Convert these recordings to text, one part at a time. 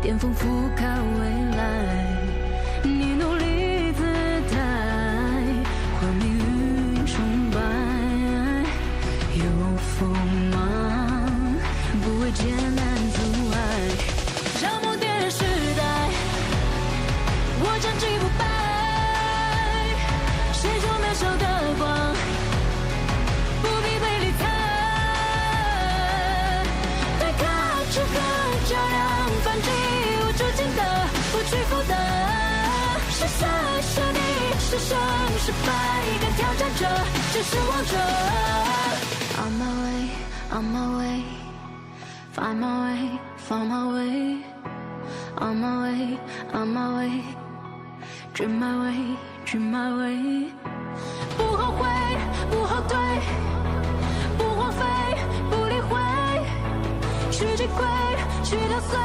巅峰俯瞰未来，你努力姿态，换命运崇拜，有锋芒，不畏艰难阻碍，让梦点燃时代，我战绩不败，谁说渺小的光，不必被理睬，对抗这个较量，反击无止境的，不屈服的，是胜是逆，是胜是败，敢挑战者就是王者。On my way, on my way, find my way, find my way. On my way, on my way, dream my way, dream my way. 不后悔，不后退，不荒废，不理会，去击溃，去捣碎，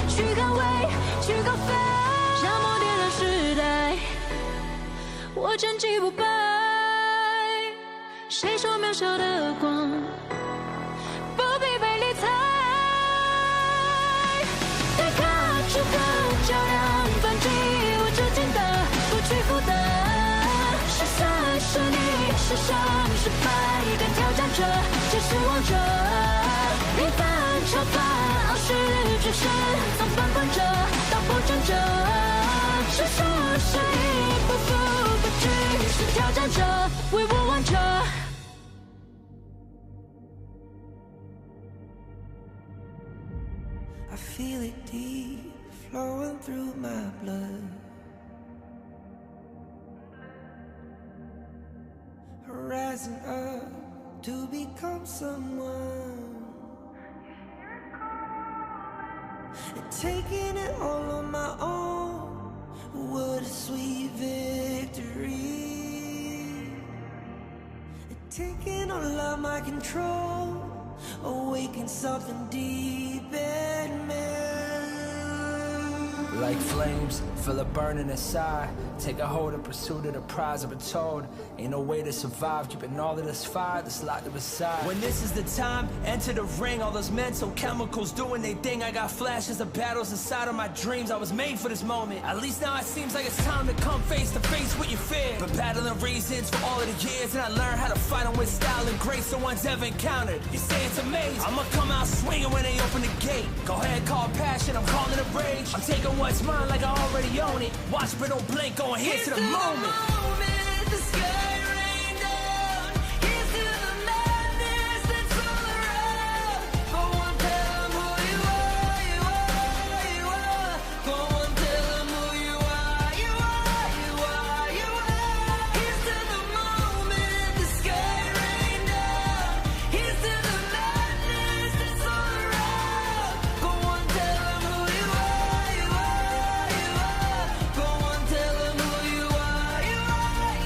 去捍卫，去高飞，让梦点燃时代，我战绩不败，谁说渺小的光，不必被理睬，对抗这个较量，反击无止境的，不屈服的，是胜是逆，是胜是败，敢挑战者就是王者，平凡超凡，傲视巨神，从旁观者到不争者，是输是赢，不服不惧，是挑战者，为我王者。I feel it deep flowing through my blood. Rising up to become someone. And taking it all on my own. What a sweet victory. And taking all of my control. Awaken something deep in me. Like flames, feel it burning inside. Take a hold in pursuit of the prize. I've been told, ain't no way to survive. Keeping all of this fire that's locked up inside. When this is the time, enter the ring. All those mental chemicals doing their thing. I got flashes of battles inside of my dreams. I was made for this moment. At least now it seems like it's time to come face to face with your fear. Been battling reasons for all of the years, and I learned how to fight them with style and grace no one's ever encountered. You say it's amazing. I'ma come out swinging when they open the gate. Go ahead, call passion, I'm calling it rage. I'm taking what's mine like I already own it. Watch but don't blink, going here to the moment. The sky rained down. Here's to the madness that's all around. Go on, tell 'em who you are, you are, you are. Go on, tell 'em who you are, you are, you are, you are. Here's to the moment. The sky rained down. Here's to the madness that's all around. Go on, tell 'em who you are, you are, you are. Go on, tell 'em who you are, you are,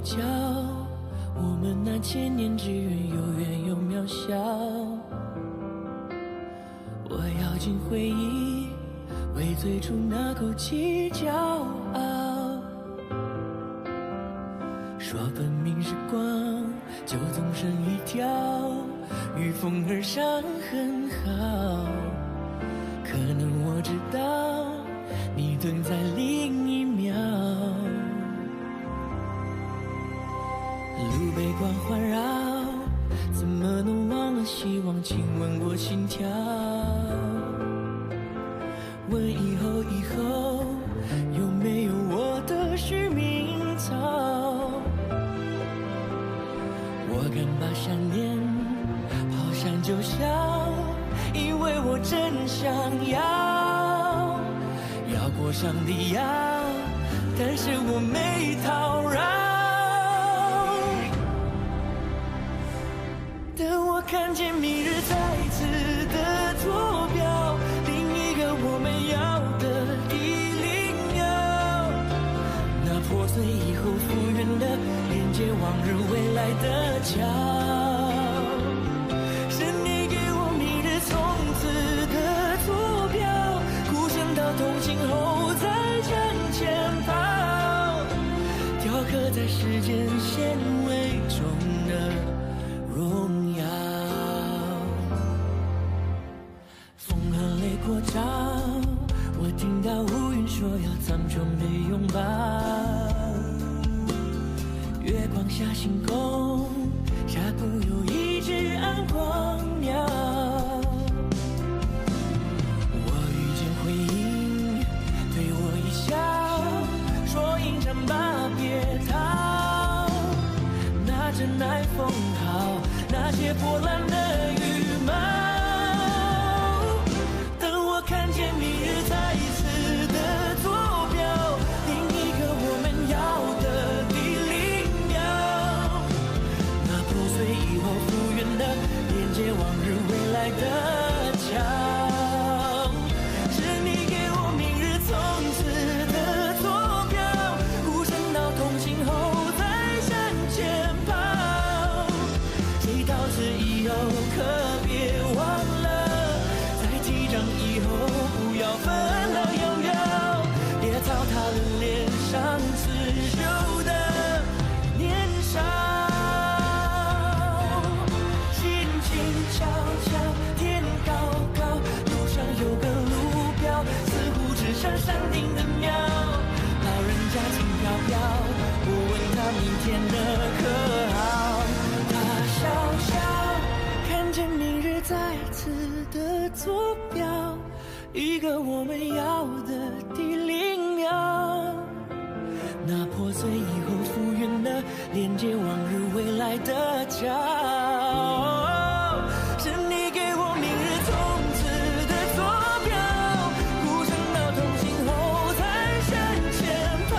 较，我们那千年之缘有远有渺小。我咬紧回忆，为最初那口气骄傲。说分明时光，就总剩一条与风而上很好。可能我知道，你蹲在另一秒。路被光环绕，怎么能忘了希望亲吻过心跳？问以后有没有我的续命草？我敢把想念抛向九霄，因为我真想要过上帝要，但是我没讨饶。等我看见明日再次的坐标，另一个我们要的地灵鸟，那破碎以后复原的连接往日未来的桥，是你给我明日从此的坐标，孤身到同行后再向前跑，雕刻在时间纤维中的荣耀。风和泪过招，我听到乌云说要苍穹的拥抱，月光下星空下铺有一只暗光鸟。我遇见回音，对我一笑，说迎战吧别逃，拿着耐风号，那些破烂的羽毛。等我看见明日再次的坐标，另一个我们要的地灵鸟，那破碎以后复原的连接往日未来的桥，是你给我明日从此的坐标，孤身到同行后再向前跑，谁到此以后可别忘了，在击掌以后不要分了拥有，别糟蹋了脸上刺绣的年少。心静悄悄，天高高，路上有个路标，似乎指向山顶的庙，老人家轻飘飘，我问他明天的可好，他笑笑，看见明日再次的坐标，一个我们要的地灵鸟，那破碎以后复原的连接往日未来的桥，是你给我明日从此的坐标，孤身到同行后才向前跑，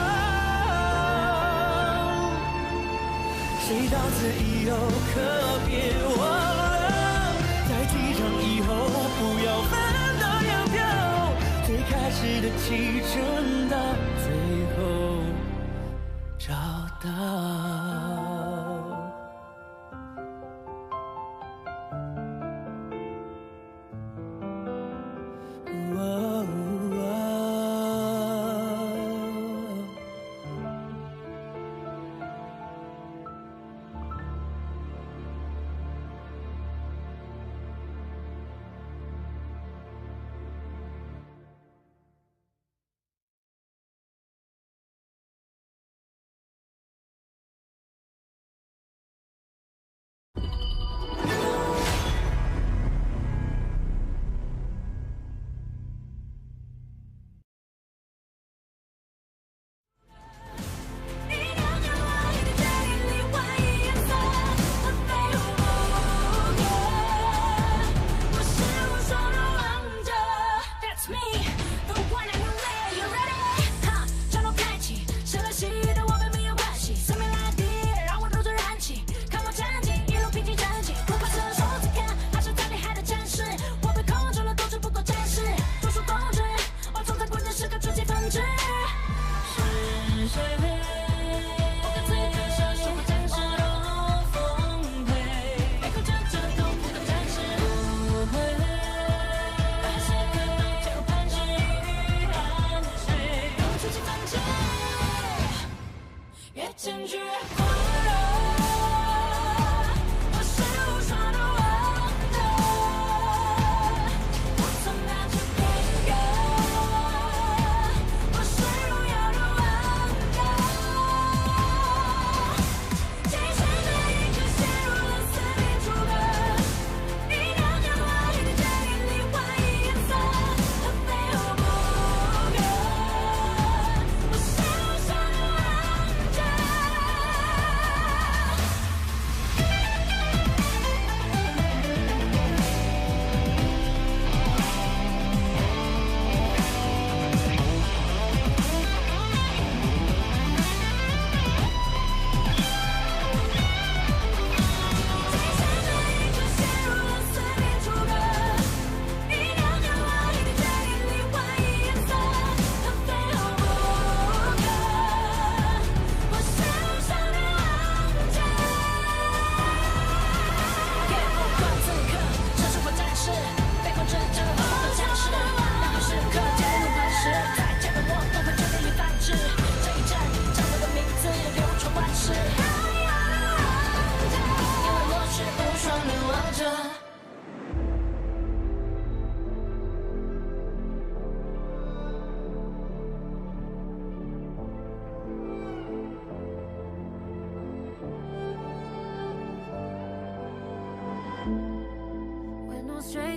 谁到此以后可别忘了，在击掌以后不要分道扬镳，最开始的启程到最后找到。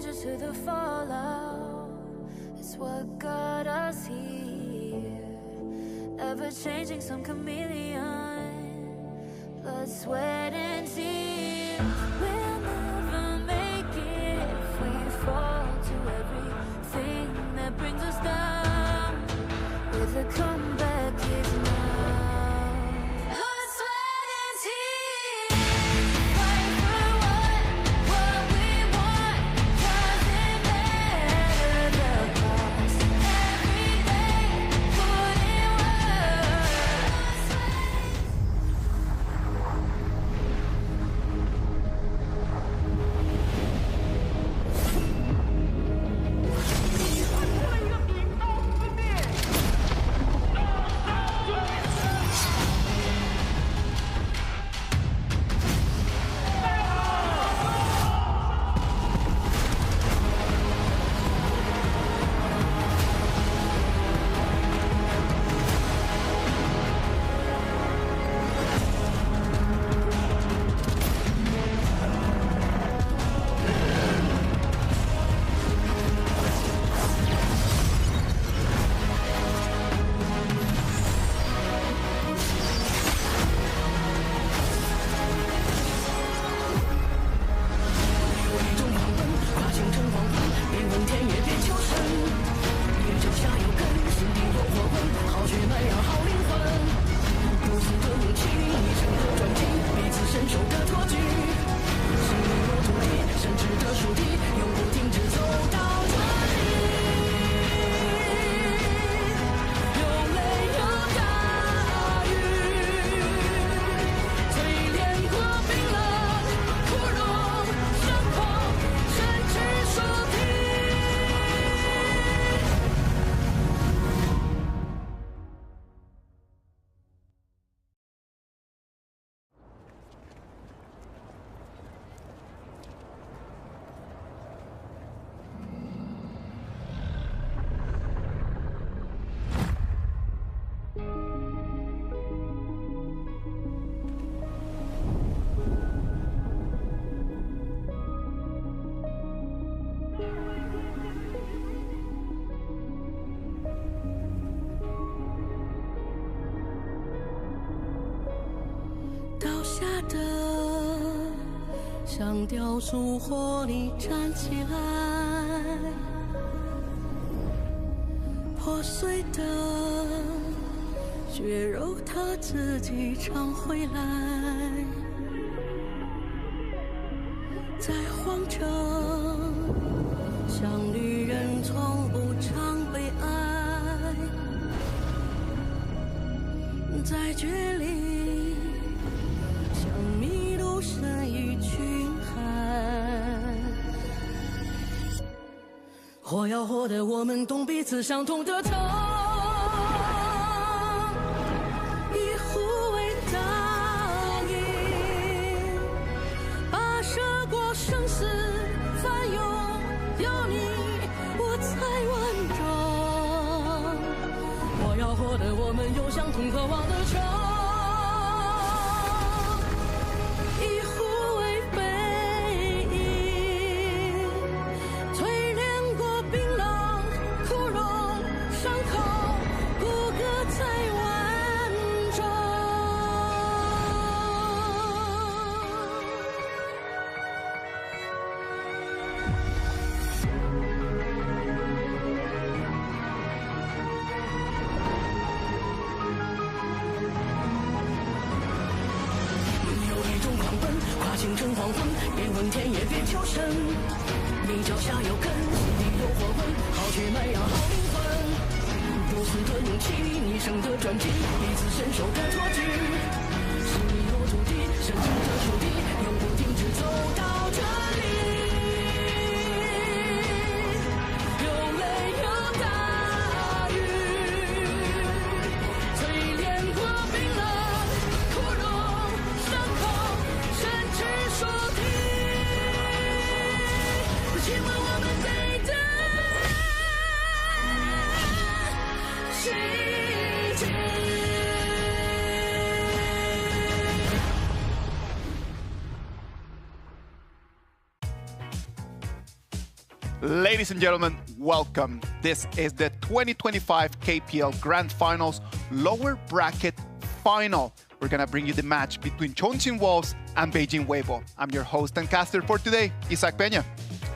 closer to the fallout. It's what got us here. Ever changing, some chameleon. Blood, sweat, and tears. We'll never make it if we fall to everything that brings us down. With a comeback is now. Blood, sweat, and tears. Fight for what we want. Doesn't matter the cost. Every day, put in像雕塑火里站起来，破碎的血肉它自己长回来，在慌张，像旅人从不常被爱，在距离，像迷路身于群海。活要活得我们懂彼此相同的疼，以护卫当营，跋涉过生死翻涌，有你我才完整。活要活得我们有相同渴望的城，以护卫背影，淬炼过冰冷枯荣伤口，骨骼才完整。有一种狂奔，跨星辰黄昏，别问天也别求神。你脚下有根，心底有火纹，好血脉要好灵魂。不死顿起，你生的传奇，彼此伸手的托举，是你落土地，深挚的土地，永不停止走到这里。有泪有大雨，淬炼过冰冷枯荣伤口，甚至说停。请问我们对的是谁？ ， Ladies and gentlemen, welcome. This is the 2025 KPL Grand Finals lower bracket final. We're gonna bring you the match between Chongqing Wolves and Beijing WEIBO. I'm your host and caster for today, Isaac Peña.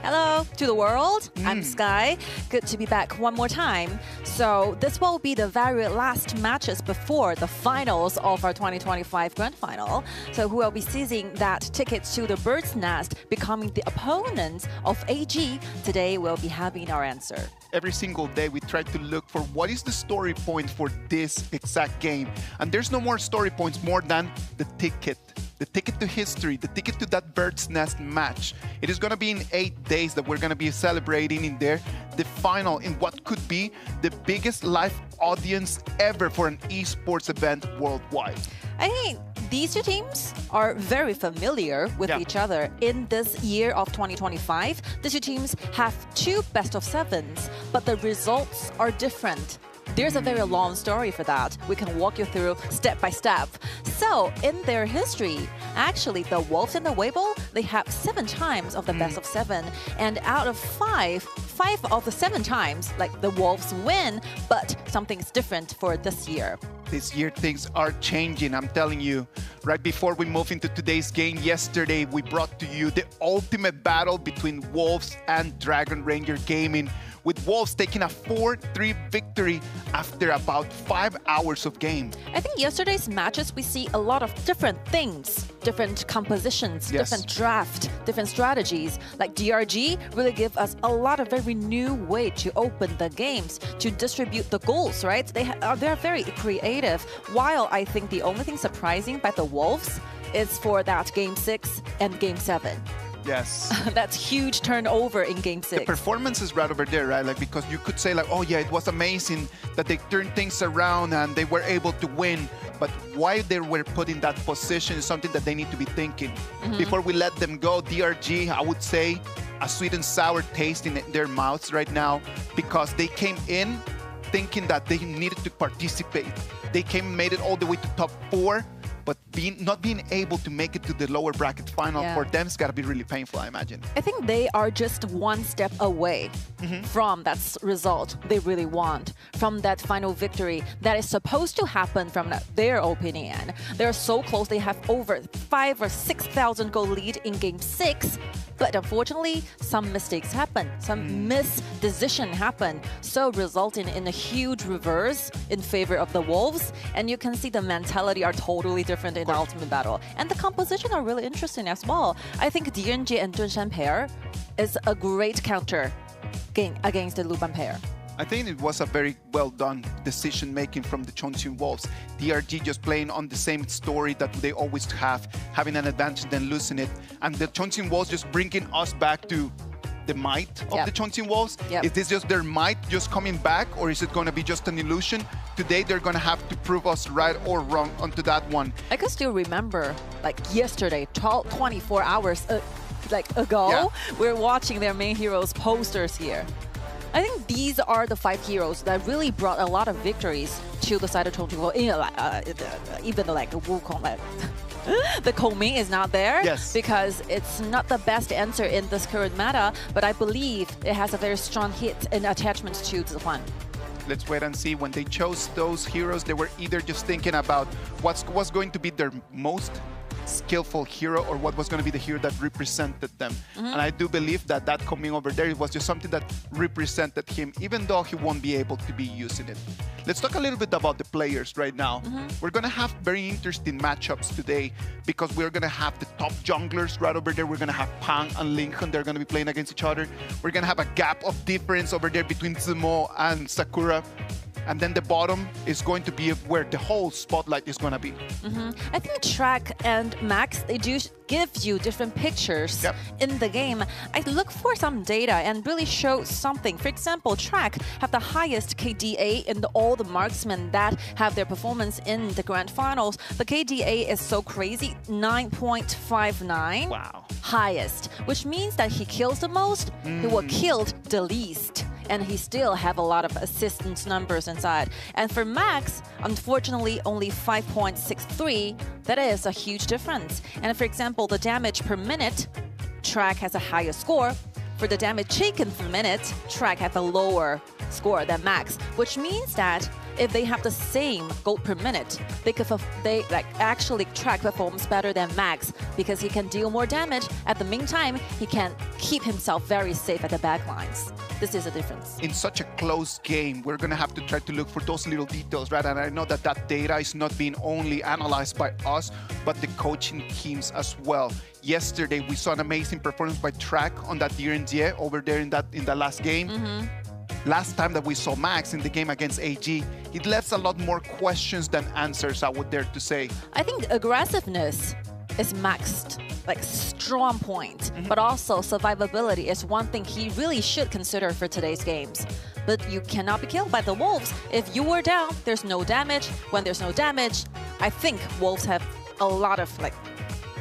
Hello to the world, I'm Sky. Good to be back one more time. So this will be the very last matches before the finals of our 2025 Grand Final. So who will be seizing that ticket to the bird's nest, becoming the opponents of AG? Today we'll be having our answer. Every single day we try to look for what is the story point for this exact game. And there's no more story points more than the ticket. The ticket to history, the ticket to that bird's nest match. It is going to be in 8 days that we're going to be celebrating in there the final in what could be the biggest live audience ever for an esports event worldwide. I think these two teams are very familiar with each other. In this year of 2025, these two teams have 2 best-of-7s, but the results are different. There's a very long story for that. We can walk you through step by step. So, in their history, actually, the Wolves and the WEIBO, they have 7 times of the best of 7. And out of 5 of the 7 times, like the Wolves win, but something's different for this year. This year, things are changing, I'm telling you. Right before we move into today's game, yesterday, we brought to you the ultimate battle between Wolves and Dragon Ranger Gaming, with Wolves taking a 4-3 victory after about 5 hours of game. I think yesterday's matches, we see a lot of different things, different compositions, different draft, different strategies. Like DRG really give us a lot of very new way to open the games, to distribute the goals, right? They're very creative. While I think the only thing surprising by the Wolves is for that Game 6 and Game 7. Yes. That's huge turnover in Game 6. The performance is right over there, right? Like, because you could say like, oh yeah, it was amazing that they turned things around and they were able to win. But why they were put in that position is something that they need to be thinking. Before we let them go, DRG, I would say, a sweet and sour taste in their mouths right now, because they came in thinking that they needed to participate. They made it all the way to top 4. But not being able to make it to the lower bracket final, for them, it's got to be really painful, I imagine. I think they are just one step away from that result they really want, from that final victory that is supposed to happen from their opinion. They're so close. They have over 5,000 or 6,000 goal lead in Game 6. But unfortunately, some mistakes happen, some misdecision happen, so resulting in a huge reverse in favor of the Wolves. And you can see the mentality are totally different in the ultimate battle. And the composition are really interesting as well. I think DNG and Dunshan pair is a great counter game against the Luban pair. I think it was a very well done decision making from the Chongqing Wolves. DRG just playing on the same story that they always have, having an advantage then losing it. And the Chongqing Wolves just bringing us back to the might of the Chongqing Wolves. Is this just their might just coming back, or is it going to be just an illusion? Today they're going to have to prove us right or wrong onto that one. I can still remember, like yesterday, 24 hours ago, we're watching their main heroes posters here. I think these are the 5 heroes that really brought a lot of victories to the side of Chongqing. Even like Wukong, the Kongming is not there because it's not the best answer in this current meta, but I believe it has a very strong hit and attachment to Zihuan. Let's wait and see. When they chose those heroes, they were either just thinking about what's going to be their most skillful hero or what was going to be the hero that represented them. And I do believe that that coming over there, it was just something that represented him, even though he won't be able to be using it. Let's talk a little bit about the players right now. We're going to have very interesting matchups today because we're going to have the top junglers right over there. We're going to have Pang and Lincoln. They're going to be playing against each other. We're going to have a gap of difference over there between Zemo and Sakura. And then the bottom is going to be where the whole spotlight is going to be. I think Track and Max, they do give you different pictures in the game. I look for some data and really show something. For example, Track have the highest KDA in all the marksmen that have their performance in the grand finals. The KDA is so crazy, 9.59. Wow. Highest, which means that he kills the most, he was killed the least. And he still have a lot of assistance numbers inside. And for Max, unfortunately, only 5.63. That is a huge difference. And for example, the damage per minute, Track has a higher score, for the damage taken per minute, Track have a lower score than Max, which means that if they have the same gold per minute, actually Track performs better than Max because he can deal more damage. At the meantime, he can keep himself very safe at the back lines. This is a difference. In such a close game, we're going to have to try to look for those little details, right? And I know that that data is not being only analyzed by us, but the coaching teams as well. Yesterday, we saw an amazing performance by Track on that DRNG over there in the last game. Last time that we saw Max in the game against AG, it left a lot more questions than answers, I would dare to say. I think aggressiveness is Max's strong point, but also survivability is one thing he really should consider for today's games. But you cannot be killed by the Wolves. If you were down, there's no damage. When there's no damage, I think Wolves have a lot of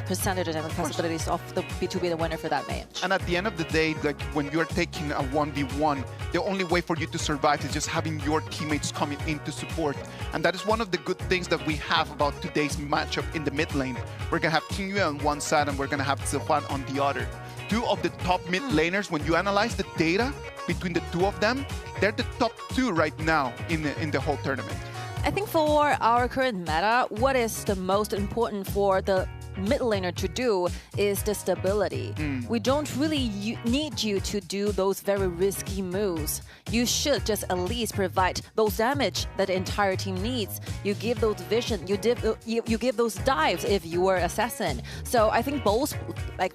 percentages and possibilities to be the winner for that match. And at the end of the day, when you're taking a 1v1, the only way for you to survive is just having your teammates coming in to support. And that is one of the good things that we have about today's matchup in the mid lane. We're going to have King Yue on one side and we're going to have Zihuan on the other. Two of the top mid laners, when you analyze the data between the two of them, they're the top two right now in the whole tournament. I think for our current meta, what is the most important for the mid laner to do is the stability. We don't really need you to do those very risky moves. You should just at least provide those damage that the entire team needs. You give those vision, you give those dives if you were assassin. So I think both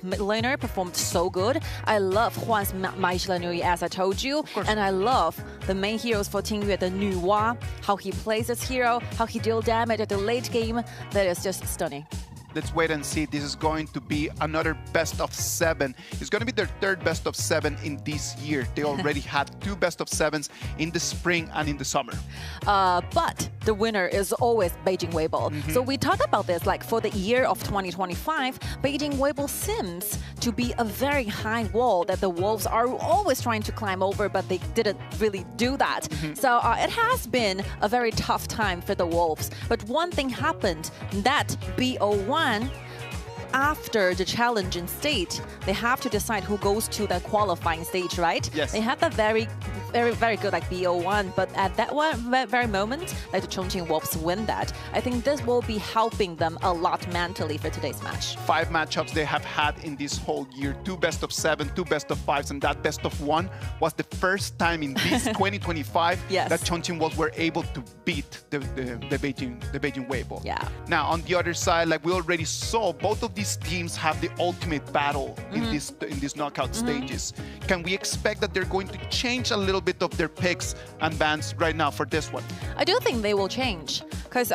mid laner performed so good. I love Juan's Maisha Nui, as I told you, and I love the main heroes for Ting Yue, the Nuwa, how he plays this hero, how he deals damage at the late game. That is just stunning. Let's wait and see. This is going to be another best of 7. It's going to be their third best of 7 in this year. They already had 2 best of 7s in the spring and in the summer. But the winner is always Beijing WEIBO. So we talked about this, for the year of 2025, Beijing WEIBO seems to be a very high wall that the Wolves are always trying to climb over, but they didn't really do that. So it has been a very tough time for the Wolves. But one thing happened, that BO1, after the challenging stage, they have to decide who goes to the qualifying stage, right? Yes. They have that very good BO1, but at that very moment, the Chongqing Wolves win that. I think this will be helping them a lot mentally for today's match. 5 matchups they have had in this whole year. 2 best of 7, 2 best of 5s, and that best of 1 was the first time in this 2025 Yes. that Chongqing Wolves were able to beat the Beijing WEIBO. Yeah. Now on the other side, we already saw, both of these teams have the ultimate battle in these knockout stages. Can we expect that they're going to change a little bit of their picks and bans right now for this one? I do think they will change because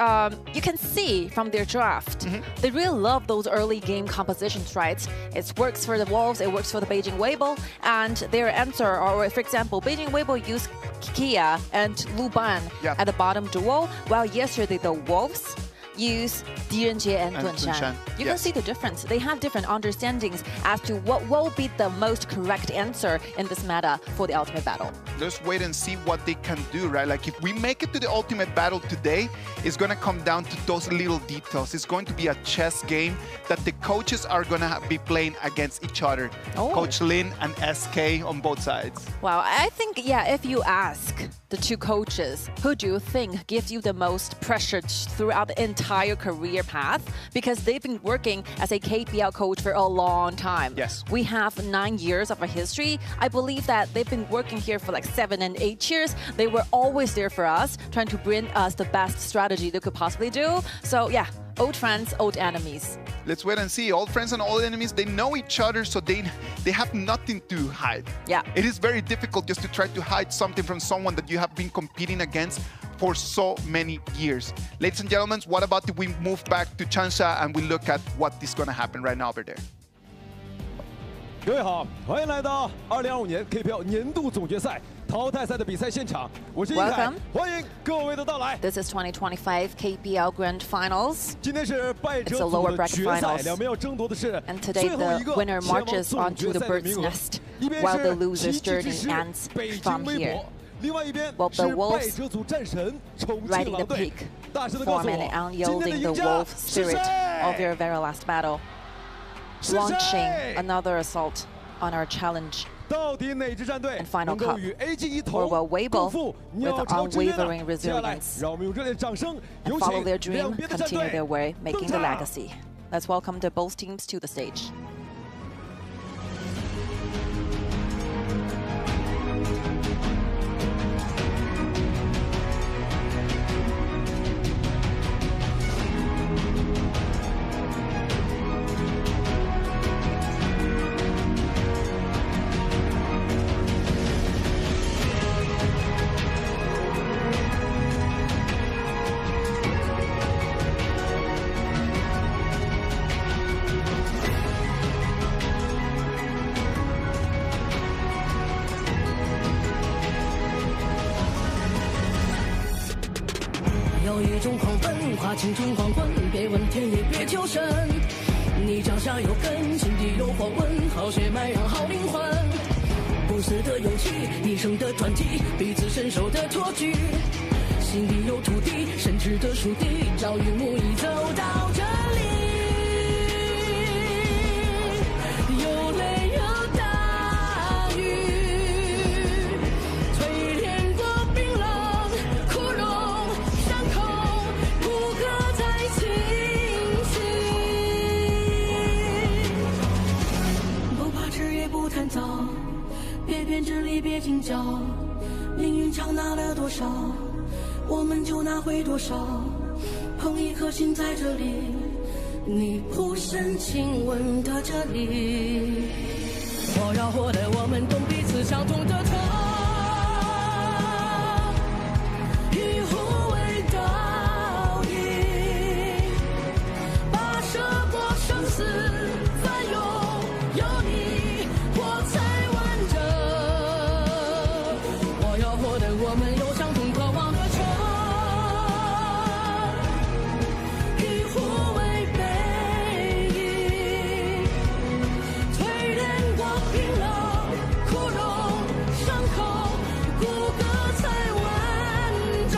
you can see from their draft, they really love those early game compositions, right? It works for the Wolves, it works for the Beijing WEIBO, and their answer, or for example, Beijing WEIBO used Kia and Lu Ban at the bottom duo, while yesterday the Wolves use DRNG and Dun Shan. You can see the difference. They have different understandings as to what will be the most correct answer in this meta for the ultimate battle. Let's wait and see what they can do, right? If we make it to the ultimate battle today, it's going to come down to those little details. It's going to be a chess game that the coaches are going to be playing against each other. Coach Lin and SK on both sides. Wow, I think, if you ask the two coaches, who do you think gives you the most pressure throughout the entire career path? Because they've been working as a KPL coach for a long time. Yes. We have 9 years of a history. I believe that they've been working here for 7 and 8 years. They were always there for us, trying to bring us the best strategy they could possibly do. So old friends, old enemies. Let's wait and see. Old friends and old enemies, they know each other, so they have nothing to hide. Yeah. It is very difficult just to try to hide something from someone that you have been competing against for so many years. Ladies and gentlemen, what about if we move back to Changsha and we look at what is going to happen right now over there? 各位好，欢迎来到2025年 KPL 年度总决赛淘汰赛的比赛现场，我是易凯 Welcome， 欢迎各位的到来。 This is 2025 KPL Grand Finals. 今天是败者 It's a 组 lower 的 bracket 决赛， finals. 两边要争夺的是 And today 最后一 the 个 winner 前往 marches 总 onto 决 the 赛的 bird's 名额。 nest, 一边 while the 是 loser's 奇迹之 journey 师 ends 北 from 京微 here. 博，另外一边 Well, 是 the 败 Wolves 者组战神重庆 riding 狼 the 队 peak. 大声的告诉 Forming 我， and 今天的 unyielding 赢 the 家 wolf 是 spirit 谁？ of your very last battle. 是 Launching 谁？ another assault on our challenge 到底哪支战队 And final 能够 cup. 与 AG 一 Or 同 will WEIBO 共赴 with 鸟巢之约呢？ unwavering 接下来 resilience 让我们用热烈的掌声，有 and 请 follow their dream, 两边的战 continue 队 their way, 登 making the 场。 legacy. Let's welcome the both teams to the stage. 有一种狂奔，跨青春黄昏，别问天也别求神。你脚下有根，心底有火纹，好血脉让好灵魂。不死的勇气，一生的传奇，彼此身手的托举。心底有土地，深挚的属地，朝与暮已走到这里。有泪有大雨，淬炼过冰冷枯荣，伤口骨骼在清晰。不怕迟也不贪早，别变真理别计较，命运强拿了多少，我们就拿回多少。捧一颗心在这里，你不深亲吻的这里。我要活得我们懂彼此相同的痛，以护卫到底，跋涉过生死翻涌，有你我才完整。我要活得我们有相同渴望的城，以护卫背影，淬炼过冰冷枯荣伤口，骨骼才完整。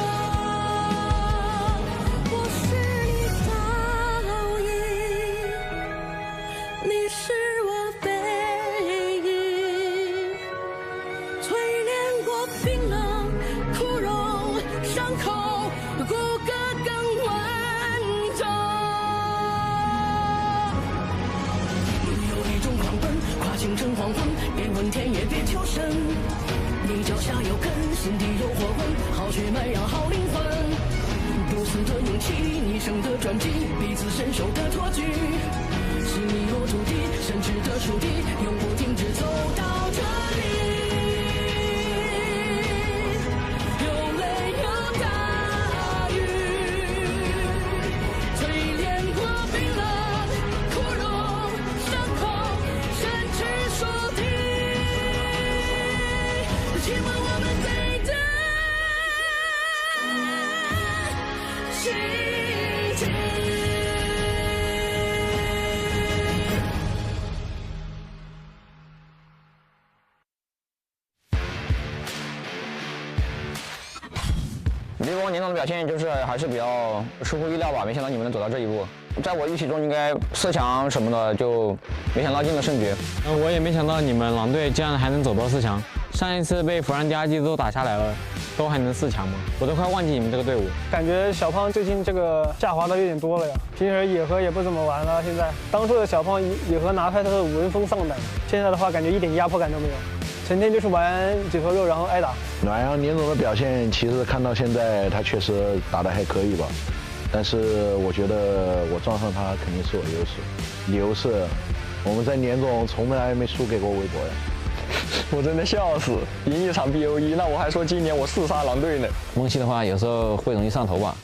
我是你倒影，你是我背影，淬炼过冰冷枯荣伤口，骨骼更完整。有一种狂奔，跨青春黄昏，别问天也别求神。你脚下有根，心底有火纹，好血脉让好灵魂。不死的勇气，一生的传奇，彼此身手的托举。是你有土地，深挚的属地，永不停止走到这里。有泪有大雨，淬炼过冰冷枯荣伤口，深知属地。亲吻我们对的情景。WEIBO年终的表现就是还是比较出乎意料吧，没想到你们能走到这一步。在我预期中，应该4强什么的，就没想到进了胜局。我也没想到你们狼队竟然还能走到4强。上一次被弗兰第二季都打下来了，都还能4强吗？我都快忘记你们这个队伍。感觉小胖最近这个下滑的有点多了呀，平时野合也不怎么玩了。现在当初的小胖野合拿出来都是闻风丧胆，现在的话感觉一点压迫感都没有，成天就是玩几头肉然后挨打。暖阳年总的表现，其实看到现在他确实打得还可以吧，但是我觉得我撞上他肯定是我优势。我们在年总从来没输给过微博呀。我真的笑死，赢一场 BO1，那我还说今年我4杀狼队呢。梦溪的话，有时候会容易上头吧，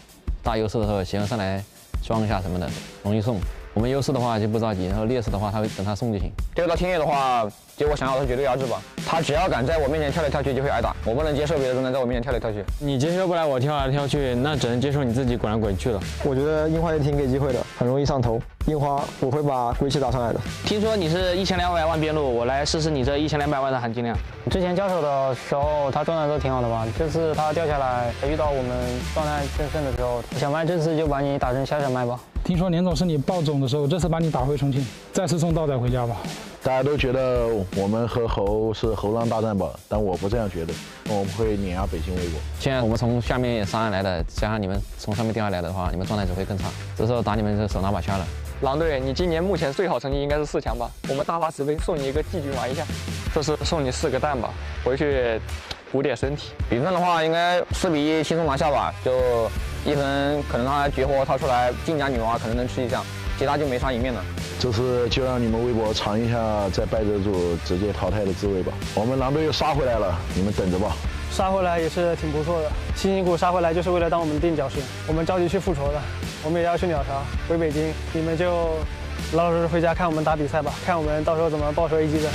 大优势的时候喜欢上来装一下什么的，容易送。我们优势的话就不着急，然后劣势的话他会等他送就行。对到天野的话，结果想要的绝对压制吧，他只要敢在我面前跳来跳去就会挨打，我不能接受别的中单在我面前跳来跳去。你接受不来我跳来跳去，那只能接受你自己滚来滚去了。我觉得樱花也挺给机会的，很容易上头。樱花我会把龟气打上来的。听说你是1200万边路，我来试试你这1200万的含金量。之前交手的时候他状态都挺好的吧，这次他掉下来遇到我们状态正盛的时候，小麦这次就把你打成下小麦吧。听说年总是你报种的时候，这次把你打回重庆，再次送道仔回家吧。大家都觉得我们和猴是猴狼大战吧，但我不这样觉得，我们会碾压北京微博。现在我们从下面上来的，加上你们从上面掉下来的话，你们状态只会更差。这时候打你们手拿把掐了。狼队，你今年目前最好成绩应该是4强吧？我们大发慈悲送你一个季军玩一下，这是送你4个蛋吧，回去补点身体。比分的话，应该4比1轻松拿下吧，就1分可能他绝活掏出来，晋江女娃可能能吃一下，其他就没啥赢面了。这次就让你们微博尝一下在败者组直接淘汰的滋味吧。我们狼队又杀回来了，你们等着吧。杀回来也是挺不错的，辛辛苦杀回来就是为了当我们的垫脚石。我们着急去复仇的，我们也要去鸟巢，回北京。你们就老老实实回家看我们打比赛吧，看我们到时候怎么报仇一击的。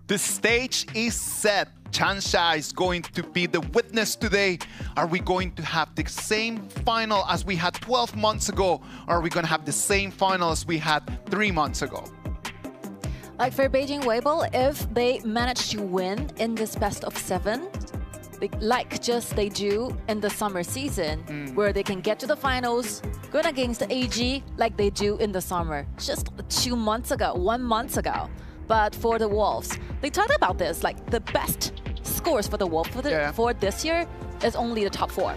The stage is set. Chansha is going to be the witness today. Are we going to have the same final as we had 12 months ago? Or are we going to have the same final as we had 3 months ago? Like for Beijing WEIBO, if they manage to win in this best of 7, like just they do in the summer season, where they can get to the finals, going against the AG like they do in the summer, just 2 months ago, 1 month ago. But for the Wolves, they talked about this, like the best scores for the Wolves for this year is only the top 4.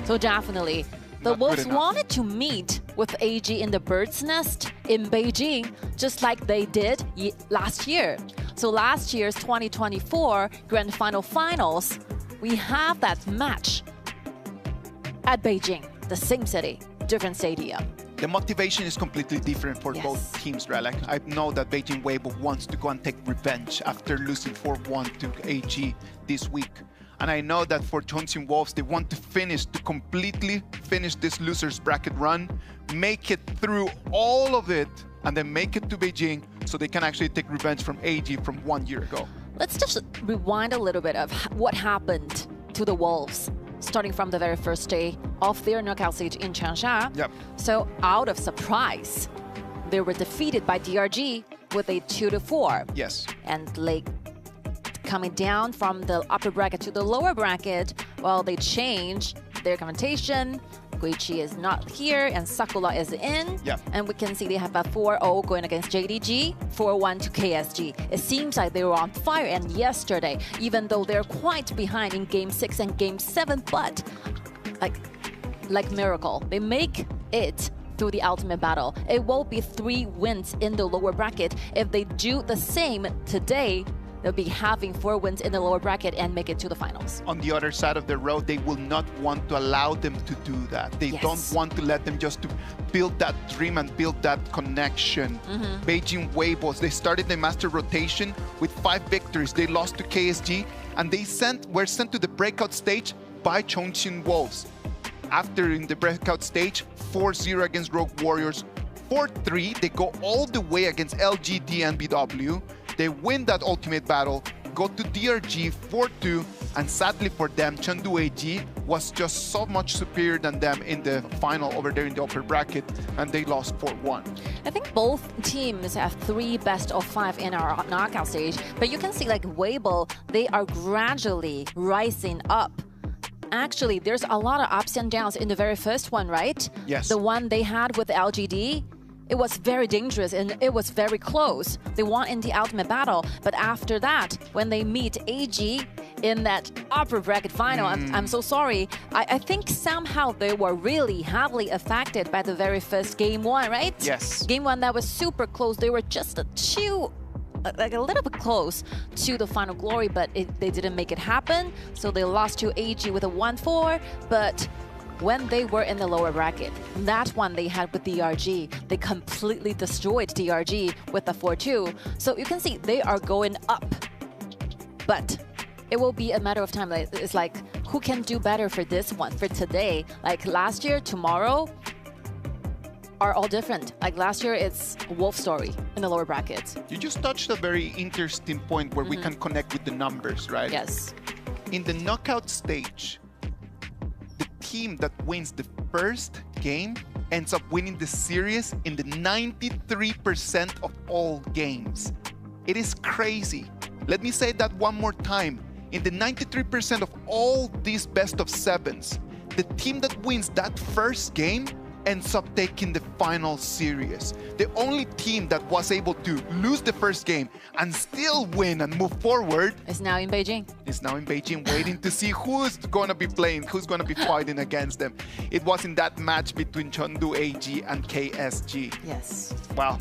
So definitely, the Wolves wanted to meet with AG in the Bird's Nest in Beijing, just like they did last year. So last year's 2024 Grand Final Finals, we have that match at Beijing, the same city, different stadium. The motivation is completely different for both teams, right? Like, I know that Beijing WEIBO wants to go and take revenge after losing 4-1 to AG this week. And I know that for Chongqing Wolves, they want to completely finish this loser's bracket run, make it through all of it, and then make it to Beijing so they can actually take revenge from AG from 1 year ago. Let's just rewind a little bit of what happened to the Wolves, starting from the very first day of their knockout stage in Changsha. So out of surprise, they were defeated by DRG with a 2-4. Yes. And like coming down from the upper bracket to the lower bracket, well, they changed their commentation. Guichi is not here and Sakura is in. And we can see they have a 4-0 going against JDG, 4-1 to KSG. It seems like they were on fire, and yesterday, even though they're quite behind in Game 6 and Game 7, but like miracle, they make it through the ultimate battle. It will be 3 wins in the lower bracket. If they do the same today, they'll be having 4 wins in the lower bracket and make it to the finals. On the other side of the road, they will not want to allow them to do that. They don't want to let them just to build that dream and build that connection. Beijing WEIBO, they started the master rotation with 5 victories. They lost to KSG, and they were sent to the breakout stage by Chongqing Wolves. After in the breakout stage, 4-0 against Rogue Warriors, 4-3, they go all the way against LGD and BW. They win that ultimate battle, go to DRG 4-2, and sadly for them, Chengdu AG was just so much superior than them in the final over there in the upper bracket, and they lost 4-1. I think both teams have 3 best of 5 in our knockout stage, but you can see like WEIBO, they are gradually rising up. Actually, there's a lot of ups and downs in the very first one, right? Yes. The one they had with LGD, it was very dangerous and it was very close. They won in the ultimate battle, but after that, when they meet AG in that upper bracket final, I'm so sorry. I think somehow they were really heavily affected by the very first Game 1, right? Yes. Game 1 that was super close. They were just 2 like a little bit close to the final glory, but they didn't make it happen. So they lost to AG with a 1-4. But when they were in the lower bracket, that one they had with DRG, they completely destroyed DRG with a 4-2. So you can see they are going up. But it will be a matter of time. It's like, who can do better for this one, for today? Like last year, tomorrow are all different. Like last year, it's a Wolf story in the lower brackets. You just touched a very interesting point where we can connect with the numbers, right? Yes. In the knockout stage, the team that wins the first game ends up winning the series in the 93% of all games. It is crazy. Let me say that one more time. In the 93% of all these best of sevens, the team that wins that first game ends up taking the final series. The only team that was able to lose the first game and still win and move forward is now in Beijing. Is now in Beijing, waiting to see who's going to be playing, who's going to be fighting against them. It was in that match between Chengdu AG and KSG. Yes. Wow.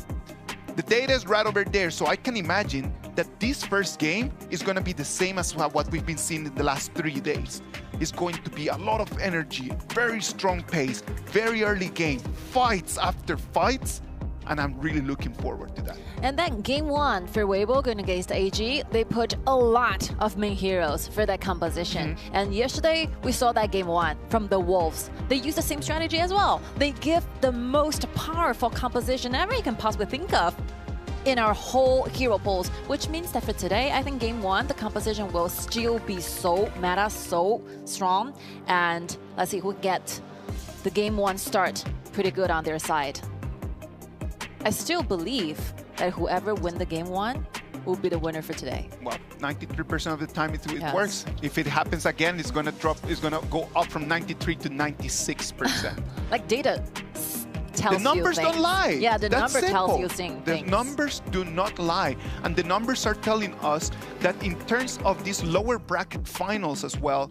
The data is right over there, so I can imagine that this first game is going to be the same as what we've been seeing in the last 3 days. It's going to be a lot of energy, very strong pace, very early game, fights after fights, and I'm really looking forward to that. And then game 1 for WEIBO going against AG, they put a lot of main heroes for that composition. And yesterday, we saw that game 1 from the Wolves. They use the same strategy as well. They give the most powerful composition ever you can possibly think of in our whole hero pools, which means that for today, I think game 1, the composition will still be so meta, so strong. And let's see who get the game 1 start pretty good on their side. I still believe that whoever wins the game 1 will be the winner for today. Well, 93% of the time it works. If it happens again, it's gonna drop. It's gonna go up from 93 to 96%. Like data tells you the numbers don't lie. Yeah, the That's number simple. tells you things. The numbers do not lie. And the numbers are telling us that in terms of these lower bracket finals as well,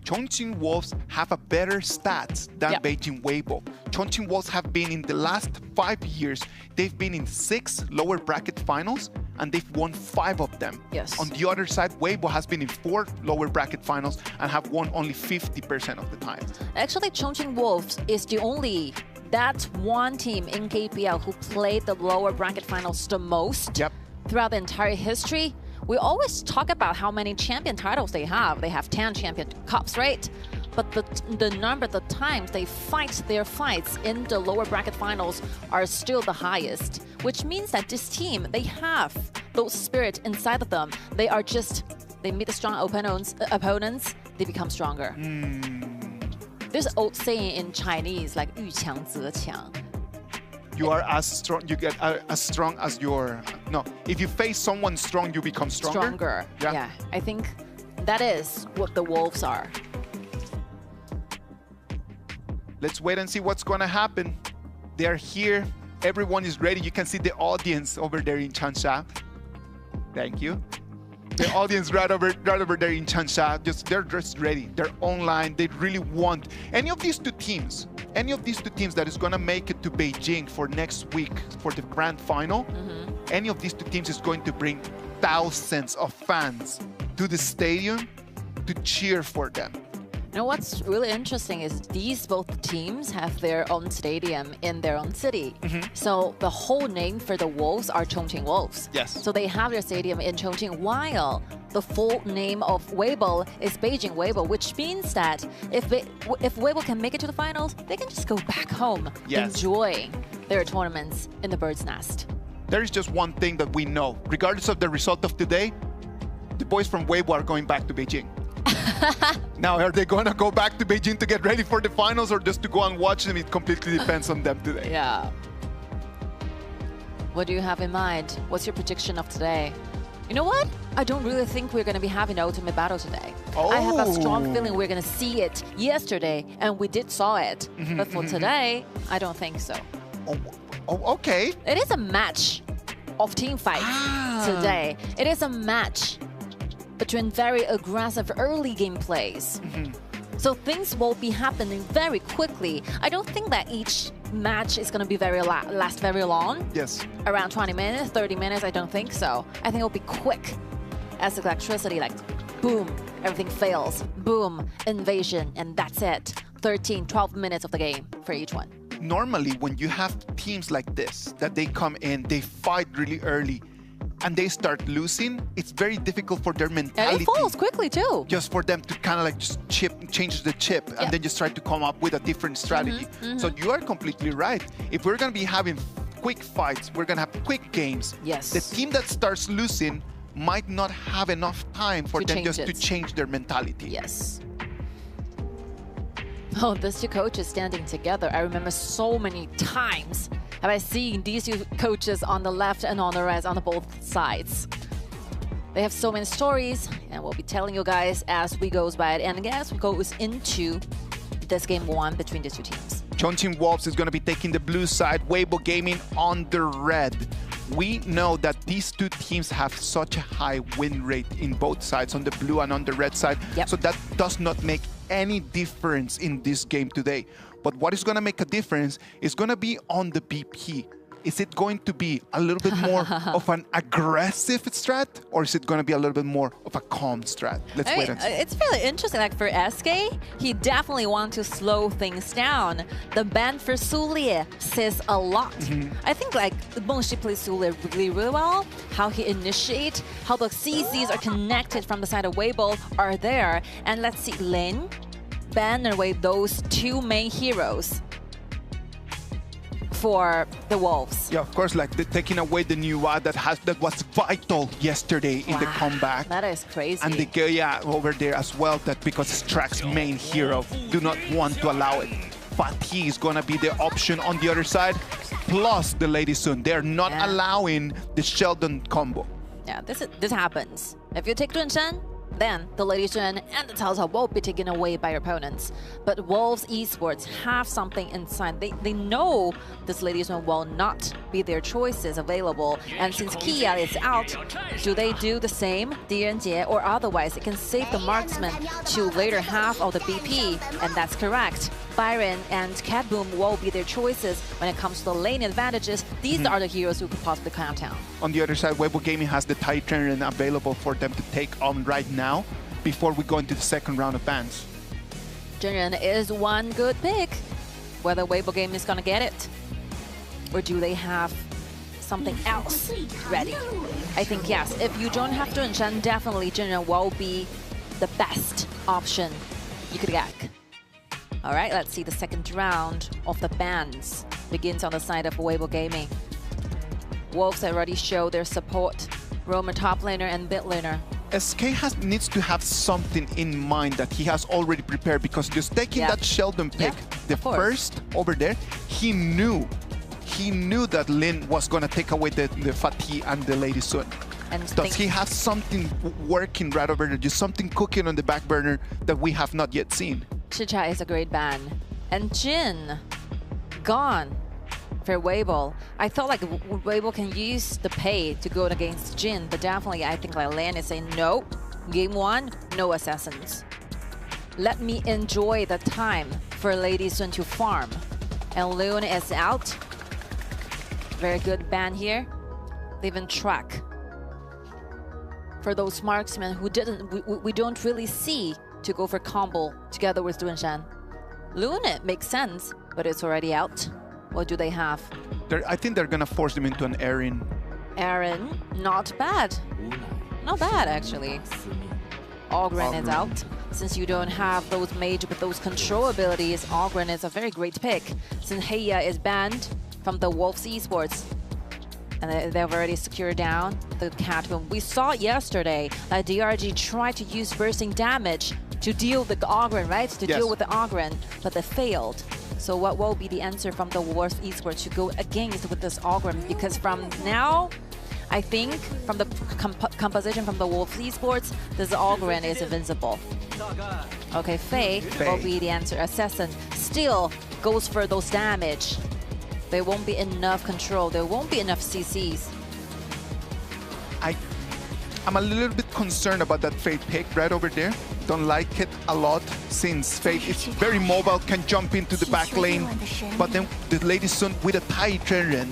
Chongqing Wolves have a better stats than Beijing WEIBO. Chongqing Wolves have been in the last 5 years, they've been in 6 lower bracket finals and they've won 5 of them. Yes. On the other side, WEIBO has been in 4 lower bracket finals and have won only 50% of the time. Actually, Chongqing Wolves is the only that one team in KPL who played the lower bracket finals the most throughout the entire history. We always talk about how many champion titles they have. They have 10 champion cups, right? But the number, the times they fight their fights in the lower bracket finals are still the highest, which means that this team, they have those spirit inside of them. They are just, they meet the strong opponents, they become stronger. There's an old saying in Chinese, like 遇强则强. You are as strong, you get as strong as your, no, if you face someone strong, you become stronger. Stronger, yeah. I think that is what the Wolves are. Let's wait and see what's going to happen. They are here. Everyone is ready. You can see the audience over there in Changsha. Thank you. The audience right over there in Changsha, they're just ready. They're online. They really want any of these two teams that is going to make it to Beijing for next week for the grand final. Any of these two teams is going to bring thousands of fans to the stadium to cheer for them. You know what's really interesting is these both teams have their own stadium in their own city. So the whole name for the Wolves are Chongqing Wolves. Yes. So they have their stadium in Chongqing, while the full name of WEIBO is Beijing WEIBO, which means that if WEIBO can make it to the finals, they can just go back home, enjoying their tournaments in the bird's nest. There is just one thing that we know. Regardless of the result of today, the boys from WEIBO are going back to Beijing. Now, are they going to go back to Beijing to get ready for the finals or just to go and watch them? It completely depends on them today. Yeah. What do you have in mind? What's your prediction of today? You know what? I don't really think we're going to be having an ultimate battle today. I have a strong feeling we're going to see it yesterday, and we did saw it. But for today, I don't think so. Okay. It is a match of team fights today. It is a match between very aggressive early game plays. So things will be happening very quickly. I don't think that each match is going to be last very long. Yes. Around 20 minutes, 30 minutes, I don't think so. I think it'll be quick as electricity, like boom, everything fails, boom, invasion, and that's it. 13, 12 minutes of the game for each one. Normally, when you have teams like this, that they come in, they fight really early, and they start losing, it's very difficult for their mentality. And it falls quickly too. Just for them to kind of like just change the chip, and then just try to come up with a different strategy. So you are completely right. If we're going to be having quick fights, we're going to have quick games. Yes. The team that starts losing might not have enough time for them just to change their mentality. Yes. Oh, these two coaches standing together. I remember so many times have I seen these two coaches on the left and on the right, on both sides. They have so many stories, and we'll be telling you guys as we goes by it. And as we goes into this game one between the two teams. Chongqing Wolves is going to be taking the blue side, WEIBO Gaming on the red. We know that these two teams have such a high win rate in both sides, on the blue and on the red side. So that does not make any difference in this game today. But what is going to make a difference is going to be on the BP. Is it going to be a little bit more of an aggressive strat, or is it going to be a little bit more of a calm strat? Let's wait and see. It's really interesting. Like for SK, he definitely wants to slow things down. The ban for Sulie says a lot. I think like Mengshi plays Sulie really, really well. How he initiates, how the CCs are connected from the side of WEIBO are there. And let's see, Lin ban away those two main heroes for the Wolves. Yeah, of course, like taking away the new rod that was vital yesterday in the comeback. That is crazy. And the Goya over there as well, that because Strax's main hero do not want to allow it. Fatih is gonna be the option on the other side, plus the Lady Sun. They're not allowing the Sheldon combo. Yeah, this happens. If you take Dunshan, then the Lady Sun and the Cao Cao will be taken away by your opponents. But Wolves Esports have something inside. They know this Lady Sun will not be their choices available. And since Kia is out, do they do the same, Dianjie, or otherwise it can save the marksman to later half of the BP? And that's correct. Byron and Cat Boom will be their choices when it comes to the lane advantages. These are the heroes who could possibly count down. On the other side, WEIBO Gaming has the Titan available for them to take on right now before we go into the second round of bans. Jinren is one good pick. Whether WEIBO Gaming is going to get it, or do they have something else ready? I think yes. If you don't have Dunshan, definitely Jinren will be the best option you could get. All right, let's see the second round of the bans. Begins on the side of WEIBO Gaming. Wolves already show their support. Roamer top laner and mid laner. SK needs to have something in mind that he has already prepared, because just taking that Sheldon pick, the first over there, he knew that Lin was going to take away the Fatih and the Lady Sun. And does he have something working right over there, just something cooking on the back burner that we have not yet seen? Chicha is a great ban. And Jin, gone for WEIBO. I thought like WEIBO can use the pay to go against Jin, but definitely I think like Lan is saying no. Game one, no assassins. Let me enjoy the time for Lady Sun to farm. And Loon is out. Very good ban here. Leaving track for those marksmen who we don't really see to go for combo together with Dunshan. Loon, it makes sense, but it's already out. What do they have? I think they're gonna force them into an Erin. Erin, not bad. Not bad, actually. Ogren is out. Since you don't have those mage with those control abilities, Ogren is a very great pick. Since Heya is banned from the Wolves Esports, and they've already secured down the Cat Boom. We saw yesterday that DRG tried to use bursting damage to deal with the Ogren, right? To deal with the Ogren, but they failed. So what will be the answer from the Wolves Esports to go against with this Ogren? Because from now, I think from the composition from the Wolves Esports, this Ogren is invincible. Okay, Faye will be the answer. Assassin still goes for those damage. There won't be enough control. There won't be enough CCs. I'm a little bit concerned about that Fade pick right over there. Don't like it a lot since Fade is very mobile, can jump into the back lane. But then the Lady Sun with a Tai Ren.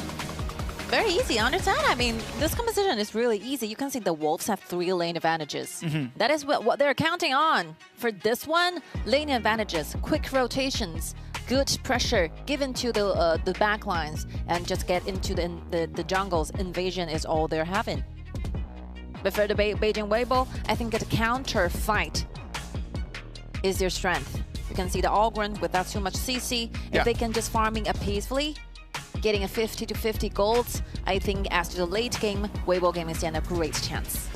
Very easy, understand? I mean, this composition is really easy. You can see the Wolves have 3 lane advantages. That is what they're counting on. For this one, lane advantages, quick rotations, good pressure given to the back lines, and just get into the jungles. Invasion is all they're having. But for the Beijing WEIBO, I think the counter fight is their strength. You can see the Algren without too much CC. If they can just farming up peacefully, getting a 50 to 50 golds, I think as to the late game, WEIBO Gaming stand a great chance.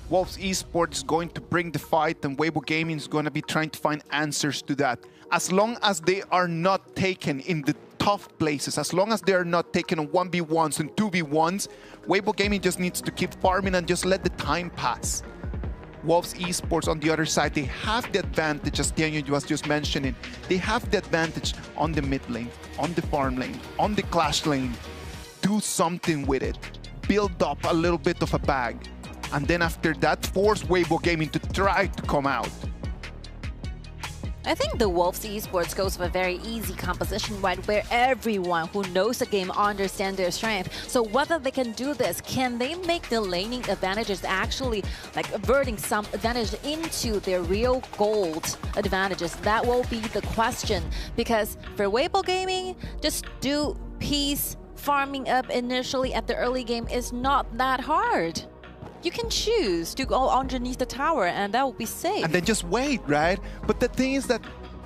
Wolves Esports is going to bring the fight, and WEIBO Gaming is going to be trying to find answers to that. As long as they are not taken in the tough places, as long as they are not taken on 1v1s and 2v1s, WEIBO Gaming just needs to keep farming and just let the time pass. Wolves Esports on the other side, they have the advantage, as Daniel was just mentioning. They have the advantage on the mid lane, on the farm lane, on the clash lane. Do something with it. Build up a little bit of a bag. And then after that, force WEIBO Gaming to try to come out. I think the Wolves Esports goes with a very easy composition, right, where everyone who knows the game understands their strength. So whether they can do this, can they make the laning advantages actually like averting some advantage into their real gold advantages? That will be the question. Because for WEIBO Gaming, just do peace farming up initially at the early game is not that hard. You can choose to go underneath the tower and that will be safe. And then just wait, right? But the thing is that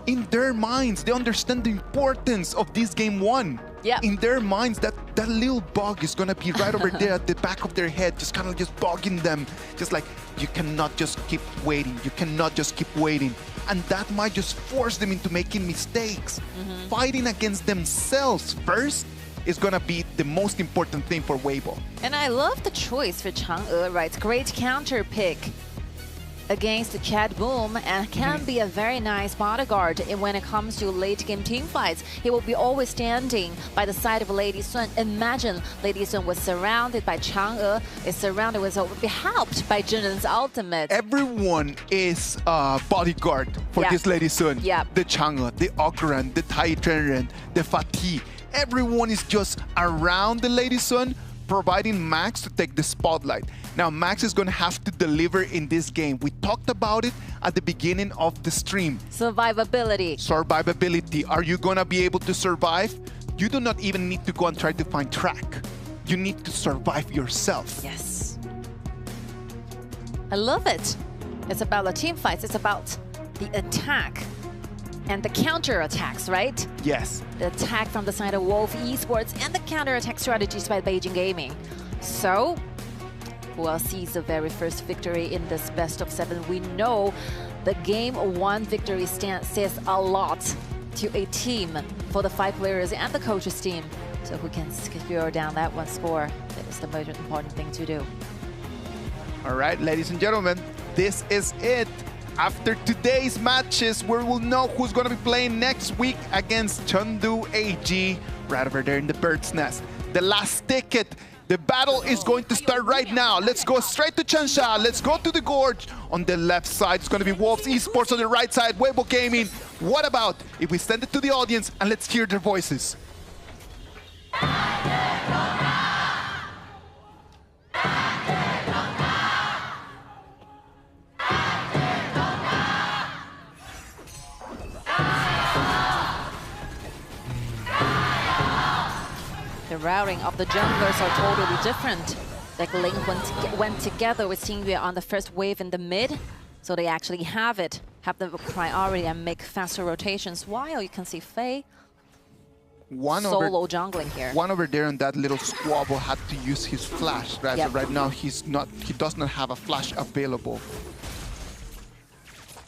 in their minds, they understand the importance of this game 1. Yeah. In their minds, that little bug is gonna be right over there at the back of their head, just kind of just bugging them. Just like, you cannot just keep waiting. You cannot just keep waiting. And that might just force them into making mistakes. Fighting against themselves first is gonna be the most important thing for WEIBO. And I love the choice for Chang'e, right? Great counter pick against Chad Boom, and can be a very nice bodyguard when it comes to late game team fights. He will be always standing by the side of Lady Sun. Imagine Lady Sun was surrounded by Chang'e, is surrounded with, will be helped by Zhenren's ultimate. Everyone is bodyguard for this Lady Sun. The Chang'e, the Okran, the Tai Ren, the Fatih. Everyone is just around the Lady Sun, providing Max to take the spotlight. Now, Max is going to have to deliver in this game. We talked about it at the beginning of the stream. Survivability. Survivability. Are you going to be able to survive? You do not even need to go and try to find track. You need to survive yourself. Yes. I love it. It's about the team fights. It's about the attack and the counter-attacks, right? Yes. The attack from the side of Wolf Esports and the counter-attack strategies by Beijing Gaming. So, who will seize the very first victory in this best of 7? We know the game 1 victory says a lot to a team for the 5 players and the coach's team. So who can secure down that one score? That is the most important thing to do. All right, ladies and gentlemen, this is it. After today's matches, we will know who's going to be playing next week against Chengdu AG, right over there in the bird's nest. The last ticket. The battle is going to start right now. Let's go straight to Changsha. Let's go to the Gorge. On the left side, it's going to be Wolves Esports. On the right side, WEIBO Gaming. What about if we send it to the audience and let's hear their voices? The routing of the junglers are totally different. Like Ling went together with Xingyue on the first wave in the mid, so they actually have the priority and make faster rotations. While you can see Faye solo jungling here. One over there in that little squabble had to use his flash, right? Yep. So right now he does not have a flash available.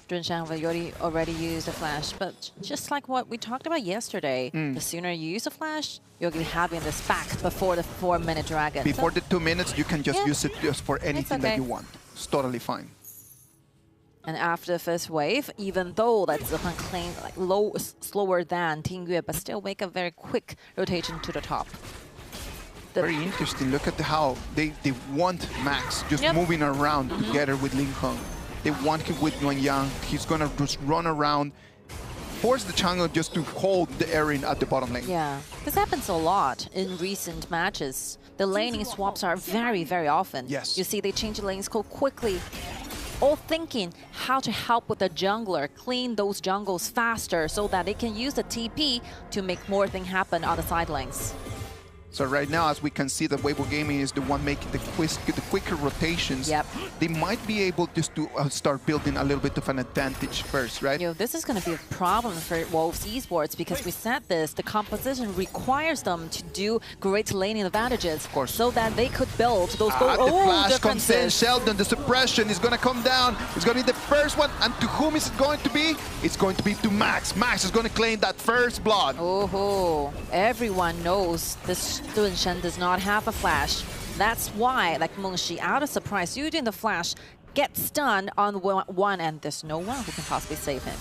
Junshan already used a flash, but just like what we talked about yesterday, the sooner you use a flash, you'll be having this back before the 4-minute dragon. Before the 2 minutes, you can just use it just for anything that you want. It's totally fine. And after the first wave, even though that's claim like slower than Tingyue, but still make a very quick rotation to the top. Very interesting. Look at how they want Max just moving around together with Ling Hong. They want him with Nguyen Yang. He's going to just run around, force the jungle just to hold the Erin at the bottom lane. Yeah, this happens a lot in recent matches. The laning swaps are very, very often. Yes. You see they change lanes quickly, all thinking how to help with the jungler, clean those jungles faster so that they can use the TP to make more things happen on the side lanes. So right now, as we can see, that WEIBO Gaming is the one making the quicker rotations. Yep. They might be able just to start building a little bit of an advantage first, right? You know, this is going to be a problem for Wolves Esports because we said this, the composition requires them to do great laning advantages, of course, so that they could build those The flash comes in, differences. Sheldon, the suppression is going to come down. It's going to be the first one. And to whom is it going to be? It's going to be to Max. Max is going to claim that first blood. Oh, everyone knows this Dun Shen does not have a flash. That's why, like Mengshi, out of surprise, using the flash, gets stunned on one, and there's no one who can possibly save him.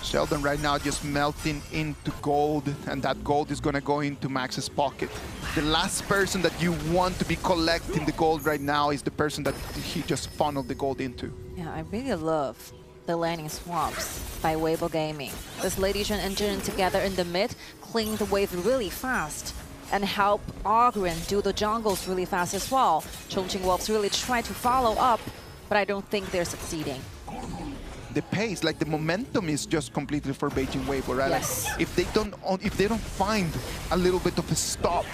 Sheldon right now just melting into gold, and that gold is going to go into Max's pocket. The last person that you want to be collecting the gold right now is the person that he just funneled the gold into. Yeah, I really love the laning swaps by WEIBO Gaming. This Lady Shen engine together in the mid, clean the wave really fast and help Ogren do the jungles really fast as well. Chongqing Wolves really try to follow up, but I don't think they're succeeding. The pace, like the momentum, is just completely for Beijing WEIBO, right? Yes. Like if they don't find a little bit of a stop,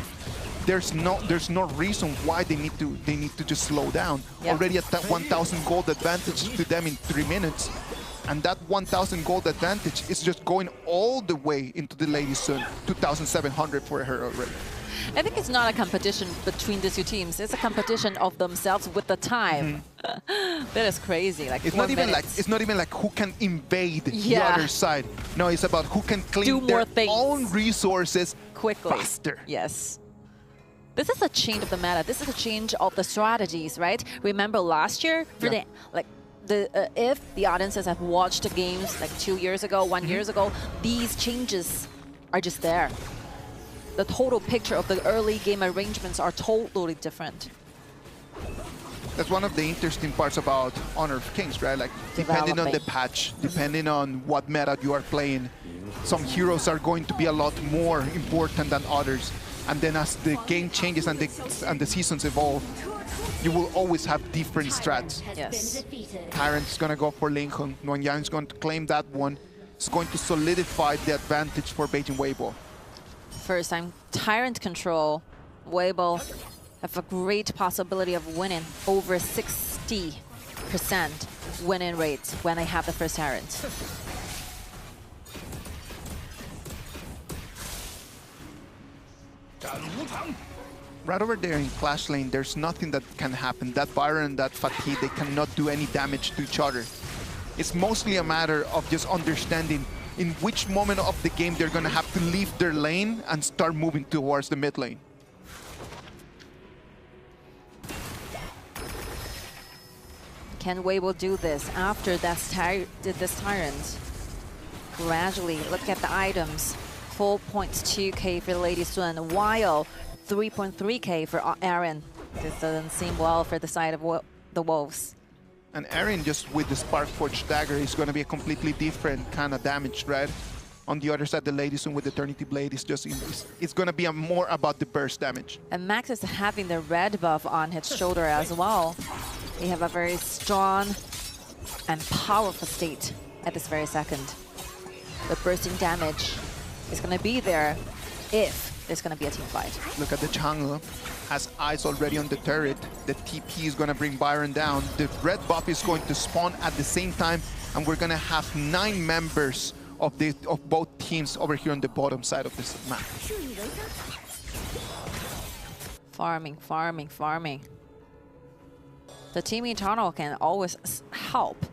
there's no reason why they need to just slow down. Yeah. Already at that 1,000 gold advantage to them in 3 minutes, and that 1,000 gold advantage is just going all the way into the Lady Sun. 2,700 for her already. I think it's not a competition between the two teams. It's a competition of themselves with the time. That is crazy. Like It's not even like who can invade the other side. No, it's about who can claim their own resources quickly, faster. Yes. This is a change of the meta. This is a change of the strategies, right? Remember last year, for if the audiences have watched the games like 2 years ago, 1 year ago, these changes are just there. The total picture of the early game arrangements are totally different. That's one of the interesting parts about Honor of Kings, right? Like, depending on the patch, depending on what meta you are playing, some heroes are going to be a lot more important than others. And then as the game changes and the seasons evolve, you will always have different strats. Yes. Tyrant is going to go for Ling Hong. Nguyen Yang is going to claim that one. It's going to solidify the advantage for Beijing WEIBO. First time Tyrant control, WEIBO have a great possibility of winning, over 60% winning rate when they have the first Tyrant. Right over there in Clash Lane, there's nothing that can happen. That Byron and that Fatih, they cannot do any damage to each other. It's mostly a matter of just understanding in which moment of the game they're going to have to leave their lane and start moving towards the mid lane. Can WEIBO do this after this Tyrant? Gradually, look at the items. 4.2k for the Lady Sun, while 3.3k for Aaron. This doesn't seem well for the side of the Wolves. And Aaron, just with the Sparkforged Dagger, is going to be a completely different kind of damage, right? On the other side, the Lady Sun with Eternity Blade is just, it's going to be more about the burst damage. And Max is having the red buff on his shoulder as well. We have a very strong and powerful state at this very second. The bursting damage is going to be there if there's going to be a team fight. Look at the jungle. Has eyes already on the turret. The TP is going to bring Byron down. The red buff is going to spawn at the same time, and we're going to have 9 members of both teams over here on the bottom side of this map. Farming, farming, farming. The Team Eternal can always help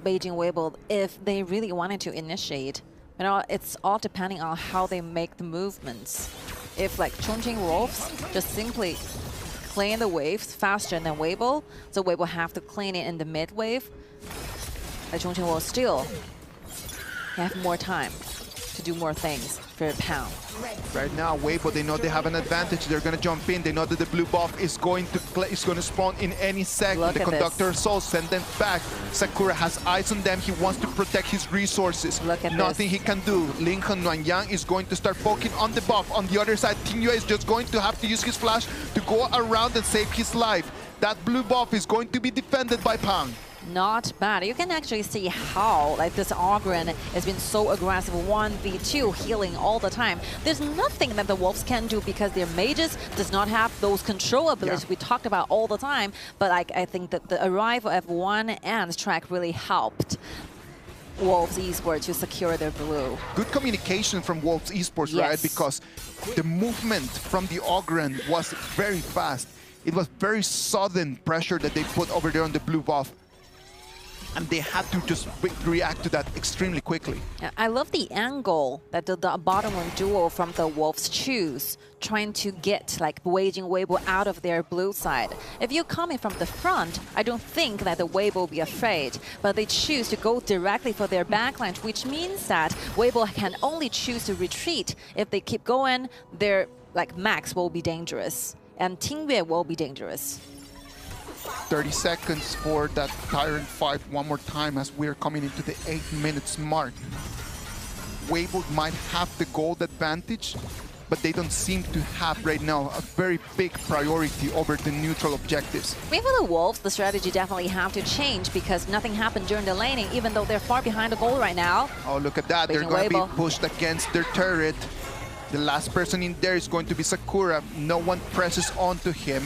Beijing WEIBO if they really wanted to initiate. You know, it's all depending on how they make the movements. If like Chongqing Wolves just simply clean the waves faster than WEIBO, so WEIBO have to clean it in the mid wave, like Chongqing Wolves still have more time. to do more things for Pound. Right now, WEIBO, they know they have an advantage. They're going to jump in. They know that the blue buff is going to spawn in any second. Look the at Conductor this. Soul send them back. Sakura has eyes on them. He wants to protect his resources. Look at Nothing this. he can do. Lincoln Nuanyang is going to start poking on the buff. On the other side, Tingyue is just going to have to use his flash to go around and save his life. That blue buff is going to be defended by Pang. Not bad. You can actually see how like this Ogren has been so aggressive 1v2, healing all the time. There's nothing that the Wolves can do because their mages does not have those control abilities we talked about all the time. But like I think that the arrival of One and Track really helped Wolves Esports to secure their blue. Good communication from Wolves Esports, Yes. right? Because the movement from the Ogren was very fast. It was very sudden pressure that they put over there on the blue buff. And they had to just react to that extremely quickly. Yeah, I love the angle that the bottom one duo from the Wolves choose, trying to get like Beijing WEIBO out of their blue side. If you're coming from the front, I don't think that the WEIBO will be afraid, but they choose to go directly for their backline, which means that WEIBO can only choose to retreat. If they keep going, their like Max will be dangerous, and Tingyue will be dangerous. 30 seconds for that Tyrant fight one more time as we're coming into the 8 minutes mark. WEIBO might have the gold advantage, but they don't seem to have right now a very big priority over the neutral objectives. Maybe for the Wolves, the strategy definitely have to change because nothing happened during the laning, even though they're far behind the goal right now. Oh, look at that. They're Beijing going to WEIBO. be pushed against their turret. The last person in there is going to be Sakura. No one presses onto him.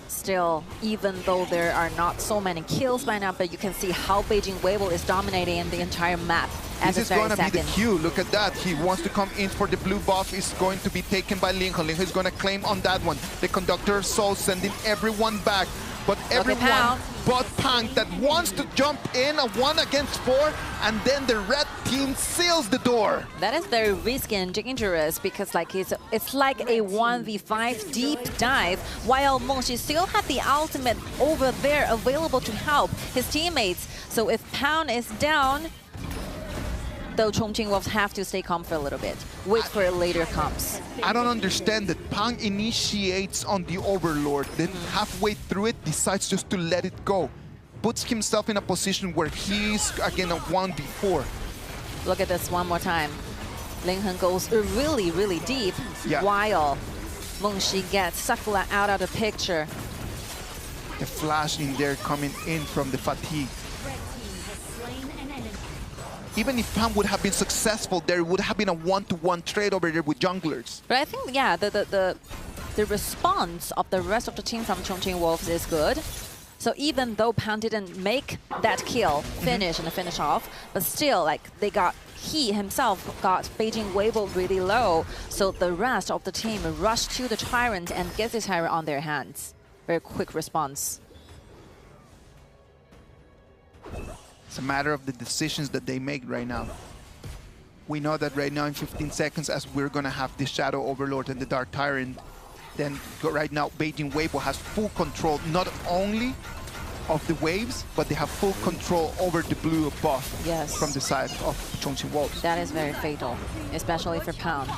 Still, even though there are not so many kills by now, but you can see how Beijing WEIBO is dominating the entire map at This is this very going to be the second. cue. Look at that. He wants to come in for the blue buff. Is going to be taken by Lincoln. Lincoln is going to claim on that one. The Conductor Soul sending everyone back. But everyone Pound. but Pang that wants to jump in a 1 against 4, and then the red team seals the door. That is very risky and dangerous because like it's like a 1v5 deep dive, while Mengshi still had the ultimate over there available to help his teammates. So if Pound is down, the Chongqing Wolves have to stay calm for a little bit. Wait for it later comes. I don't understand that. Pang initiates on the Overlord, then halfway through it decides just to let it go. Puts himself in a position where he's again a 1v4. Look at this one more time. Lincoln goes really, really deep, while Mengshi gets Sakura out of the picture. The flash in there coming in from the fatigue. Even if Pam would have been successful, there would have been a 1-to-1 trade over there with junglers. But I think, yeah, the response of the rest of the team from Chongqing Wolves is good. So even though Pan didn't make that kill, finish and finish off, but still, like he himself got Beijing WEIBO really low. So the rest of the team rushed to the Tyrant and get the Tyrant on their hands. Very quick response. It's a matter of the decisions that they make right now. We know that right now in 15 seconds, as we're going to have the Shadow Overlord and the Dark Tyrant, then right now Beijing WEIBO has full control not only of the waves, but they have full control over the blue buff from the side of Chongqing Wolves. That is very fatal, especially for Pound.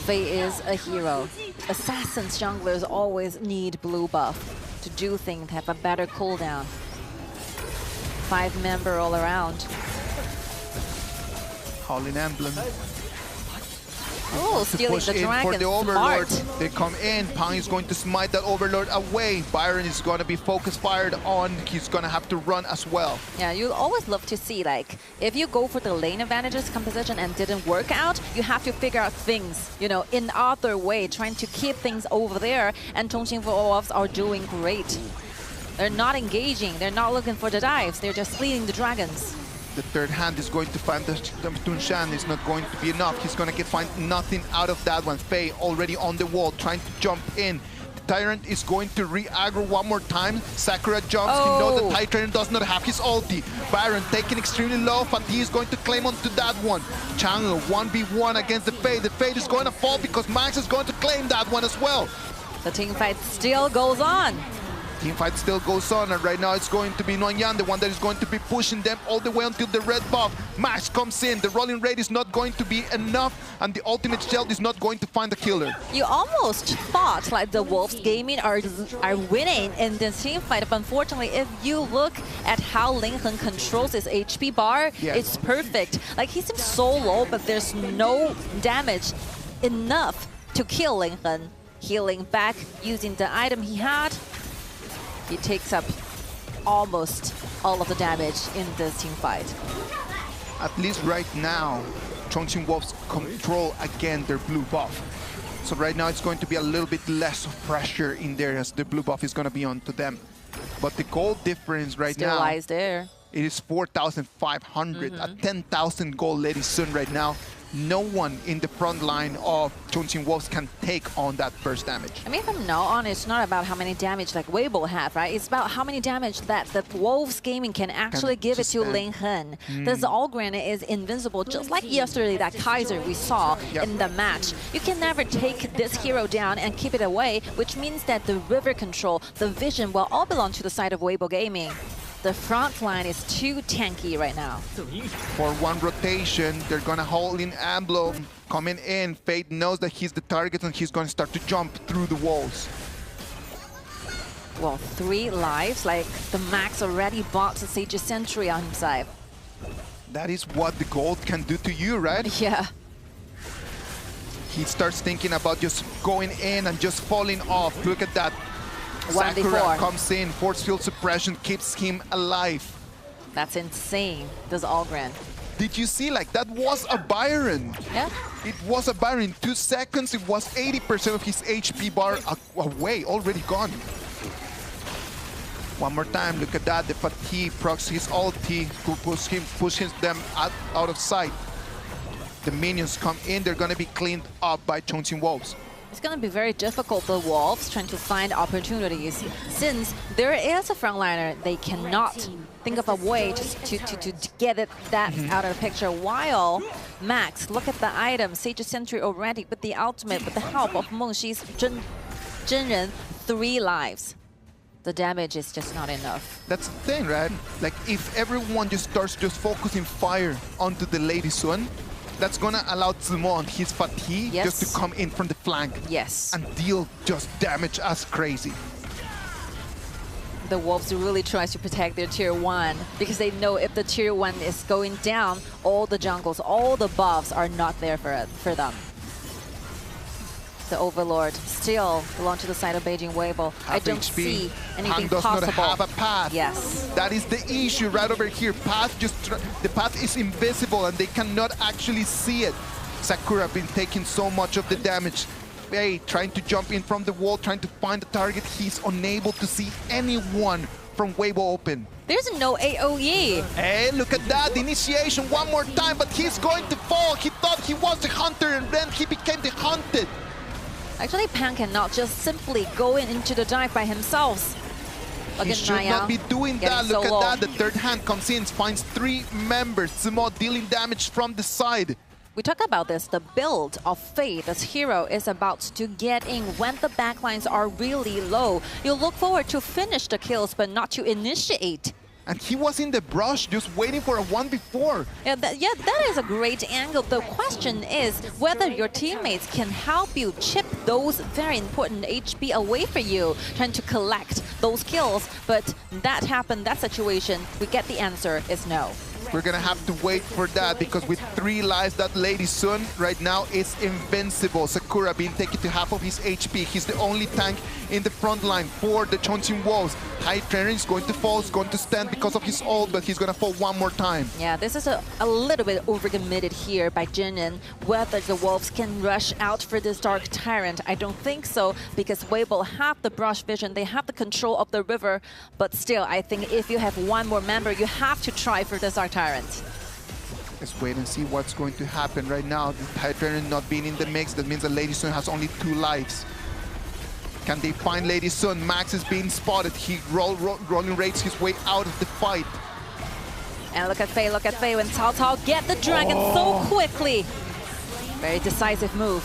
Fei is a hero. Assassins junglers always need blue buff to do things, have a better cooldown. 5-member all around. Howling Emblem. Oh, stealing push the in dragon. for the Overlord. Smart. They come in. Pang is going to smite that Overlord away. Byron is going to be focus fired on. He's going to have to run as well. Yeah, you always love to see, like, if you go for the lane advantages composition and didn't work out, you have to figure out things, you know, in other way, trying to keep things over there. And Chongqing Wolves are doing great. They're not engaging. They're not looking for the dives. They're just leading the dragons. The third hand is going to find the Tunshan is not going to be enough. He's going to find nothing out of that one. Fei already on the wall, trying to jump in. The Tyrant is going to re-aggro one more time. Sakura jumps. He knows the Tyrant does not have his ulti. Byron taking extremely low. Fati is going to claim onto that one. Chang'e 1v1 against the Fei. The Fei is going to fall because Max is going to claim that one as well. The team fight still goes on. Teamfight still goes on, and right now it's going to be Nguyen, the one that is going to be pushing them all the way until the red buff. Max comes in, the rolling rate is not going to be enough, and the ultimate shield is not going to find the killer. You almost thought like the Wolves Gaming are winning in this team fight, but unfortunately, if you look at how Linhen controls his HP bar, yes, it's perfect. Like, he seems so low, but there's no damage enough to kill Linhen. Healing back using the item he had. He takes up almost all of the damage in this team fight. At least right now, Chongqing Wolves control again their blue buff. So right now it's going to be a little bit less of pressure in there as the blue buff is going to be onto them. But the gold difference right Still now lies there. It is 4,500, a 10,000 goal Lady Sun right now. No one in the front line of Chongqing Wolves can take on that first damage. I mean, from now on, it's not about how many damage like WEIBO have, right? It's about how many damage that the Wolves Gaming can actually give it to Linhen. This Allgren is invincible, just like yesterday that Kaiser we saw in the match. You can never take this hero down and keep it away, which means that the river control, the vision will all belong to the side of WEIBO Gaming. The front line is too tanky right now. For one rotation, they're gonna hold in Amblo coming in. Fate knows that he's the target and he's gonna start to jump through the walls. Well, 3 lives, like the Max already bought the Sage's Sentry on himself. That is what the gold can do to you, right? Yeah. He starts thinking about just going in and just falling off. Look at that. Sakura comes in, force field suppression keeps him alive. That's insane, this Allgren. Did you see, like, that was a Byron? Yeah. It was a Byron. 2 seconds, it was 80% of his HP bar away, already gone. One more time, look at that. The fatigue procs his ulti, pushes them out of sight. The minions come in, they're gonna be cleaned up by Chongqing Wolves. It's going to be very difficult for Wolves trying to find opportunities. Since there is a frontliner, they cannot think of a way to get that out of the picture. While Max, look at the item, Sage's Sentry already with the ultimate, with the help of Mengshi's Zhenren, 3 lives. The damage is just not enough. That's the thing, right? Like, if everyone just starts just focusing fire onto the Lady Sun, that's gonna allow Zimo and his fatigue just to come in from the flank. Yes. And deal just damage as crazy. The Wolves really tries to protect their tier 1 because they know if the tier 1 is going down, all the jungles, all the buffs are not there for them. The Overlord still belong to the side of Beijing WEIBO. I don't see anything does possible. not have a path. Yes. That is the issue right over here. The path is invisible and they cannot actually see it. Sakura been taking so much of the damage. Faye trying to jump in from the wall, trying to find the target. He's unable to see anyone from WEIBO open. There's no AoE. Hey, look at that. The initiation one more time, but he's going to fall. He thought he was the hunter and then he became the hunted. Actually, Pan cannot just simply go into the dive by himself. He should not be doing that. Look at that. The third hand comes in, finds 3 members. Zimo dealing damage from the side. We talk about this, the build of Faye, this hero is about to get in when the backlines are really low. You look forward to finish the kills, but not to initiate. And he was in the brush, just waiting for a 1v4. Yeah, that is a great angle. The question is whether your teammates can help you chip those very important HP away for you, trying to collect those kills. But that happened, that situation, we get the answer is no. We're gonna have to wait for that because with 3 lives, that Lady Sun right now is invincible. Sakura being taken to half of his HP. He's the only tank in the front line for the Chongqing Wolves. High Trainer is going to fall, is going to stand because of his ult, but he's gonna fall one more time. Yeah, this is a little bit overcommitted here by Jinnin. Whether the Wolves can rush out for this Dark Tyrant, I don't think so, because WEIBO have the brush vision, they have the control of the river, but still, I think if you have one more member, you have to try for this Dark Tyrant. Let's wait and see what's going to happen right now. The High Trainer not being in the mix, that means that Lady Sun has only 2 lives. Can they find Lady Sun? Max is being spotted. He rolling rates his way out of the fight. And look at Faye when Cao Cao get the dragon so quickly. Very decisive move.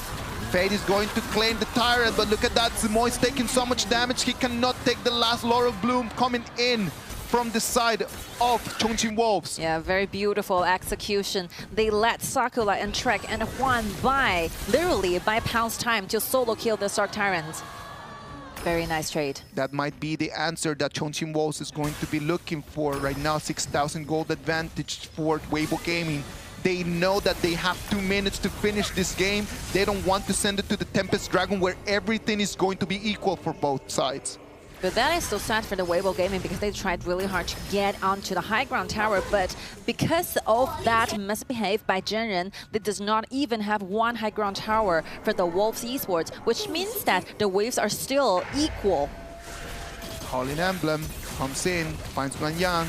Fate is going to claim the Tyrant, but look at that. Zemo is taking so much damage. He cannot take the last Laurel Bloom coming in from the side of Chongqing Wolves. Yeah, very beautiful execution. They let Sakura and Trek and Juan literally by pounds time to solo kill the Stark Tyrant. Very nice trade. That might be the answer that Chongqing Wolves is going to be looking for right now. 6,000 gold advantage for WEIBO Gaming. They know that they have 2 minutes to finish this game. They don't want to send it to the Tempest Dragon where everything is going to be equal for both sides. But that is so sad for the WEIBO Gaming because they tried really hard to get onto the high ground tower, but because of that misbehave by Jinren, they does not even have one high ground tower for the Wolves Esports, which means that the waves are still equal. Calling Emblem comes in, finds Yuanyang.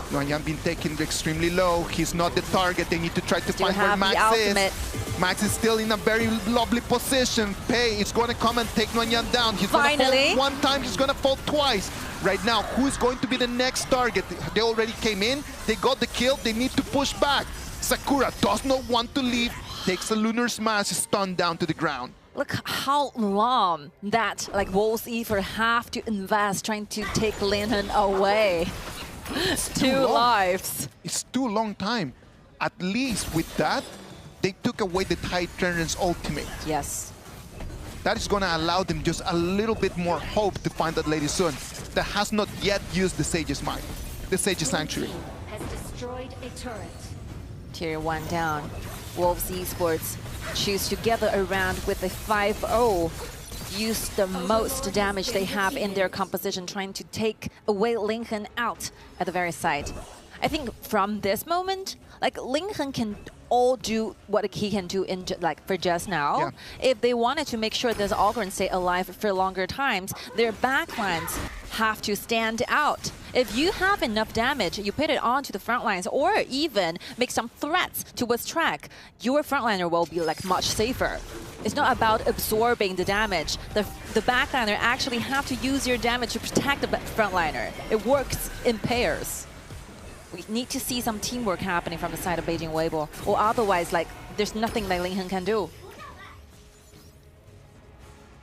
Yuanyang been taken extremely low. He's not the target. They need to try to find where Max is. Max is still in a very lovely position. Pei is going to come and take Yuanyang down. He's going to fall one time, he's going to fall twice. Right now, who's going to be the next target? They already came in, they got the kill, they need to push back. Sakura does not want to leave, takes a Lunar Smash, is stunned down to the ground. Look how long that Wolves Esports have to invest trying to take Linhen away. Two lives. It's too long time. At least with that, they took away the Tyrant's ultimate. Yes. That is going to allow them just a little bit more hope to find that Lady Sun that has not yet used the Sage's Might, the Sage's Sanctuary. Has destroyed a turret. Tier 1 down. Wolves Esports choose to gather around with a 5-0. Use the most damage they have in their composition, trying to take away Linhen out at the very side. I think from this moment, Linhen can all do what he can do in for just now. Yeah. If they wanted to make sure this Ogryn stay alive for longer times, their backlines have to stand out. If you have enough damage, you put it onto the front lines or even make some threats towards Trek, your frontliner will be much safer. It's not about absorbing the damage. The backliner actually have to use your damage to protect the frontliner. It works in pairs. We need to see some teamwork happening from the side of Beijing Weibo, or otherwise, there's nothing that Linhen can do.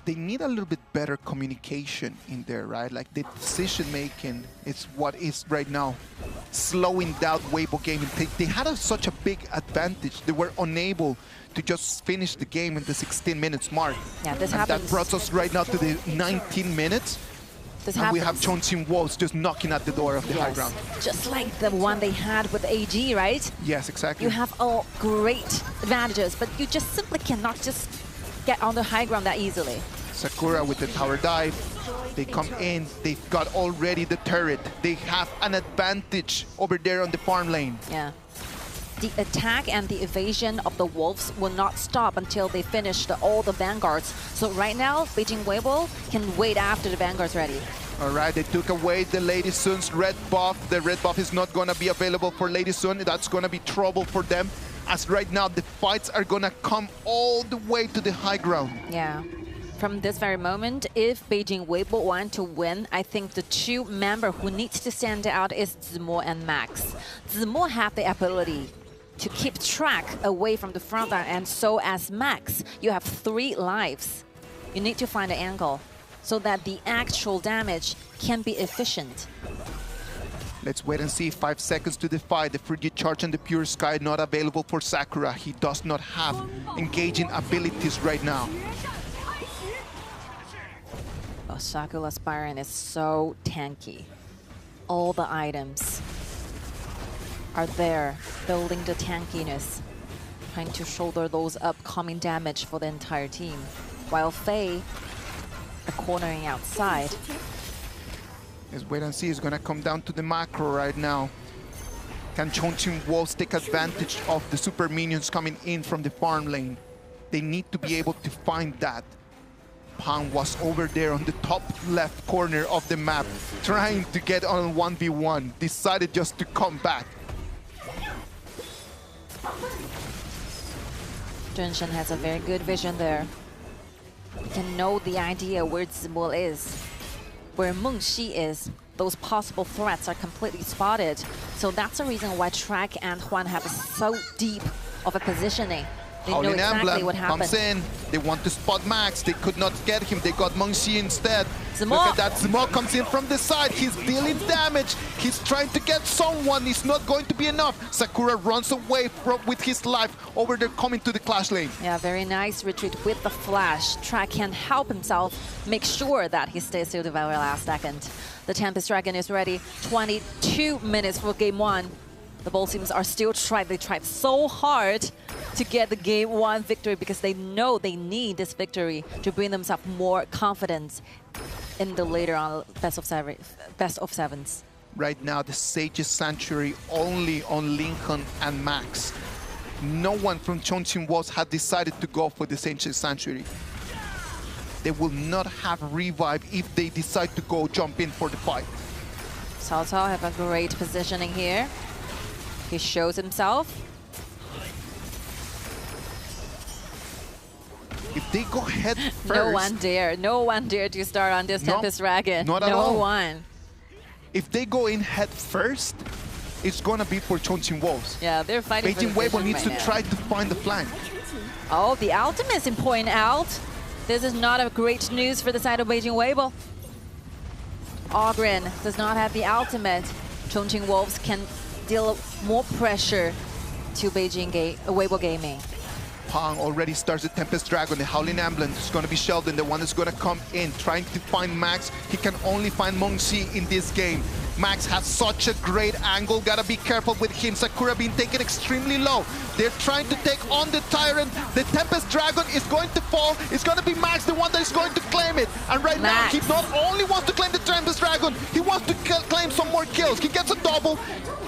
They need a little bit better communication in there, right? The decision-making is what is right now slowing down Weibo Gaming. They had such a big advantage. They were unable to just finish the game in the 16 minutes mark. Yeah, this and happens. That brought us right now to the 19 minutes. And we have Chongqing Wolves just knocking at the door of the high ground. Just like the one they had with AG, right? Yes, exactly. You have all great advantages, but you just simply cannot just get on the high ground that easily. Sakura with the tower dive. They come in. They've got already the turret. They have an advantage over there on the farm lane. Yeah. The attack and the evasion of the Wolves will not stop until they finish all the Vanguards. So right now, Beijing Weibo can wait after the Vanguard's ready. All right, they took away the Lady Sun's red buff. The red buff is not going to be available for Lady Sun. That's going to be trouble for them. As right now, the fights are going to come all the way to the high ground. Yeah. From this very moment, if Beijing Weibo want to win, I think the two members who needs to stand out is Zemo and Max. Zemo have the ability to keep track away from the front line, and so as Max, you have 3 lives. You need to find an angle so that the actual damage can be efficient. Let's wait and see. 5 seconds to the fight. The Frigid Charge and the Pure Sky not available for Sakura. He does not have engaging abilities right now. Oh, Sakura's Byron is so tanky. All the items are there, building the tankiness, trying to shoulder those upcoming damage for the entire team. While Faye are cornering outside. Let's wait and see. It's going to come down to the macro right now. Can Chongqing Wolves take advantage of the super minions coming in from the farm lane? They need to be able to find that. Pang was over there on the top left corner of the map, trying to get on 1v1. Decided just to come back. Junshin has a very good vision there. He can know the idea where Zemo is, where Mengxi is. Those possible threats are completely spotted. So that's the reason why Trek and Juan have so deep of a positioning. They know exactly what happened. Comes in. They want to spot Max. They could not get him. They got Mengxi instead. Zemo. Look at that. Zemo comes in from the side. He's dealing damage. He's trying to get someone. It's not going to be enough. Sakura runs away with his life over there, coming to the clash lane. Yeah, very nice retreat with the flash. Track can help himself make sure that he stays till the very last second. The Tempest Dragon is ready. 22 minutes for game 1. The both teams are still trying. They tried so hard to get the game 1 victory because they know they need this victory to bring themselves more confidence in the later on best of sevens. Right now, the Sage's Sanctuary only on Lincoln and Max. No one from Chongqing Wolves had decided to go for the Sage's Sanctuary. They will not have revive if they decide to go jump in for the fight. Cao Cao have a great positioning here. He shows himself. If they go head first... No one dare to start on this Tempest Dragon. Not at all. No one. If they go in head first, it's gonna be for Chongqing Wolves. Yeah, they're fighting Beijing for the WEIBO needs right to now. try to find the flank. Oh, the ultimate is point out. This is not a great news for the side of Beijing WEIBO. Ogren does not have the ultimate. Chongqing Wolves can deal more pressure to Beijing WEIBO Gaming. Pang already starts the Tempest Dragon. The Howling Ambulance is going to be Sheldon, the one that's going to come in, trying to find Max. He can only find Mengxi in this game. Max has such a great angle. Gotta be careful with him. Sakura being taken extremely low. They're trying to take on the Tyrant. The Tempest Dragon is going to fall. It's going to be Max, the one that is going to claim it. And right now, he not only wants to claim the Tempest Dragon, he wants to claim some more kills. He gets a double.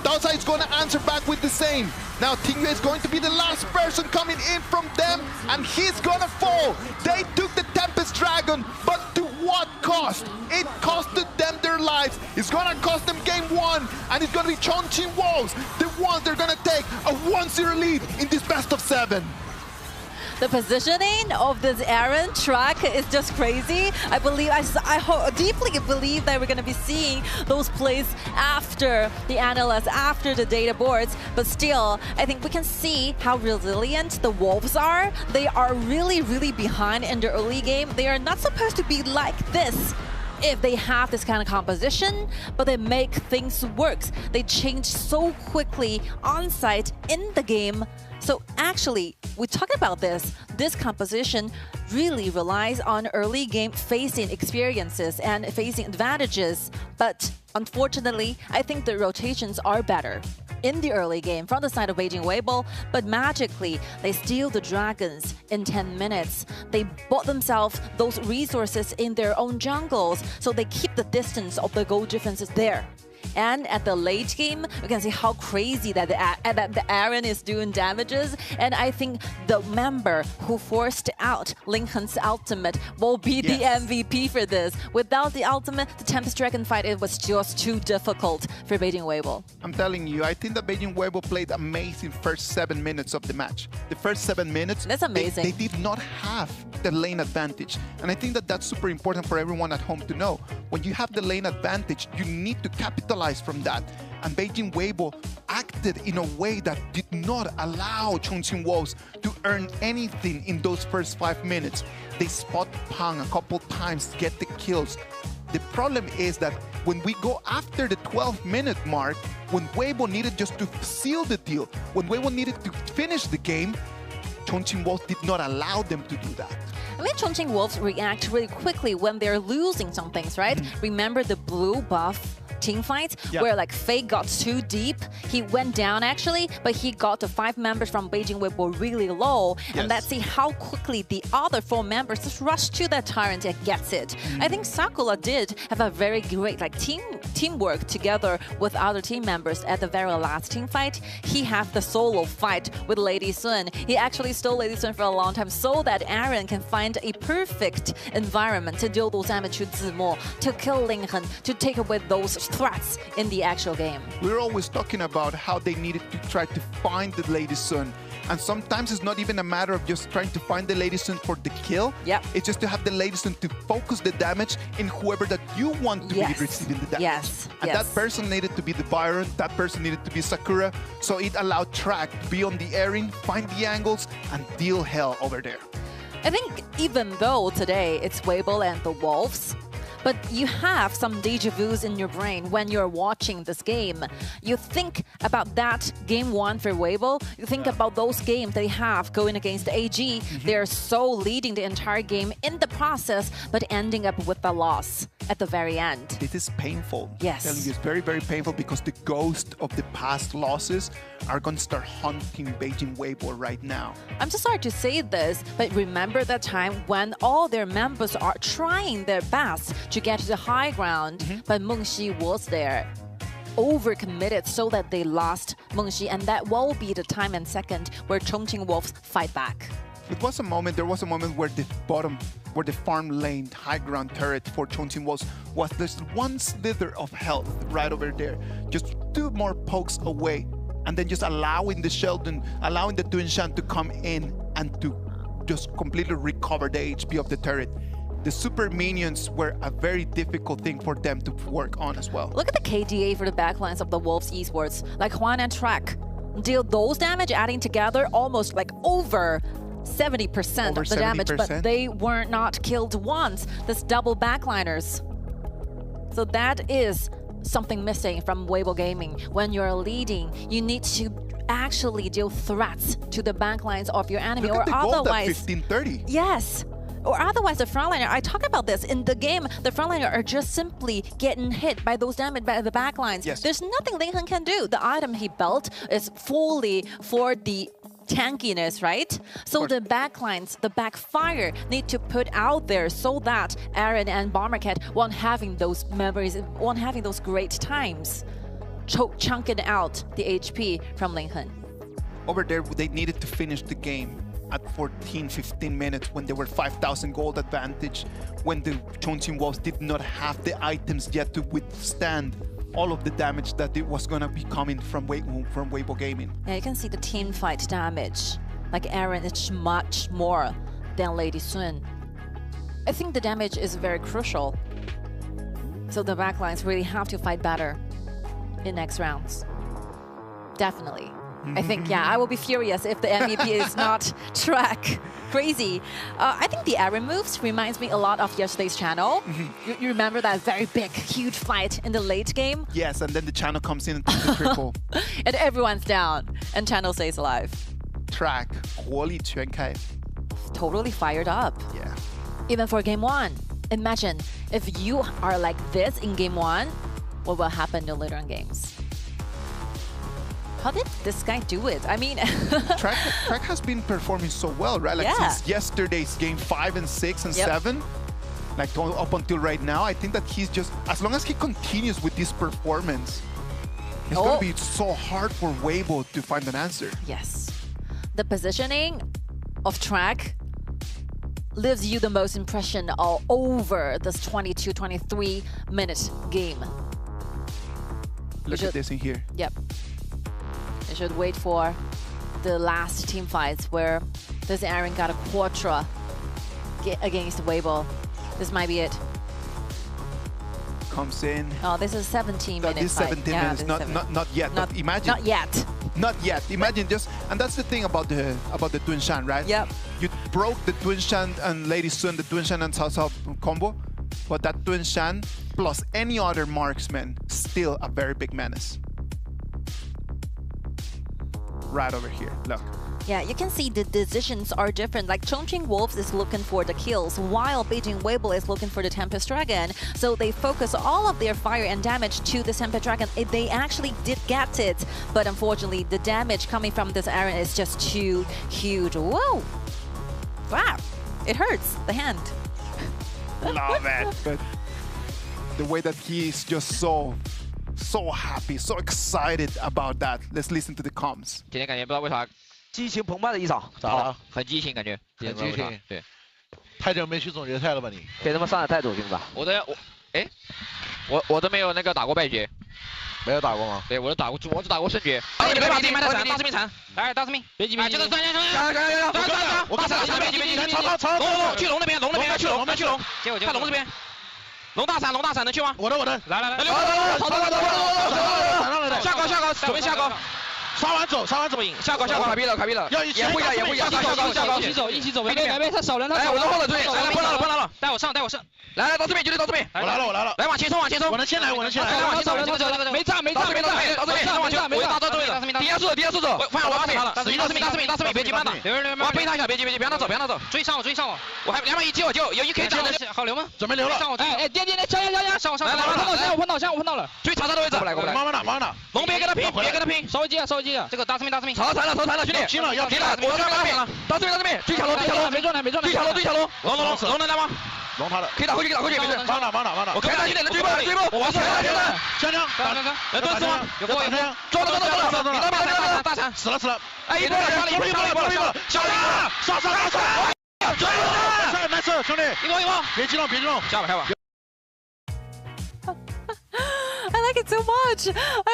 Daozai is going to answer back with the same. Now Tingyue is going to be the last person coming in from them, and he's going to fall. They took the Tempest Dragon, but to what cost? It costed them their lives. It's going to cost them game 1, and it's going to be Chongqing Wolves, the ones they're going to take a 1-0 lead in this best of 7. The positioning of this Aaron track is just crazy. I deeply believe that we're going to be seeing those plays after the analysts, after the data boards. But still, I think we can see how resilient the Wolves are. They are really, really behind in the early game. They are not supposed to be like this if they have this kind of composition, but they make things work. They change so quickly on site in the game. So actually, we talked about this composition really relies on early game facing experiences and facing advantages. But unfortunately, I think the rotations are better in the early game from the side of Beijing WEIBO, but magically, they steal the Dragons in 10 minutes. They bought themselves those resources in their own jungles, so they keep the distance of the gold differences there. And at the late game, you can see how crazy that the Aaron is doing damages. And I think the member who forced out Lincoln's ultimate will be the MVP for this. Without the ultimate, the Tempest Dragon fight, it was just too difficult for Beijing WEIBO. I'm telling you, I think that Beijing WEIBO played amazing first 7 minutes of the match. The first 7 minutes, that's amazing. They did not have the lane advantage. And I think that that's super important for everyone at home to know. When you have the lane advantage, you need to capitalize from that. And Beijing WEIBO acted in a way that did not allow Chongqing Wolves to earn anything in those first 5 minutes. They spot Pang a couple times to get the kills. The problem is that when we go after the 12-minute mark, when WEIBO needed just to seal the deal, when WEIBO needed to finish the game, Chongqing Wolves did not allow them to do that. I mean, Chongqing Wolves react really quickly when they're losing some things, right? Remember the blue buff team fight where like Faye got too deep. He went down actually, but he got the 5 members from Beijing WEIBO really low. And let's see how quickly the other 4 members just rush to that Tyrant and gets it. I think Sakura did have a very great like teamwork together with other team members at the very last team fight. He had the solo fight with Lady Sun. He actually stole Lady Sun for a long time so that Aaron can find a perfect environment to deal those damage to Zimo, to kill Lincoln, to take away those threats in the actual game. We're always talking about how they needed to try to find the Lady Sun. And sometimes it's not even a matter of just trying to find the Lady Sun for the kill. Yep. It's just to have the Lady Sun to focus the damage in whoever that you want to be receiving the damage. Yes. And that person needed to be the Byron, that person needed to be Sakura. So it allowed Track to be on the airing, find the angles, and deal hell over there. I think even though today it's WEIBO and the Wolves, but you have some deja vus in your brain when you're watching this game. You think about that game 1 for WEIBO. You think about those games they have going against AG. They're so leading the entire game in the process, but ending up with a loss at the very end. This is painful. Yes. I'm telling you, it's very, very painful because the ghost of the past losses are going to start haunting Beijing WEIBO right now. I'm so sorry to say this, but remember that time when all their members are trying their best to get to the high ground, but Mengxi was there, overcommitted so that they lost Mengxi, and that will be the time and second where Chongqing Wolves fight back. There was a moment where the bottom, where the farm lane high ground turret for Chongqing was this one slither of health right over there, just 2 more pokes away, and then just allowing the Sheldon, allowing the Tunshan to come in and to just completely recover the HP of the turret. The super minions were a very difficult thing for them to work on as well. Look at the KDA for the backlines of the Wolves Esports, like Juan and Track. Deal those damage, adding together almost like over 70% of the damage, but they were not killed once. This double backliners. So that is something missing from WEIBO Gaming. When you're leading, you need to actually deal threats to the backlines of your enemy, Look or at the gold otherwise. at 1530. Yes. Or otherwise, the frontliner, I talk about this, in the game, the frontliner are just simply getting hit by those damage by the backlines. Yes. There's nothing Lincoln can do. The item he built is fully for the tankiness, right? So the backlines, the backfire need to put out there so that Aaron and Bombercat won't having those memories, won't having those great times, chunking out the HP from Lincoln. Over there, they needed to finish the game at 14-15 minutes when there were 5,000 gold advantage, when the Chongqing Wolves did not have the items yet to withstand all of the damage that it was going to be coming from WEIBO Gaming. Yeah, you can see the team fight damage. Like Aaron, it's much more than Lady Sun. I think the damage is very crucial. So the backlines really have to fight better in next rounds. Definitely. I think, yeah, I will be furious if the MVP is not Track. Crazy. I think the Aaron moves reminds me a lot of yesterday's channel. You remember that very big, huge fight in the late game? Yes, and then the channel comes in and takes the triple. And everyone's down, and channel stays alive. Track, 火力全开. Totally fired up. Yeah. Even for game 1. Imagine if you are like this in game 1, what will happen in later in games? How did this guy do it? I mean, Track has been performing so well, right? Like since yesterday's game 5 and 6 and 7, like up until right now, I think that he's just, as long as he continues with this performance, it's going to be so hard for WEIBO to find an answer. Yes. The positioning of Track leaves you the most impression all over this 22-23 minute game. Look at this in here. Yep. You should wait for the last team fights where this Aaron got a Quadra against WEIBO. This might be it. Comes in. Oh, this is 17 minutes. This 17 minutes, not yet. Imagine. Not yet. Not yet. Imagine just, and that's the thing about the Tunshan, right? Yep. You broke the Tunshan and Lady Sun, the Tunshan and Cao combo, but that Tunshan plus any other marksman, still a very big menace. Right over here, look. Yeah, you can see the decisions are different. Like Chongqing Wolves is looking for the kills, while Beijing WEIBO is looking for the Tempest Dragon. So they focus all of their fire and damage to the Tempest Dragon. They actually did get it, but unfortunately, the damage coming from this Aaron is just too huge. Whoa! Wow, it hurts the hand. Love it. But the way that he is just so happy, so excited about that. Let's listen to the comms. 今天感觉不知道为啥激情澎湃的一场，咋了？很激情，感觉很激情。对，太久没去总决赛了吧你？被他们上的太走心吧？我都没有那个打过败局。没有打过吗？对，我只打过圣爵。你别把自己埋太惨，大致命惨。来，大致命，别急，就是转，我大闪，别急，超，去龙那边，去龙，看龙这边。龙大闪能去吗？我的，来，下高，准备下高。杀完走，下高，卡逼了，也会下高，一起走，别，他少人，哎，我后头追，来，不拿了，带我上，来，到这边，绝对到这边，我来了，来往前冲，我能先来，往前走，没炸，到这边，我大招对了，底下速走，我把他了，大致命，别急慢打，我背他一下，别让他走，追上我，我还210接我救，有一 K 打，好留吗？准备留了，上我，哎，颠，上我，来，我碰到了，追查他的位置，过来，慢慢打，龙别跟他拼，稍微接，这个大致命，朝残了，兄弟，拼了，我要跟他拼了，到这边，追小龙，没撞他，龙能来吗？龙他的，可以打回去，没事。忙打，我跟他兄弟能追不？我往前，枪，能蹲死吗？有过，撞了，你那边大铲，死了，哎，一波了，小林，杀，没事，兄弟，一波，别激动，下吧。I like it so much.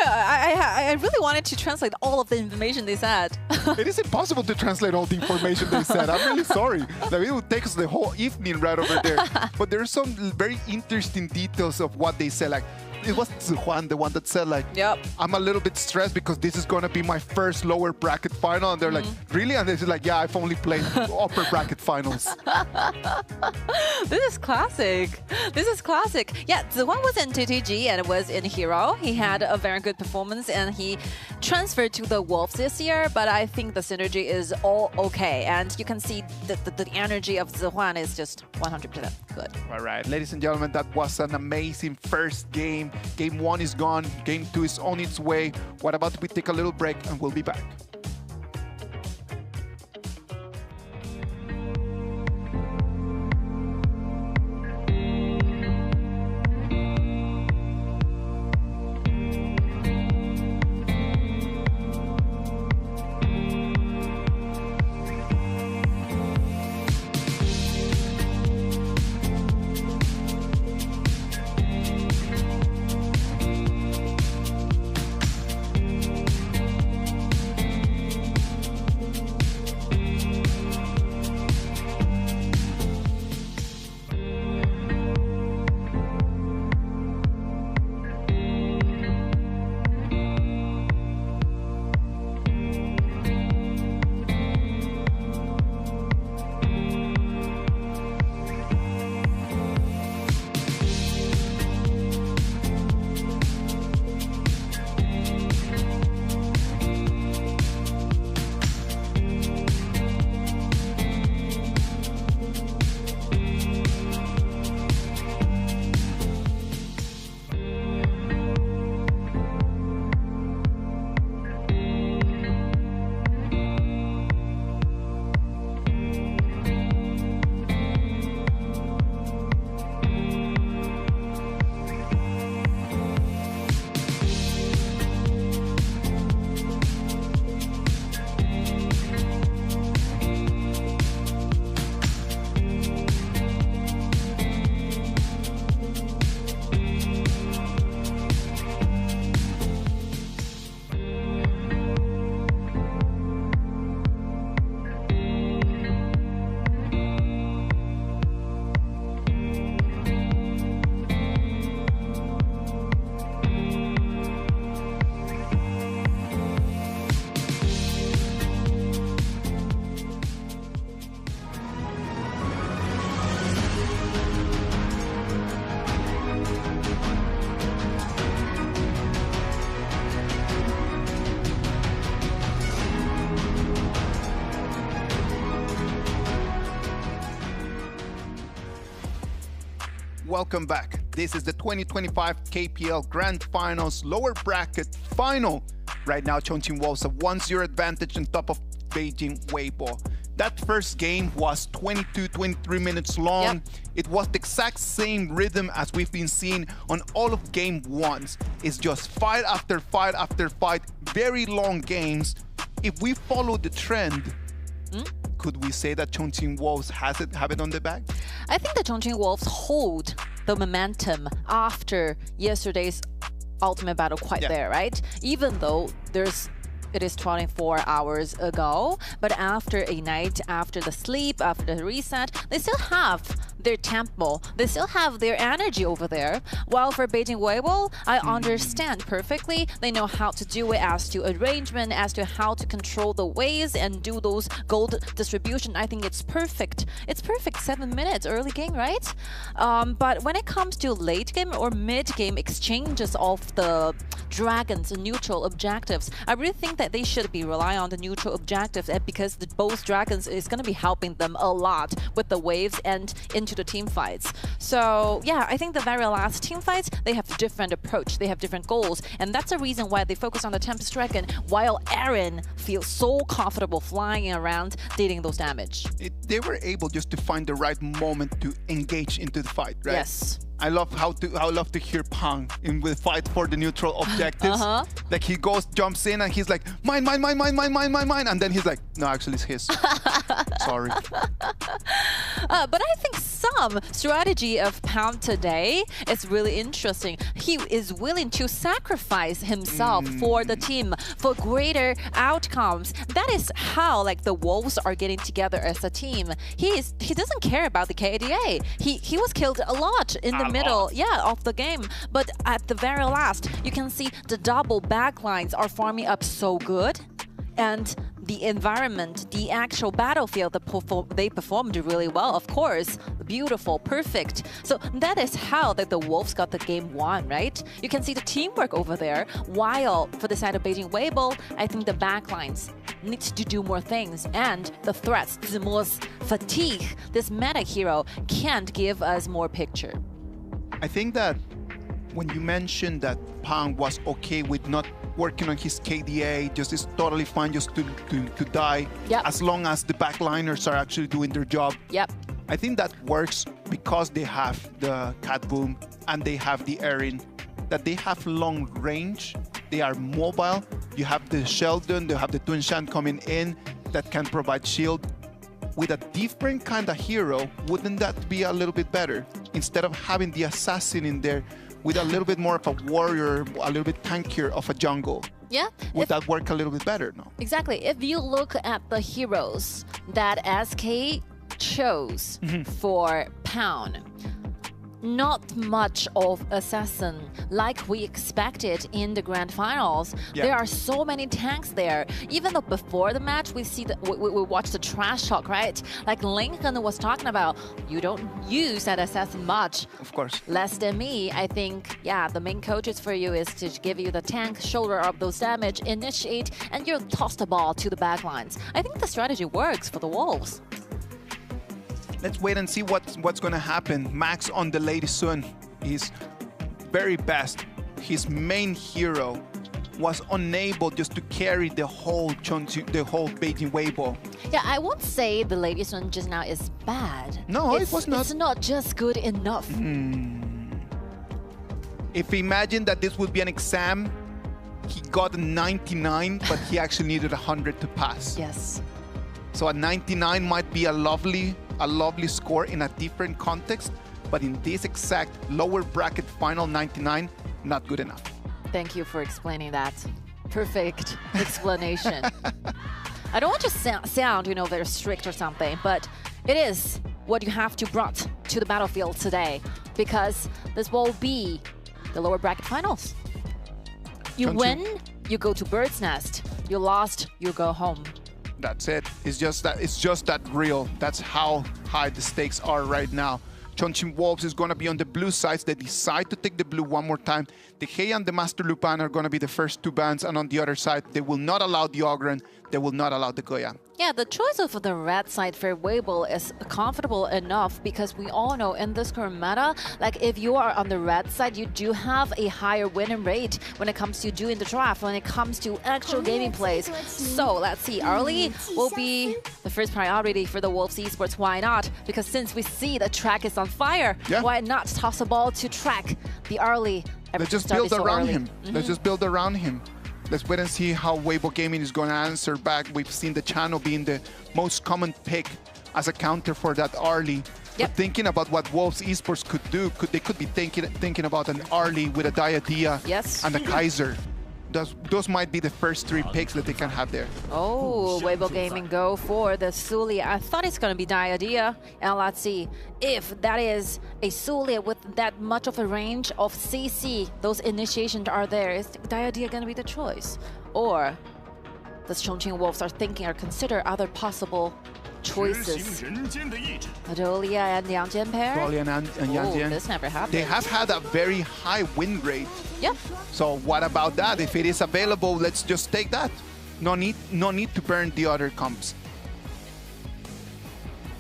I really wanted to translate all of the information they said. It is impossible to translate all the information they said. I'm really sorry. Like, it would take us the whole evening right over there. But there are some very interesting details of what they said. Like, it was Zihuan, the one that said, like, yep. I'm a little bit stressed because this is going to be my first lower bracket final. And they're like, really? And they're like, yeah, I've only played upper bracket finals. This is classic. Yeah, Zihuan was in TTG and was in Hero. He had a very good performance and he transferred to the Wolves this year. But I think the synergy is all okay. And you can see the energy of Zihuan is just 100% good. All right, ladies and gentlemen, that was an amazing first game. Game 1 is gone. Game 2 is on its way. What about we take a little break and we'll be back. Welcome back. This is the 2025 KPL Grand Finals lower bracket final. Right now, Chongqing Wolves have 1-0 advantage on top of Beijing WEIBO. That first game was 22-23 minutes long. Yep. It was the exact same rhythm as we've been seeing on all of game ones. It's just fight after fight after fight, very long games. If we follow the trend, could we say that Chongqing Wolves have it on the bag? I think the Chongqing Wolves hold the momentum after yesterday's ultimate battle quite there, right? Even though it is 24 hours ago, but after a night, after the sleep, after the reset, they still have their tempo, they still have their energy over there. While for Beijing WEIBO, I understand perfectly. They know how to do it as to arrangement, as to how to control the waves and do those gold distribution. I think it's perfect. It's perfect 7 minutes early game, right? But when it comes to late game or mid game exchanges of the dragons and neutral objectives, I really think that they should be relying on the neutral objectives because both dragons is going to be helping them a lot with the waves and into the team fights. So yeah, I think the very last team fights, they have different approach, they have different goals, and that's the reason why they focus on the Tempest Dragon while Aaron feels so comfortable flying around dealing those damage. They were able just to find the right moment to engage into the fight, right? Yes. I love to hear Pang in the fight for the neutral objectives. Like he jumps in and he's like, mine, and then he's like, no, actually it's his. Sorry. But I think some strategy of Pang today is really interesting. He is willing to sacrifice himself for the team, for greater outcomes. That is how like the Wolves are getting together as a team. He doesn't care about the KDA. He was killed a lot in the middle of the game, but at the very last you can see the double backlines are farming up so good, and the environment, the actual battlefield, they performed really well, of course. Beautiful, perfect. So that is how the Wolves got the game won, right? You can see the teamwork over there, while for the side of Beijing WEIBO, I think the backlines need to do more things, and the threats, the most fatigue, this meta hero can't give us more picture. I think that when you mentioned that Pang was okay with not working on his KDA, just is totally fine just to die, as long as the backliners are actually doing their job. I think that works because they have the Cat Boom and they have the Erin, that they have long range, they are mobile. You have the Sheldon, they have the Twin Shan coming in that can provide shield. With a different kind of hero, wouldn't that be a little bit better? Instead of having the assassin in there with a little bit more of a warrior, a little bit tankier of a jungle. Would that work a little bit better? No. Exactly. If you look at the heroes that SK chose for Pound, not much of assassin like we expected in the grand finals. There are so many tanks there. Even though before the match we see we watch the trash talk, right? Like Lincoln was talking about, you don't use that assassin much. Of course. Less than me. I think, the main coaches for you is to give you the tank, shoulder up those damage, initiate, and you toss the ball to the backlines. I think the strategy works for the Wolves. Let's wait and see what's going to happen. Max on the Lady Sun, his very best, his main hero, was unable just to carry the whole Beijing WEIBO. Yeah, I won't say the Lady Sun just now is bad. No, it was not. It's not just good enough. If imagine that this would be an exam, he got a 99, but he actually needed 100 to pass. Yes. So a 99 might be a lovely score in a different context, but in this exact lower bracket final 99, not good enough. Thank you for explaining that. Perfect explanation. I don't want to sound, very strict or something, but it is what you have to bring to the battlefield today, because this will be the lower bracket finals. You win, you go to Bird's Nest. You lost, you go home. That's it. It's just that real. That's how high the stakes are right now. Chongqing Wolves is going to be on the blue sides. They decide to take the blue one more time. The Hei and the Master Lupin are going to be the first two bans, and on the other side, they will not allow the Ogren. They will not allow the Goya. Yeah, the choice of the red side for WEIBO is comfortable enough because we all know in this current meta, like if you are on the red side, you do have a higher winning rate when it comes to doing the draft, when it comes to actual gaming plays. So let's see, early will be the first priority for the Wolves Esports. Why not? Because since we see the track is on fire, why not toss a ball to track the early? Let's just build around him. Let's just build around him. Let's wait and see how WEIBO Gaming is going to answer back. We've seen the channel being the most common pick as a counter for that early. But thinking about what Wolves Esports could do, they could be thinking about an Arlie with a Diadea and a Kaiser. Those might be the first 3 picks that they can have there. Oh, WEIBO Gaming go for the Sully. I thought it's going to be Diadea. And let's see if that is a Sully with that much of a range of CC. Those initiations are there. Is Diadea going to be the choice? Or the Chongqing Wolves are thinking or consider other possible choices. Adolia and Yang Jian pair? Adolia and Yang Jian. This never happened. They have had a very high win rate. Yep. So what about that? If it is available, let's just take that. No need to burn the other comps.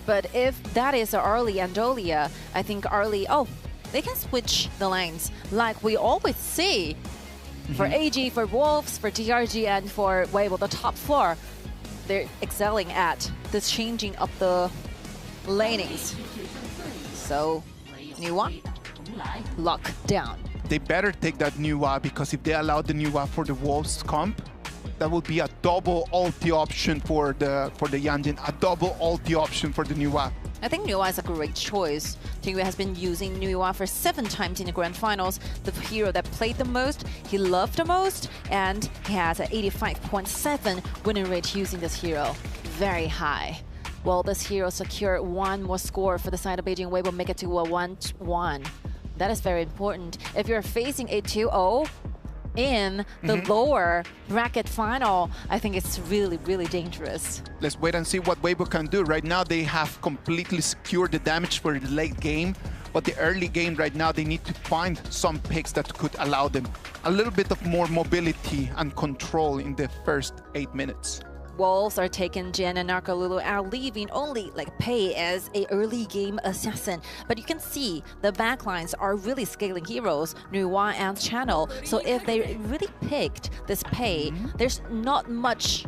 But if that is Arlie and Adolia, I think Arlie, they can switch the lanes like we always see. For AG, for Wolves, for DRG, and for WEIBO, the top 4. They're excelling at this changing of the lanings. So, Nuwa, lock down. They better take that Nuwa, because if they allow the Nuwa for the Wolves comp, that will be a double ulti option for the Yanjin, a double ulti option for the Nuwa. I think Nuwa is a great choice. Tingwei has been using Nuwa for 7 times in the Grand Finals. The hero that played the most, he loved the most, and he has an 85.7 winning rate using this hero. Very high. Will this hero secure 1 more score for the side of Beijing WEIBO, make it to a 1-1? That is very important. If you're facing a 2-0 in the lower bracket final, I think it's really, really dangerous. Let's wait and see what WEIBO can do. Right now, they have completely secured the damage for the late game, but the early game right now, they need to find some picks that could allow them a little bit of more mobility and control in the first 8 minutes. Wolves are taking Jin and Narcolulu out, leaving only Pei as a early game assassin. But you can see the backlines are really scaling heroes, Nuwa and Channel. So if they really picked this Pei, there's not much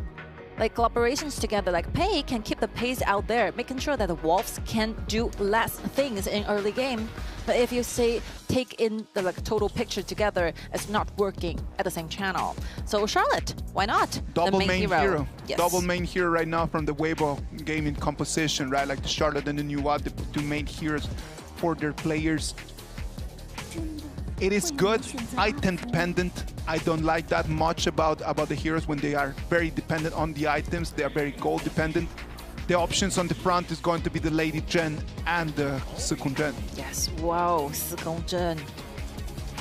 collaborations together. Pei can keep the pace out there, making sure that the Wolves can do less things in early game. But if you say take in the total picture together, it's not working at the same channel. So Charlotte, why not? Double the main hero. Yes. Double main hero right now from the WEIBO gaming composition, right? Like the Charlotte and the Nuwa, the 2 main heroes for their players. It is good, item dependent. I don't like that much about the heroes when they are very dependent on the items. They are very gold dependent. The options on the front is going to be the Lady Zhen and the Sekun Zhen. Yes, wow, Sekun Zhen.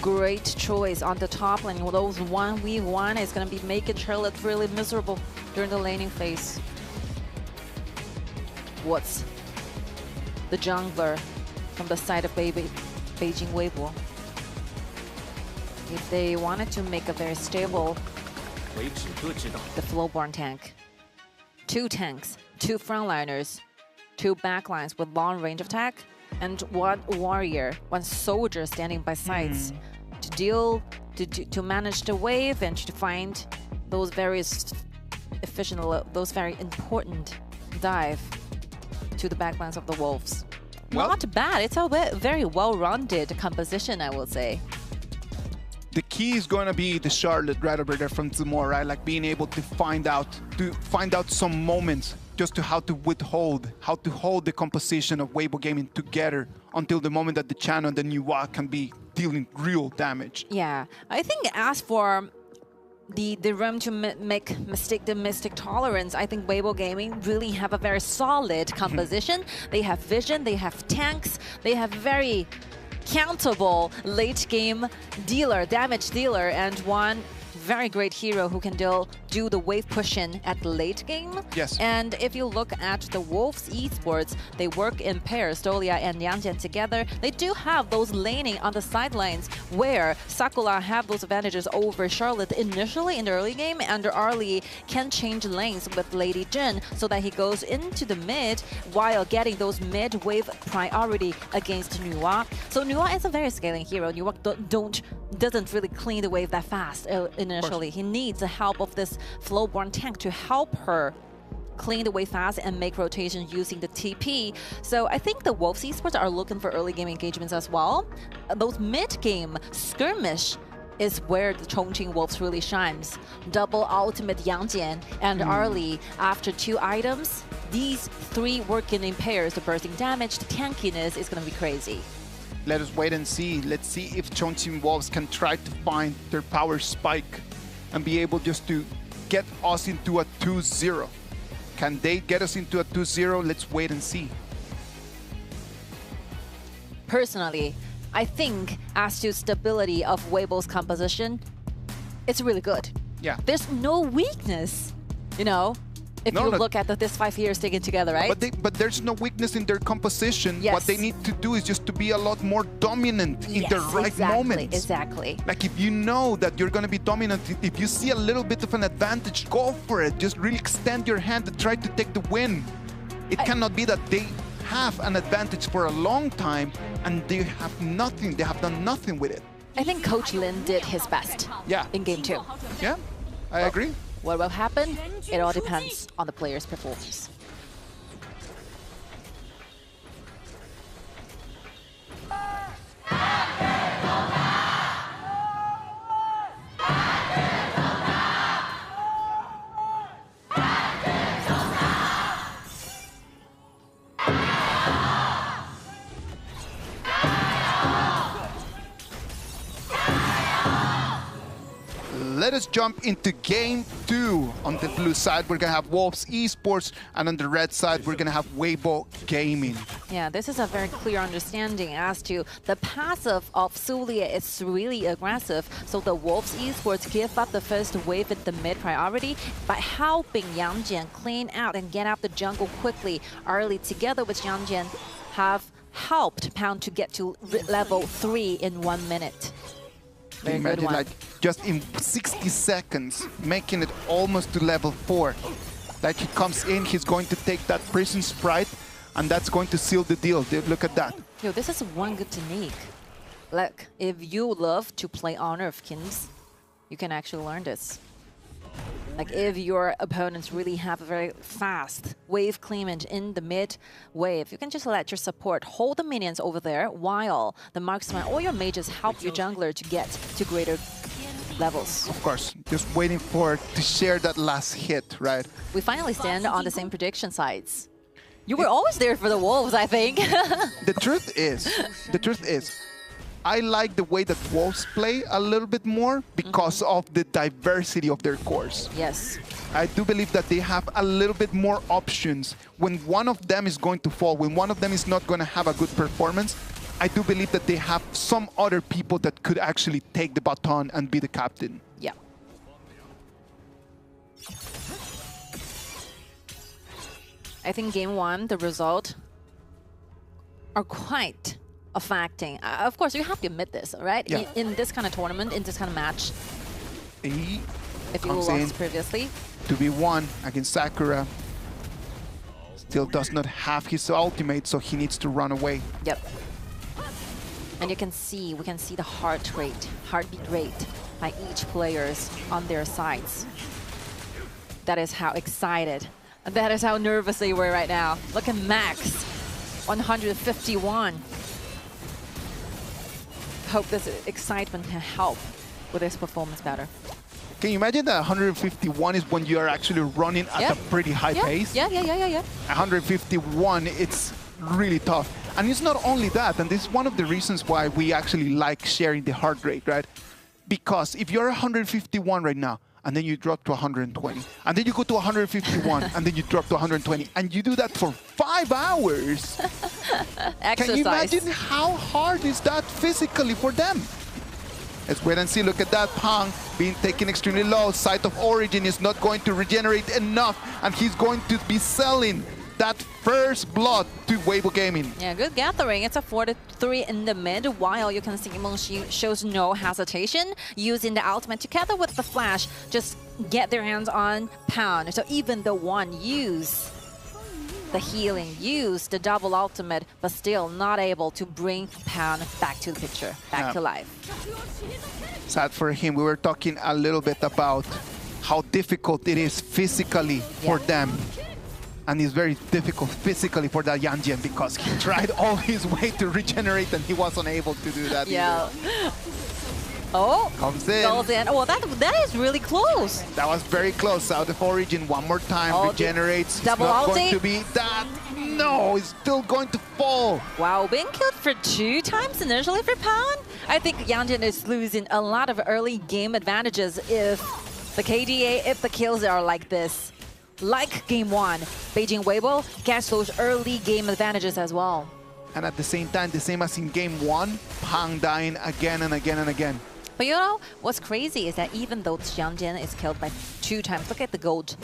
Great choice on the top lane. Those 1v1 is going to be making Charlotte really miserable during the laning phase. What's the jungler from the side of Beijing WEIBO? If they wanted to make a very stable, the Flowborn tank, 2 tanks, 2 frontliners, 2 backlines with long range attack, and 1 warrior, 1 soldier standing by sides to deal, to manage the wave and to find those very efficient, those very important dive to the backlines of the Wolves. Well, not bad. It's a very well-rounded composition, I will say. The key is going to be the Charlotte right over there from Zimor, right? Like being able to find out some moments just to how to hold the composition of WEIBO gaming together until the moment that the channel and the Nuwa can be dealing real damage. Yeah, I think as for the room to make the mystic tolerance, I think WEIBO gaming really have a very solid composition. They have vision, they have tanks, they have very countable late game damage dealer, and 1 very great hero who can do the wave pushing at the late game. Yes. And if you look at the Wolves Esports, they work in pairs, Dolia and Yangjian together. They do have those laning on the sidelines where Sakura have those advantages over Charlotte initially in the early game, and Arlie can change lanes with Lady Zhen so that he goes into the mid while getting those mid-wave priority against Nuwa. So Nuwa is a very scaling hero. Nuwa doesn't really clean the wave that fast initially. He needs the help of this Flowborn tank to help her clean the wave fast and make rotation using the TP. So I think the Wolves Esports are looking for early game engagements as well. Those mid-game skirmish is where the Chongqing Wolves really shines. Double ultimate Yang Jian and Arlie after 2 items. these three working in pairs, the bursting damage, the tankiness is going to be crazy. Let us wait and see. Let's see if Chongqing Wolves can try to find their power spike and be able just to get us into a 2-0. Can they get us into a 2-0? Let's wait and see. Personally, I think as to stability of WEIBO's composition, it's really good. Yeah. There's no weakness, you know, if you look at this 5 years taken together, right? But there's no weakness in their composition. Yes. What they need to do is just to be a lot more dominant in the right moments. Exactly. Like if you know that you're going to be dominant, if you see a little bit of an advantage, go for it. Just really extend your hand and try to take the win. It cannot be that they have an advantage for a long time and they have nothing. They have done nothing with it. I think Coach Lin did his best in Game 2. Yeah, I agree. What will happen? It all depends on the player's performance. Let us jump into Game 2. On the blue side, we're going to have Wolves Esports, and on the red side, we're going to have WEIBO Gaming. Yeah, this is a very clear understanding as to the passive of Sulia is really aggressive. So the Wolves Esports give up the first wave at the mid priority by helping Yang Jian clean out and get out the jungle quickly early. Together with Yang Jian, have helped Pound to get to level 3 in 1 minute. Very good Imagine one. like just in 60 seconds, making it almost to level 4. Like he comes in, he's going to take that prison sprite, and that's going to seal the deal. Look at that. Yo, this is one good technique. Like, if you love to play Honor of Kings, you can actually learn this. Like, if your opponents really have a very fast wave cleavage in the mid wave, you can just let your support hold the minions over there while the marksman or your mages help your jungler to get to greater levels. Of course, just waiting for to share that last hit, right? We finally stand on the same prediction sides. You were always there for the Wolves, I think. The truth is, I like the way that Wolves play a little bit more because of the diversity of their cores. Yes. I do believe that they have a little bit more options. When one of them is going to fall, when one of them is not going to have a good performance, I do believe that they have some other people that could actually take the baton and be the captain. Yeah. I think Game 1, the result are quite affecting. Of course, you have to admit this, right? Yeah. In this kind of tournament, in this kind of match, He if you comes in lost previously. 2v1 against Sakura. Still does not have his ultimate, so he needs to run away. Yep. And you can see, we can see the heartbeat rate by each players on their sides. That is how excited, that is how nervous they were right now. Look at Max, 151. Hope this excitement can help with his performance better. Can you imagine that 151 is when you are actually running at a pretty high pace? Yeah. 151, it's really tough. And it's not only that, and this is one of the reasons why we actually like sharing the heart rate, right? Because if you're 151 right now, and then you drop to 120, and then you go to 151, and then you drop to 120, and you do that for 5 hours. Can you imagine how hard is that physically for them? Let's wait and see. Look at that. Pang being taken extremely low. Site of origin is not going to regenerate enough, and he's going to be selling that first blood to WEIBO Gaming. Yeah, good gathering. It's a 4-3 in the mid, while you can see Mengxi shows no hesitation, using the ultimate together with the flash, just get their hands on Pound. So even the one use the healing, use the double ultimate, but still not able to bring Pound back to the picture, back to life. Sad for him. We were talking a little bit about how difficult it is physically for them. And it's very difficult physically for that Yang Jian because he tried all his way to regenerate and he was unable to do that either. Oh, comes in. goes in. Oh, that is really close. That was very close. Out of origin one more time. Oh, regenerates. It's double not ulti. going to be that. No, it's still going to fall. Wow, being killed for 2 times initially for Pound. I think Yanjin is losing a lot of early game advantages if the KDA, if the kills are like this. Like game 1, Beijing WEIBO gets those early game advantages as well. And at the same time, the same as in game 1, Pang dying again and again and again. But you know, what's crazy is that even though Yanjin is killed by 2 times, look at the gold.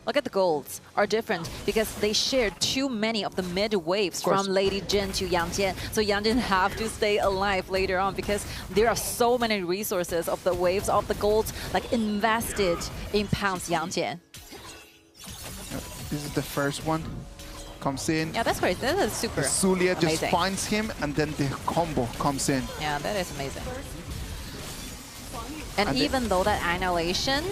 Look at the golds are different because they shared too many of the mid waves from Lady Jin to Yang Jian. So Yang Jian have to stay alive later on because there are so many resources of the waves of the golds like invested in Pound's Yang Jian. This is the first one. Comes in. Yeah, that's great. That is super Zulia amazing. just finds him and then the combo comes in. Yeah, that is amazing. And even though that annihilation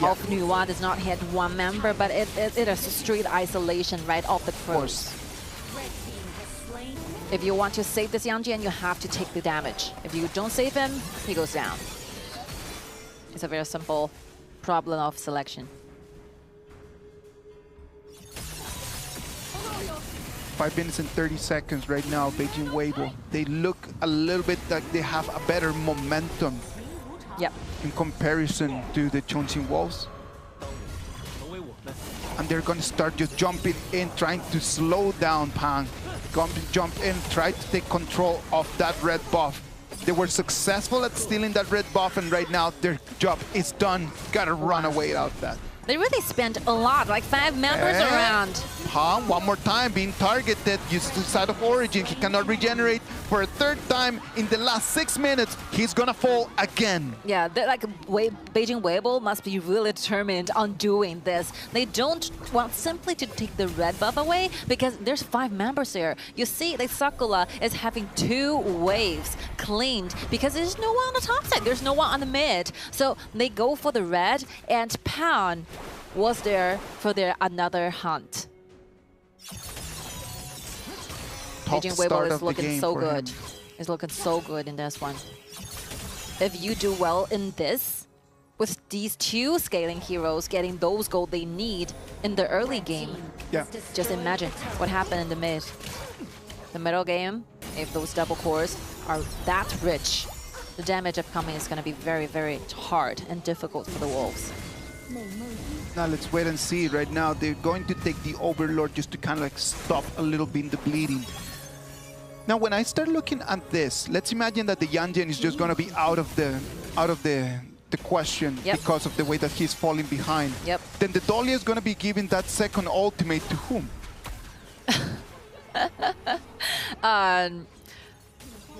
of Nuwa does not hit one member, but it is a street isolation right off the cross. If you want to save this Yang Jian, you have to take the damage. If you don't save him, he goes down. It's a very simple problem of selection. 5 minutes and 30 seconds right now, Beijing WEIBO. They look a little bit like they have a better momentum. Yep. In comparison to the Chongqing Wolves. And they're going to start just jumping in, trying to slow down Pang. Going to jump in, try to take control of that red buff. They were successful at stealing that red buff, and right now their job is done. Gotta run away out of that. They really spent a lot, like 5 members around. Pang, one more time, being targeted, used the side of origin. He cannot regenerate for a 3rd time in the last 6 minutes. He's gonna fall again. Yeah, like Beijing WEIBO must be really determined on doing this. They don't want simply to take the red buff away because there's 5 members here. You see, like Sakura is having 2 waves cleaned because there's no one on the top side. There's no one on the mid. So they go for the red, and Pound was there for their another hunt. Beijing WEIBO is looking so good. It's looking so good in this one. If you do well in this, with these 2 scaling heroes getting those gold they need in the early game, just imagine what happened in the mid. The middle game, if those double cores are that rich, the damage upcoming is going to be very, very hard and difficult for the Wolves. Now let's wait and see. Right now they're going to take the Overlord just to kind of like stop a little bit the bleeding. Now when I start looking at this, let's imagine that the Yang Jian is just going to be out of the question because of the way that he's falling behind. Then the Dahlia is going to be giving that second ultimate to whom?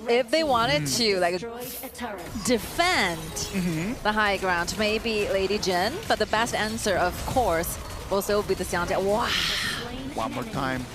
If they wanted to like defend the high ground, maybe Lady Jin, but the best answer, of course, will still be the Yang Jian. Wow! One more time.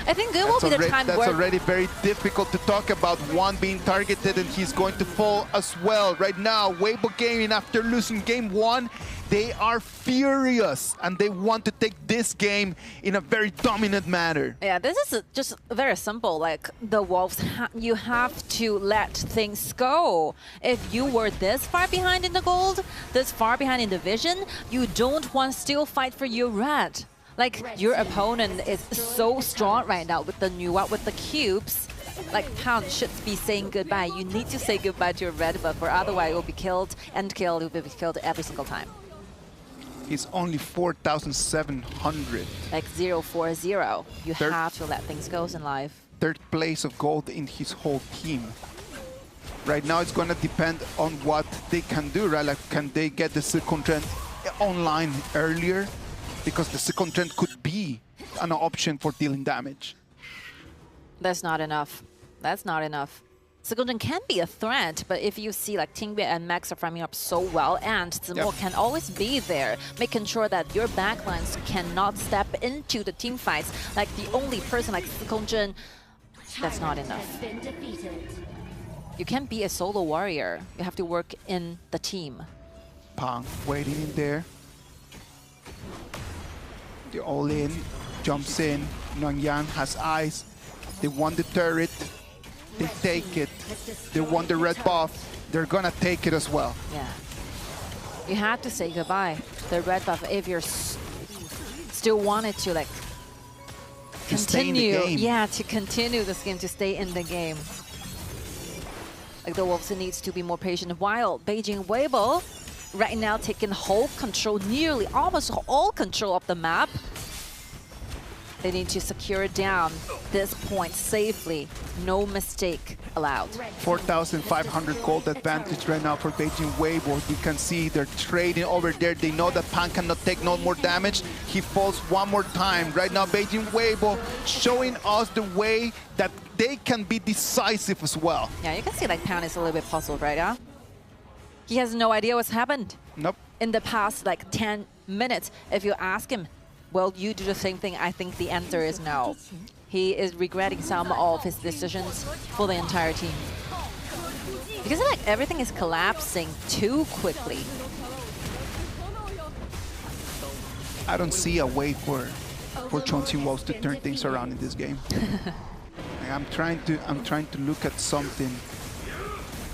I think it will be the time that's where... already very difficult to talk about. One being targeted and he's going to fall as well. Right now, WEIBO Gaming, after losing game 1, they are furious and they want to take this game in a very dominant manner. Yeah, this is just very simple. Like the Wolves, you have to let things go. If you were this far behind in the gold, this far behind in the vision, you don't want to still fight for your red. Like your opponent is so strong right now with the Nuwa, with the cubes. Like Pound should be saying goodbye. You need to say goodbye to your red buff, or otherwise you'll be killed and killed. You'll be killed every single time. He's only 4,700. Like 0-4-0. You have to let things go in life. 3rd place of gold in his whole team. Right now it's going to depend on what they can do, right? Like, can they get the second trend online earlier? Because the second trend could be an option for dealing damage. That's not enough. That's not enough. Second can be a threat, but if you see like Tingbei and Max are farming up so well, and Zimo can always be there, making sure that your backlines cannot step into the team fights. Like the only person like Second, that's not enough. You can't be a solo warrior. You have to work in the team. Pang waiting in there. They're all in, jumps in. Nongyang has eyes. They want the turret. They take it. They want the red buff. they're gonna take it as well. Yeah. You had to say goodbye. The red buff, if you're still wanted to like continue, yeah, to continue this game, to stay in the game. Like the Wolves needs to be more patient. While Beijing WEIBO right now taking whole control, nearly almost all control of the map. They need to secure down this point safely. No mistake allowed. 4,500 gold advantage right now for Beijing WEIBO. You can see they're trading over there. They know that Pan cannot take no more damage. He falls one more time. Right now, Beijing WEIBO showing us the way that they can be decisive as well. Yeah, you can see like Pan is a little bit puzzled right now. He has no idea what's happened. Nope. In the past like 10 minutes, if you ask him, will you do the same thing? I think the answer is no. He is regretting some of his decisions for the entire team. Because like everything is collapsing too quickly. I don't see a way for Chongqing Wolves to turn things around in this game. I'm trying to look at something,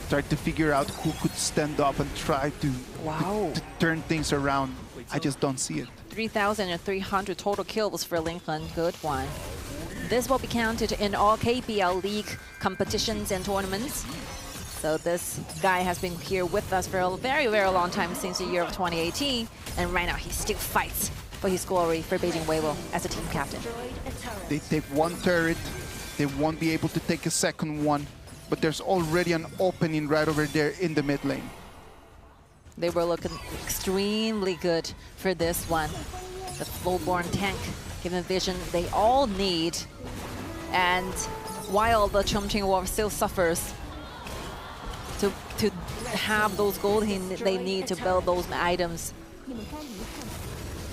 try to figure out who could stand up and try to turn things around. I just don't see it. 3,300 total kills for Lincoln. Good one. This will be counted in all KPL League competitions and tournaments. So this guy has been here with us for a very, very long time, since the year of 2018. And right now he still fights for his glory for Beijing WEIBO as a team captain. They take one turret. They won't be able to take a second one. But there's already an opening right over there in the mid lane. They were looking extremely good for this one. The full-born tank, given vision they all need. And while the Chongqing Wolves still suffers to have those gold they need to build those items.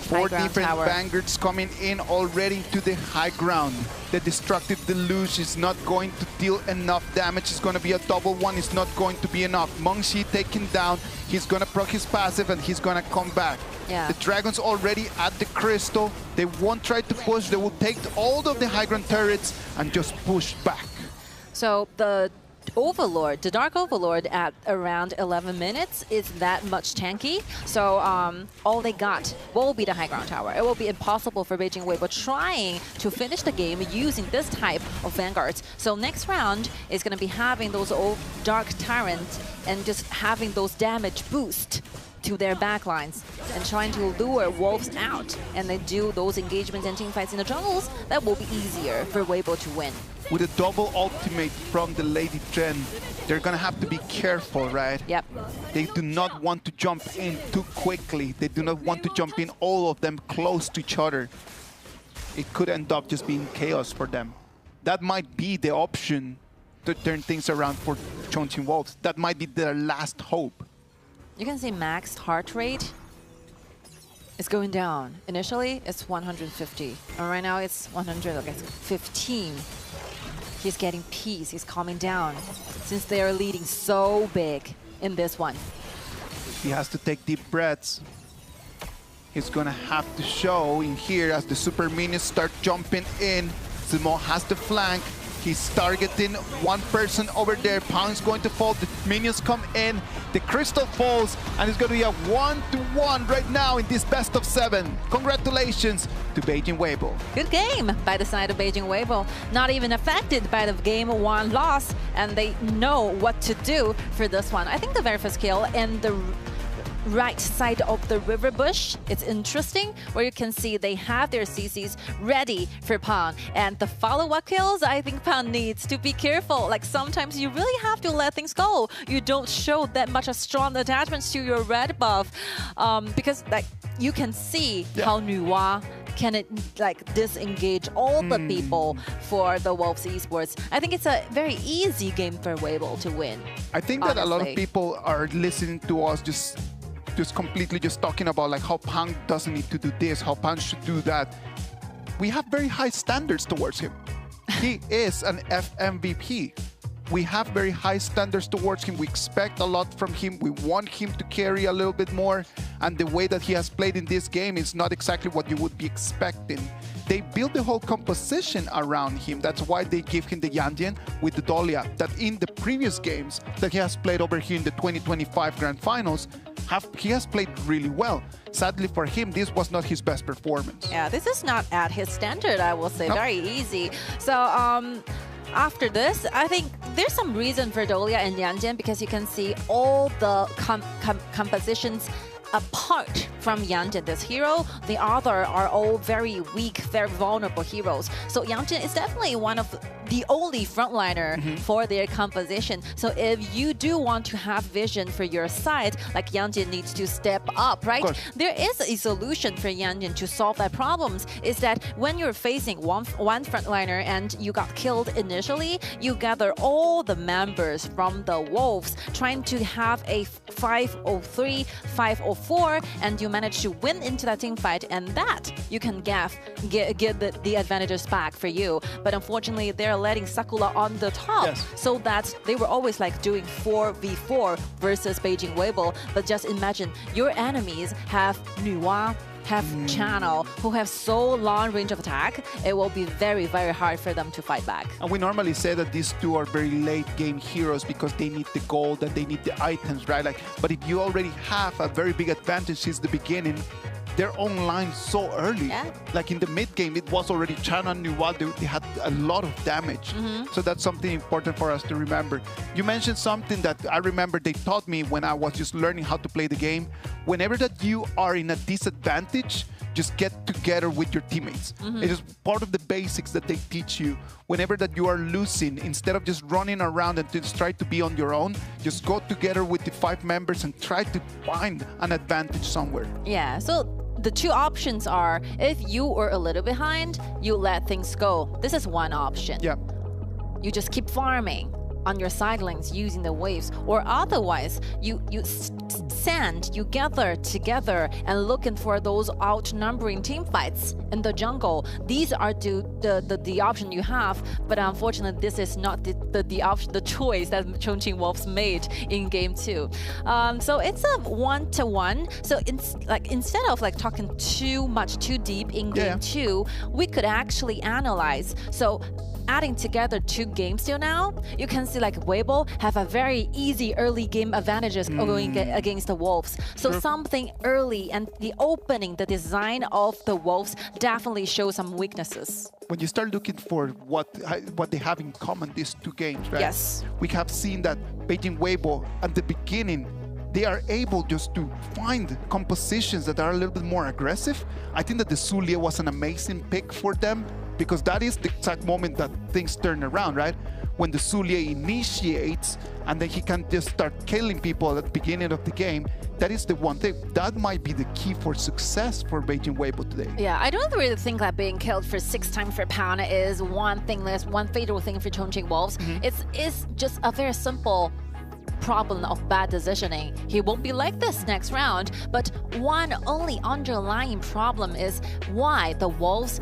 4 different vanguards coming in already to the high ground. The destructive deluge is not going to deal enough damage. It's going to be a double one. It's not going to be enough. Mengxi taken down. He's going to proc his passive and he's going to come back. Yeah. The Dragon's already at the crystal. They won't try to push. They will take all of the high ground turrets and just push back. So the Overlord, the Dark Overlord at around 11 minutes is that much tanky. So all they got will be the high ground tower. It will be impossible for Beijing WEIBO trying to finish the game using this type of vanguards. So next round is going to be having those old Dark Tyrants and just having those damage boost to their backlines and trying to lure Wolves out. And they do those engagements and team fights in the jungles, that will be easier for WEIBO to win. With a double ultimate from the Lady Jen, they're gonna have to be careful, right? Yep. They do not want to jump in too quickly. They do not want to jump in all of them close to each other. It could end up just being chaos for them. That might be the option to turn things around for Chongqing Wolves. That might be their last hope. You can see max heart rate is going down. Initially, it's 150. And right now, it's 115. He's getting peace. He's calming down since they are leading so big in this one. He has to take deep breaths. He's going to have to show in here as the super minions start jumping in. Zemo has the flank. He's targeting one person over there. Pound's going to fall. The minions come in. The crystal falls. And it's going to be a 1-1 right now in this best of 7. Congratulations to Beijing WEIBO. Good game by the side of Beijing WEIBO. Not even affected by the game 1 loss. And they know what to do for this one. I think the very first kill and the right side of the river bush, it's interesting where you can see they have their CCs ready for Pan. And the follow-up kills, I think Pan needs to be careful. Like sometimes you really have to let things go. You don't show that much of strong attachments to your red buff because like you can see how Nuwa can it like disengage all the people for the Wolves Esports. I think it's a very easy game for WEIBO to win. I think that a lot of people are listening to us just completely talking about like how Pan doesn't need to do this, how Pan should do that. We have very high standards towards him. He is an FMVP. We have very high standards towards him. We expect a lot from him. We want him to carry a little bit more. and the way that he has played in this game is not exactly what you would be expecting. They build the whole composition around him. That's why they give him the Yandian with the Dahlia, that in the previous games that he has played over here in the 2025 Grand Finals, he has played really well. Sadly for him, this was not his best performance. Yeah, this is not at his standard, I will say. Nope. Very easy. So after this, I think there's some reason for Dahlia and Yanjian, because you can see all the compositions apart from Yanjian, this hero. The other are all very weak, very vulnerable heroes. So Yanjian is definitely one of the only frontliner for their composition. So if you do want to have vision for your side, like Yanjian needs to step up, right? There is a solution for Yanjian to solve that problems, is that when you're facing one frontliner and you got killed initially, you gather all the members from the Wolves, trying to have a 5-0-3, 5-0-4, and you manage to win into that team fight, and that you can get the advantages back for you. But unfortunately, they're letting Sakura on the top, so that they were always like doing 4v4 versus Beijing WEIBO. But just imagine your enemies have Nuwa, have Channel, who have so long range of attack. It will be very, very hard for them to fight back. And we normally say that these two are very late game heroes because they need the gold and they need the items, right? Like, but if you already have a very big advantage since the beginning, they're online so early. Like in the mid game, it was already Chana and Nuwa. They had a lot of damage. So that's something important for us to remember. You mentioned something that I remember they taught me when I was just learning how to play the game. Whenever that you are in a disadvantage, just get together with your teammates. It is part of the basics that they teach you. Whenever that you are losing, instead of just running around and just try to be on your own, just go together with the 5 members and try to find an advantage somewhere. Yeah, so the two options are, if you were a little behind, you let things go. This is one option. Yeah. You just keep farming on your side lanes using the waves, or otherwise you gather together and looking for those outnumbering team fights in the jungle. These are the option you have, but unfortunately this is not the option, the choice that Chongqing Wolves made in game 2. So it's a 1-to-1. So instead of like talking too deep in game 2, we could actually analyze. So adding together 2 games till now, you can see like WEIBO have a very easy early game advantages going against the Wolves. So something early and the opening, the design of the Wolves definitely shows some weaknesses. When you start looking for what they have in common, these 2 games, right? Yes. We have seen that Beijing WEIBO at the beginning, they are able just to find compositions that are a little bit more aggressive. I think that the Zulia was an amazing pick for them, because that is the exact moment that things turn around, right? When the Zulia initiates and then he can just start killing people at the beginning of the game, that is the one thing. That might be the key for success for Beijing WEIBO today. Yeah, I don't really think that being killed for 6 times per pound is one fatal thing for Chongqing Wolves. It's just a very simple problem of bad decisioning. He won't be like this next round, but one only underlying problem is why the Wolves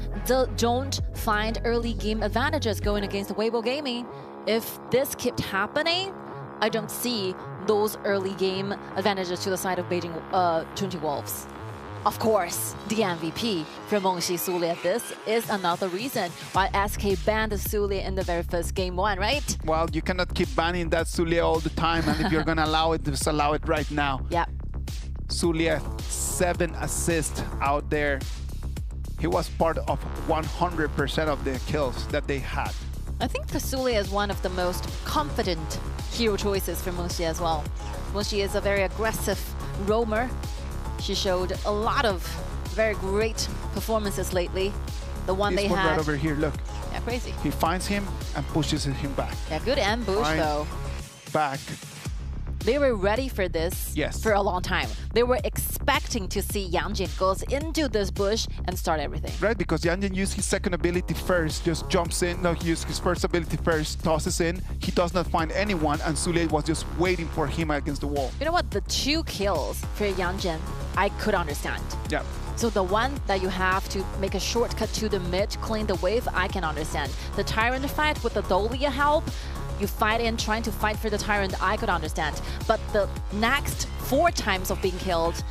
don't find early game advantages going against the WEIBO Gaming. If this kept happening, I don't see those early game advantages to the side of Beijing Chongqing Wolves. Of course, the MVP for Mengxi Zulia. This is another reason why SK banned the Zulia in the very first game 1, right? Well, you cannot keep banning that Zulia all the time, and if you're going to allow it, just allow it right now. Yeah. Zulia, 7 assists out there. He was part of 100% of the kills that they had. I think the Zulia is one of the most confident hero choices for Mengxi as well. Mengxi is a very aggressive roamer. She showed a lot of very great performances lately. The one they had right over here, look. Yeah, crazy. He finds him and pushes him back. Yeah, good ambush though. Back. They were ready for this for a long time. They were expecting to see Yangjin goes into this bush and start everything. Right, because Yangjin used his second ability first, just jumps in. No, he used his first ability first, tosses in. He does not find anyone, and Zulia was just waiting for him against the wall. You know what? The 2 kills for Yangjin, I could understand. Yeah. So the one that you have to make a shortcut to the mid, clean the wave, I can understand. The Tyrant fight with the Dahlia help, you fight in trying to fight for the Tyrant, I could understand. But the next 4 times of being killed,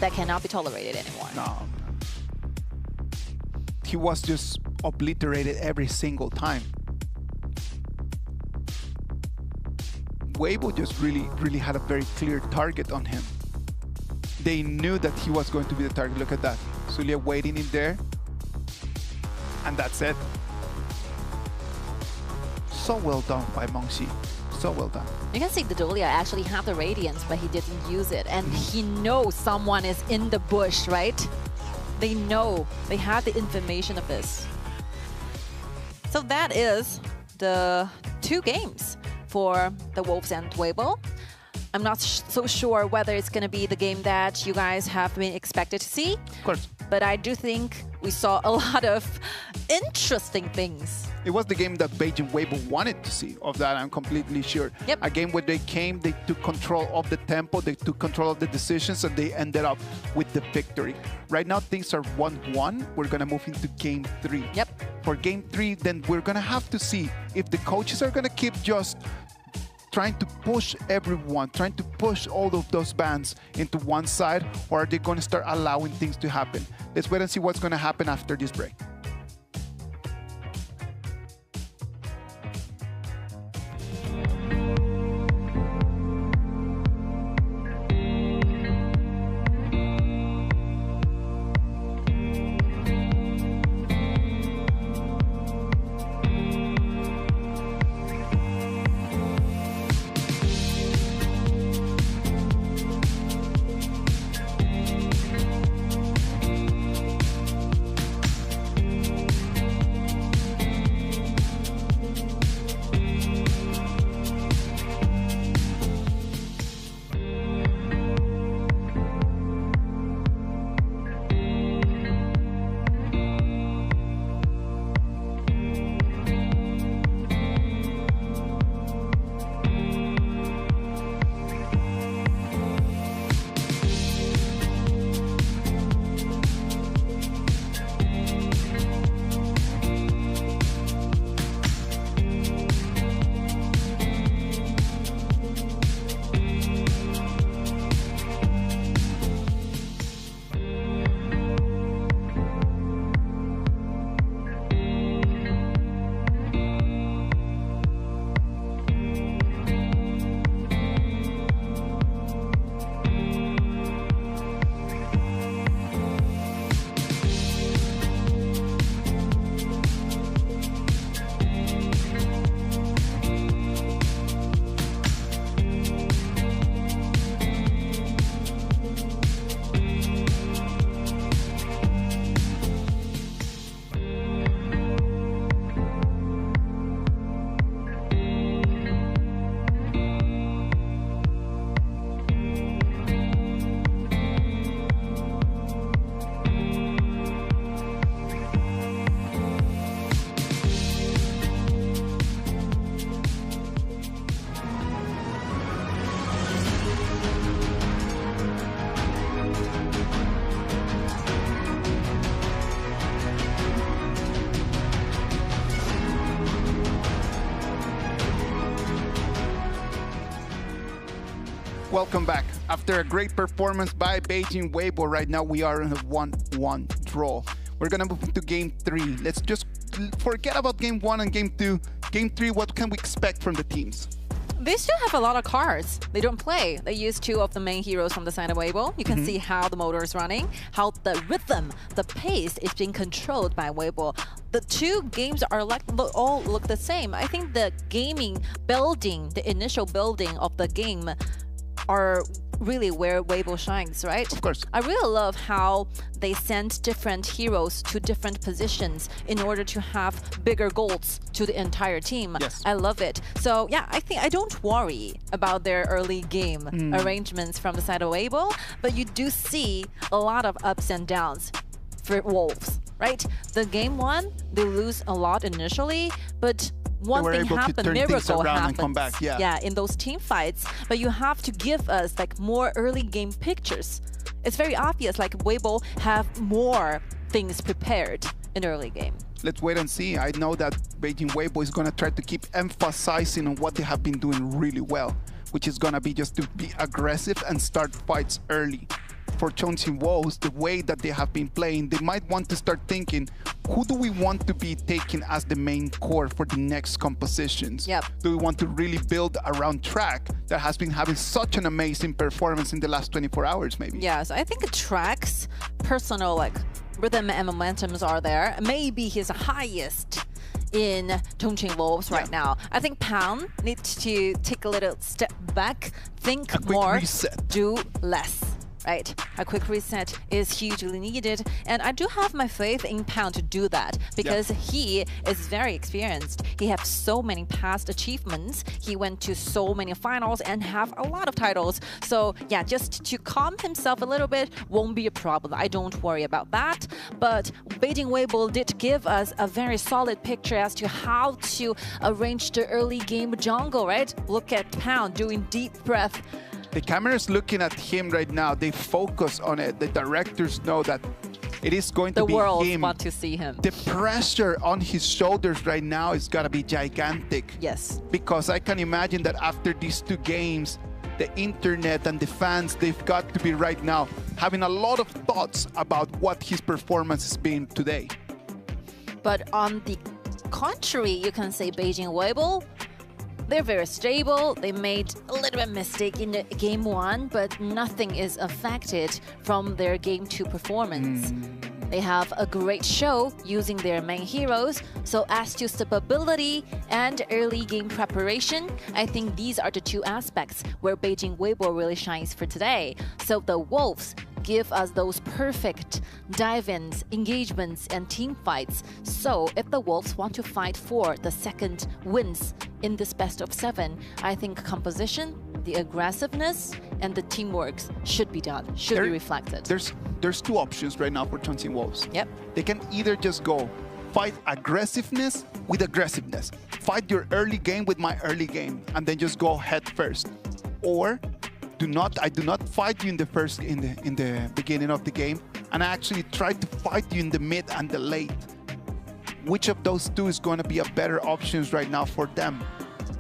that cannot be tolerated anymore. No. He was just obliterated every single time. WEIBO just really had a very clear target on him. They knew that he was going to be the target. Look at that. Zulia waiting in there. And that's it. So well done by Mengxi. So well done. You can see the Dolia actually had the Radiance, but he didn't use it. And he knows someone is in the bush, right? They know. They have the information of this. So that is the 2 games for the Wolves and WEIBO. I'm not so sure whether it's going to be the game that you guys have been expected to see. Of course. But I do think we saw a lot of interesting things. It was the game that Beijing WEIBO wanted to see. Of that, I'm completely sure. Yep. A game where they came, they took control of the tempo, they took control of the decisions, and they ended up with the victory. Right now, things are 1-1. We're going to move into game 3. Yep. For game 3, then we're going to have to see if the coaches are going to keep just trying to push everyone, trying to push all of those bands into one side, or are they going to start allowing things to happen? Let's wait and see what's going to happen after this break. Welcome back. After a great performance by Beijing WEIBO, right now we are in a 1-1 draw. We're gonna move into game 3. Let's just forget about game 1 and game 2. Game 3, what can we expect from the teams? They still have a lot of cards. They don't play. They use 2 of the main heroes from the side of WEIBO. You can see how the motor is running, how the rhythm, the pace is being controlled by WEIBO. The 2 games are like all look the same. I think the gaming building, the initial building of the game are really where WEIBO shines, right? Of course. I really love how they send different heroes to different positions in order to have bigger goals to the entire team. Yes. I love it. So yeah, I think I don't worry about their early game arrangements from the side of WEIBO, but you do see a lot of ups and downs for Wolves, right? The game 1, they lose a lot initially, but one thing happened, miracle happens. Come back. Yeah, in those team fights. But you have to give us like more early game pictures. It's very obvious, like WEIBO have more things prepared in early game. Let's wait and see. I know that Beijing WEIBO is going to try to keep emphasizing on what they have been doing really well, which is going to be just to be aggressive and start fights early. for Chongqing Wolves, the way that they have been playing, they might want to start thinking, who do we want to be taking as the main core for the next compositions? Yep. Do we want to really build around Track that has been having such an amazing performance in the last 24 hours, maybe? Yes, I think Track's personal like rhythm and momentums are there. Maybe his highest in Chongqing Wolves right now. I think Pound needs to take a little step back, think more, reset. do less. Right, a quick reset is hugely needed, and I do have my faith in Pound to do that because he is very experienced. He has so many past achievements. He went to so many finals and have a lot of titles. So yeah, just to calm himself a little bit won't be a problem. I don't worry about that. But Beijing Weibo did give us a very solid picture as to how to arrange the early game jungle. Right, look at Pound doing deep breath. The camera's looking at him right now. They focus on it. The directors know that it is going to be him. The world want to see him. The pressure on his shoulders right now is going to be gigantic. Yes. Because I can imagine that after these two games, the internet and the fans, they've got to be right now having a lot of thoughts about what his performance has been today. But on the contrary, you can say Beijing Weibo, they're very stable. They made a little bit mistake in the game 1, but nothing is affected from their game 2 performance. They have a great show using their main heroes. So as to stability and early game preparation, I think these are the two aspects where Beijing Weibo really shines for today. So the Wolves give us those perfect dive-ins, engagements, and team fights. So if the Wolves want to fight for the second wins in this best of 7, I think composition, the aggressiveness, and the teamwork should be done, should be reflected. There's two options right now for Chongqing Wolves. Yep. They can either just go fight aggressiveness with aggressiveness, fight your early game with my early game, and then just go head first, or I do not fight you in the beginning of the game, and I actually try to fight you in the mid and the late. Which of those two is going to be a better options right now for them?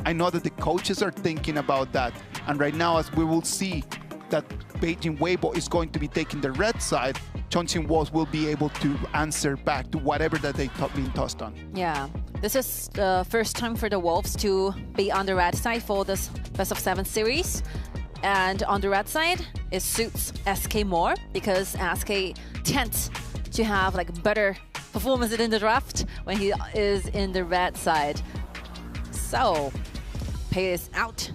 I know that the coaches are thinking about that, and right now, as we will see that Beijing Weibo is going to be taking the red side, Chongqing Wolves will be able to answer back to whatever that they've been tossed on. Yeah, this is the first time for the Wolves to be on the red side for this best of 7 series. And on the red side, it suits SK more because SK tends to have like better performance in the draft when he is in the red side. So, pay is out.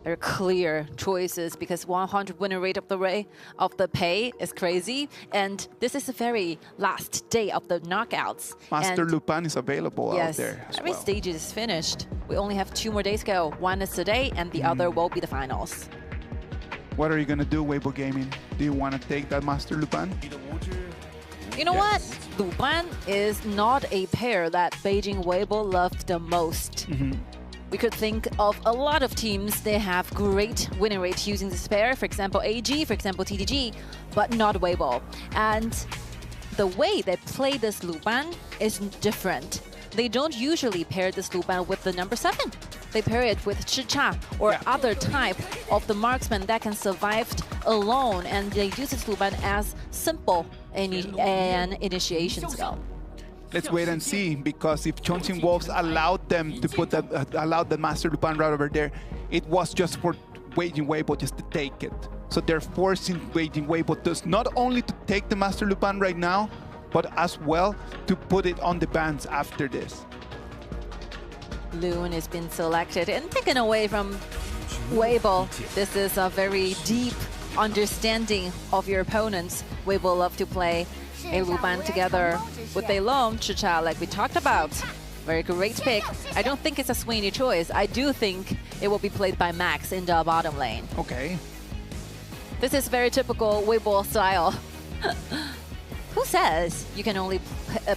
Very clear choices because 100 winning rate of the pay is crazy, and this is the very last day of the knockouts. Master and Lupin is available out there as every well. stage is finished. We only have 2 more days to go. One is today, and the other will be the finals. What are you going to do, Weibo Gaming? Do you want to take that Master Lupin? You know what? Lupin is not a pair that Beijing Weibo loved the most. We could think of a lot of teams, they have great winning rate using this pair, for example AG, for example TTG, but not Weibo. And the way they play this Lupin is different. They don't usually pair this Lupin with the number 7. They pair it with Chicha or other type of the marksman that can survive alone, and they use this Lupin as simple an initiation skill. Let's wait and see, because if Chongqing Wolves allowed them to put that, allowed the Master Lupin right over there, it was just for Beijing Weibo just to take it. So they're forcing Beijing Weibo to not only to take the Master Lupin right now, but as well to put it on the bands after this. Loon has been selected and taken away from Weibo. This is a very deep understanding of your opponents. Weibo love to play a Lupin together with a lone Chicha, like we talked about. Very great pick. I don't think it's a Sweeney choice. I do think it will be played by Max in the bottom lane. Okay. This is very typical Weibo style. Who says you can only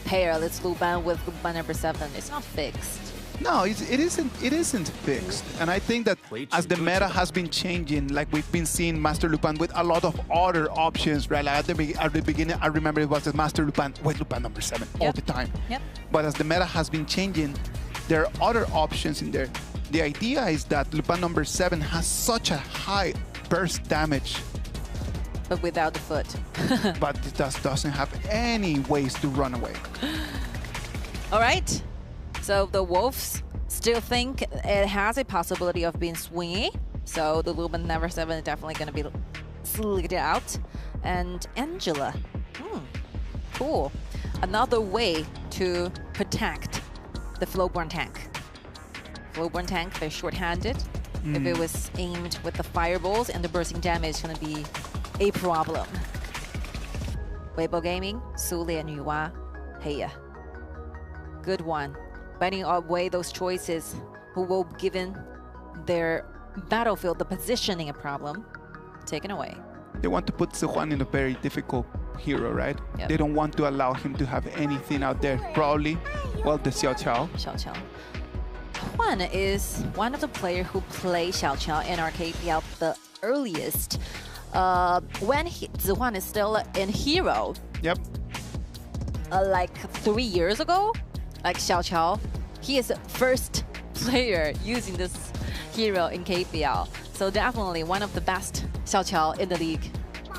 pair this Lupin with Lupin number 7? It's not fixed. No, it isn't fixed. And I think that as the meta has been changing, like we've been seeing Master Lupin with a lot of other options, right? Like at the beginning, I remember it was the Master Lupin with Lupin number 7 all the time. But as the meta has been changing, there are other options in there. The idea is that Lupin number 7 has such a high burst damage but without the foot. But it doesn't have any ways to run away. All right. So the Wolves still think it has a possibility of being swingy. So the Luban Never 7 is definitely going to be slicked out. And Angela. Cool. Another way to protect the Flowborn tank. Flowborn tank, very short-handed. If it was aimed with the fireballs and the bursting damage, it's going to be a problem. WEIBO Gaming, Suli and Yuwa, Heya. Good one. Biting away those choices who will given their battlefield, the positioning a problem, taken away. They want to put Sejuan in a very difficult hero, right? Yep. They don't want to allow him to have anything out there. Probably, well, the Xiao Qiao. Xiao Qiao. Juan is one of the players who play Xiao Qiao in our KPL the earliest. When Zihuan is still in Hero. Yep. Like 3 years ago, like Xiao Qiao, he is the first player using this hero in KPL. So definitely one of the best Xiao Qiao in the league.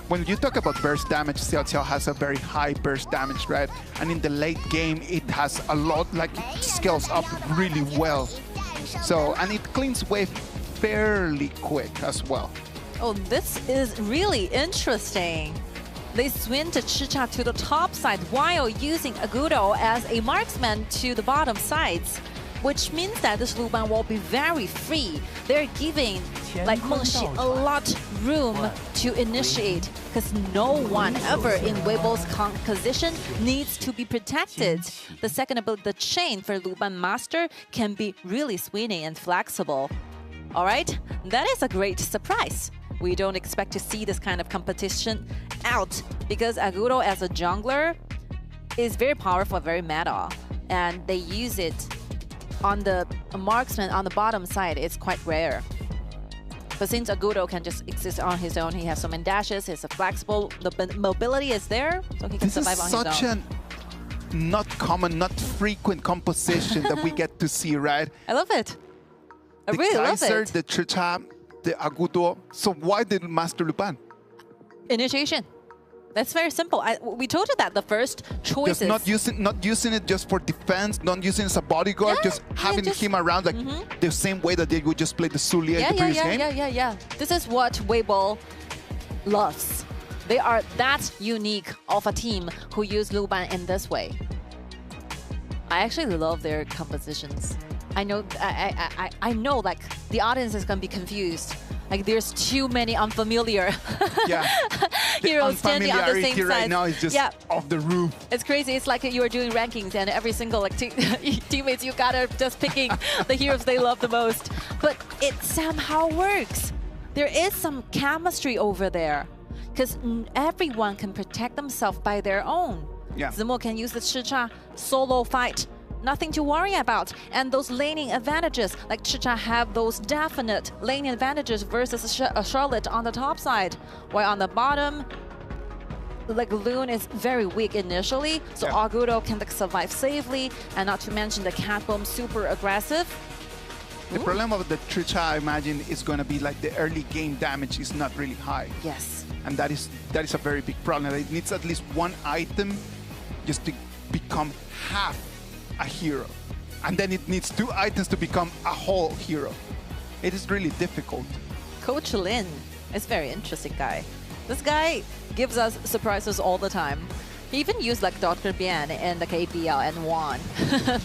When you talk about burst damage, Xiao Qiao has a very high burst damage, right? And in the late game, it has a lot, like it scales up really well. So, and it cleans wave fairly quick as well. Oh, this is really interesting. They swing to Chicha to the top side while using Agudo as a marksman to the bottom sides, which means that this Luban will be very free. They're giving like Mengxi a lot room to initiate, because no one ever in WEIBO's composition needs to be protected. The second ability, the chain for Luban Master, can be really swinging and flexible. All right, that is a great surprise. We don't expect to see this kind of competition out, because Agudo as a jungler is very powerful, very meta, and they use it on the marksman on the bottom side. It's quite rare. But since Agudo can just exist on his own, he has so many dashes, he's a flexible, the mobility is there, so he can survive on his own. This is such a not common, not frequent composition that we get to see, right? I love it. I really love it. The Chicha, the Agudo. So why did Master Luban? Initiation. That's very simple. We told you that the first choice just not using it just for defense, not using it as a bodyguard, just having him around like the same way that they would just play the Suli in the previous game. Yeah. This is what WEIBO loves. They are that unique of a team who use Luban in this way. I actually love their compositions. I know, I know, like the audience is gonna be confused. Like there's too many unfamiliar heroes standing on the same side. Right now is just off the roof. It's crazy. It's like you are doing rankings, and every single like teammates you gotta just picking the heroes they love the most. But it somehow works. There is some chemistry over there, because everyone can protect themselves by their own. Zimo can use the Chicha solo fight. Nothing to worry about. And those laning advantages, like Chicha have those definite laning advantages versus Charlotte on the top side. While on the bottom, like Loon is very weak initially, so Agudo can like survive safely, and not to mention the Cat Bomb super aggressive. The problem of the Chicha, I imagine, is going to be like the early game damage is not really high. Yes. And that is a very big problem. It needs at least one item just to become half a hero, and then it needs 2 items to become a whole hero. It is really difficult. Coach Lin is a very interesting guy. This guy gives us surprises all the time. He even used like Dr. Bian in the KPL and won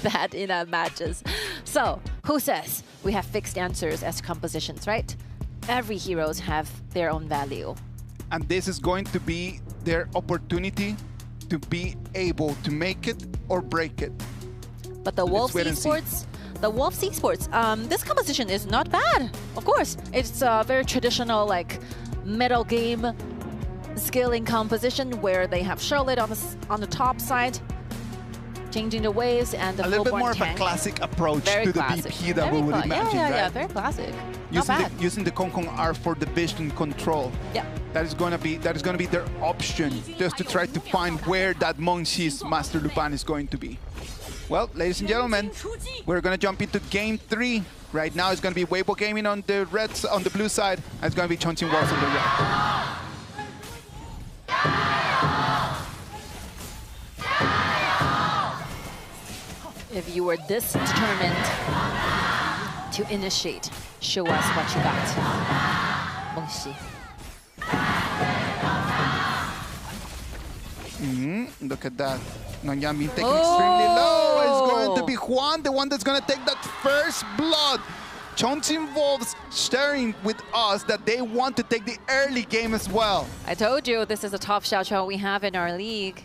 that in our matches. So who says we have fixed answers as compositions, right? Every heroes have their own value. And this is going to be their opportunity to be able to make it or break it. But the Wolves Esports, this composition is not bad. Of course, it's a very traditional like middle game scaling composition where they have Charlotte on the top side, changing the waves and the a little bit more tank. of a classic approach to the BP that we would imagine, right? Yeah, very classic. Not bad. Using the Kong Kong R for the vision control. Yeah. That is gonna be their option, just to try to find where that Mengxi's Master Luban is going to be. Well, ladies and gentlemen, we're gonna jump into game 3. Right now, it's gonna be WEIBO Gaming on the blue side, and it's gonna be Chongqing Wolves on the red. If you were this determined to initiate, show us what you got. Mengxi. Look at that. Nongyang being taken extremely low. It's going to be Juan, the one that's going to take that first blood. Chongqing Wolves sharing with us that they want to take the early game as well. I told you this is the top Xiaoqiao we have in our league.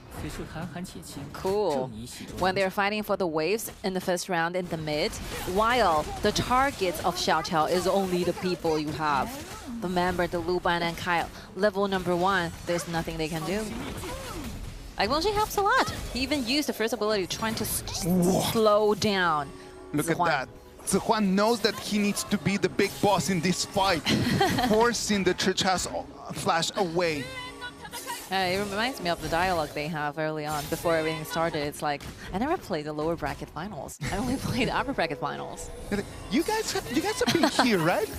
Cool. When they're fighting for the waves in the first round in the mid, while the targets of Xiaoqiao is only the people you have. Remember the Luban and Kyle, level number 1, there's nothing they can do. Like, Mengxi helps a lot. He even used the first ability trying to slow down Look at that. Zihuan knows that he needs to be the big boss in this fight, forcing the Trichas flash away. It reminds me of the dialogue they have early on before everything started. It's like, I never played the lower bracket finals. I only played the upper bracket finals. You guys have been here, right?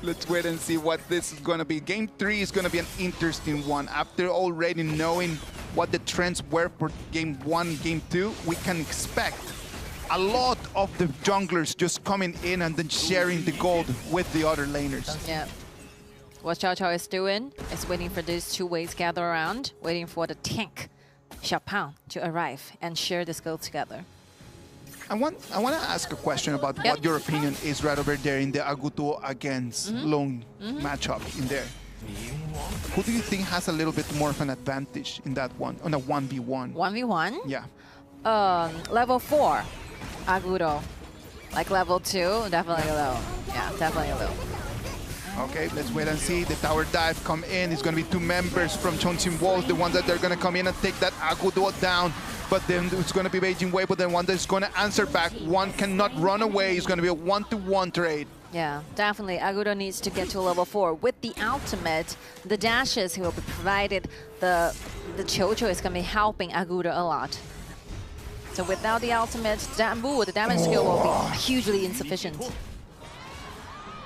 Let's wait and see what this is going to be. Game 3 is going to be an interesting one. After already knowing what the trends were for Game 1, Game 2, we can expect a lot of the junglers just coming in and then sharing the gold with the other laners. Yeah. What Xiaoqiao is doing is waiting for these two waves to gather around, waiting for the tank, Xiaopang, to arrive and share this gold together. I want to ask a question about what your opinion is right over there in the Agudo against Long matchup in there. Who do you think has a little bit more of an advantage in that one, on a 1v1? 1v1? Yeah. Level 4, Agudo. Like level 2, definitely low. Yeah, definitely low. Okay, let's wait and see. The tower dive come in. It's going to be 2 members from Chongqing Wolves, the ones that they're going to come in and take that Agudo down. But then it's going to be Beijing WEIBO, the one that's going to answer back. One cannot run away. It's going to be a 1-to-1 trade. Yeah, definitely. Agudo needs to get to level 4. With the ultimate, the dashes he will be provided, the Qiuqiu is going to be helping Agudo a lot. So without the ultimate, the damage skill will be hugely insufficient.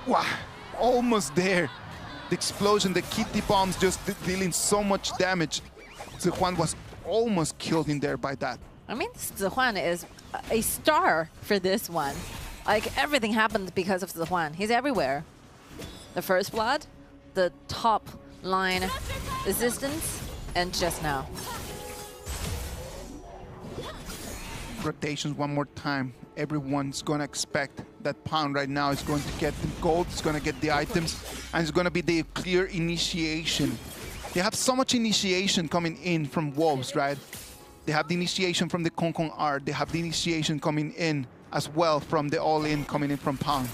Wow, almost there. The explosion, the kitty bombs just dealing so much damage. Zihuan was almost killed in there by that. I mean, Zihuan is a star for this one. Like, everything happened because of Zihuan. He's everywhere. The first blood, the top line resistance, and just now. Rotations one more time. Everyone's going to expect that Pound right now is going to get the gold, it's going to get the items, and it's going to be the clear initiation. They have so much initiation coming in from Wolves, right? They have the initiation from the Kong Kong art. They have the initiation coming in as well from the all-in coming in from Pound.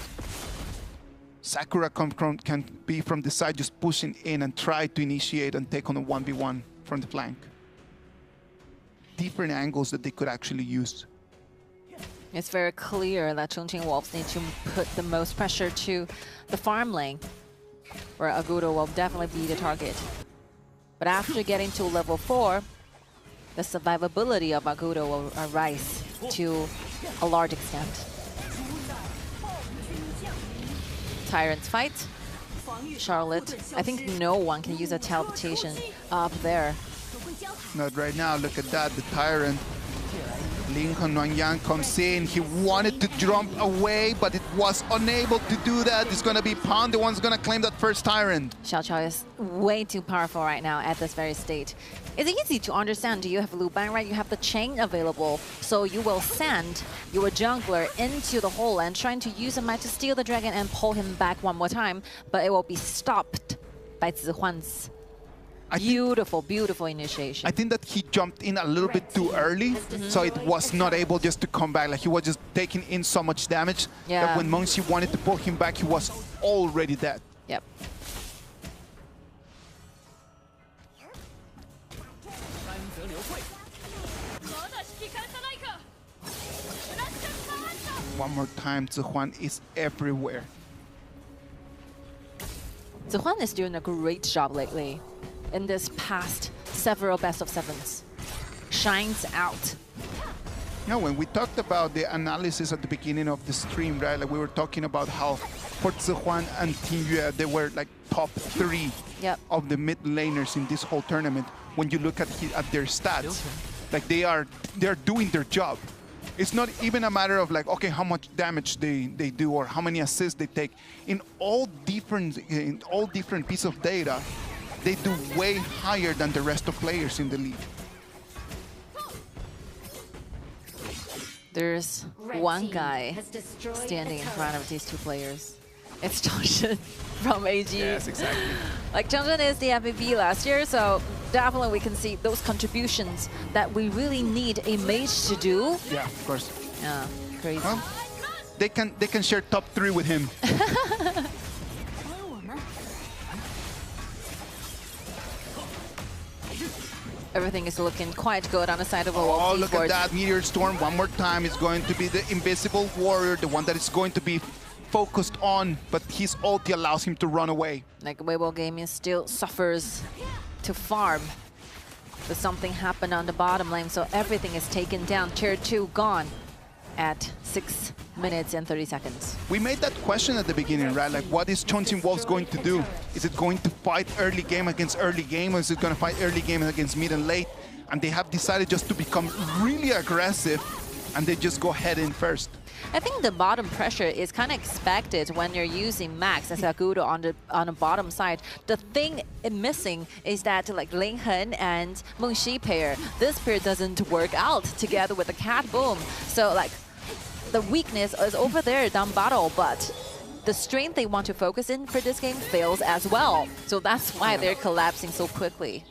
Sakura can be from the side just pushing in and try to initiate and take on a 1v1 from the flank. Different angles that they could actually use. It's very clear that Chongqing Wolves need to put the most pressure to the farm lane, where Agudo will definitely be the target. But after getting to level 4, the survivability of Agudo will rise to a large extent. Tyrant's fight. Charlotte. I think no one can use a teleportation up there. Not right now. Look at that. The Tyrant. Lincoln Nongyang comes in. He wanted to jump away, but it was unable to do that. It's going to be Pound, the one's going to claim that first Tyrant. Xiaoqiao is way too powerful right now at this very state. It's easy to understand. You have Luban, right? You have the chain available. So you will send your jungler into the hole and trying to use a might to steal the dragon and pull him back one more time. But it will be stopped by Zihuan's beautiful, beautiful initiation. I think that he jumped in a little bit too early, so it was not able just to come back. Like, he was just taking in so much damage that when Mengxi wanted to pull him back, he was already dead. Yep. One more time, Zihuan is everywhere. Zihuan is doing a great job lately. In this past several best of 7s. Shines out. Yeah, when we talked about the analysis at the beginning of the stream, right? Like, we were talking about how for Zihuan and Tingyue, they were like top 3 of the mid laners in this whole tournament. When you look at their stats, Like they're doing their job. It's not even a matter of like, okay, how much damage they do or how many assists they take. In all different pieces of data, they do way higher than the rest of players in the league. There's one guy standing in front of these two players. It's Zhang from AG. Yes, exactly. Like Zhang is the MVP last year, so definitely we can see those contributions that we really need a mage to do. Yeah, of course. Yeah, crazy. Well, they can share top 3 with him. Everything is looking quite good on the side of a Oh, look at that Meteor Storm one more time. It's going to be the Invisible Warrior, the one that is going to be focused on, but his ulti allows him to run away. Like WEIBO Gaming still suffers to farm, but something happened on the bottom lane, so everything is taken down. Tier 2 gone at 6 minutes and 30 seconds. We made that question at the beginning, right? Like, what is Chongqing Wolves going to do? Is it going to fight early game against early game, or is it going to fight early game against mid and late? And they have decided just to become really aggressive, and they just go head in first. I think the bottom pressure is kind of expected when you're using Max as a Gudo on the bottom side. The thing missing is that like Ling Hen and Meng Xi pair, this pair doesn't work out together with the Cat Boom. So like the weakness is over there down bottom, but the strength they want to focus in for this game fails as well. So that's why they're collapsing so quickly.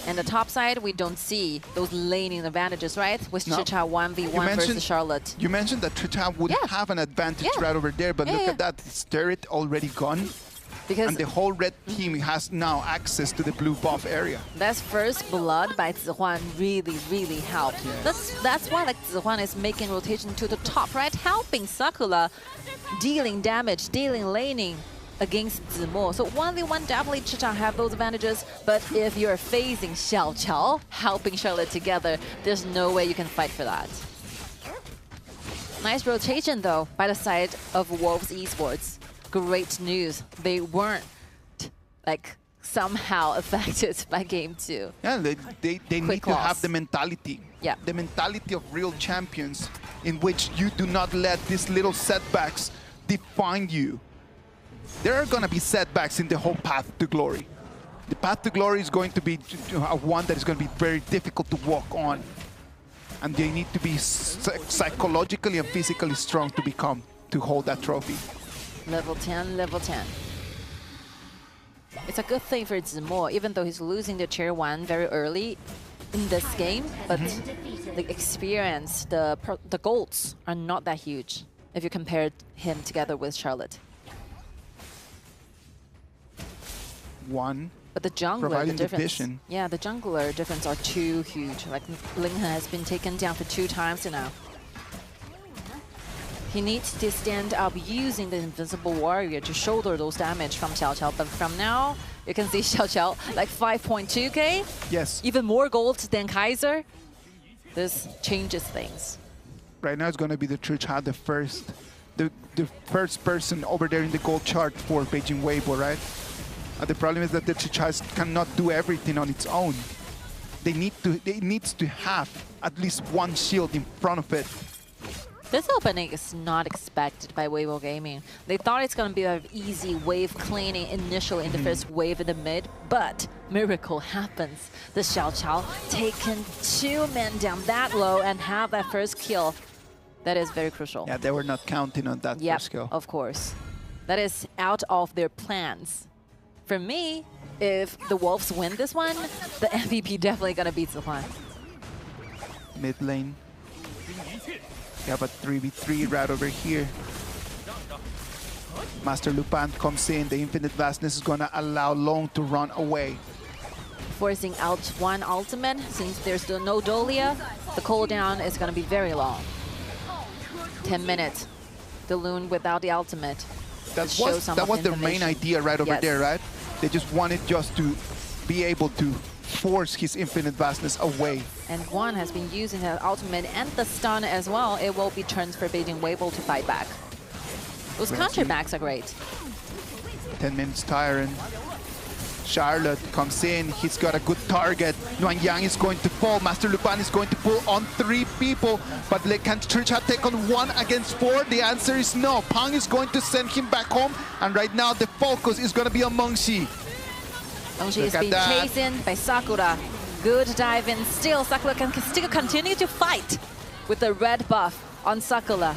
And the top side, we don't see those laning advantages, right? With Chicha 1v1 versus Charlotte. You mentioned that Chicha would have an advantage right over there, but look at that. His turret already gone. Because and the whole red team has now access to the blue buff area. That's first blood by Zihuan really helped. That's why like Zihuan is making rotation to the top, right? Helping Sakura, dealing damage, dealing laning against Zimo. So 1v1 definitely Chicha have those advantages, but if you're facing Xiaoqiao helping Charlotte together, there's no way you can fight for that. Nice rotation though by the side of Wolves Esports. Great news. They weren't like somehow affected by game 2. Yeah, they need to have the mentality. Yeah. The mentality of real champions in which you do not let these little setbacks define you. There are going to be setbacks in the whole path to glory. The path to glory is going to be one that is going to be very difficult to walk on. And they need to be psychologically and physically strong to hold that trophy. Level 10, level 10. It's a good thing for Zimo, even though he's losing the tier 1 very early in this game, but the experience, the golds are not that huge if you compare him together with Charlotte. But the jungler, the difference, yeah, the jungler difference are too huge. Like Ling Hen has been taken down for 2 times now. He needs to stand up using the Invisible Warrior to shoulder those damage from Xiaoqiao. But from now, you can see Xiaoqiao like 5.2k. Yes. Even more gold than Kaiser. This changes things. Right now, it's going to be the Chicha, the first person over there in the gold chart for Beijing WEIBO, right? The problem is that the Chicha cannot do everything on its own. They needs to have at least one shield in front of it. This opening is not expected by WEIBO Gaming. They thought it's going to be an easy wave cleaning initially in the first wave in the mid, but miracle happens. The Xiaoqiao taken 2 men down that low and have that first kill. That is very crucial. Yeah, they were not counting on that first kill. Of course. That is out of their plans. For me, if the Wolves win this one, the MVP definitely going to beat Zihuan. Mid lane. We have a 3v3 right over here. Master Lupin comes in. The Infinite Vastness is going to allow Long to run away. Forcing out 1 ultimate. Since there's no Dolia, the cooldown is going to be very long. 10 minutes. The Loon without the ultimate. That was their main idea right over there, right? They just wanted to be able to force his Infinite Vastness away. And Guan has been using that ultimate and the stun as well. It will be turns for Beijing WEIBO to fight back. Those counterbacks are great. 10 minutes Tyrant. Charlotte comes in, he's got a good target. Nuan Yang is going to fall, Master Lupan is going to pull on 3 people, but can Tricha take on 1 against 4? The answer is no. Pang is going to send him back home, and right now the focus is going to be on Mengxi. Mengxi is being chased in by Sakura. Good dive in. Still, Sakura can still continue to fight with the red buff on Sakura.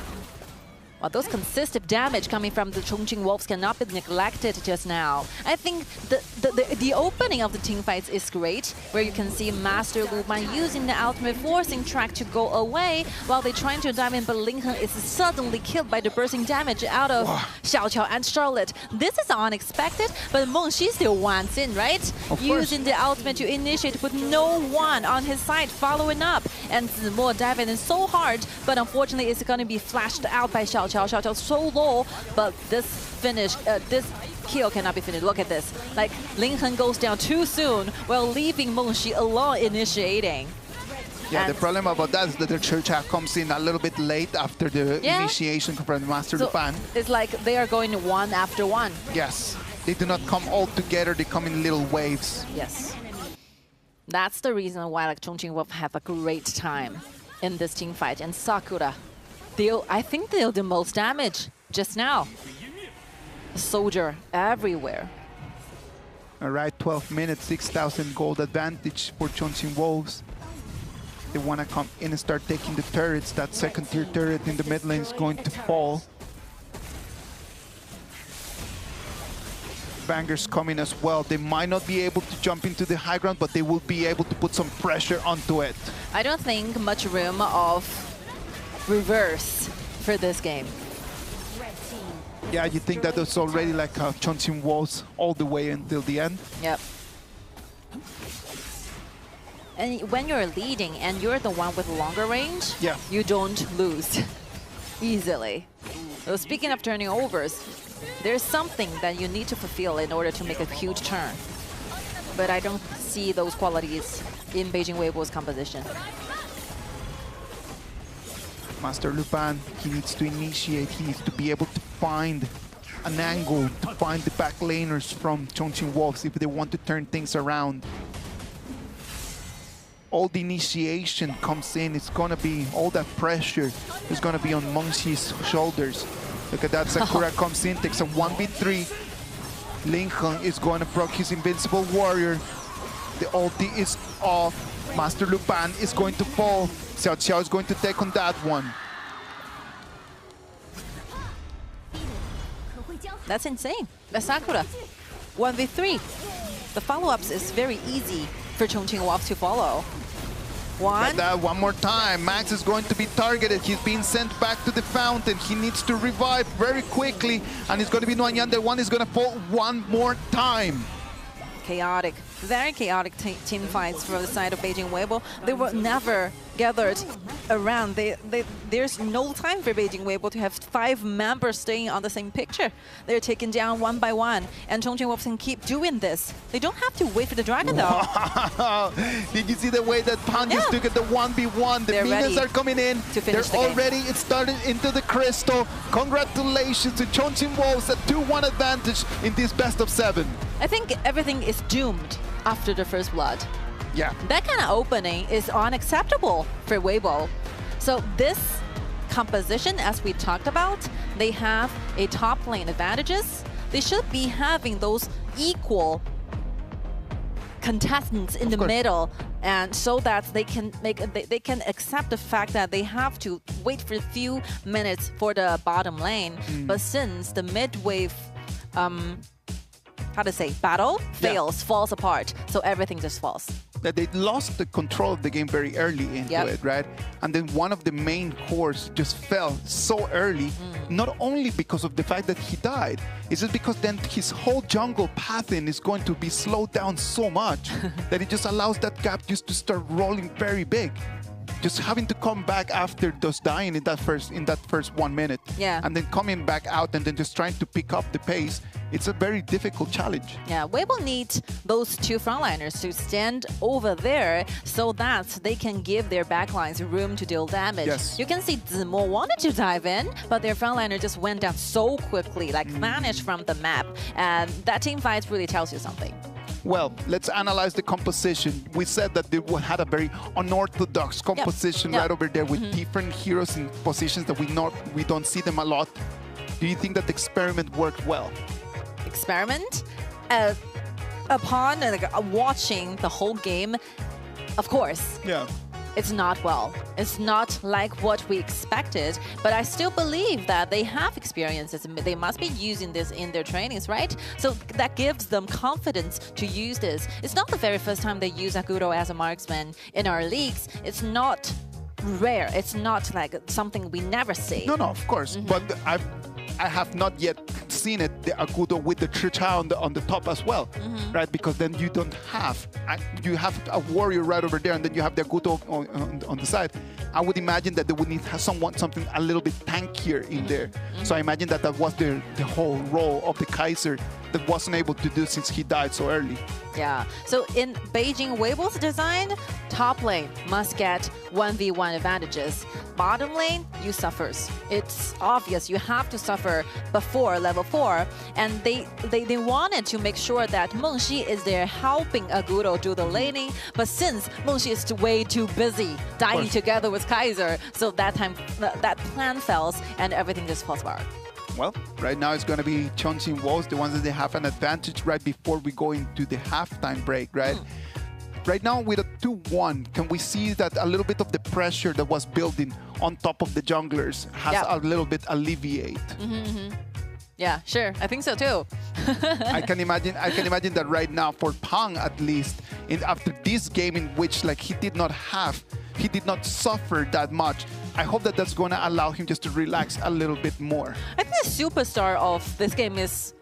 Well, those consistent damage coming from the Chongqing Wolves cannot be neglected just now. I think the opening of the team fights is great, where you can see Master Lupan using the ultimate, forcing track to go away while they're trying to dive in, but Lincoln is suddenly killed by the bursting damage out of Xiaoqiao and Charlotte. This is unexpected, but Mengxi still wants in, right? Using the ultimate to initiate with no one on his side following up. And Zimo diving in so hard, but unfortunately it's going to be flashed out by Xiaoqiao. Xiaoqiao so low, but this kill cannot be finished. Look at this. Like, Lincoln goes down too soon while leaving Mengxi alone initiating. Yeah, the problem about that is that the Churcha comes in a little bit late after the initiation from Master Lupan. It's like they are going 1 after 1. Yes. They do not come all together, they come in little waves. Yes. That's the reason why like Chongqing Wolf have a great time in this team fight. And Sakura, I think they'll do most damage just now. Soldier everywhere. All right, 12 minutes, 6,000 gold advantage for Chongqing Wolves. They want to come in and start taking the turrets. That second tier turret in the mid lane is going to fall. Bangers coming as well. They might not be able to jump into the high ground, but they will be able to put some pressure onto it. I don't think much room of reverse for this game. Yeah, you think that it's already like Chongqing Wolves all the way until the end? Yep. And when you're leading and you're the one with longer range, you don't lose easily. So speaking of turning overs, there's something that you need to fulfill in order to make a huge turn. But I don't see those qualities in Beijing Weibo's composition. Master Lupan, he needs to initiate, he needs to be able to find an angle, to find the back laners from Chongqing Wolves if they want to turn things around. All the initiation comes in, it's gonna be, all that pressure is gonna be on Mengxi's shoulders. Look at that, Sakura comes in, takes a 1v3. Lincoln is going to proc his Invincible Warrior. The ulti is off. Master Lupan is going to fall. Xiaoqiao is going to take on that one. That's insane. That's Sakura. 1v3. The follow-ups is very easy for Chongqing Wolves to follow. One more time. Max is going to be targeted. He's being sent back to the fountain. He needs to revive very quickly. And it's going to be Nuan Yang. The one is going to fall one more time. Chaotic. Very chaotic team fights for the side of Beijing Weibo. They were never gathered around. There's no time for Beijing Weibo to have 5 members staying on the same picture. They're taken down one by one, and Chongqing Wolves can keep doing this. They don't have to wait for the dragon though. Wow. Did you see the way that Pan just took it, the 1v1? The minions are coming in. They're already, it started into the crystal. Congratulations to Chongqing Wolves, a 2-1 advantage in this best of 7. I think everything is doomed after the first blood. Yeah. That kind of opening is unacceptable for Weibo. So this composition, as we talked about, they have a top lane advantages. They should be having those equal contestants in the middle, and so that they can accept the fact that they have to wait for a few minutes for the bottom lane. But since the mid wave battle fails, falls apart, so everything just falls. That they lost the control of the game very early into it, right? And then one of the main cores just fell so early, not only because of the fact that he died, it's just because then his whole jungle pathing is going to be slowed down so much that it just allows that gap just to start rolling very big. Just having to come back after just dying in that first 1 minute, and then coming back out and then just trying to pick up the pace, it's a very difficult challenge. Yeah, Weibo needs those 2 frontliners to stand over there so that they can give their backlines room to deal damage. Yes. You can see Zimo wanted to dive in, but their frontliner just went down so quickly, like vanished from the map. And that team fight really tells you something. Well, let's analyze the composition. We said that they had a very unorthodox composition right over there with different heroes in positions that we don't see them a lot. Do you think that the experiment worked well? Experiment? Upon watching the whole game, of course. Yeah. It's not well. It's not like what we expected, but I still believe that they have experiences. They must be using this in their trainings, right? So that gives them confidence to use this. It's not the very first time they use Aguro as a marksman in our leagues. It's not rare. It's not like something we never see. No, of course. But I have not yet seen it, the Aguro with the Tricha on the top as well, right? Because then you don't have, you have a warrior right over there, and then you have the Aguro on the side. I would imagine that they would need something a little bit tankier in there. So I imagine that was the whole role of the Kaiser that wasn't able to do since he died so early. Yeah. So in Beijing WEIBO's design, top lane must get 1v1 advantages. Bottom lane, you suffers. It's obvious you have to suffer before level 4. And they wanted to make sure that Mengxi is there helping Aguro do the laning. But since Mengxi is way too busy dying together with Kaiser, so that time that plan fails and everything just falls apart. Well, right now it's going to be Chongqing Wolves, the ones that they have an advantage right before we go into the halftime break, right? Right now with a 2-1, can we see that a little bit of the pressure that was building on top of the junglers has a little bit alleviate? Yeah, sure. I think so too. I can imagine that right now for Pang at least, after this game in which like he did not suffer that much. I hope that that's going to allow him just to relax a little bit more. I think the superstar of this game is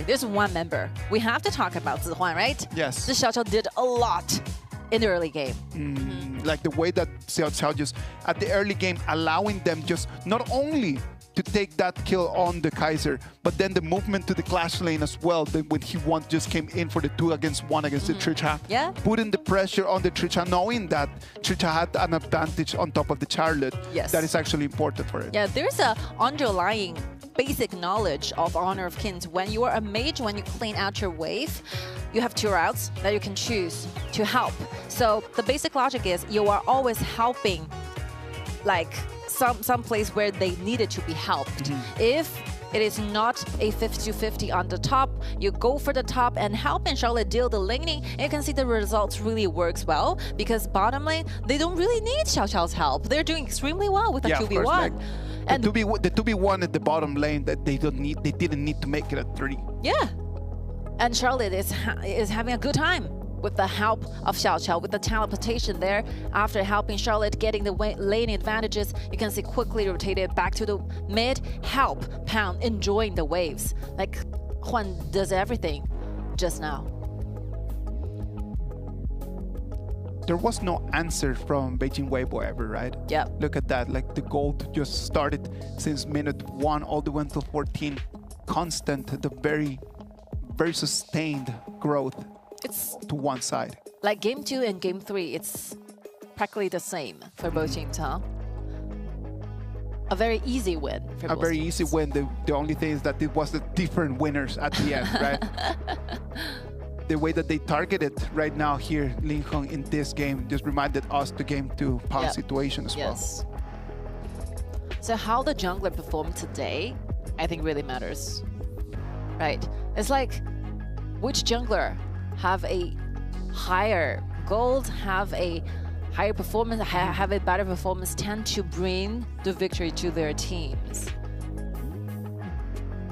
there's one member. We have to talk about Zihuan, right? Yes. This Xiao Qiao did a lot in the early game. Like the way that Xiao Qiao just, at the early game, allowing them just not only to take that kill on the Kaiser, but then the movement to the clash lane as well, then when he just came in for the 2-against-1 against the Tricha. Yeah. Putting the pressure on the Tricha, knowing that Tricha had an advantage on top of the Charlotte. Yes. That is actually important for it. Yeah, there's a underlying basic knowledge of Honor of Kings. When you are a mage, when you clean out your wave, you have 2 routes that you can choose to help. So the basic logic is you are always helping, like, some place where they needed to be helped. If it is not a 50-50 on the top, you go for the top and help and Charlotte deal the laning, and you can see the results really works well because bottom lane, they don't really need Xiao Qiao's help. They're doing extremely well with the 2v1. Like, and the 2v1 at the bottom lane that they didn't need to make it a 3. Yeah. And Charlotte is having a good time with the help of Xiao Qiao, with the teleportation there. After helping Charlotte getting the lane advantages, you can see quickly rotated back to the mid, help Pound enjoying the waves. Like Huan does everything just now. There was no answer from Beijing WEIBO ever, right? Yeah. Look at that, like the gold just started since minute 1 all the way until 14. Constant, the very sustained growth. It's to one side. Like game 2 and game 3, it's practically the same for both teams, huh? A very easy win for both A very teams. easy win. The only thing is that it was the different winners at the end, right? The way that they targeted right now here, Lin Heng in this game just reminded us the game 2 Pang situation as well. So how the jungler performed today, I think really matters, right? It's like which jungler have a higher gold, have a higher performance, have a better performance, tend to bring the victory to their teams.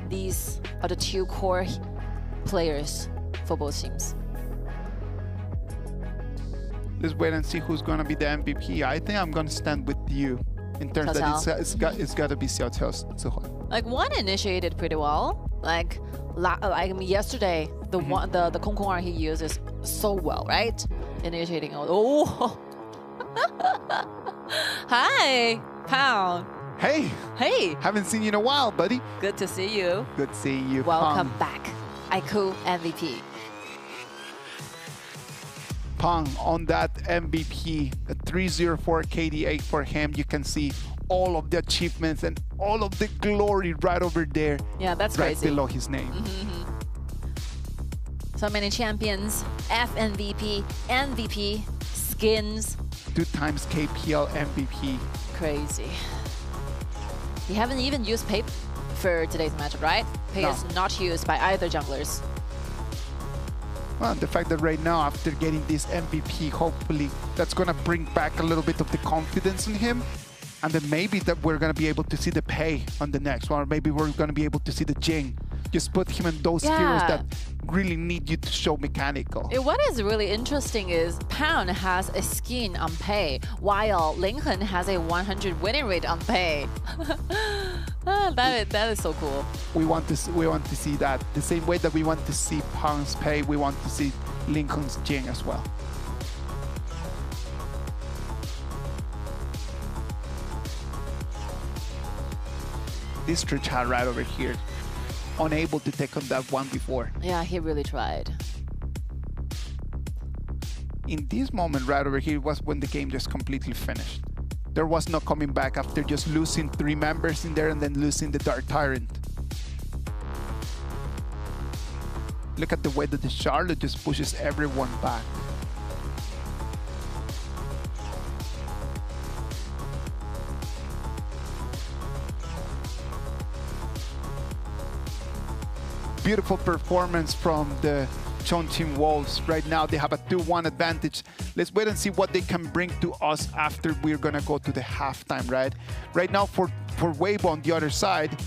These are the 2 core players for both teams. Let's wait and see who's going to be the MVP. I think I'm going to stand with you in terms that it's got to be Xiao Qiao's Zihuan. Like one initiated pretty well. Like yesterday, the Kong Kong he uses so well, right? Initiating. Oh, hi, Pound. Hey. Hey. Haven't seen you in a while, buddy. Good to see you. Good seeing you. Welcome back, Aiku MVP. Pang on that MVP, a 304 KDA for him. You can see all of the achievements and all of the glory right over there. Yeah, that's right crazy. below his name. So many champions, FMVP, MVP, skins. 2 times KPL MVP. Crazy. You haven't even used Pei for today's matchup, right? Pei No. is not used by either junglers. Well, the fact that right now, after getting this MVP, hopefully that's going to bring back a little bit of the confidence in him. And then maybe that we're going to be able to see the Pei on the next one. Or maybe we're going to be able to see the Jing. Just put him in those heroes that really need you to show mechanical. What is really interesting is Pound has a skin on Pei, while Lincoln has a 100 winning rate on Pei. That is so cool. We want to see that. The same way that we want to see Pound's Pei, we want to see Lincoln's Jing as well. This Trichard right over here, unable to take on that one before. Yeah, he really tried. In this moment right over here was when the game just completely finished. There was no coming back after just losing 3 members in there and then losing the Dark Tyrant. Look at the way that the Charlotte just pushes everyone back. Beautiful performance from the Chongqing Wolves. Right now they have a 2-1 advantage. Let's wait and see what they can bring to us after we're gonna go to the halftime, right? Right now for WEIBO on the other side,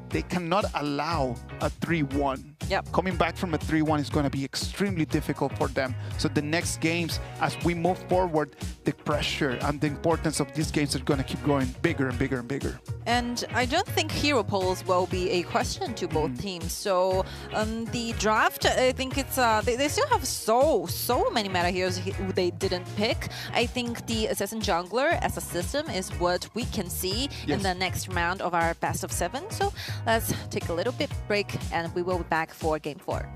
they cannot allow a 3-1. Yep. Coming back from a 3-1 is going to be extremely difficult for them. So the next games, as we move forward, the pressure and the importance of these games are going to keep growing bigger and bigger and bigger. And I don't think hero polls will be a question to both teams. So the draft, I think it's they still have so many meta heroes who they didn't pick. I think the assassin jungler as a system is what we can see in the next round of our best of 7. So let's take a little bit break and we will be back for game 4.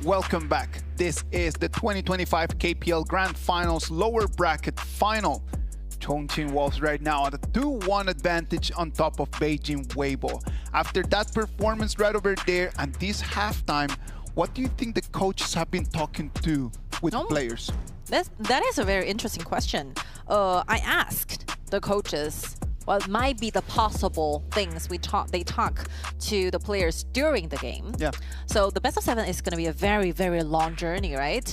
Welcome back. This is the 2025 KPL Grand Finals lower bracket final. Chongqing Wolves right now at a 2-1 advantage on top of Beijing WEIBO. After that performance right over there and this halftime, what do you think the coaches have been talking to with the players? That is a very interesting question. I asked the coaches what might be the possible things they talk to the players during the game. Yeah. So the best of 7 is going to be a very, very long journey, right?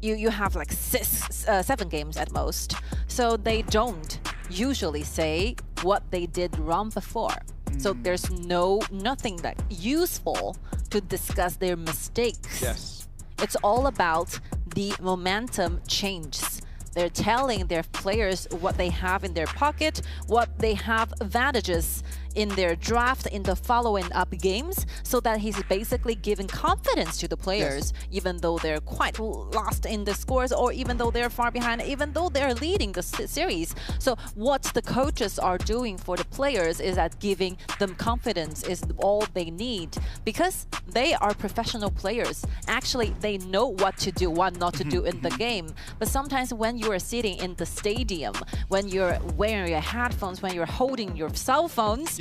You have like 7 games at most. So they don't usually say what they did wrong before. So there's nothing that useful to discuss their mistakes. Yes. It's all about the momentum changes. They're telling their players what they have in their pocket, what they have advantages in their draft in the following up games, so that he's basically giving confidence to the players, even though they're quite lost in the scores, or even though they're far behind, even though they're leading the series. So what the coaches are doing for the players is that giving them confidence is all they need, because they are professional players. Actually, they know what to do, what not to do in the game. But sometimes when you are sitting in the stadium, when you're wearing your headphones, when you're holding your cell phones,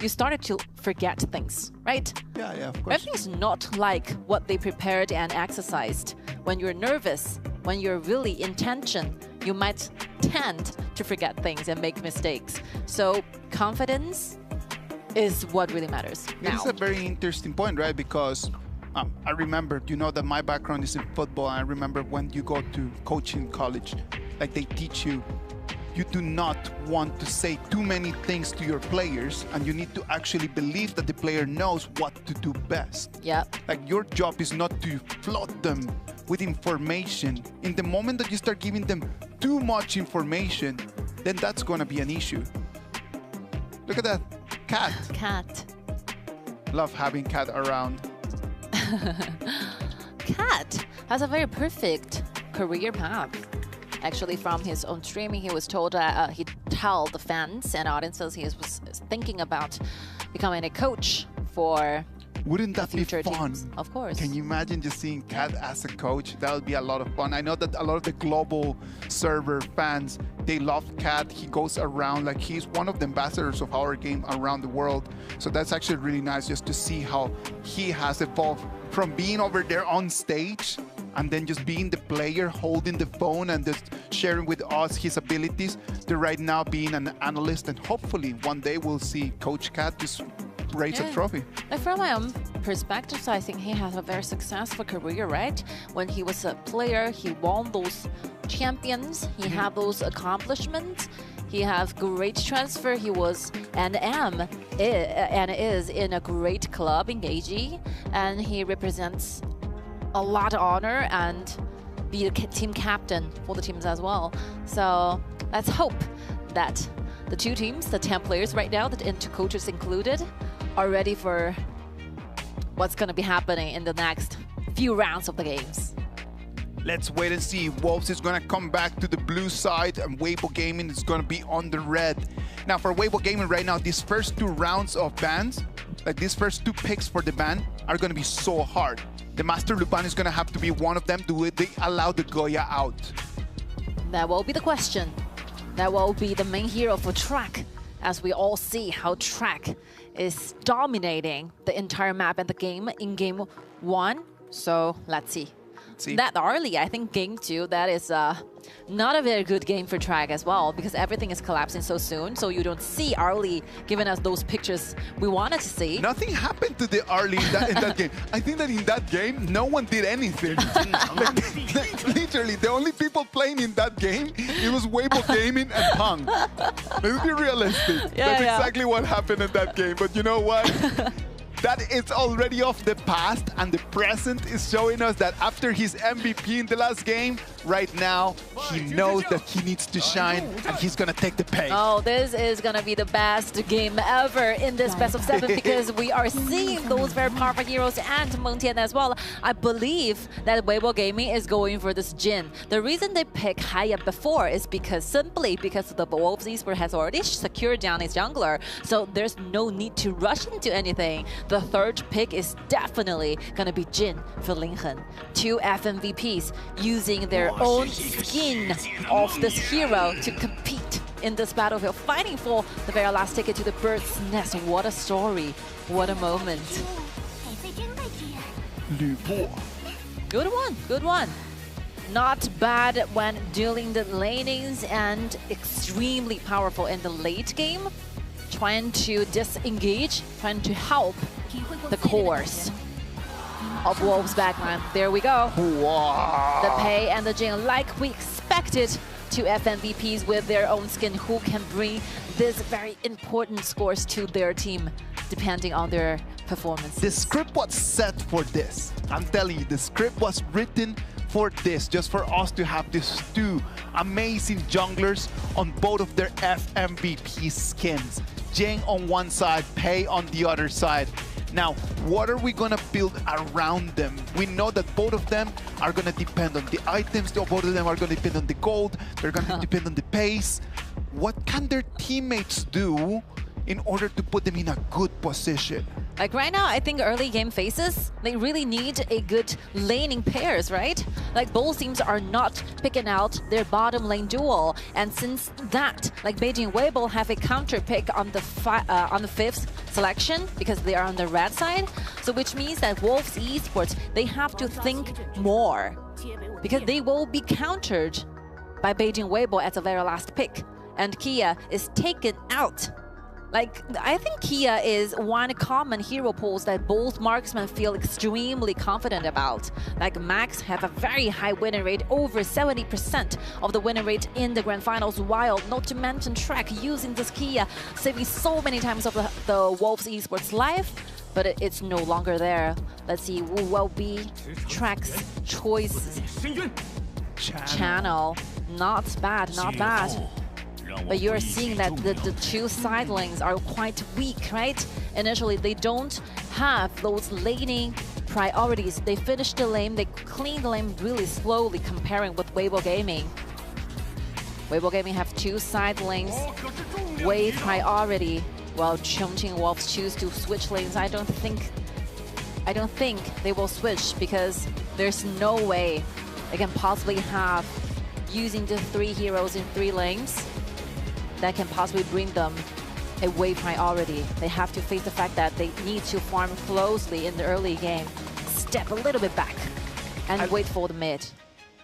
you started to forget things, right? Yeah, of course. Everything's not like what they prepared and exercised. When you're nervous, when you're really in tension, you might tend to forget things and make mistakes. So confidence is what really matters now. It's a very interesting point, right? Because I remember, you know, that my background is in football. I remember when you go to coaching college, like they teach you, you do not want to say too many things to your players, and you need to actually believe that the player knows what to do best. Yeah. Like your job is not to flood them with information. In the moment that you start giving them too much information, then that's going to be an issue. Look at that cat. Cat. Love having cat around. Cat has a very perfect career path. Actually, from his own streaming, he was told he told the fans and audiences he was thinking about becoming a coach for Wouldn't that be future fun? teams. Of course. Can you imagine just seeing Kat as a coach? That would be a lot of fun. I know that a lot of the global server fans, they love Kat. He goes around, like he's one of the ambassadors of our game around the world. So that's actually really nice just to see how he has evolved from being over there on stage and then just being the player holding the phone and just sharing with us his abilities, to right now being an analyst, and hopefully one day we'll see Coach Kat just raise a trophy. From my own perspective, I think he has a very successful career, right? When he was a player, he won those champions, he had those accomplishments, he have great transfer, he was and is in a great club in Beijing, and he represents a lot of honor and be a team captain for the teams as well. So let's hope that the two teams, the 10 players right now, the two coaches included, are ready for what's going to be happening in the next few rounds of the games. Let's wait and see. Wolves is going to come back to the blue side, and WEIBO Gaming is going to be on the red. Now, for WEIBO Gaming right now, these first 2 rounds of bans, like these first 2 picks for the ban, are going to be so hard. The Master Lupan is going to have to be one of them. Do they allow the Goya out? That will be the question. That will be the main hero for Track, as we all see how Track is dominating the entire map and the game in game 1. So let's see. That early, I think game 2, that is not a very good game for Track as well, because everything is collapsing so soon, so you don't see early giving us those pictures we wanted to see. Nothing happened to the early in that game. I think that in that game, no one did anything. Literally, the only people playing in that game, it was WEIBO Gaming and Pang. Let's be realistic. That's exactly what happened in that game. But you know what? That is already of the past, and the present is showing us that after his MVP in the last game, right now, he knows that he needs to shine, and he's gonna take the pace. Oh, this is gonna be the best game ever in this best of 7 because we are seeing those very powerful heroes and Mengtian as well. I believe that WEIBO Gaming is going for this Jin. The reason they pick Haya before is simply because the Wolves Esports has already secured down his jungler, so there's no need to rush into anything. The third pick is definitely gonna be Jin for Linghen. 2 FMVPs using their own skin of this hero to compete in this battlefield, fighting for the very last ticket to the bird's nest. What a story, what a moment. Good one, good one. Not bad when dealing the lanings and extremely powerful in the late game. Trying to disengage, trying to help the course of Wolves' backline. There we go. Wow. The Pei and the Jin, like we expected, 2 FMVPs with their own skin who can bring this very important scores to their team depending on their performance. The script was set for this. I'm telling you, the script was written for this, just for us to have these 2 amazing junglers on both of their FMVP skins. Jing on one side, Pei on the other side. Now, what are we gonna build around them? We know that both of them are gonna depend on the items, both of them are gonna depend on the gold, they're gonna depend on the pace. What can their teammates do in order to put them in a good position? Like right now, I think early game phases, they really need a good laning pairs, right? Like both teams are not picking out their bottom lane duel. And since that, like Beijing WEIBO have a counter pick on the 5th selection because they are on the red side. So which means that Wolves Esports, they have to think more because they will be countered by Beijing WEIBO at the very last pick. And Kia is taken out. Like, I think Kia is one common hero pools that both marksmen feel extremely confident about. Like, Max have a very high winning rate, over 70% of the winning rate in the grand finals, while not to mention Trek using this Kia, saving so many times of the Wolves Esports life, but it's no longer there. Let's see who will be Trek's choice. Channel. Not bad, not bad. But you're seeing that the 2 side lanes are quite weak, right? Initially, they don't have those laning priorities. They finish the lane, they clean the lane really slowly comparing with WEIBO Gaming. WEIBO Gaming have 2 side lanes, way priority, while Chongqing Wolves choose to switch lanes. I don't think they will switch because there's no way they can possibly have using the 3 heroes in 3 lanes that can possibly bring them a way priority. They have to face the fact that they need to farm closely in the early game, step a little bit back, and wait for the mid.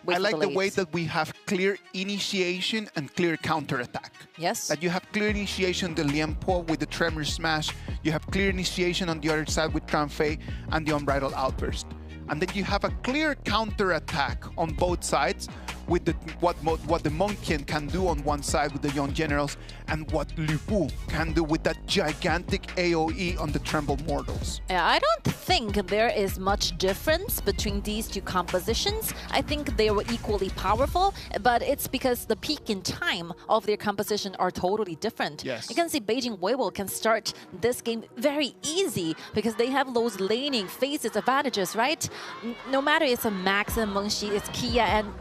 I like the way that we have clear initiation and clear counterattack. Yes. That you have clear initiation, the Lian Po with the Tremor Smash. You have clear initiation on the other side with Tran and the Unbridled Outburst. And then you have a clear counterattack on both sides with what the Mengtian can do on one side with the Young Generals and what Lu Bu can do with that gigantic AoE on the Tremble Mortals. Yeah, I don't think there is much difference between these 2 compositions. I think they were equally powerful, but it's because the peak in time of their composition are totally different. Yes. You can see Beijing WEIBO can start this game very easy because they have those laning phases advantages, right? No matter it's a Max and Mengxi, it's Kia and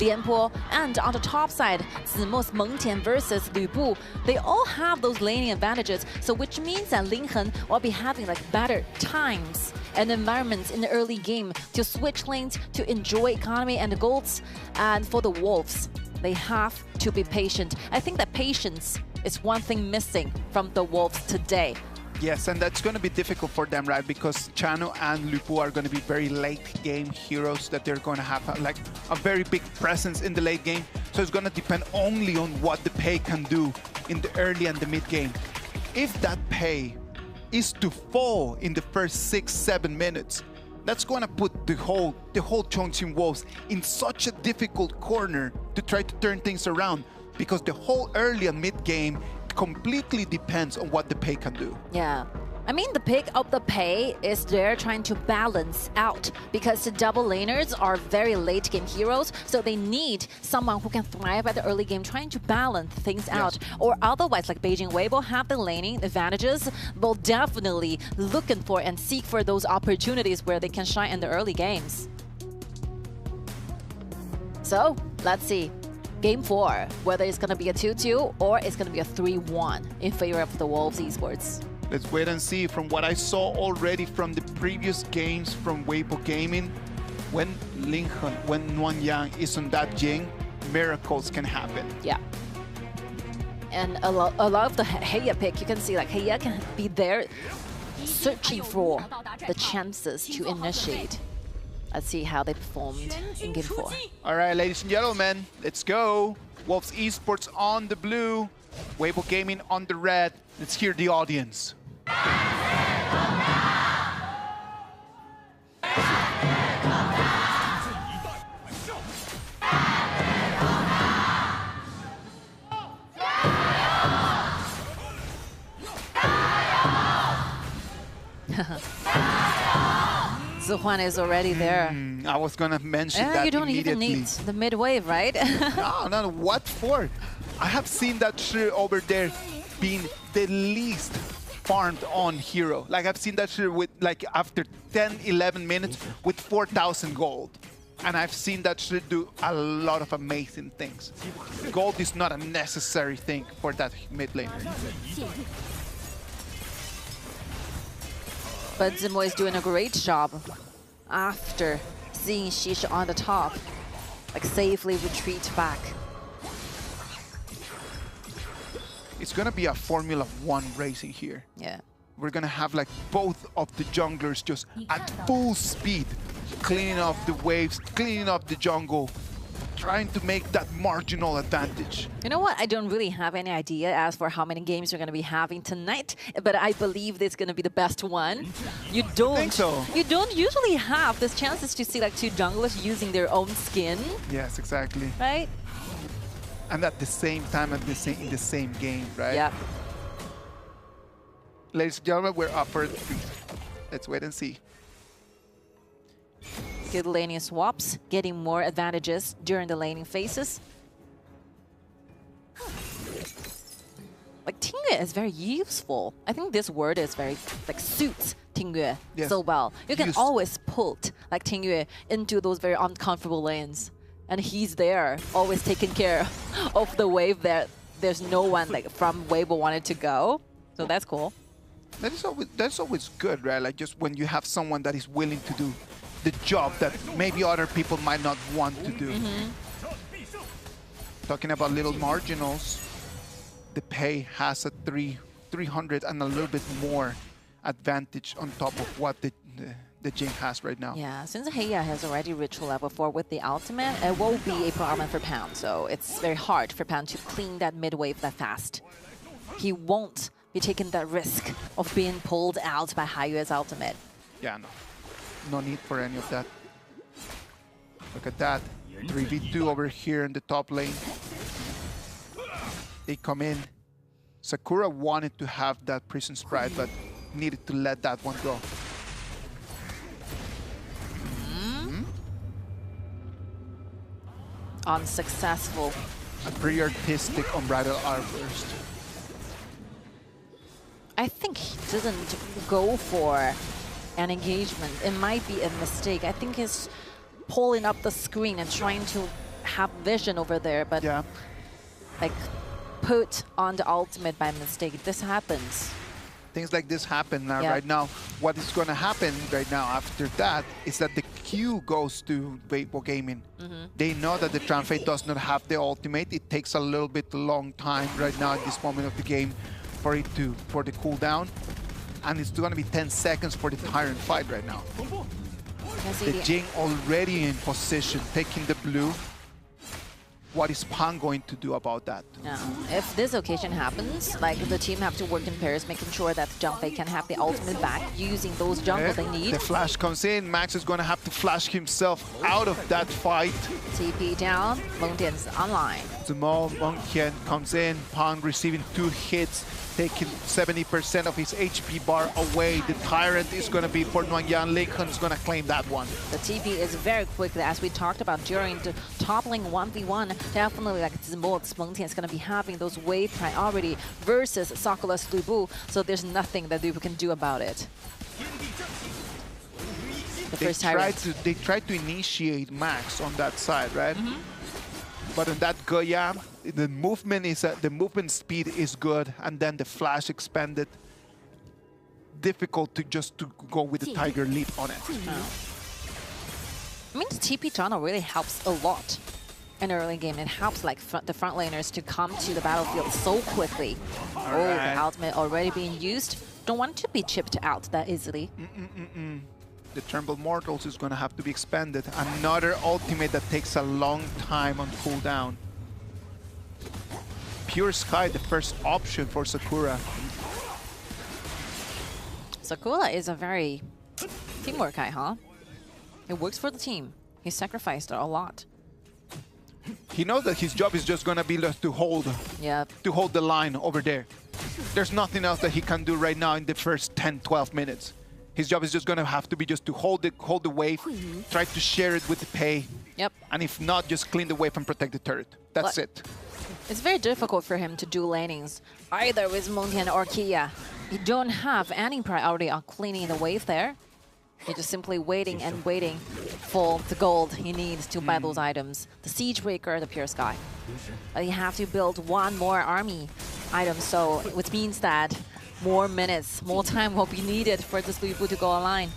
Lianpo, and on the top side, Zimo's Mengtian versus Lu Bu, they all have those laning advantages, so which means that Linghen will be having like better times and environments in the early game to switch lanes, to enjoy economy and the golds. And for the Wolves, they have to be patient. I think that patience is one thing missing from the Wolves today. Yes, and that's going to be difficult for them, right? Because Chano and Lu Bu are going to be very late game heroes that they're going to have like a very big presence in the late game. So it's going to depend only on what the Pei can do in the early and the mid game. If that Pei is to fall in the first 6-7 minutes, that's going to put the whole Chongqing Wolves in such a difficult corner to try to turn things around, because the whole early and mid game completely depends on what the Pei can do. Yeah. I mean, the pick of the pay is there trying to balance out because the double laners are very late game heroes, so they need someone who can thrive at the early game, trying to balance things out. Or otherwise, like Beijing WEIBO have the laning advantages, will definitely looking for and seek for those opportunities where they can shine in the early games. So, let's see. Game 4, whether it's going to be a 2-2 or it's going to be a 3-1 in favor of the Wolves Esports. Let's wait and see. From what I saw already from the previous games from WEIBO Gaming, when Lincoln, when Nuanyang is on that Jing, miracles can happen. Yeah. And a lot of the Heya pick, you can see like Heya can be there searching for the chances to initiate. Let's see how they performed in Game 4. All right, ladies and gentlemen, let's go. Wolves Esports on the blue, WEIBO Gaming on the red. Let's hear the audience. 子焕 is already there. I was gonna mention that you don't even need the mid wave, right? No, what for? I have seen that Shi over there being the least farmed on hero. Like I've seen that Shi with like after 10, 11 minutes with 4,000 gold. And I've seen that Shi do a lot of amazing things. Gold is not a necessary thing for that mid laner. But Zimo is doing a great job after seeing Shisha on the top, like safely retreat back. It's gonna be a Formula 1 racing here. Yeah. We're gonna have like both of the junglers just at full speed, cleaning off the waves, cleaning up the jungle, trying to make that marginal advantage. You know what? I don't really have any idea as for how many games you're going to be having tonight, but I believe this is going to be the best one. You don't think so. You don't usually have these chances to see like two junglers using their own skin. Yes, exactly. Right? And at the same time, in the same game, right? Yeah. Ladies and gentlemen, we're up for 3. Let's wait and see. Good laning swaps, getting more advantages during the laning phases. Like Tingyue is very useful. I think this word is very like suits Tingyue so well. You can always put like Tingyue into those very uncomfortable lanes, and he's there, always taking care of the wave that there's no one like from WEIBO wanted to go. So that's cool. That's always good, right? Like just when you have someone that is willing to do the job that maybe other people might not want to do. Talking about little marginals, the pay has a 300 and a little bit more advantage on top of what the Jing has right now. Yeah, since Heya has already reached level 4 with the ultimate, it will be a problem for Pound, so it's very hard for Pound to clean that mid wave that fast. He won't be taking that risk of being pulled out by Haiyue's ultimate. Yeah, no need for any of that. Look at that. 3v2 over here in the top lane. They come in. Sakura wanted to have that Prison Sprite, but needed to let that one go. Unsuccessful. A pretty artistic unbridled outburst. I think he didn't go for an engagement. It might be a mistake. I think he's pulling up the screen and trying to have vision over there, but like put on the ultimate by mistake. This happens. Things like this happen now. Right now, what is going to happen right now after that is that the queue goes to WEIBO Gaming. They know that the Tranfei does not have the ultimate. It takes a little bit long time right now at this moment of the game for the cooldown. And it's going to be 10 seconds for the Tyrant fight right now. The Jing already in position, taking the blue. What is Pan going to do about that? Now, if this occasion happens, like the team have to work in pairs, making sure that Junfei can have the ultimate back, using those jungle they need. The flash comes in. Max is going to have to flash himself out of that fight. TP down, Longdian's online. Small Monkey comes in, Pong receiving 2 hits, taking 70% of his HP bar away. The Tyrant is going to be for Nuangyan. Lincoln is going to claim that one. The TP is very quick, as we talked about during the toppling 1v1. Definitely, like Zmo Mengtian is going to be having those wave priority versus Sokolos Lubu, so there's nothing that Lubu can do about it. They tried to initiate Max on that side, right? But on that Goya, the movement speed is good, and then the flash expanded. Difficult to go with the Tiger leap on it. I mean, the TP tunnel really helps a lot in early game. It helps like the front laners to come to the battlefield so quickly. The ultimate already being used. Don't want to be chipped out that easily. The Tremble Mortals is going to have to be expanded. Another ultimate that takes a long time on cooldown. Pure Sky, the first option for Sakura. Sakura is a very teamwork guy, huh? It works for the team. He sacrificed a lot. He knows that his job is just going to be to hold the line over there. There's nothing else that he can do right now in the first 10-12 minutes. His job is just going to have to be just to hold the wave, try to share it with the pay. Yep. And if not, just clean the wave and protect the turret. That's it. It's very difficult for him to do lanings, either with Mengtian or Kia. You don't have any priority on cleaning the wave there. You're just simply waiting and waiting for the gold he needs to buy those items. The Siege Breaker, the Pure Sky. But you have to build one more army item, so which means that more minutes, more time will be needed for this Lubu to go online.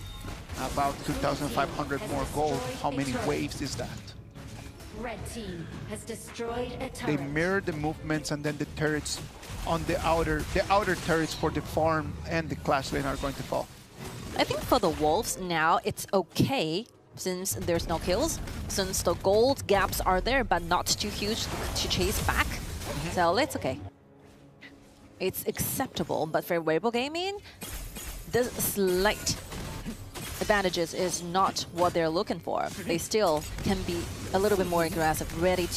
About 2,500 more gold. How many waves is that? Red team has destroyed a turret. They mirror the movements, and then the turrets on the outer turrets for the farm and the Clash lane are going to fall. I think for the Wolves now, it's okay since there's no kills, since the gold gaps are there, but not too huge to chase back. So it's okay. It's acceptable, but for WEIBO Gaming, the slight advantages is not what they're looking for. They still can be a little bit more aggressive, ready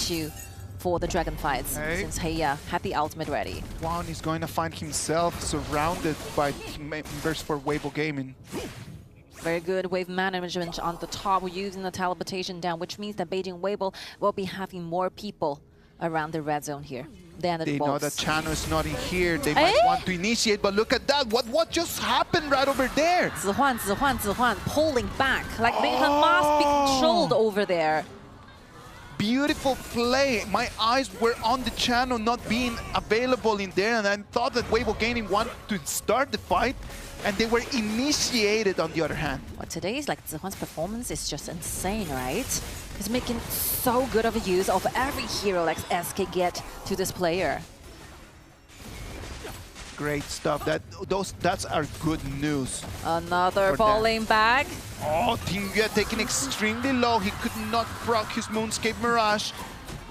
for the dragon fights, since Heya had the ultimate ready. Juan is going to find himself surrounded by team members for WEIBO Gaming. Very good wave management on the top, using the teleportation down, which means that Beijing WEIBO will be having more people around the red zone here than the They Wolves. know that Chano is not in here. They might want to initiate, but look at that. What just happened right over there? Zihuan, pulling back. Like they must be controlled over there. Beautiful play. My eyes were on the Chano not being available in there, and I thought that WEIBO Gaming wanted to start the fight, and they were initiated on the other hand. Well, today's like Zihuan's performance is just insane, right? He's making so good of a use of every hero like SK get to this player. Great stuff. That's our good news. Another falling back. Oh, Tingyue taking extremely low. He could not proc his Moonscape Mirage.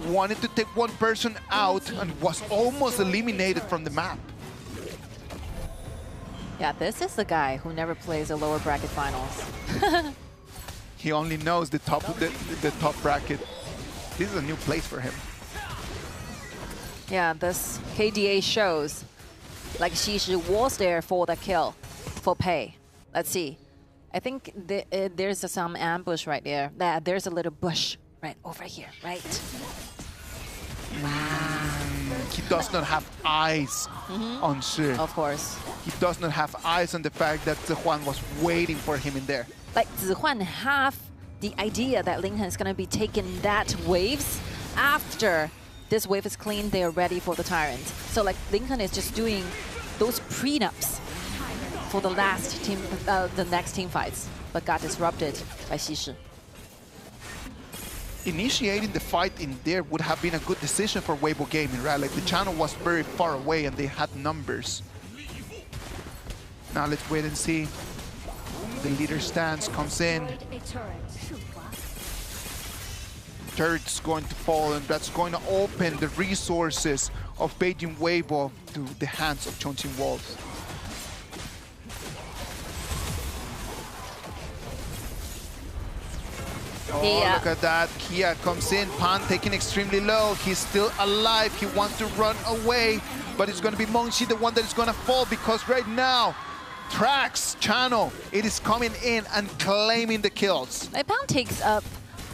Wanted to take one person out and was almost eliminated from the map. Yeah, this is the guy who never plays a lower bracket finals. He only knows the top bracket. This is a new place for him. Yeah, this KDA shows like Shishi was there for the kill, for pay. Let's see. I think there's some ambush right there. There's a little bush right over here, right? He does not have eyes on Shi. Of course. He does not have eyes on the fact that Zihuan was waiting for him in there. Like Zihuan have the idea that Lincoln is going to be taking that waves after this wave is clean. They are ready for the Tyrant. So like Lincoln is just doing those prenups for the last team, the next team fights, but got disrupted by Shishi. Initiating the fight in there would have been a good decision for WEIBO Gaming, right? Like the channel was very far away and they had numbers. Now let's wait and see. The leader stance comes in. Turret's going to fall, and that's going to open the resources of Beijing WEIBO to the hands of Chongqing Wolves. Oh, look at that. Kia comes in. Pan taking extremely low. He's still alive. He wants to run away. But it's going to be Mengxi, the one that is going to fall, because right now, Trax Channel, it is coming in and claiming the kills. Pan takes up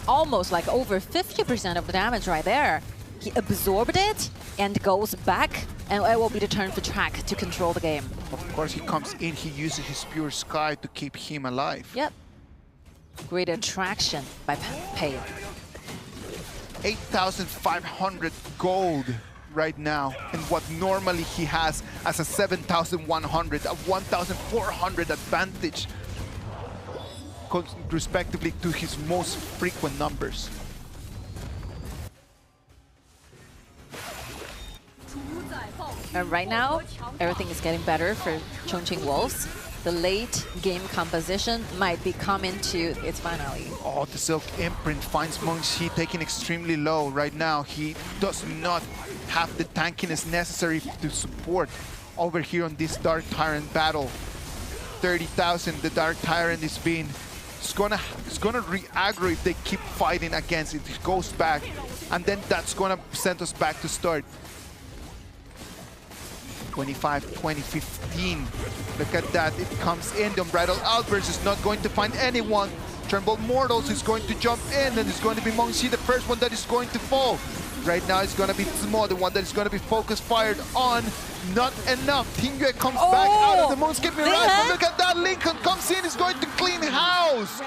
almost like over 50% of the damage right there. He absorbed it and goes back, and it will be the turn for Track to control the game. Of course, he comes in, he uses his pure sky to keep him alive. Yep. Great attraction by Pei. 8,500 gold right now, and what normally he has as a 7,100, a 1,400 advantage, respectively to his most frequent numbers. And right now, everything is getting better for Chongqing Wolves. The late game composition might be coming to its finale. Oh, the Silk Imprint finds Mengxi taking extremely low right now. He does not have the tankiness necessary to support over here on this Dark Tyrant battle. 30,000, the Dark Tyrant is being... It's gonna re-aggro if they keep fighting against it. It goes back, and then that's gonna send us back to start. 25, 20, 15. Look at that, it comes in. The Unbridled Outburst is not going to find anyone. Trembled Mortals is going to jump in, and it's going to be Mengxi, the first one that is going to fall. Right now it's going to be Zmo, the one that is going to be focused fired on. Not enough. Tingyue comes back out of the Moonscape Mirage, but look at that, Lincoln comes in, is going to clean house.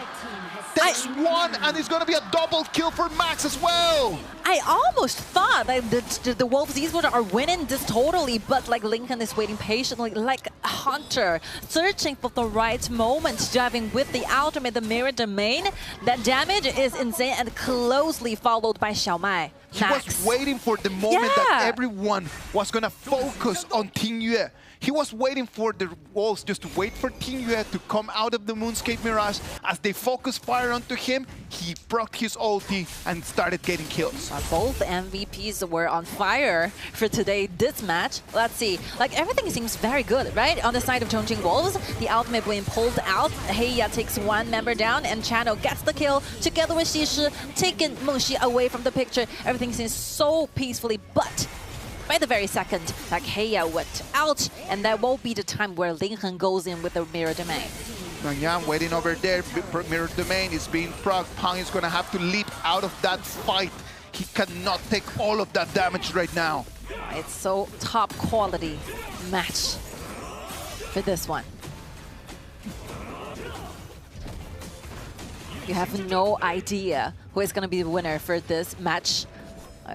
Takes one, and it's going to be a double kill for Max as well. I almost thought that the Wolves Esports are winning this totally, but like Lincoln is waiting patiently, like a hunter, searching for the right moment, diving with the ultimate, the mirror domain. That damage is insane and closely followed by Xiaomai. He was waiting for the moment that everyone was going to focus on Tingyue. He was waiting for the Wolves just to wait for Tingyue to come out of the Moonscape Mirage. As they focus fire onto him, he procced his ulti and started getting kills. Both MVPs were on fire for today, this match. Let's see, like everything seems very good, right? On the side of Chongqing Wolves, the ultimate being pulled out. Heiya takes one member down, and Channel gets the kill together with Xixi, taking Mengxi away from the picture. Everything seems so peacefully, but by the very second, like Heiya went out, and that won't be the time where Lincoln goes in with the mirror domain. Yang waiting over there, mirror domain is being procced. Pang is gonna have to leap out of that fight. He cannot take all of that damage right now. It's so top quality match for this one. You have no idea who is gonna be the winner for this match.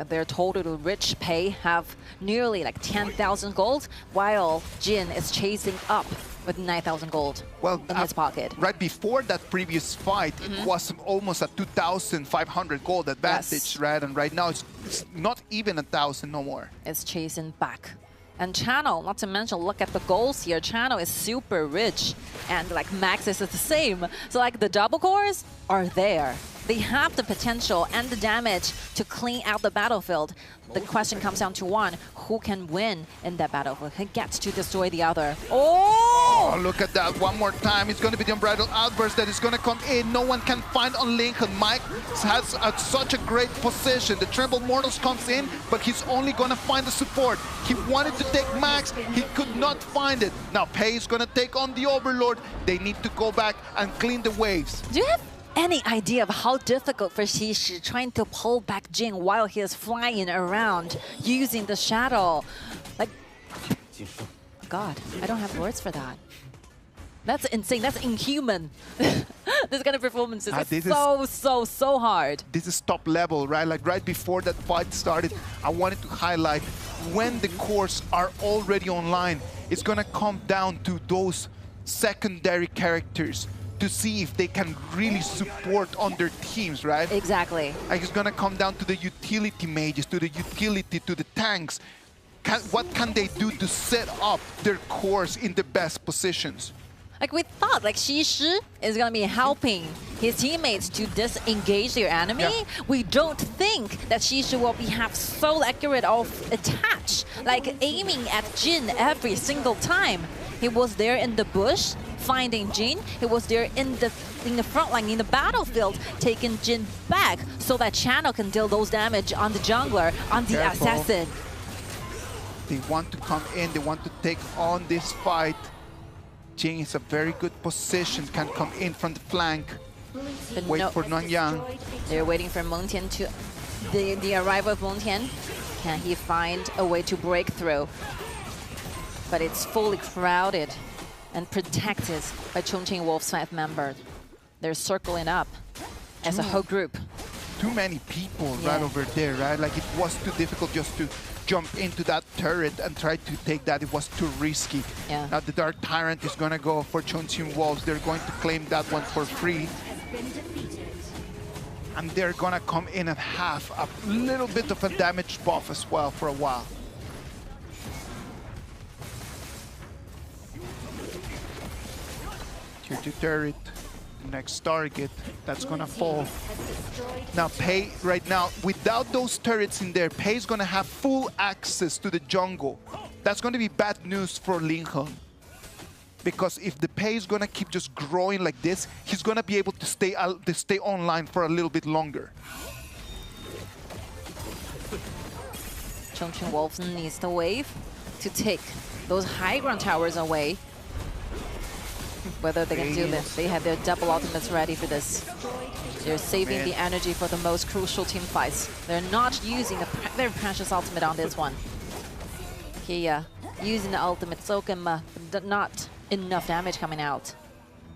Their total rich pay have nearly like 10,000 gold, while Jin is chasing up with 9,000 gold in his pocket. Right before that previous fight, it was almost a 2,500 gold advantage, right? And right now it's not even 1,000 no more. It's chasing back. And Channel, not to mention, look at the goals here. Channel is super rich, and like Max is the same. So like the double cores are there. They have the potential and the damage to clean out the battlefield. The question comes down to one: who can win in that battlefield? Who gets to destroy the other? Oh, look at that. One more time. It's going to be the Unbridled Outburst that is going to come in. No one can find on Lincoln. Mike has such a great position. The Trembled Mortals comes in, but he's only going to find the support. He wanted to take Max. He could not find it. Now Pei is going to take on the Overlord. They need to go back and clean the waves. Do you have any idea of how difficult for Xixi trying to pull back Jing while he is flying around using the shadow? Like, God, I don't have words for that. That's insane. That's inhuman. This kind of performances is so hard. This is top level, right? Like right before that fight started, I wanted to highlight when the cores are already online, it's gonna come down to those secondary characters to see if they can really support on their teams, right? Exactly. Like it's gonna come down to the utility mages, to the utility, to the tanks. What can they do to set up their cores in the best positions? Like we thought, like Xixi is gonna be helping his teammates to disengage their enemy. We don't think that Xixi will have so accurate of attach, like aiming at Jin every single time. He was there in the bush finding Jin. He was there in the front line, in the battlefield, taking Jin back so that Channel can deal those damage on the jungler, on the assassin. They want to come in, they want to take on this fight. Jin is a very good position, can come in from the flank. But Wait for Nanyang. They're waiting for Mengtian to... The arrival of Mengtian. Can he find a way to break through? But it's fully crowded and protected by Chongqing Wolves 5 members. They're circling up as a whole group. Too many people right over there, right? Like it was too difficult just to jump into that turret and try to take that. It was too risky. Yeah. Now the Dark Tyrant is gonna go for Chongqing Wolves. They're going to claim that one for free. And they're gonna come in and have a little bit of a damage buff as well for a while. Tier 2 turret, the next target, that's gonna fall. Now Pei, right now, without those turrets in there, Pei's gonna have full access to the jungle. That's gonna be bad news for Linheng. Because if the Pei is gonna keep just growing like this, he's gonna be able to stay online for a little bit longer. Chongqing Wolves needs the wave to take those high ground towers away. Whether they can do this, they have their double ultimates ready for this. They're saving the energy for the most crucial team fights. They're not using the very precious ultimate on this one. Kia using the ultimate Soken, but not enough damage coming out.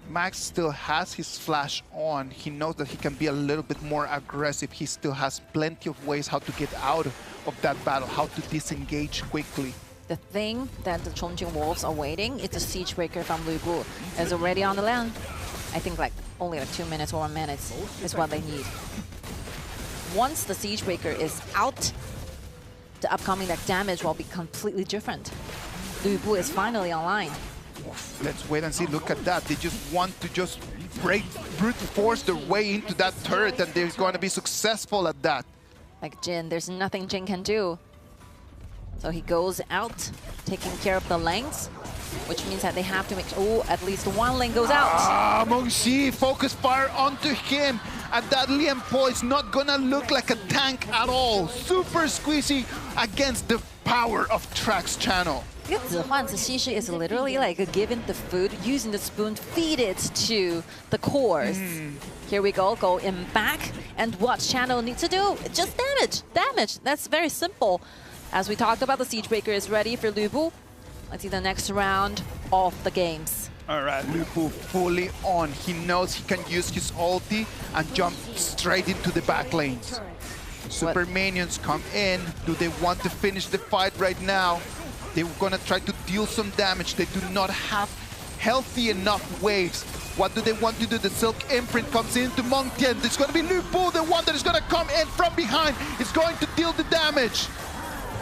Max still has his flash on. He knows that he can be a little bit more aggressive. He still has plenty of ways how to get out of that battle, how to disengage quickly. The thing that the Chongqing Wolves are waiting is the siege breaker from Lu Bu. Is already on the land. I think like only like 2 minutes or 1 minute is what they need. Once the siege breaker is out, the upcoming like damage will be completely different. Lu Bu is finally online. Let's wait and see. Look at that. They just want to just brute force their way into that turret, and they're going to be successful at that. Like Jin, there's nothing Jin can do. So he goes out, taking care of the lanes, which means that they have to make sure, at least one lane goes out. Ah, Mengxi, focus fire onto him. And that Lian Po is not gonna look like a tank at all. Super squeezy against the power of Trax Channel. This Zihuan is literally like giving the food, using the spoon, feed it to the cores. Here we go, go in back, and what Channel needs to do? Just damage. That's very simple. As we talked about, the siege breaker is ready for Lu Bu. Let's see the next round of the games. All right, Lu Bu fully on. He knows he can use his ulti and jump straight into the back lanes. Super minions come in. Do they want to finish the fight right now? They're gonna try to deal some damage. They do not have healthy enough waves. What do they want to do? The Silk Imprint comes into Mengtian. It's gonna be Lu Bu, the one that is gonna come in from behind. It's going to deal the damage.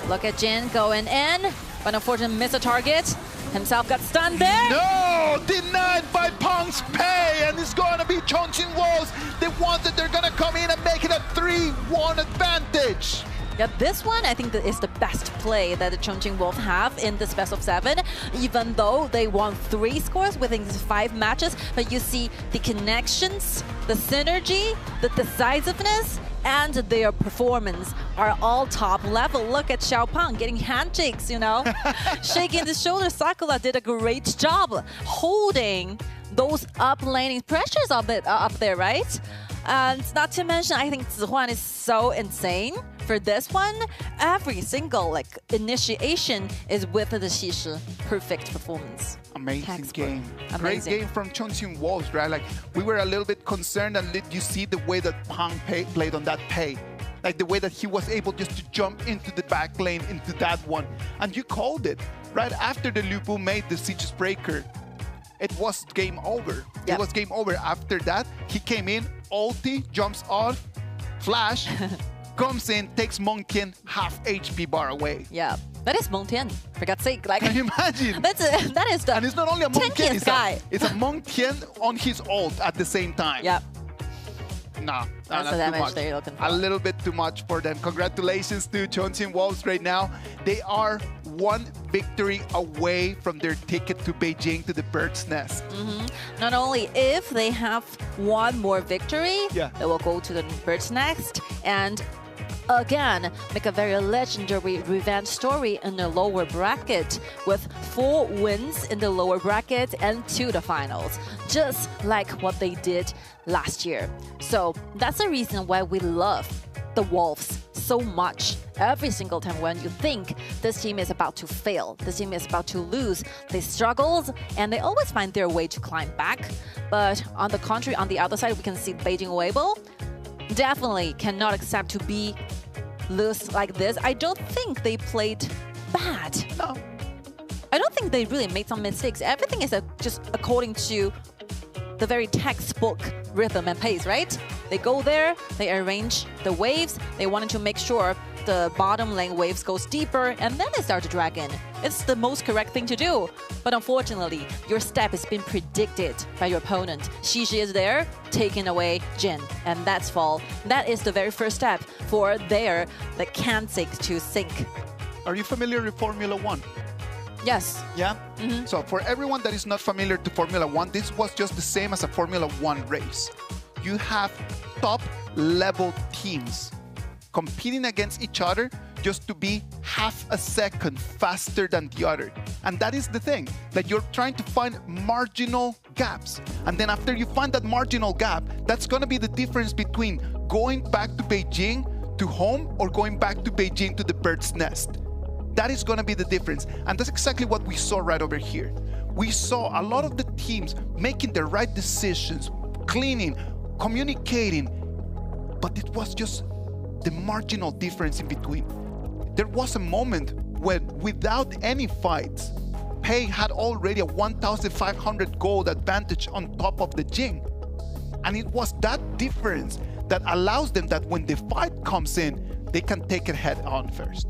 Look at Jin going in, but unfortunately missed a target. Himself got stunned there. No! Denied by Peng's Pei, and it's gonna be Chongqing Wolves. They want that they're gonna come in and make it a 3-1 advantage. Yeah, this one I think that is the best play that the Chongqing Wolves have in this best of 7, even though they won 3 scores within 5 matches. But you see the connections, the synergy, the decisiveness, and their performance are all top level. Look at Xiaopeng getting handshakes, you know, shaking the shoulders. Sakura did a great job holding those up-laning pressures of it up there, right? And not to mention, I think Zihuan is so insane for this one. Every single like initiation is with the Xixi. Perfect performance. Amazing game. Great game from Chongqing Wolves, right? Like, we were a little bit concerned, and you see the way that Peng played on that Pei. Like the way that he was able just to jump into the back lane, into that one. And you called it. Right after the Lu Bu made the Siege Breaker, it was game over. Yep. It was game over. After that, he came in, ulti, jumps off, flash, comes in, takes Mengtian half HP bar away. Yeah, that is Mengtian, for God's sake. Like, can you imagine? That is the and it's not only a Mengtian, guy. It's a Mengtian on his ult at the same time. Yeah. No, That's the too damage much. that you're looking for. A little bit too much for them. Congratulations to Chongqing Wolves right now. They are one victory away from their ticket to Beijing to the Bird's Nest. Not only if they have one more victory, Yeah. they will go to the Bird's Nest and again make a very legendary revenge story in the lower bracket with 4 wins in the lower bracket and to the finals, just like what they did last year. So that's the reason why we love the Wolves so much. Every single time when you think this team is about to fail, this team is about to lose, they struggle and they always find their way to climb back. But on the contrary, on the other side, we can see Beijing WEIBO definitely cannot accept to be lose like this. I don't think they played bad. No. I don't think they really made some mistakes. Everything is just according to the very textbook rhythm and pace, right? They go there, they arrange the waves, they wanted to make sure the bottom lane waves goes deeper, and then they start to drag in. It's the most correct thing to do. But unfortunately, your step has been predicted by your opponent. Xixi is there, taking away Jin, and that's fall. That is the very first step for their the Kansik to sink. Are you familiar with Formula One? Yes. Yeah? So for everyone that is not familiar to Formula One, this was just the same as a Formula One race. You have top-level teams competing against each other just to be half a second faster than the other. And that is the thing, that you're trying to find marginal gaps. And then after you find that marginal gap, that's gonna be the difference between going back to Beijing to home or going back to Beijing to the Bird's Nest. That is gonna be the difference. And that's exactly what we saw right over here. We saw a lot of the teams making the right decisions, cleaning, communicating, but it was just the marginal difference in between. There was a moment when, without any fights, Pei had already a 1,500 gold advantage on top of the Jing. And it was that difference that allows them that when the fight comes in, they can take it head on first.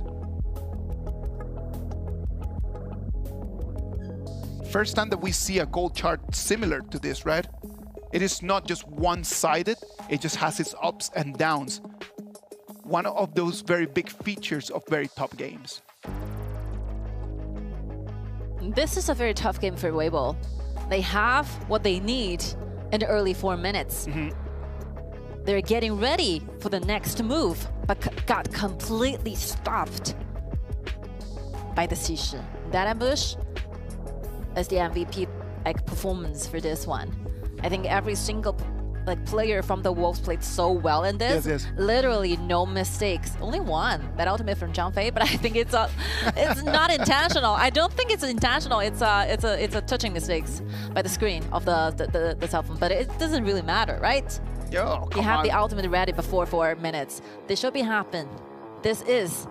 First time that we see a gold chart similar to this, right? It is not just one-sided, it just has its ups and downs. One of those very big features of very top games. This is a very tough game for WEIBO. They have what they need in the early 4 minutes. They're getting ready for the next move, but got completely stopped by the Xixi. That ambush is the MVP performance for this one. I think every single player from the Wolves played so well in this. Yes. Literally no mistakes. Only one, that ultimate from Zhang Fei, but I think it's not intentional. I don't think it's intentional. It's a touching mistakes by the screen of the cell phone, but it doesn't really matter, right? Yo, You have the ultimate ready before 4 minutes. This should be happen. This is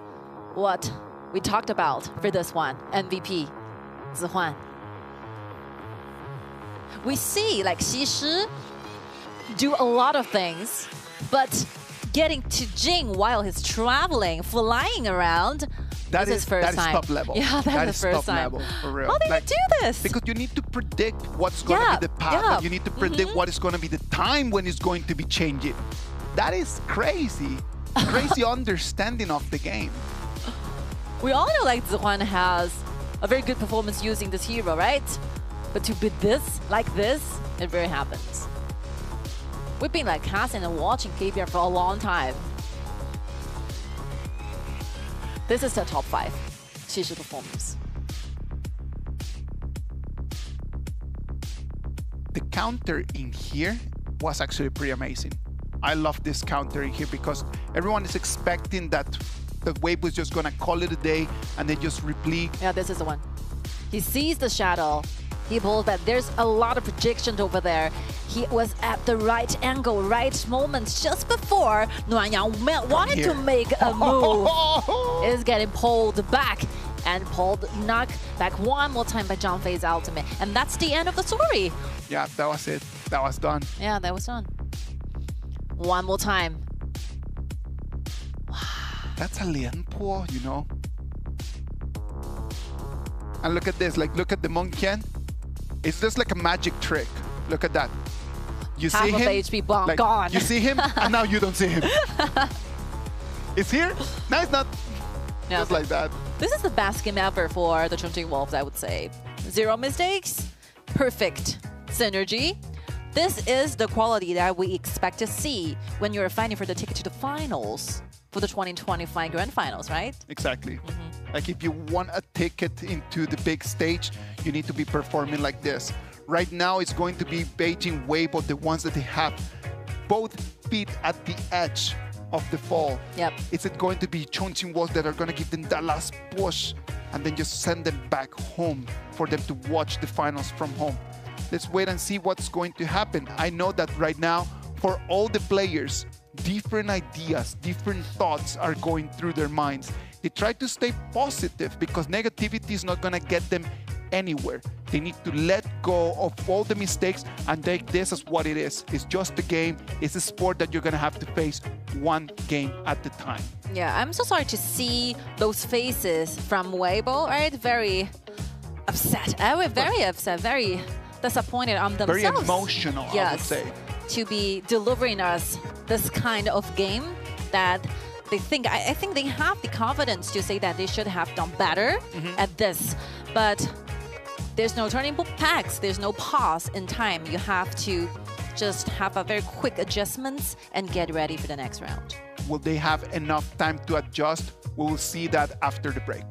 what we talked about for this one. MVP, Zihuan. We see Xixi do a lot of things, but getting to Jing while he's traveling, flying around, this is first time. Top level. Yeah, that's the first time. Level, for real. How did you do this? Because you need to predict what's going to be the path, and you need to predict what is going to be the time when it's going to be changing. That is crazy. Crazy understanding of the game. We all know Zihuan has a very good performance using this hero, right? But to be this, like this, it really happens. We've been casting and watching KPL for a long time. This is the top 5 Xixi performance. The counter in here was actually pretty amazing. I love this counter in here because everyone is expecting that the wave was just gonna call it a day and then just replete. Yeah, this is the one. He sees the shadow. He pulls that. There's a lot of projections over there. He was at the right angle, right moment, just before Nuanyang wanted to make a move. Is getting pulled back and pulled knock back one more time by Zhang Fei's ultimate. And that's the end of the story. Yeah, that was it. That was done. Yeah, that was done. One more time. That's a Lianpo, you know? And look at this, look at the Mongqian. It's just like a magic trick. Look at that. You half see of him, HP bomb like, gone. You see him, and now you don't see him. It's here. No, it's not. Yeah. Just like that. This is the best game ever for the Chongqing Wolves, I would say. 0 mistakes, perfect synergy. This is the quality that we expect to see when you're fighting for the ticket to the finals for the 2025 Grand Finals, right? Exactly. Like if you want a ticket into the big stage, you need to be performing like this. Right now, it's going to be Beijing WEIBO, the ones that they have both feet at the edge of the fall. Yep. Is it going to be Chongqing Wolves that are going to give them that last push and then just send them back home for them to watch the finals from home? Let's wait and see what's going to happen. I know that right now, for all the players, different ideas, different thoughts are going through their minds. They try to stay positive because negativity is not going to get them anywhere. They need to let go of all the mistakes and take this as what it is. It's just a game. It's a sport that you're going to have to face one game at a time. Yeah, I'm so sorry to see those faces from Weibo, right? Very upset. Very upset, very disappointed on themselves. Very emotional, yes, I would say. To be delivering us this kind of game that they think, I think they have the confidence to say that they should have done better at this. But there's no turning backs, there's no pause in time. You have to just have a very quick adjustments and get ready for the next round. Will they have enough time to adjust? We will see that after the break.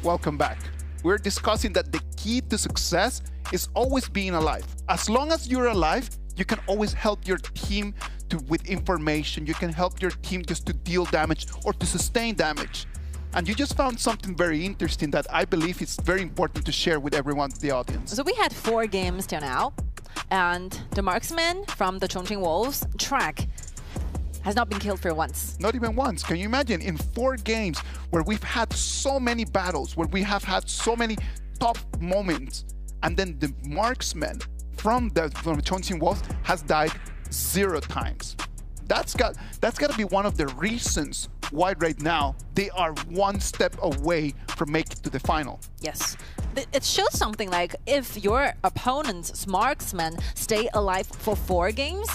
Welcome back. We're discussing that the key to success is always being alive. As long as you're alive, you can always help your team with information. You can help your team just to deal damage or to sustain damage. And you just found something very interesting that I believe is very important to share with everyone in the audience. So we had 4 games till now, and the marksman from the Chongqing Wolves, Track, has not been killed for once. Not even once. Can you imagine? In 4 games where we've had so many battles, where we have had so many top moments, and then the marksman from the Chongqing Wolves has died 0 times. That's got to be one of the reasons why right now they are 1 step away from making it to the final. Yes. It shows something like if your opponent's marksmen stay alive for 4 games,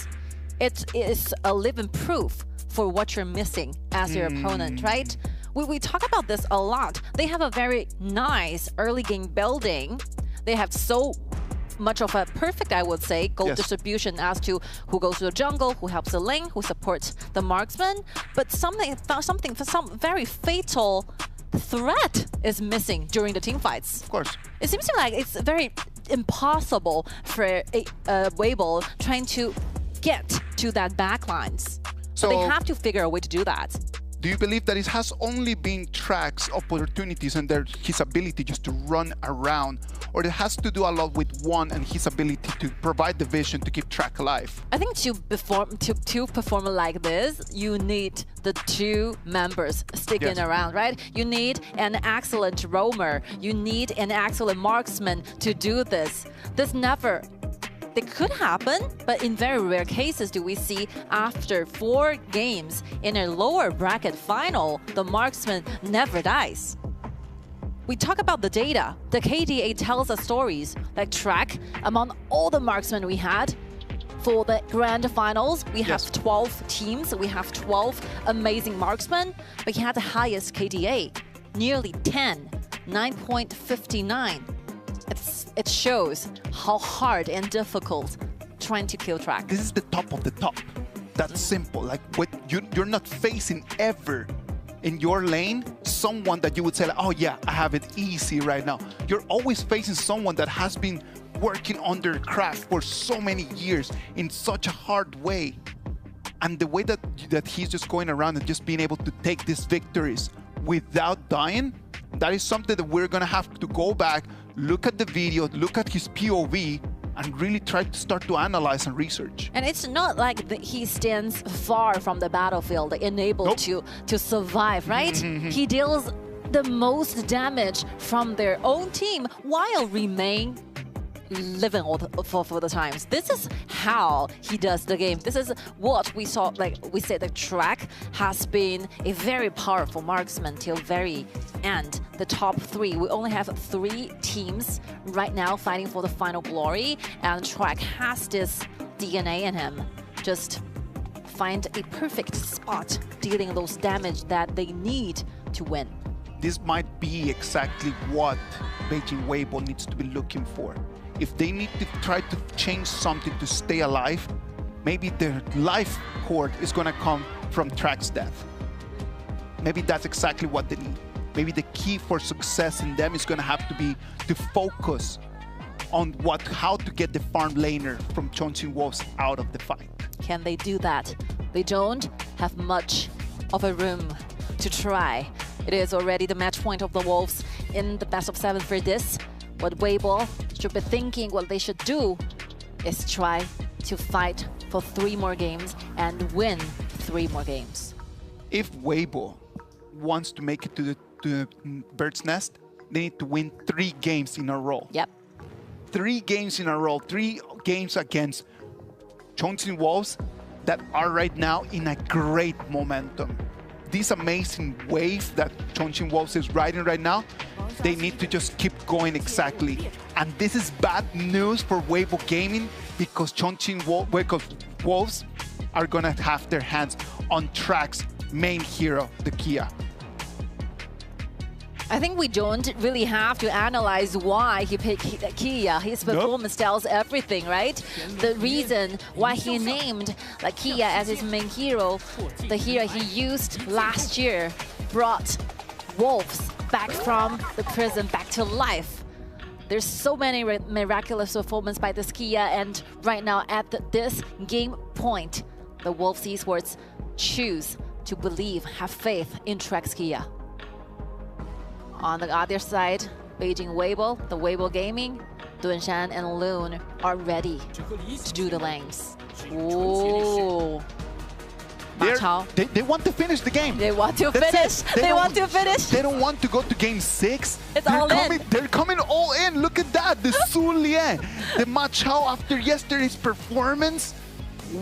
it is a living proof for what you're missing as your opponent, right? we talk about this a lot. They have a very nice early game building. They have so much of a perfect, I would say, goal distribution as to who goes to the jungle, who helps the lane, who supports the marksman. But some very fatal threat is missing during the team fights. Of course. It seems to me like it's very impossible for WEIBO trying to get to that backlines. So they have to figure a way to do that. Do you believe that it has only been Track's opportunities and his ability just to run around, or it has to do a lot with One and his ability to provide the vision to keep Track alive? I think to perform like this, you need the two members sticking around, right? You need an excellent roamer. You need an excellent marksman to do this. It could happen, but in very rare cases do we see after 4 games in a lower bracket final, the marksman never dies. We talk about the data. The KDA tells us stories like Track, among all the marksmen we had, for the grand finals, we have 12 teams, we have 12 amazing marksmen, but he had the highest KDA, nearly 10, 9.59. It shows how hard and difficult trying to kill Track. This is the top of the top. That's simple. Like, you're not facing ever in your lane someone that you would say, like, oh yeah, I have it easy right now. You're always facing someone that has been working on their craft for so many years in such a hard way. And the way that he's just going around and just being able to take these victories without dying, that is something that we're gonna have to go back, look at the video, look at his POV, and really try to start to analyze and research. And it's not like he stands far from the battlefield, enabled to survive, right? He deals the most damage from their own team while remain living for the times. This is how he does the game. This is what we saw, like we said, the Track has been a very powerful marksman till very end. The top 3, we only have 3 teams right now fighting for the final glory, and Track has this DNA in him. Just find a perfect spot dealing those damage that they need to win. This might be exactly what Beijing WEIBO needs to be looking for. If they need to try to change something to stay alive, maybe their life cord is going to come from Track's death. Maybe that's exactly what they need. Maybe the key for success in them is going to have to be to focus on how to get the farm laner from Chongqing Wolves out of the fight. Can they do that? They don't have much of a room to try. It is already the match point of the Wolves in the best of 7 for this. What WEIBO should be thinking, what they should do, is try to fight for 3 more games and win 3 more games. If WEIBO wants to make it to the Bird's Nest, they need to win 3 games in a row. Yep. 3 games in a row, 3 games against Chongqing Wolves that are right now in a great momentum. This amazing wave that Chongqing Wolves is riding right now, they need to just keep going exactly. And this is bad news for WEIBO Gaming because Chongqing Wolves are gonna have their hands on Track's main hero, the Kia. I think we don't really have to analyze why he picked Kia. His performance tells everything, right? The reason why he named Kia as his main hero, the hero he used last year, brought Wolves back from the prison back to life. There's so many miraculous performances by this Kia, and right now at this game point, the Wolves Esports choose to believe, have faith in Track's Kia. On the other side, Beijing WEIBO, the WEIBO Gaming, Dunshan and Loon are ready to do the lanes. Ooh. They want to finish the game. They want to finish. They want to finish. They don't want to go to game 6. It's all in. They're coming all in. Look at that. The Su Lian. The Ma Chao after yesterday's performance.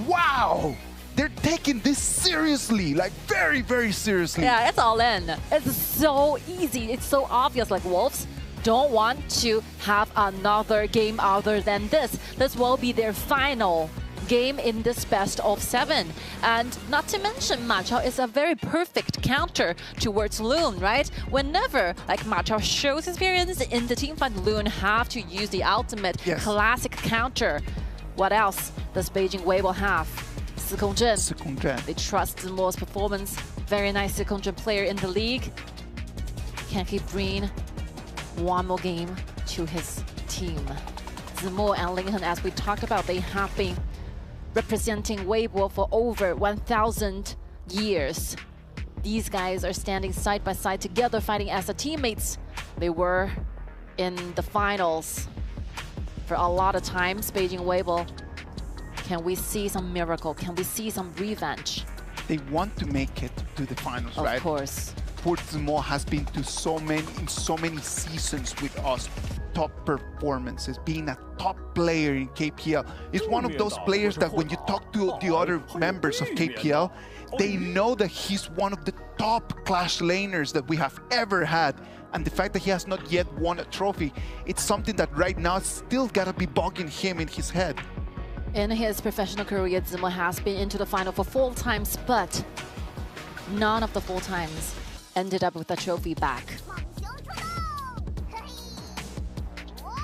Wow. They're taking this seriously, like very, very seriously. Yeah, it's all in. It's so easy. It's so obvious. Like Wolves don't want to have another game other than this. This will be their final game in this best of 7. And not to mention, Ma Chao is a very perfect counter towards Loon, right? Whenever like Ma Chao shows experience in the team fight, Loon have to use the ultimate classic counter. What else does Beijing WEIBO have? 司空震. They trust Zimo's performance. Very nice 司空震 player in the league. Can he bring one more game to his team? Zimo and Lincoln, as we talked about, they have been representing WEIBO for over 1,000 years. These guys are standing side by side together, fighting as teammates. They were in the finals for a lot of times. Beijing WEIBO, can we see some miracle? Can we see some revenge? They want to make it to the finals, right? Of course. Zimo has been to so many seasons with us. Top performances, being a top player in KPL. He's one of those players that when you talk to the other members of KPL, they know that he's one of the top clash laners that we have ever had. And the fact that he has not yet won a trophy, it's something that right now still gotta be bugging him in his head. In his professional career, Zimo has been into the final for 4 times, but none of the 4 times ended up with a trophy back.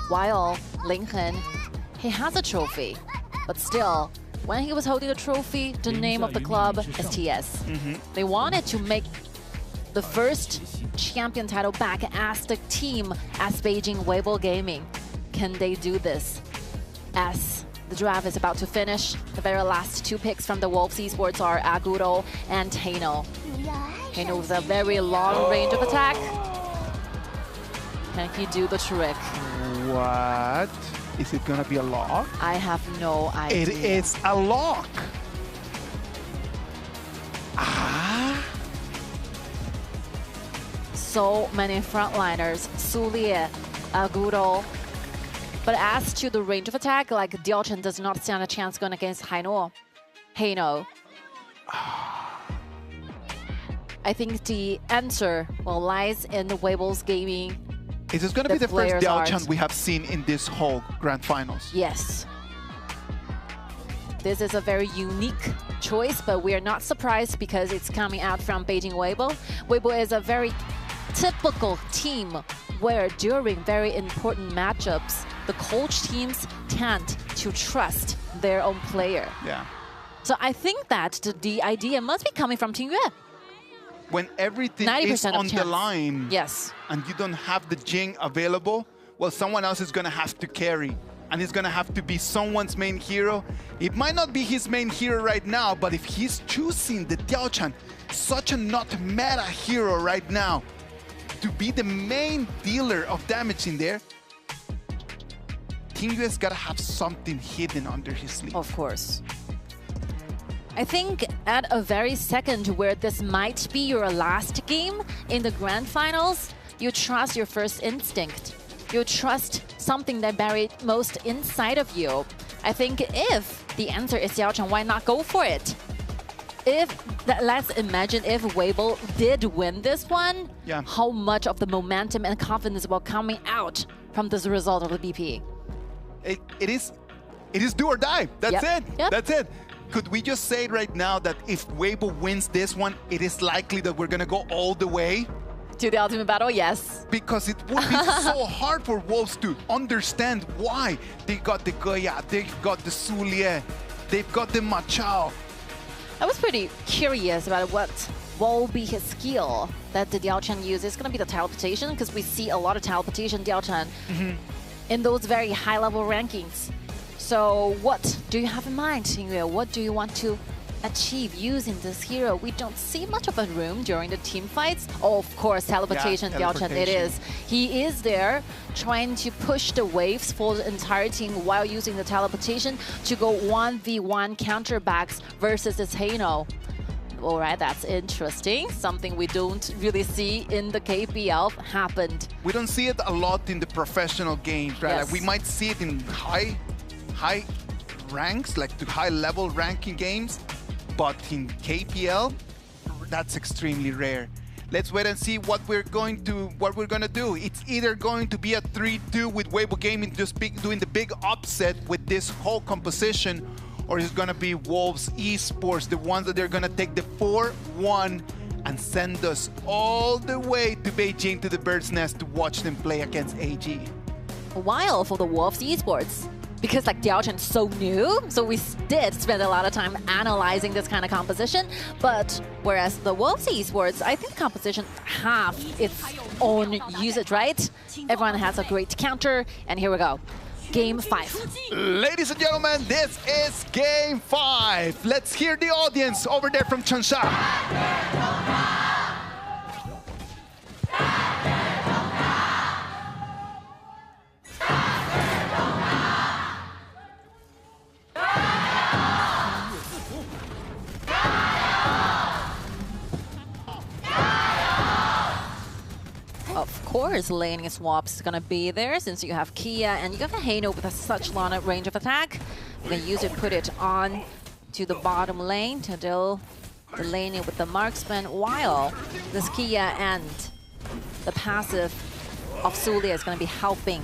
While Lincoln, he has a trophy, but still, when he was holding a trophy, the name of the club is TS. They wanted to make the first champion title back as the team, as Beijing WEIBO Gaming. Can they do this? As the draft is about to finish, the very last 2 picks from the Wolves Esports are Aguro and Heino. Heino with a very long range of attack. Can he do the trick? What? Is it gonna be a lock? I have no idea. It is a lock. Ah. So many frontliners, Sulie, Aguro. But as to the range of attack, like Diaochen does not stand a chance going against Heino. I think the answer lies in the WEIBO's gaming. Is this going to be the first Diaochen we have seen in this whole Grand Finals? Yes. This is a very unique choice, but we are not surprised because it's coming out from Beijing WEIBO. WEIBO is a very typical team where during very important matchups, the coach teams tend to trust their own player. Yeah. So I think that the idea must be coming from Ting Yue. When everything is on the line, yes, and you don't have the Jing available, well, someone else is going to have to carry. And it's going to have to be someone's main hero. It might not be his main hero right now, but if he's choosing the Diaochen, such a not meta hero right now, to be the main dealer of damage in there, Ting Yue's got to have something hidden under his sleeve. Of course. I think at a very second where this might be your last game in the grand finals, you trust your first instinct. You trust something that buried most inside of you. I think if the answer is Diaochen, why not go for it? Let's imagine if WEIBO did win this one, how much of the momentum and confidence will coming out from this result of the BP? It is do or die. That's it. That's it. Could we just say right now that if WEIBO wins this one, it is likely that we're going to go all the way? To the ultimate battle, yes. Because it would be so hard for Wolves to understand why. They got the Goya, they've got the Sulie, they've got the Ma Chao. I was pretty curious about what will be his skill that the Diaochen uses. It's going to be the teleportation, because we see a lot of teleportation Diaochen in those very high-level rankings. So what do you have in mind, Ting Yue? What do you want to achieve using this hero? We don't see much of a room during the team fights. Oh, of course, teleportation, Diaochen, it is. He is there trying to push the waves for the entire team while using the teleportation to go 1v1 counterbacks versus this Heino. All right, that's interesting. Something we don't really see in the KPL happened. We don't see it a lot in the professional games, right? Like we might see it in high ranks, like to high-level ranking games, but in KPL, that's extremely rare. Let's wait and see what we're going to do. It's either going to be a 3-2 with WEIBO Gaming just doing the big upset with this whole composition, or is it gonna be Wolves Esports, the ones that they're gonna take the 4-1 and send us all the way to Beijing to the Bird's Nest to watch them play against AG? While for the Wolves Esports, because like Diaochen's so new, so we did spend a lot of time analyzing this kind of composition. But whereas the Wolves Esports, I think the composition have its own usage, right? Everyone has a great counter, and here we go. Game 5. Ladies and gentlemen, this is Game 5. Let's hear the audience over there from Changsha. Of course, laning swaps is gonna be there since you have Kia and you have a Hano with such long range of attack. You can use it, put it on to the bottom lane to deal the laning with the marksman, while this Kia and the passive of Sulia is gonna be helping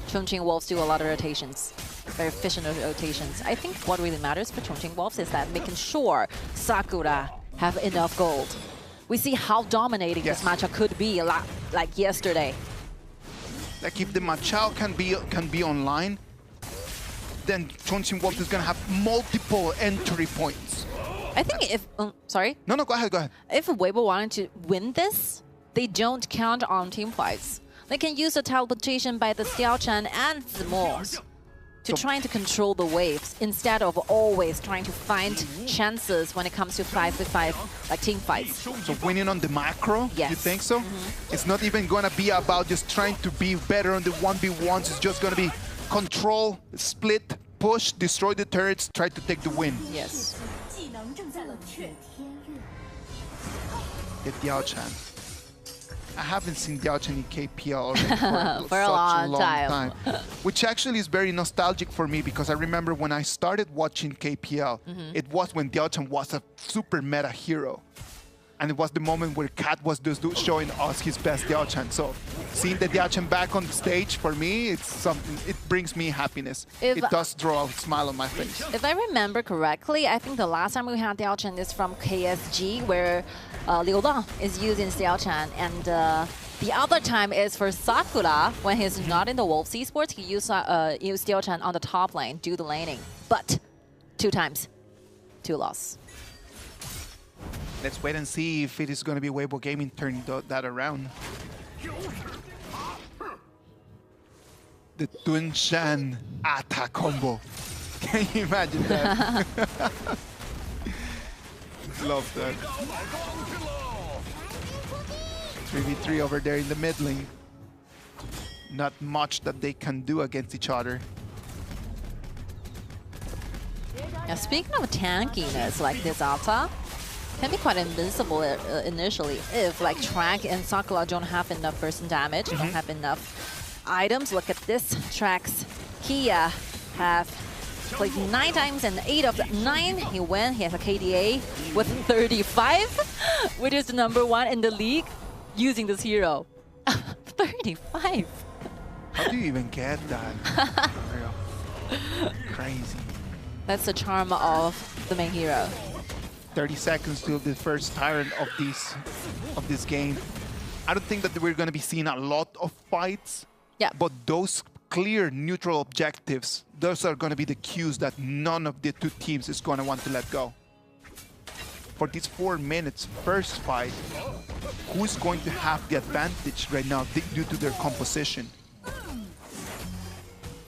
Chongqing Wolves do a lot of rotations. Very efficient rotations. I think what really matters for Chongqing Wolves is that making sure Sakura have enough gold. We see how dominating this matchup could be like yesterday. Like if the Machao can be online, then Chongqing Wolves is gonna have multiple entry points. I think if sorry. No, go ahead. If WEIBO wanted to win this, they don't count on team fights. They can use the teleportation by the Xiaochan and Zimo to trying to control the waves instead of always trying to find chances when it comes to 5v5 like team fights. So winning on the macro, yes. You think so? It's not even gonna be about just trying to be better on the 1v1s. It's just gonna be control, split, push, destroy the turrets, try to take the win. Yes. The Diaochan. I haven't seen Diaochan in KPL already for for such a long time. Which actually is very nostalgic for me because I remember when I started watching KPL, it was when Diaochan was a super meta hero. And it was the moment where Kat was just showing us his best Diaochan. So seeing the Diaochan back on stage, for me, it's something, it brings me happiness. It does draw a smile on my face. If I remember correctly, I think the last time we had Diaochan is from KSG, where Liu Dang is using Diaochan, and the other time is for Sakura, when he's not in the Wolves Esports, he used Diaochan on the top lane, do the laning. But 2 times, 2 loss. Let's wait and see if it is going to be WEIBO Gaming turning that around. The Dunshan Ata combo. Can you imagine that? Love that. 3v3 over there in the mid lane. Not much that they can do against each other. Now, speaking of tankiness like this Ata, can be quite invincible initially if like Track and Sakura don't have enough burst damage, don't have enough items. Look at this. Track's Kia have played 9 times and 8 of the 9 he win. He has a KDA with 35, which is the #1 in the league using this hero. 35. How do you even get that? Crazy. That's the charm of the main hero. 30 seconds till the first tyrant of this game. I don't think that we're going to be seeing a lot of fights. Yeah. But those clear neutral objectives, those are going to be the cues that none of the 2 teams is going to want to let go. For these 4 minutes first fight, who's going to have the advantage right now due to their composition?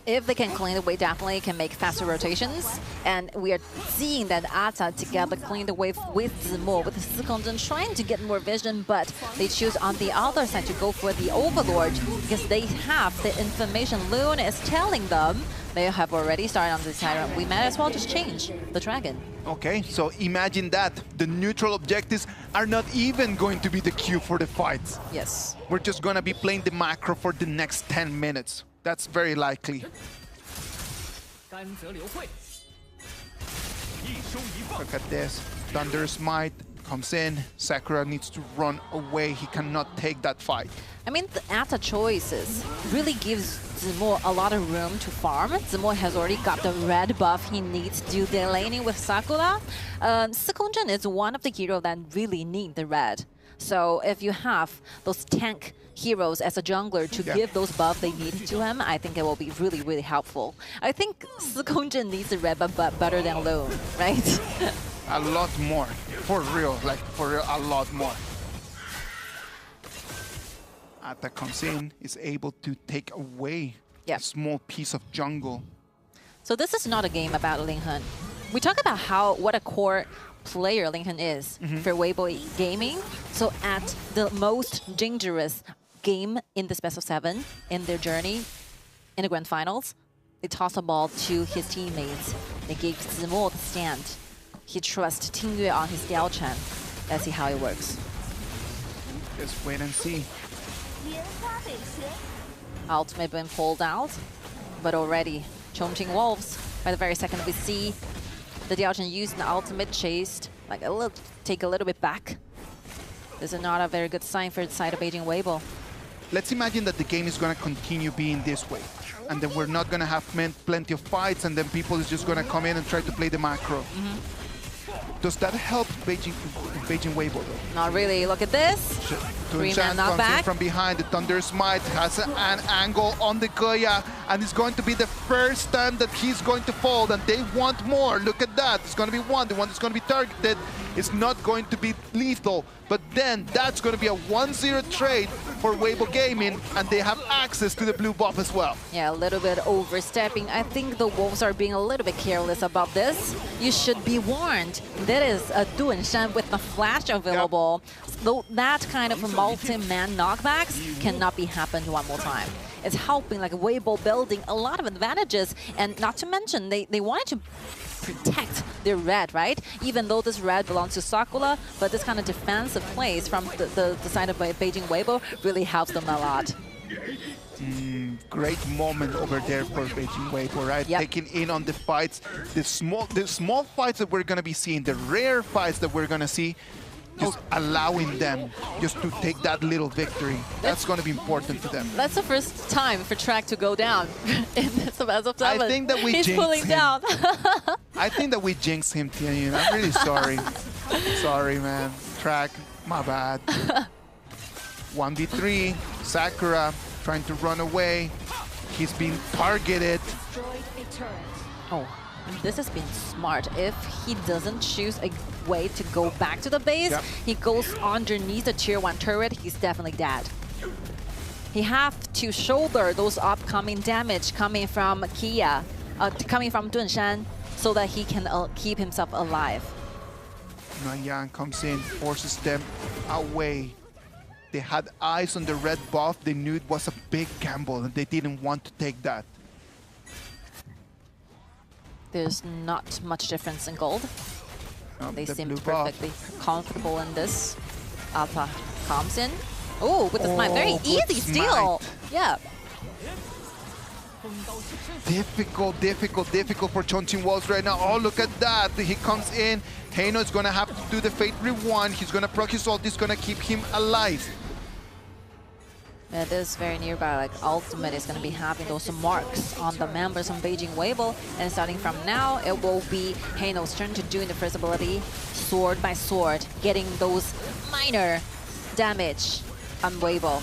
If they can clean the way, definitely can make faster rotations. And we are seeing that Ata together clean the wave with Zimo, with Sikongzhen trying to get more vision, but they choose on the other side to go for the Overlord because they have the information. Loon is telling them they have already started on this tyrant. We might as well just change the dragon. Okay, so imagine that. The neutral objectives are not even going to be the cue for the fights. Yes. We're just going to be playing the macro for the next 10 minutes. That's very likely. Look at this. Thunder Smite comes in. Sakura needs to run away. He cannot take that fight. I mean, the Ata choices really gives Zimo a lot of room to farm. Zimo has already got the red buff he needs to do the laning with Sakura. Sikongzhen is one of the heroes that really need the red. So if you have those tank heroes as a jungler to give those buffs they need to him, I think it will be really, really helpful. I think Sikongzhen needs the red buff but better than Lone, right? A lot more. For real, like for real, a lot more. Ata comes in, is able to take away a small piece of jungle. So this is not a game about Linhen. We talk about what a core player Linhen is for WEIBO gaming. So at the most dangerous game in this best of 7 in their journey in the grand finals, they toss a ball to his teammates. They gave Zimo the stand. He trusts Tingyue on his Diao Chan. Let's see how it works. Just wait and see. Ultimate been pulled out, but already Chongqing Wolves. By the very second we see the Diao Chan used the ultimate, chased, like take a little bit back. This is not a very good sign for the side of Beijing WEIBO. Let's imagine that the game is going to continue being this way. And then we're not going to have plenty of fights, and then people is just going to come in and try to play the macro. Does that help Beijing WEIBO though? Not really. Look at this. 3-man knockback. From behind. The Thunder Smite has an angle on the Goya, and it's going to be the first time that he's going to fall, and they want more. Look at that. It's going to be one. The one that's going to be targeted is not going to be lethal, but then that's going to be a 1-0 trade for WEIBO Gaming, and they have access to the blue buff as well. Yeah, a little bit overstepping. I think the Wolves are being a little bit careless about this. You should be warned. That is a Duanshan with the flash available. So that kind of multi-man knockbacks cannot be happened one more time. It's helping like WEIBO building a lot of advantages, and not to mention they wanted to protect their red, right? Even though this red belongs to Sakura, but this kind of defensive plays from the side of Beijing WEIBO really helps them a lot. Great moment over there for Beijing WEIBO, right? Taking in on the fights, the small fights that we're going to be seeing, the rare fights that we're going to see, just allowing them just to take that little victory. That's going to be important to them. That's the first time for Track to go down in this best of 7. I think that we He's jinxed pulling him. down. I think that we jinxed him, Tianyun. I'm really sorry. Sorry, man. Track, my bad. 1v3, Sakura trying to run away. He's being targeted. Oh, this has been smart. If he doesn't choose a way to go back to the base, he goes underneath the tier 1 turret, he's definitely dead. He have to shoulder those upcoming damage coming from Kia, coming from Duanshan, so that he can keep himself alive. Yang comes in, forces them away. They had eyes on the red buff. They knew it was a big gamble, and they didn't want to take that. There's not much difference in gold. They seem perfectly comfortable in this. Alpha comes in. Oh, with the smite. Very easy steal. Yeah. Difficult for Chongqing Wolves right now. Oh, look at that. He comes in. Heino is going to have to do the Fate Rewind. He's going to proc his ult. He's going to keep him alive. Yeah, this is very nearby. Like Ultimate is going to be having those marks on the members on Beijing WEIBO, and starting from now, it will be Heino's turn to doing the first ability, sword by sword, getting those minor damage on WEIBO.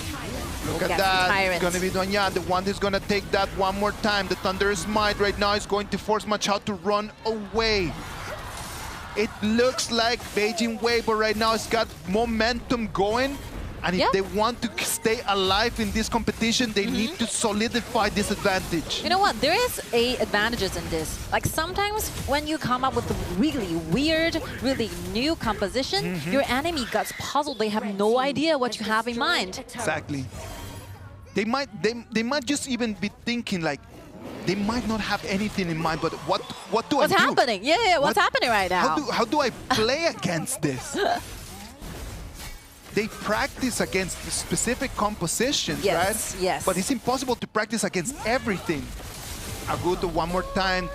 Look at that. It's going to be Duanyan, the one who's going to take that one more time. The Thunder Smite right now is going to force Machado to run away. It looks like Beijing WEIBO right now has got momentum going. And if they want to stay alive in this competition, they need to solidify this advantage. You know what? There is advantages in this. Like sometimes when you come up with a really weird, really new composition, your enemy gets puzzled. They have no idea what you have in mind. Exactly. They might just even be thinking like, they might not have anything in mind, but what do I do? What's happening? Yeah, what's happening right now? How do I play against this? They practice against specific compositions, right? Yes. But it's impossible to practice against everything. Aguto one more time.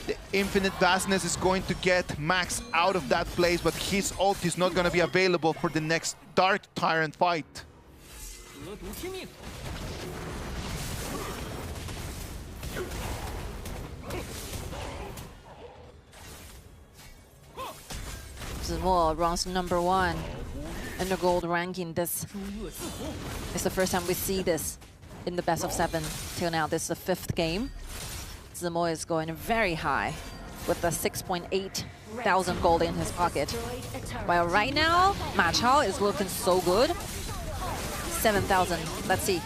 The Infinite Vastness is going to get Max out of that place, but his ult is not going to be available for the next Dark Tyrant fight. Zimo runs #1 in the gold ranking. This is the first time we see this in the best of 7 till now. This is the 5th game. Zimo is going very high with the 6.8 thousand gold in his pocket. While right now, Ma Chao is looking so good. 7,000. Let's see.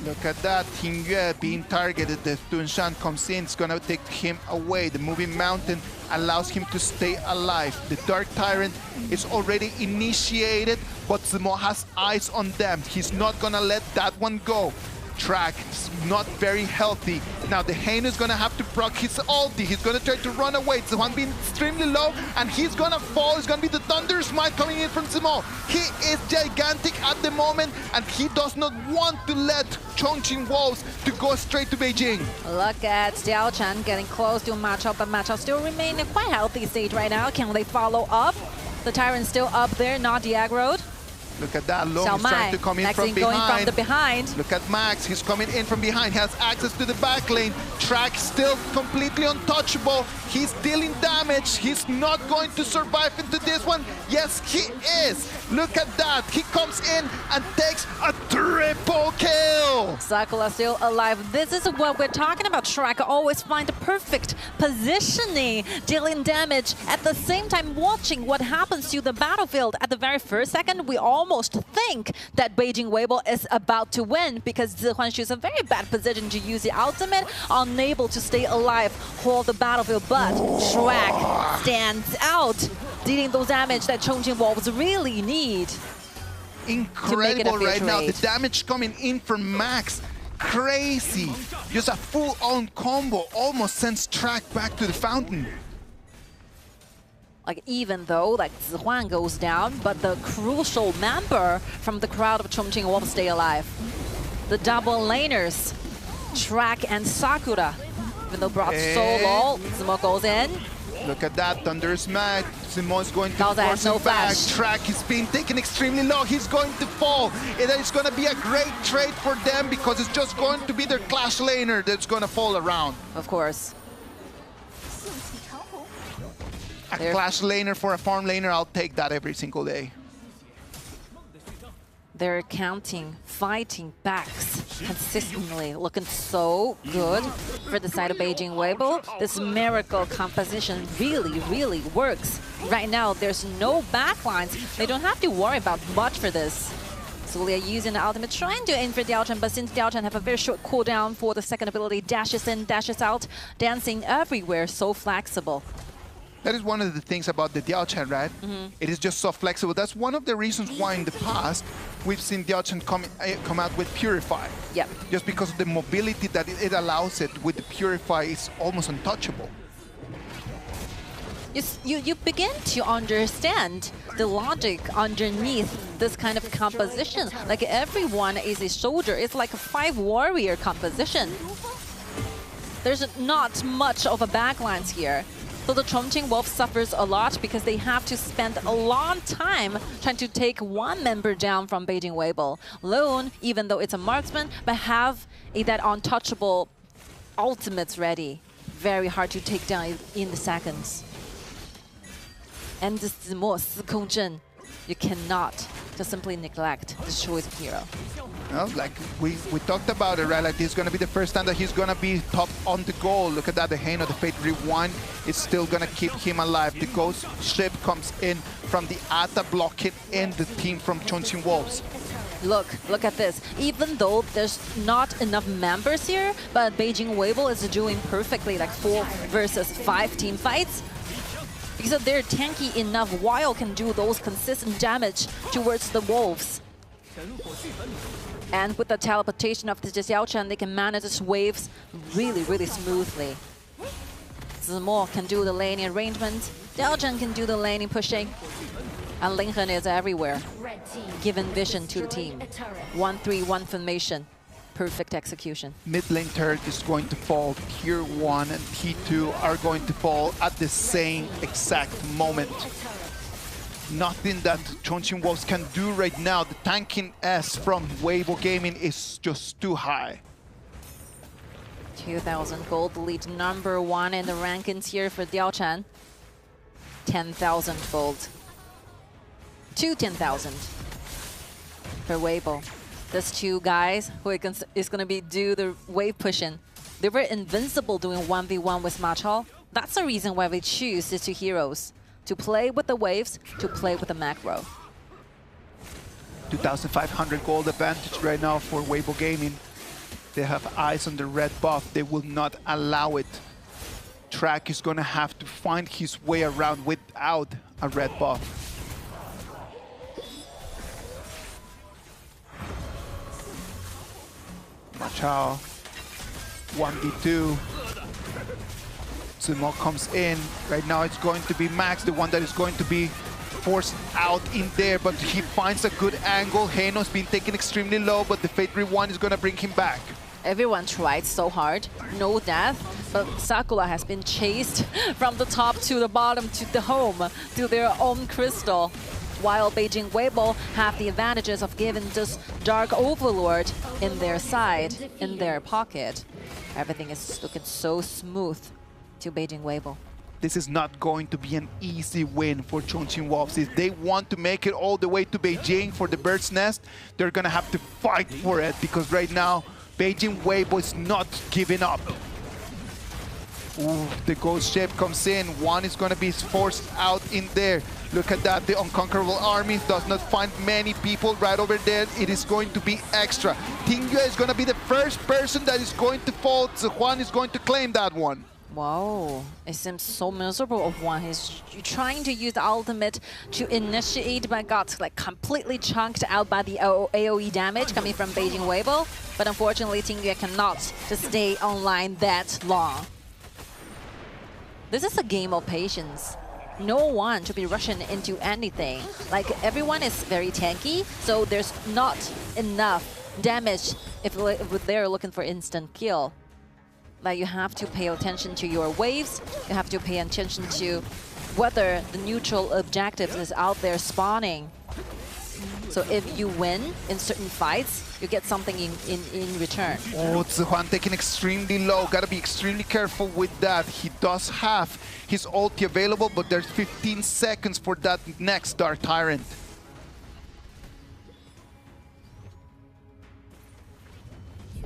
Look at that, Ting Yue being targeted. The Dun Shan comes in, it's gonna take him away. The moving mountain allows him to stay alive. The Dark Tyrant is already initiated, but Zimo has eyes on them. He's not gonna let that one go. Track is not very healthy. Now the Hain is gonna have to proc his ulti. He's gonna try to run away. Zimo being extremely low, and he's gonna fall. It's gonna be the Thunder Smite coming in from Zimo. He is gigantic at the moment, and he does not want to let Chongqing Wolves to go straight to Beijing. Look at Diao Chen getting close to Ma Chao, but Ma Chao still remain in a quite healthy state right now. Can they follow up? The Tyrant's still up there, not de-aggroed. Look at that, Long is trying to come in from behind. Going from the behind. Look at Max, he's coming in from behind. He has access to the back lane. Track still completely untouchable. He's dealing damage. He's not going to survive into this one. Yes, he is. Look at that. He comes in and takes a triple kill. Sakura still alive. This is what we're talking about. Track always find the perfect positioning, dealing damage, at the same time watching what happens to the battlefield. At the very first second, we almost think that Beijing WEIBO is about to win because Zihuan is in a very bad position to use the ultimate, unable to stay alive, hold the battlefield, but Track stands out, dealing those damage that Chongqing Wolves really need. Incredible right now, the damage coming in from Max. Crazy. Just a full-on combo almost sends Track back to the fountain. Like, even though like Zihuan goes down, but the crucial member from the crowd of Chongqing Wolves stay alive. The double laners, Track and Sakura. Even though brought so low, Zimo goes in. Look at that, Thunder Smack. Zimo is going to force him back. Track is being taken extremely low. He's going to fall. It is going to be a great trade for them because it's just going to be their Clash laner that's going to fall around. Of course. A Clash laner for a farm laner, I'll take that every single day. They're counting, fighting backs consistently, looking so good for the side of Beijing WEIBO. This miracle composition really, really works. Right now, there's no backlines. They don't have to worry about much for this. So they are using the ultimate, trying to aim for Diao Chen, but since Diao Chen have a very short cooldown for the second ability, dashes in, dashes out, dancing everywhere, so flexible. That is one of the things about the Diao Chen, right? It is just so flexible. That's one of the reasons why in the past we've seen Diao Chen come out with Purify. Yep. Just because of the mobility that it allows it with the Purify is almost untouchable. You begin to understand the logic underneath this kind of composition. Like, everyone is a soldier. It's like a 5-warrior composition. There's not much of a backlines here. So the Chongqing Wolf suffers a lot because they have to spend a long time trying to take one member down from Beijing WEIBO. Lone, even though it's a marksman, but have that untouchable ultimates ready. Very hard to take down in the seconds. And this Zimo Sikong Zhen, you cannot just simply neglect this choice of hero. Well, like we talked about it, right? Like, this is going to be the first time that he's going to be top on the goal. Look at that, the Hain of the Fate Rewind is still going to keep him alive. The Ghost Ship comes in from the Ata, blocking in the team from Chongqing Wolves. Look at this. Even though there's not enough members here, but Beijing WEIBO is doing perfectly, like 4 versus 5 team fights. Because they're tanky enough, while can do those consistent damage towards the Wolves. And with the teleportation of the Diao Chen, they can manage these waves really, really smoothly. Zimo can do the laning arrangement, Diao Chen can do the laning pushing, and Linghen is everywhere, giving vision to the team. 1-3-1 formation. Perfect execution. Mid lane turret is going to fall. Tier 1 and T2 are going to fall at the same exact moment. Nothing that Chongqing Wolves can do right now. The tanking S from WEIBO Gaming is just too high. 2,000 gold lead #1 in the rankings here for Diaochan. 10,000 gold. 10,000 for WEIBO. These two guys who is going to be do the wave pushing. They were invincible doing 1v1 with Ma Chao. That's the reason why we choose these two heroes. To play with the waves, to play with the macro. 2,500 gold advantage right now for WEIBO Gaming. They have eyes on the red buff. They will not allow it. Track is going to have to find his way around without a red buff. Ma Chao, 1v2. Zemo comes in. Right now it's going to be Max, the one that is going to be forced out in there, but he finds a good angle. Heino's been taken extremely low, but the Fate Rewind is going to bring him back. Everyone tried so hard, no death, but Sakura has been chased from the top to the bottom to the home, to their own crystal. While Beijing WEIBO have the advantages of giving this Dark Overlord in their side, in their pocket. Everything is looking so smooth to Beijing WEIBO. This is not going to be an easy win for Chongqing Wolves. If they want to make it all the way to Beijing for the Bird's Nest, they're going to have to fight for it, because right now, Beijing WEIBO is not giving up. Ooh, the ghost ship comes in. One is going to be forced out in there. Look at that. The Unconquerable Army does not find many people right over there. It is going to be extra. Tingyue is going to be the first person that is going to fall. Zihuan is going to claim that one. Wow, it seems so miserable of one. He's trying to use the ultimate to initiate, but got like completely chunked out by the AoE damage coming from Beijing WEIBO. But unfortunately, Tingyue cannot just stay online that long. This is a game of patience. No one should be rushing into anything. Like, everyone is very tanky, so there's not enough damage if they're looking for instant kill. Like, you have to pay attention to your waves, you have to pay attention to whether the neutral objective is out there spawning. So if you win in certain fights, you get something in return. Oh, Zihuan taking extremely low. Gotta be extremely careful with that. He does have his ulti available, but there's 15 seconds for that next Dark Tyrant.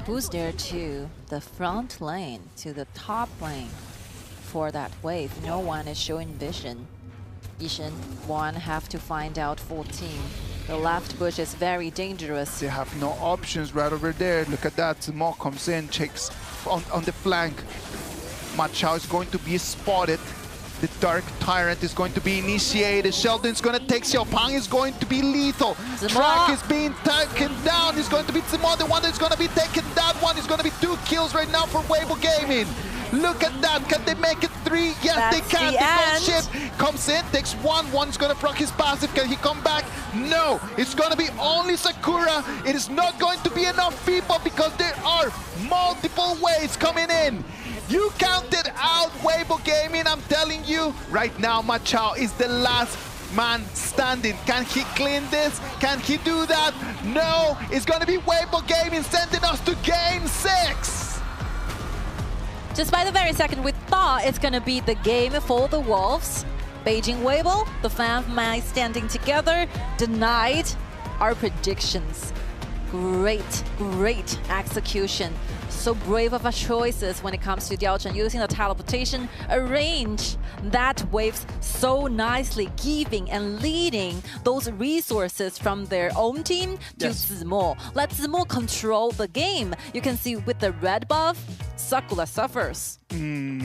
Who's there to the front lane, to the top lane for that wave? No one is showing vision. Yishin, one have to find out full team. The left bush is very dangerous. They have no options right over there. Look at that. Zemo comes in, checks on the flank. Ma Chao is going to be spotted. The Dark Tyrant is going to be initiated. Sheldon's going to take Xiaopang, is going to be lethal. Track is being taken down. It's going to be Zemo, the one that's going to be taken. That one is going to be 2 kills right now for WEIBO Gaming. Look at that. Can they make it 3? Yes, they can. The ghost ship comes in, takes one. One's going to proc his passive. Can he come back? No. It's going to be only Sakura. It is not going to be enough people because there are multiple waves coming in. You counted out WEIBO Gaming, I'm telling you. Right now, Ma Chao is the last man standing. Can he clean this? Can he do that? No. It's going to be WEIBO Gaming sending us to Game 6. Just by the very second, we thought it's going to be the game for the Wolves. Beijing WEIBO, the fan standing together, denied our predictions. Great, great execution. So brave of our choices when it comes to Diaochan, using the teleportation, arrange that waves so nicely, giving and leading those resources from their own team to Zemo. Let Zemo control the game. You can see with the red buff, Sakura suffers.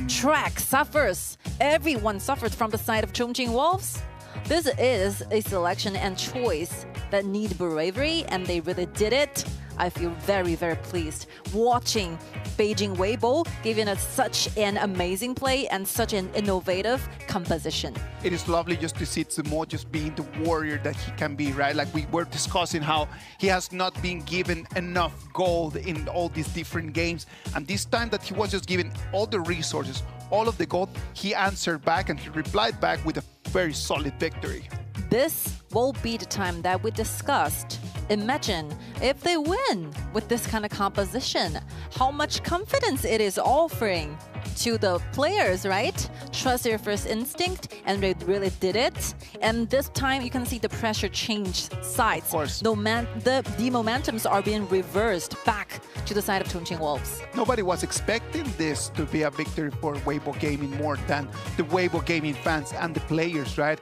Track suffers. Everyone suffers from the side of Chongqing Wolves. This is a selection and choice that need bravery, and they really did it. I feel very, very pleased watching Beijing WEIBO giving us such an amazing play and such an innovative composition. It is lovely just to see Zemo just being the warrior that he can be, right? Like we were discussing how he has not been given enough gold in all these different games. And this time that he was just given all the resources, all of the gold, he answered back and he replied back with a very solid victory. This will be the time that we discussed Imagine if they win with this kind of composition, how much confidence it is offering to the players, right? Trust their first instinct, and they really did it. And this time, you can see the pressure change sides. Of course. The momentums are being reversed back to the side of Chongqing Wolves. Nobody was expecting this to be a victory for WEIBO Gaming more than the WEIBO Gaming fans and the players, right?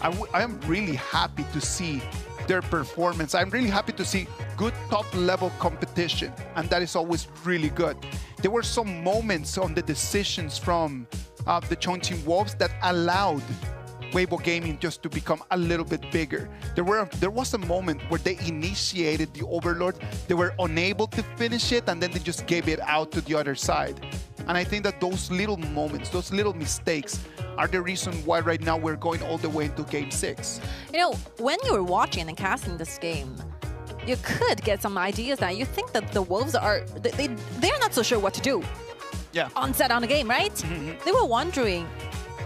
I am really happy to see their performance. I'm really happy to see good top-level competition, and that is always really good. There were some moments on the decisions from the Chongqing Wolves that allowed WEIBO Gaming just to become a little bit bigger. There was a moment where they initiated the Overlord, they were unable to finish it, and then they just gave it out to the other side. And I think that those little moments, those little mistakes are the reason why right now we're going all the way into Game 6. You know, when you were watching and casting this game, you could get some ideas that you think that the Wolves are, they're not so sure what to do. Yeah. On set on the game, right? They were wondering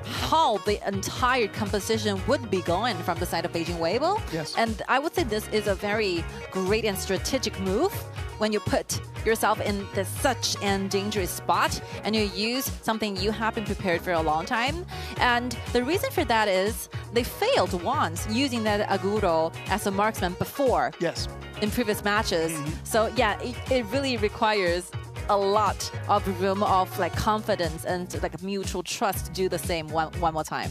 how the entire composition would be going from the side of Beijing WEIBO. Yes. And I would say this is a very great and strategic move when you put yourself in such an dangerous spot and you use something you have been prepared for a long time. And the reason for that is they failed once using that Aguro as a marksman before. Yes. In previous matches. So yeah, it really requires a lot of room of like confidence and like mutual trust to do the same one more time.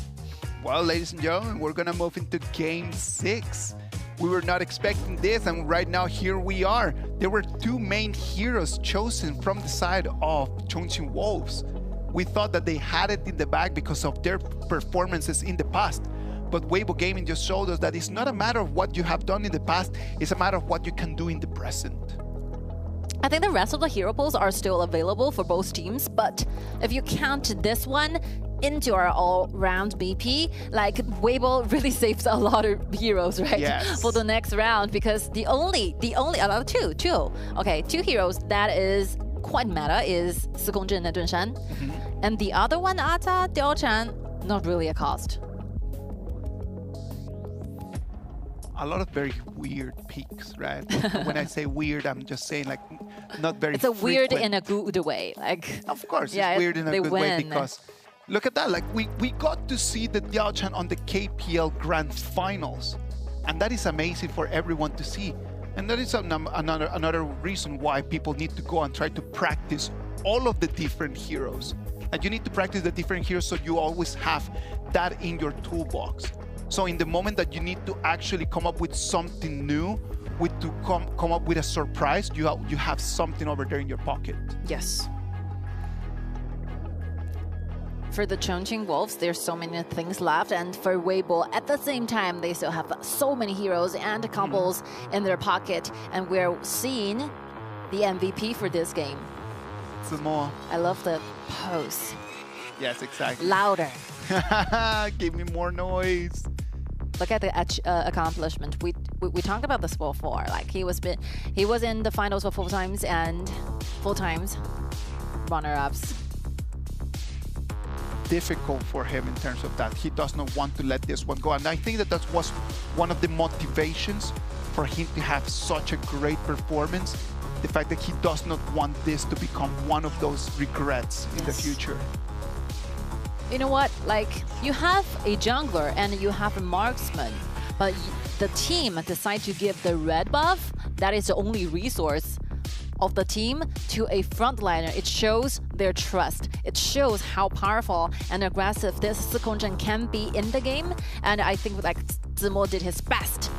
Well, ladies and gentlemen, we're gonna move into Game 6. We were not expecting this, and right now here we are. There were two main heroes chosen from the side of Chongqing Wolves. We thought that they had it in the bag because of their performances in the past. But WEIBO Gaming just showed us that it's not a matter of what you have done in the past, it's a matter of what you can do in the present. I think the rest of the hero pools are still available for both teams, but if you count this one into our all-round BP, like WEIBO really saves a lot of heroes, right? Yes. For the next round, because the only two heroes that is quite meta is Sikongzhen and Dunshan, and the other one, Ata, Diaochan, not really a cost. A lot of very weird peaks, right? When I say weird, I'm just saying like not very It's a weird frequent. in a good way, like. Of course, yeah, it's weird in a good way win. because look at that. Like we got to see the Diaochan on the KPL Grand Finals, and that is amazing for everyone to see. And that is another reason why people need to go and try to practice all of the different heroes. And you need to practice the different heroes so you always have that in your toolbox. So in the moment that you need to actually come up with something new, to come up with a surprise, you have something over there in your pocket. Yes. For the Chongqing Wolves, there's so many things left, and for WEIBO, at the same time, they still have so many heroes and combos in their pocket, and we're seeing the MVP for this game. Some more. I love the pose. Yes, exactly. Louder. Give me more noise. Look at the accomplishment. We talked about this before. Like he was in the finals for 4 times and 4 times runner-ups. Difficult for him in terms of that. He does not want to let this one go, and I think that was one of the motivations for him to have such a great performance. The fact that he does not want this to become one of those regrets in the future. You know what, like you have a jungler and you have a marksman, but the team decide to give the red buff, that is the only resource of the team, to a frontliner. It shows their trust. It shows how powerful and aggressive this Sikongzhen can be in the game. And I think like Zimo did his best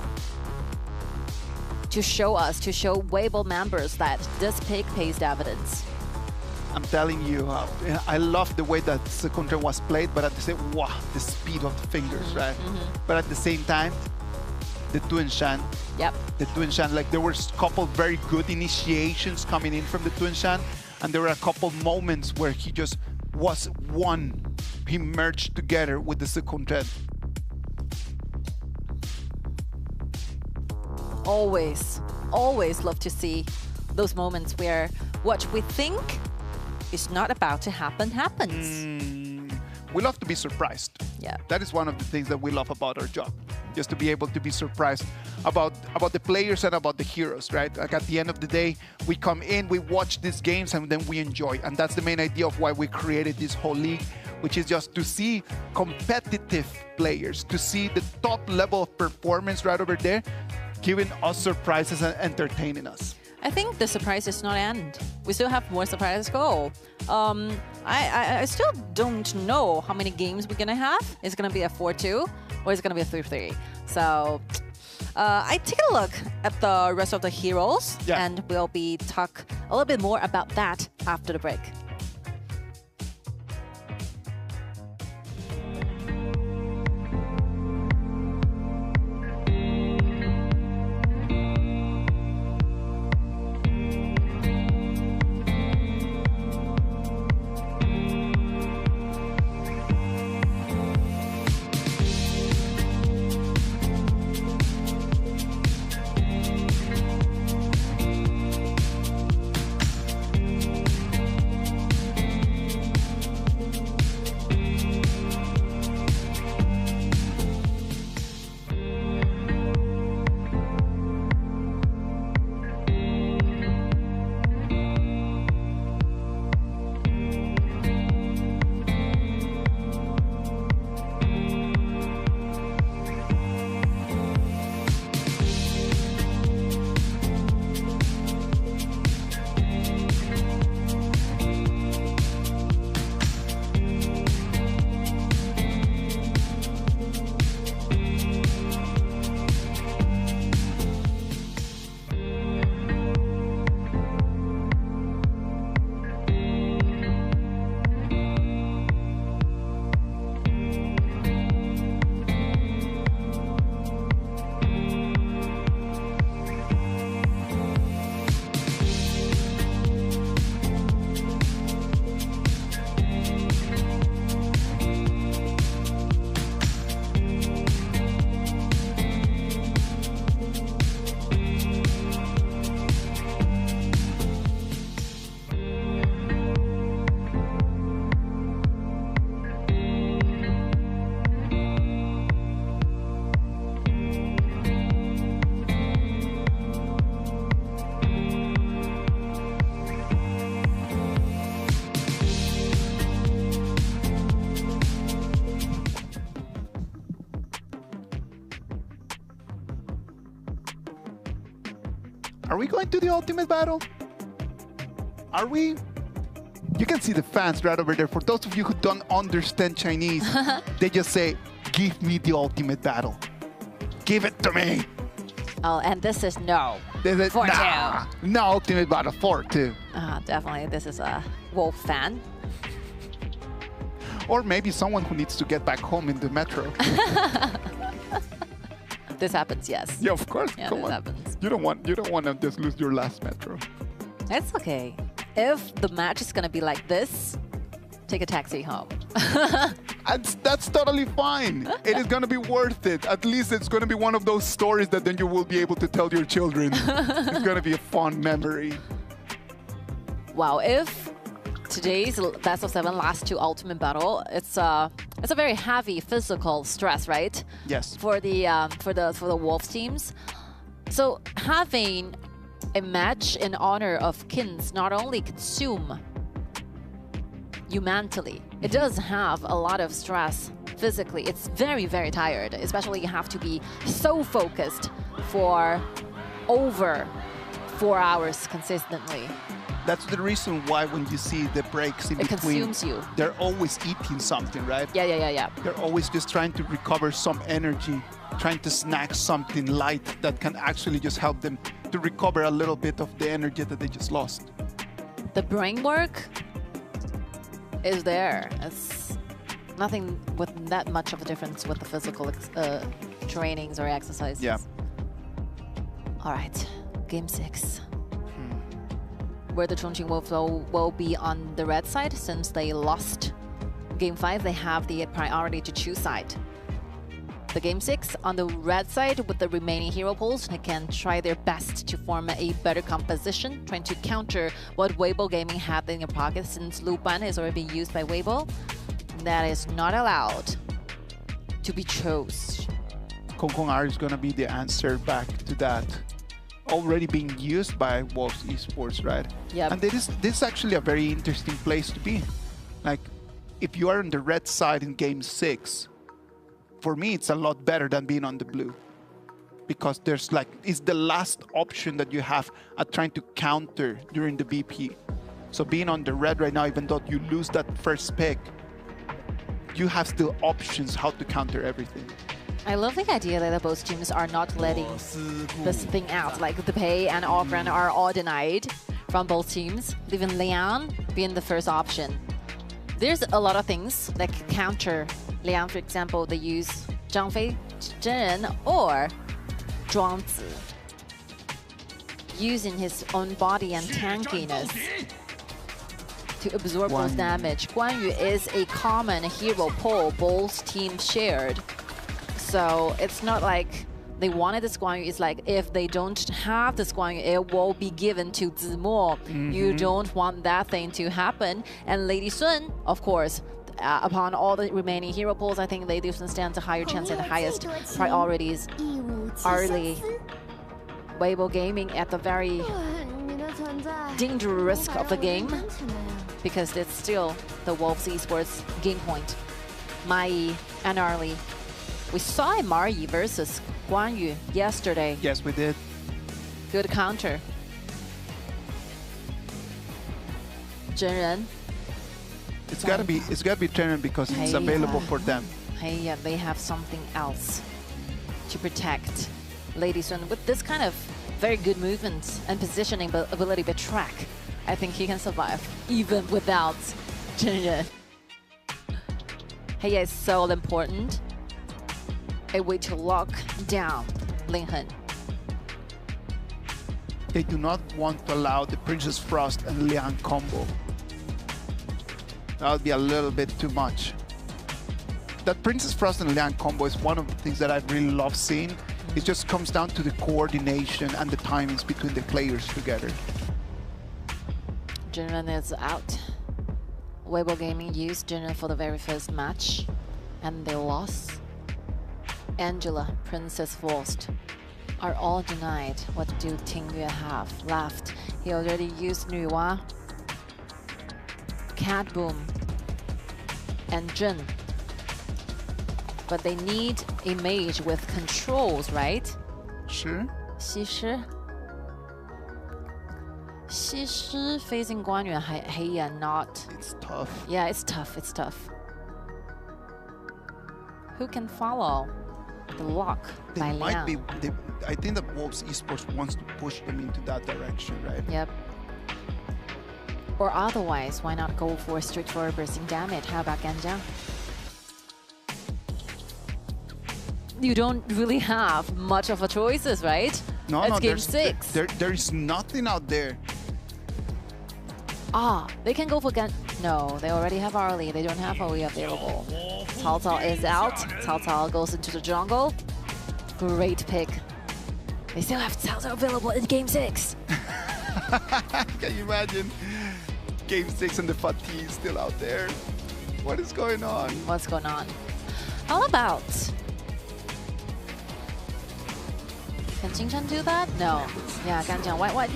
to show WEIBO members that this pick pays dividends. I'm telling you, I love the way that Sikongzhen was played, but at the same, wow, the speed of the fingers, right? But at the same time, the Dunshan. Yep. The Dunshan, like there were a couple very good initiations coming in from the Dunshan, and there were a couple moments where he just was one. He merged together with the Sikongzhen. Always love to see those moments where what we think is not about to happen happens. We love to be surprised. Yeah. That is one of the things that we love about our job. just to be able to be surprised about the players and about the heroes, right? Like at the end of the day, we come in, we watch these games, and then we enjoy. And that's the main idea of why we created this whole league, which is just to see competitive players, to see the top level of performance right over there, giving us surprises and entertaining us. I think the surprise is not end. We still have more surprises to go. I still don't know how many games we're gonna have. Is it gonna be a 4-2 or is it gonna be a 3-3? So I take a look at the rest of the heroes, and we'll be talk a little bit more about that after the break. Are we going to the ultimate battle? Are we? You can see the fans right over there. For those of you who don't understand Chinese, they just say, give me the ultimate battle. Give it to me. Oh, and this is no. This is 4-2. No ultimate battle, 4-2. Definitely, this is a Wolf fan. Or maybe someone who needs to get back home in the metro. This happens, yes. Yeah, of course. Yeah, Come this on. happens. You don't want to just lose your last metro. It's okay. If the match is gonna be like this, take a taxi home. That's totally fine. It is gonna be worth it. At least it's gonna be one of those stories that then you will be able to tell your children. It's gonna be a fun memory. Wow, if today's best of 7 last to ultimate battle, it's a very heavy physical stress, right? Yes. For the Wolves teams. So having a match in honor of Kins not only consume you mentally, it does have a lot of stress physically. It's very, very tired, especially you have to be so focused for over 4 hours consistently. That's the reason why when you see the breaks in between, consumes you. They're always eating something, right? Yeah. They're always just trying to recover some energy, trying to snack something light that can actually just help them to recover a little bit of the energy that they just lost. The brain work is there. It's nothing with that much of a difference with the physical trainings or exercises. Yeah. All right, game 6. Where the Chongqing Wolves will be on the red side since they lost game 5. They have the priority to choose side. The game 6 on the red side with the remaining hero pools, they can try their best to form a better composition, trying to counter what WEIBO Gaming had in their pocket since Luban is already being used by WEIBO. That is not allowed to be chose. Kong Kong R is going to be the answer back to that. Already being used by Wolves Esports, right? Yep. And this is actually a very interesting place to be. Like, if you are on the red side in Game 6, for me, it's a lot better than being on the blue. Because there's like, it's the last option that you have at trying to counter during the BP. So being on the red right now, even though you lose that first pick, you have still options how to counter everything. I love the idea that both teams are not letting this thing out. Like the Pei and Offran are all denied from both teams, leaving Liang being the first option. There's a lot of things that can counter Liang. For example, they use Zhang Fei, Zhen Ren, or Zhuangzi, using his own body and tankiness to absorb those damage. Guan Yu is a common hero pool both teams shared. So it's not like they wanted this Guan Yu. It's like if they don't have this Guan Yu, it will be given to Zimo. You don't want that thing to happen. And Lady Sun, of course, upon all the remaining hero pools, I think Lady Sun stands a higher chance and the highest priorities early. Weibo Gaming at the very dangerous risk of the game, because it's still the Wolves Esports game point. Mai and Arlie. We saw Mari versus Guan Yu yesterday. Yes, we did. Good counter. Zhen Ren. It's gotta be Zhen Ren because it's available for them. Hey, yeah, they have something else to protect Lady Sun with this kind of very good movement and positioning ability to track. I think he can survive even without Zhen Ren. Hey, yeah, it's so important. A way to lock down Lin Hen. They do not want to allow the Princess Frost and Liang combo. That would be a little bit too much. That Princess Frost and Liang combo is one of the things that I really love seeing. It just comes down to the coordination and the timings between the players together. Zhen Ren is out. Weibo Gaming used Zhen Ren for the very first match, and they lost. Angela, Princess Frost are all denied. What do Tingyue have left? He already used Nuwa, Cat Boom, and Zhen. But they need a mage with controls, right? Sure. Xi Shi facing Guan Yu, hey, not. It's tough. Yeah, it's tough. It's tough. Who can follow the lock by Liang? I think that Wolves Esports wants to push them into that direction, right? Yep. Or otherwise, why not go for straightforward bursting damage? How about Ganjiang? You don't really have much of a choices, right? No, it's game 6. There is nothing out there. Ah, they can go for No, they already have Arlie. They don't have Oe available. Cao Cao is out. Cao Cao goes into the jungle. Great pick. They still have Cao Cao available in game 6. Can you imagine? Game 6 and the fatigue still out there. What is going on? What's going on? How about... Can Qingchen do that? No. Yeah, Ganjiang. Why?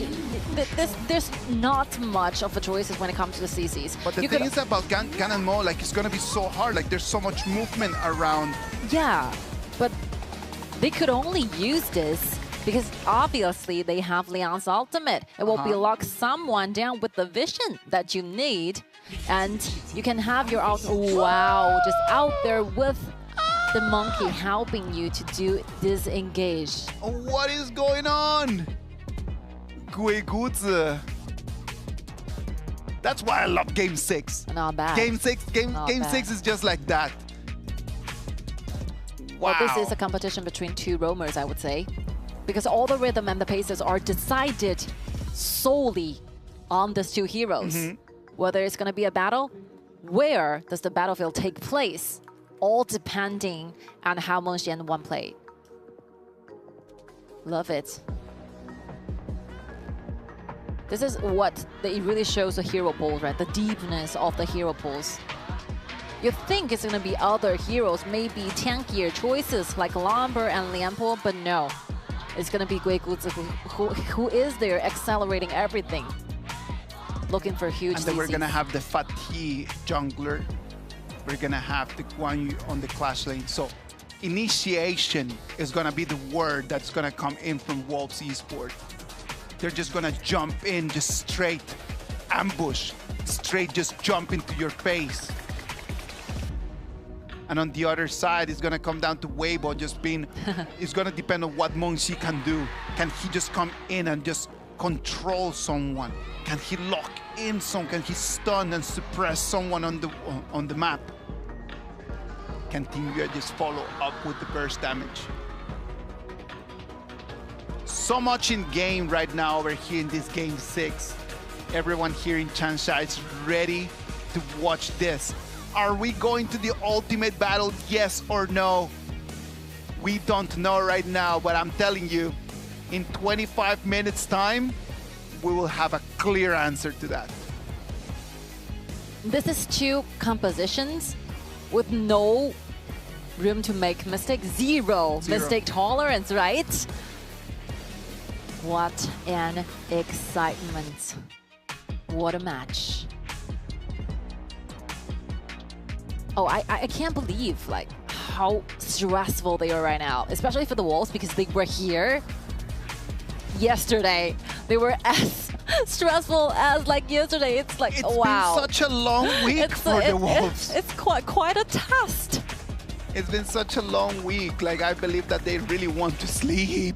There's not much of a choices when it comes to the CCs. But the thing is about Gan and Mo, like, it's gonna be so hard. Like, there's so much movement around. Yeah, but they could only use this because obviously they have Liang's ultimate. It will be lock someone down with the vision that you need, and you can have your wow, just out there with the monkey helping you to do disengage. What is going on? Guiguzi. That's why I love Game 6. Not bad. Game 6 is just like that. Wow. Well, this is a competition between two roamers, I would say, because all the rhythm and the paces are decided solely on these two heroes. Whether it's going to be a battle, where does the battlefield take place? All depending on how Mengxian one played. Love it. This is what it really shows the hero pool, right? The deepness of the hero pools. You think it's gonna be other heroes, maybe tankier choices like Lomber and Lianpo, but no. It's gonna be Guiguzi who is there accelerating everything. Looking for huge And then we're CCs. gonna have the Fatih jungler. We're gonna have the Guan Yu on the Clash lane. So initiation is gonna be the word that's gonna come in from Wolves Esports. They're just gonna jump in, just straight ambush, straight just jump into your face. And on the other side, it's gonna come down to WEIBO just being, it's gonna depend on what Mengxi can do. Can he just come in and just control someone? Can he lock in someone? Can he stun and suppress someone on the map? Can Team Yue just follow up with the burst damage? So much in game right now over here in this game 6. Everyone here in Changsha is ready to watch this. Are we going to the ultimate battle, yes or no? We don't know right now, but I'm telling you, in 25 minutes time, we will have a clear answer to that. This is 2 compositions with no room to make mistakes, zero mistake tolerance, right? What an excitement. What a match. Oh, I can't believe like how stressful they are right now, especially for the Wolves because they were here yesterday. They were as stressful as like yesterday. It's like, wow. It's been such a long week for the Wolves. It's quite a test. It's been such a long week. Like, I believe that they really want to sleep.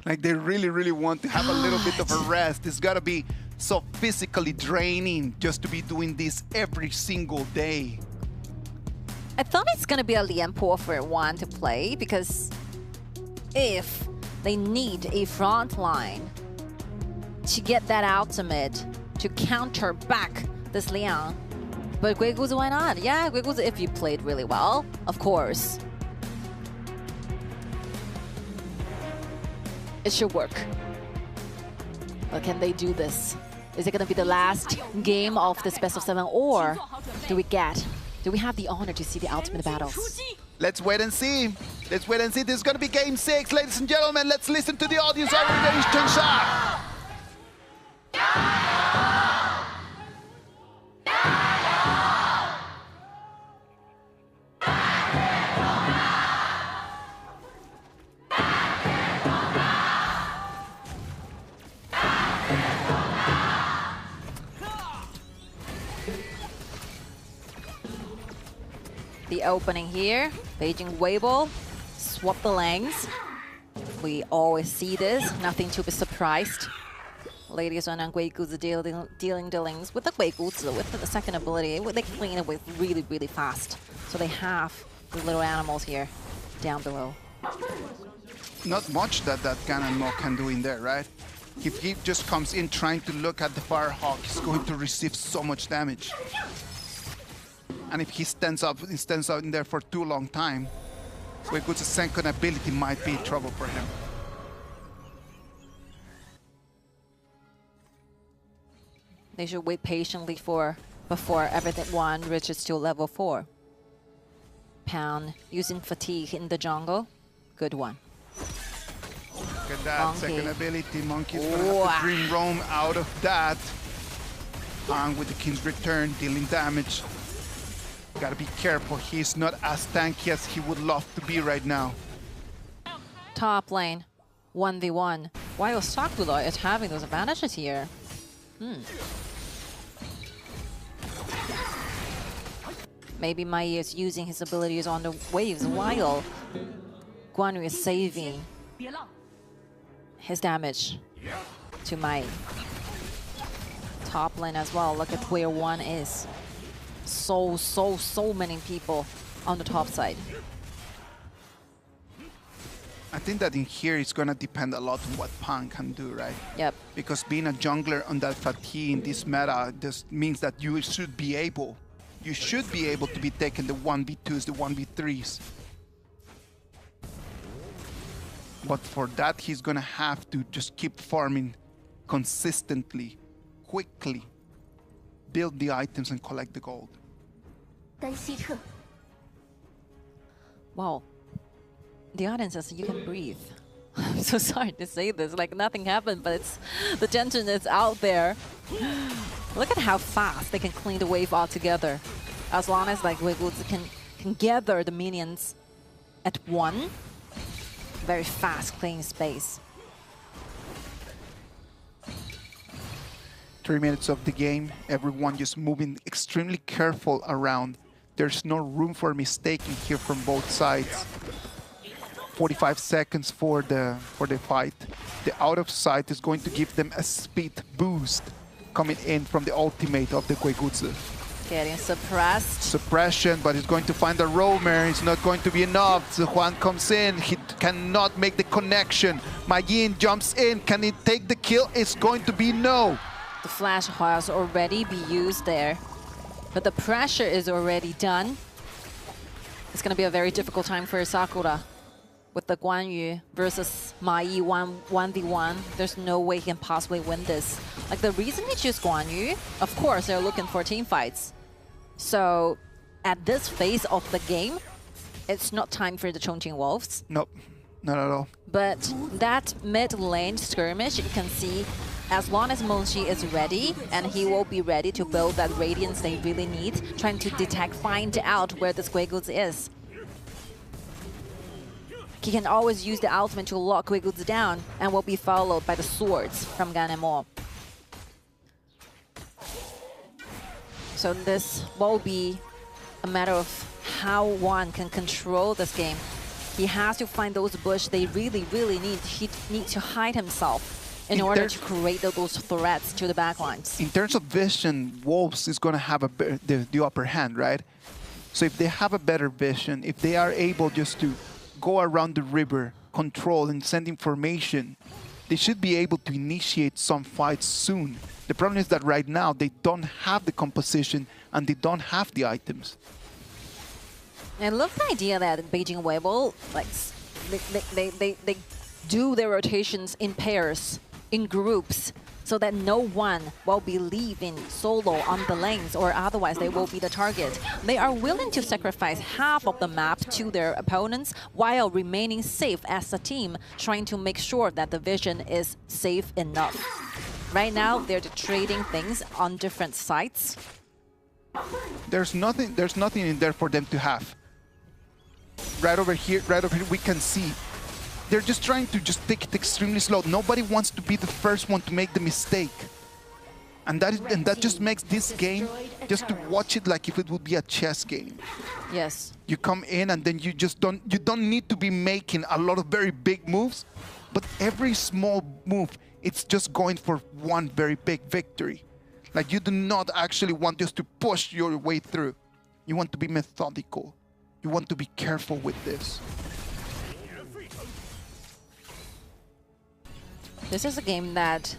Like, they really, really want to have a little bit of a rest. It's gotta be so physically draining just to be doing this every single day. I thought it's gonna be a Lianpo for one to play because if they need a front line to get that ultimate to counter back this Liang. But Guiguzi, why not? Yeah, Guiguzi, if you played really well, of course. It should work. But can they do this? Is it gonna be the last game of this best of 7 or do we have the honor to see the ultimate battles? Let's wait and see. Let's wait and see. This is going to be game 6. Ladies and gentlemen, let's listen to the audience over there in Changsha. The opening here, Beijing WEIBO, swap the lanes. We always see this, nothing to be surprised. Ladies and Guiguzi dealing the lanes with the Guiguzi, with the second ability. They clean it with really, really fast. So they have the little animals here down below. Not much that Ganon can do in there, right? If he just comes in trying to look at the Firehawk, he's going to receive so much damage. And if he stands out in there for too long time, Guiguzi's second ability might be trouble for him. They should wait patiently before everything one reaches to level 4. Pound using fatigue in the jungle, good one. Look at that Monkey. second ability. Monkey's gonna have to dream roam out of that. Pound with the King's Return, dealing damage. Gotta be careful, he's not as tanky as he would love to be right now. Top lane, 1v1. While Sakula is having those advantages here. Maybe Mai is using his abilities on the waves while Guan Yu is saving his damage to Mai. Top lane as well, look at where one is. So many people on the top side. I think that in here it's gonna depend a lot on what Pan can do, right? Yep. Because being a jungler on that fatigue in this meta just means that you should be able to be taking the 1v2s, the 1v3s. But for that, he's gonna have to just keep farming consistently, quickly, build the items and collect the gold. 单西撤。 Wow. The audience says you can breathe. I'm so sorry to say this, like nothing happened, but it's the tension is out there. Look at how fast they can clean the wave altogether. As long as like WEIBO can gather the minions at one, very fast cleaning space. 3 minutes of the game, everyone just moving extremely careful around. There's no room for mistaking here from both sides. 45 seconds for the fight. The out of sight is going to give them a speed boost coming in from the ultimate of the Guigutsu. Getting suppressed. Suppression, but he's going to find a roamer. It's not going to be enough. Zuhuan comes in. He cannot make the connection. Ma Yin jumps in. Can he take the kill? It's going to be no. The flash has already been used there, but the pressure is already done. It's going to be a very difficult time for Sakura. With the Guan Yu versus Ma Yi 1v1, there's no way he can possibly win this. Like the reason he chose Guan Yu, of course, they're looking for team fights. So at this phase of the game, it's not time for the Chongqing Wolves. Nope, not at all. But that mid lane skirmish, you can see, as long as Monshi is ready, and he will be ready to build that radiance they really need, trying to detect, find out where this Guigutsu is. He can always use the ultimate to lock Guigutsu down and will be followed by the swords from Ganemo. So this will be a matter of how one can control this game. He has to find those bush they really, really need. He needs to hide himself in order to create those threats to the backlines. In terms of vision, Wolves is going to have the upper hand, right? So if they have a better vision, if they are able just to go around the river, control and send information, they should be able to initiate some fights soon. The problem is that right now they don't have the composition and they don't have the items. I love the idea that Beijing WEIBO, like, they do their rotations in pairs, in groups, so that no one will be leaving solo on the lanes, or otherwise they will be the target. They are willing to sacrifice half of the map to their opponents while remaining safe as a team, trying to make sure that the vision is safe enough. Right now, they're trading things on different sites. There's nothing in there for them to have. Right over here, we can see. They're just trying to just take it extremely slow. Nobody wants to be the first one to make the mistake. And that just makes this game, just to watch it like if it would be a chess game. Yes. You come in and then you don't need to be making a lot of very big moves, but every small move, it's just going for one very big victory. Like you do not actually want just to push your way through. You want to be methodical. You want to be careful with this. This is a game that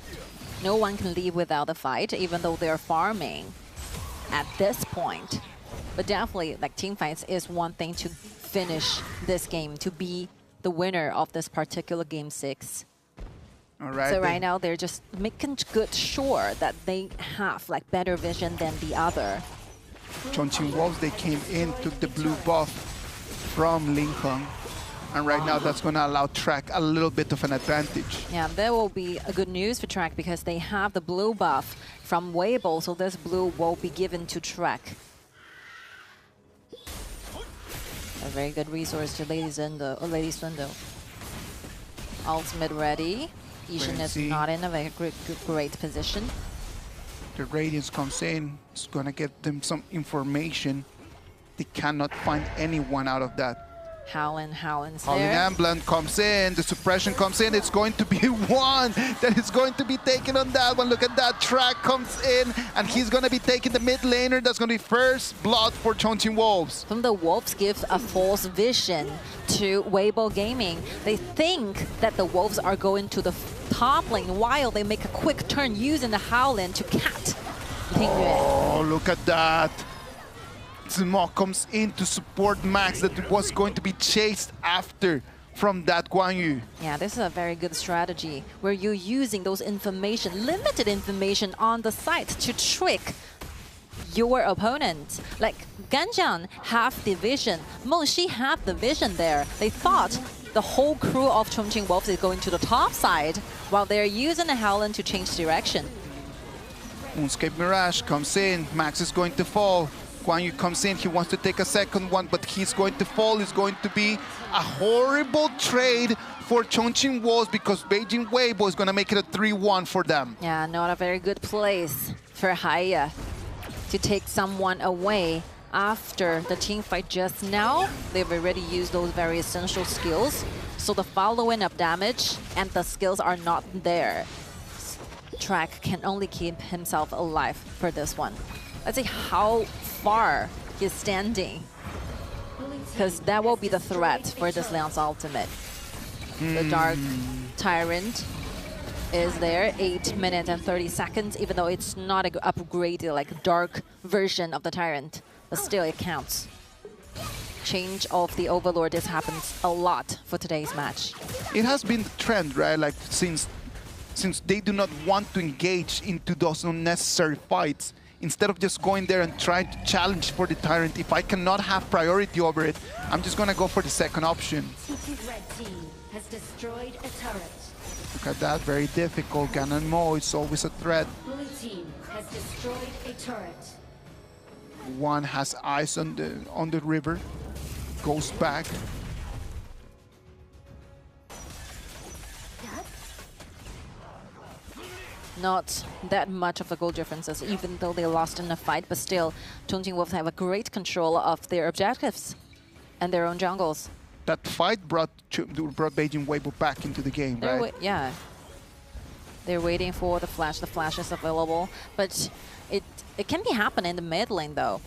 no one can leave without a fight, even though they're farming at this point. But definitely, like, team fights is one thing to finish this game, to be the winner of this particular Game 6. All right. So right now, they're just making good sure that they have, like, better vision than the other. Chongqing Wolves, they came in, took the blue buff from Ling Heng. And right now, that's going to allow Track a little bit of an advantage. Yeah, there will be a good news for Track because they have the blue buff from WEIBO, so this blue will be given to Track. A very good resource to Lady Sundo. Ultimate ready. Yishin is not in a very great position. The Radiance comes in. It's going to get them some information. They cannot find anyone out of that. Howlin' Howlin' there. Amblant comes in, the suppression comes in, it's going to be one that is going to be taken on that one. Look at that, Track comes in, and he's going to be taking the mid laner. That's going to be first blood for Chongqing Wolves. From the Wolves gives a false vision to WEIBO Gaming. They think that the Wolves are going to the top lane while they make a quick turn using the Howlin' to cat Ling Yue. Oh, look at that. Zemo comes in to support Max that was going to be chased after from that Guan Yu. Yeah, this is a very good strategy where you're using those information, limited information on the site to trick your opponent. Like Ganjiang have the vision, Mengxi have the vision there. They thought the whole crew of Chongqing Wolves is going to the top side while they're using the Howland to change direction. Moonscape Mirage comes in, Max is going to fall. Guan Yu comes in, he wants to take a second one, but he's going to fall. It's going to be a horrible trade for Chongqing Wolves because Beijing WEIBO is going to make it a 3-1 for them. Yeah, not a very good place for Haya to take someone away after the team fight just now. They've already used those very essential skills, so the following up damage and the skills are not there. Track can only keep himself alive for this one. Let's see how far he's standing, because that will be the threat for this Liang's ultimate. The Dark Tyrant is there, 8 minutes and 30 seconds, even though it's not an upgraded like dark version of the Tyrant, but still it counts. Change of the Overlord, this happens a lot for today's match. It has been the trend, right? Like since they do not want to engage into those unnecessary fights, instead of just going there and trying to challenge for the Tyrant, if I cannot have priority over it, I'm just gonna go for the second option. Red team has destroyed a turret. Look at that, very difficult. Ganon Mo is always a threat. Blue team has destroyed a turret. One has eyes on the river, goes back. Not that much of a goal differences, even though they lost in the fight, but still, Chongqing Wolves have a great control of their objectives and their own jungles. That fight brought Beijing WEIBO back into the game, right? Yeah. They're waiting for the flash. The flash is available, but it can be happening in the mid lane though.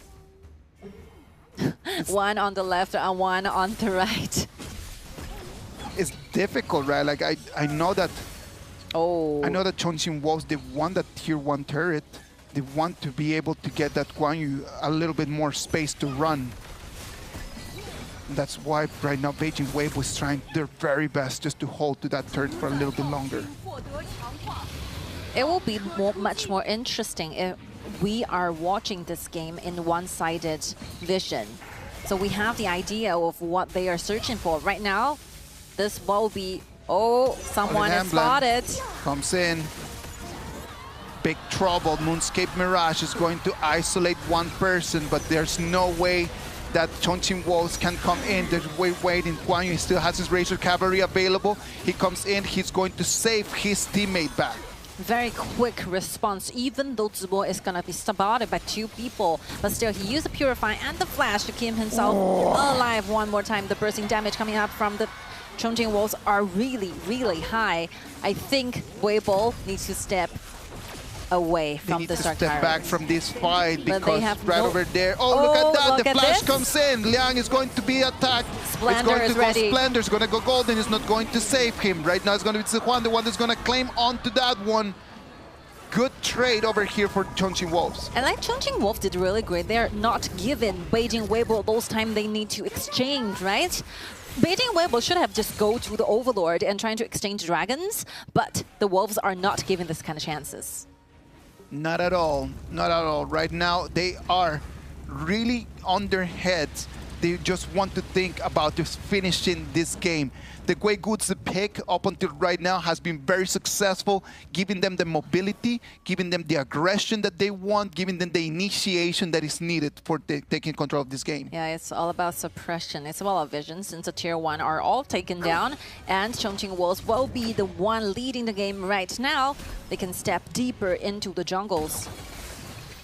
One on the left and one on the right. It's difficult, right? Like I know that. Oh. I know that Chongqing Wolves, they want that tier 1 turret. They want to be able to get that Guan Yu a little bit more space to run. That's why right now Beijing WEIBO is trying their very best just to hold to that turret for a little bit longer. It will be much more interesting if we are watching this game in one-sided vision. So we have the idea of what they are searching for. Right now, this will be... Oh, someone is spotted. Comes in. Big trouble. Moonscape Mirage is going to isolate one person, but there's no way that Chongqing Wolves can come in. They're waiting. Guan Yu still has his Razor Cavalry available. He comes in. He's going to save his teammate back. Very quick response, even though Zibo is going to be spotted by 2 people. But still, he used the Purify and the Flash to keep himself alive one more time. The bursting damage coming up from the Chongqing Wolves are really, really high. I think WEIBO needs to step away from the Dark Tyrant. Step back from this fight because right over there. Oh, look at that! The Flash comes in. Liang is going to be attacked. Splendor is ready. Splender's going to go golden. Is not going to save him. Right now it's going to be Zihuan, the one that's going to claim onto that one. Good trade over here for Chongqing Wolves. And like Chongqing Wolves did really great. They're not giving Beijing WEIBO those time they need to exchange, right? Beijing WEIBO should have just go to the Overlord and trying to exchange dragons, but the Wolves are not giving this kind of chances. Not at all. Not at all. Right now, they are really on their heads. They just want to think about just finishing this game. The Guai Gu's pick up until right now has been very successful, giving them the mobility, giving them the aggression that they want, giving them the initiation that is needed for taking control of this game. Yeah, it's all about suppression. It's all about vision, since the tier 1 are all taken down, and Chongqing Wolves will be the one leading the game right now. They can step deeper into the jungles.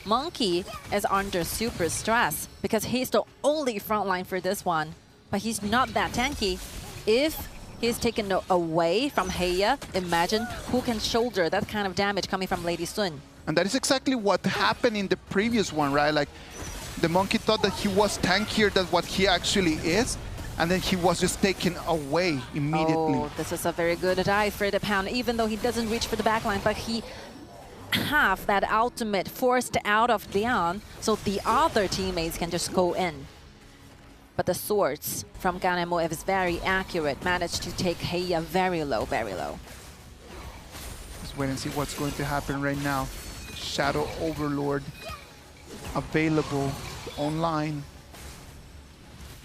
Monkey is under super stress because he's the only frontline for this one, but he's not that tanky. If he's taken away from Heya, imagine who can shoulder that kind of damage coming from Lady Sun. And that is exactly what happened in the previous one, right? Like, the Monkey thought that he was tankier than what he actually is, and then he was just taken away immediately. Oh, this is a very good dive for the Pound, even though he doesn't reach for the backline, but he have that ultimate forced out of Liang, so the other teammates can just go in. But the swords from Ganemo is very accurate, managed to take Heya very low, very low. Let's wait and see what's going to happen right now. Shadow Overlord available online.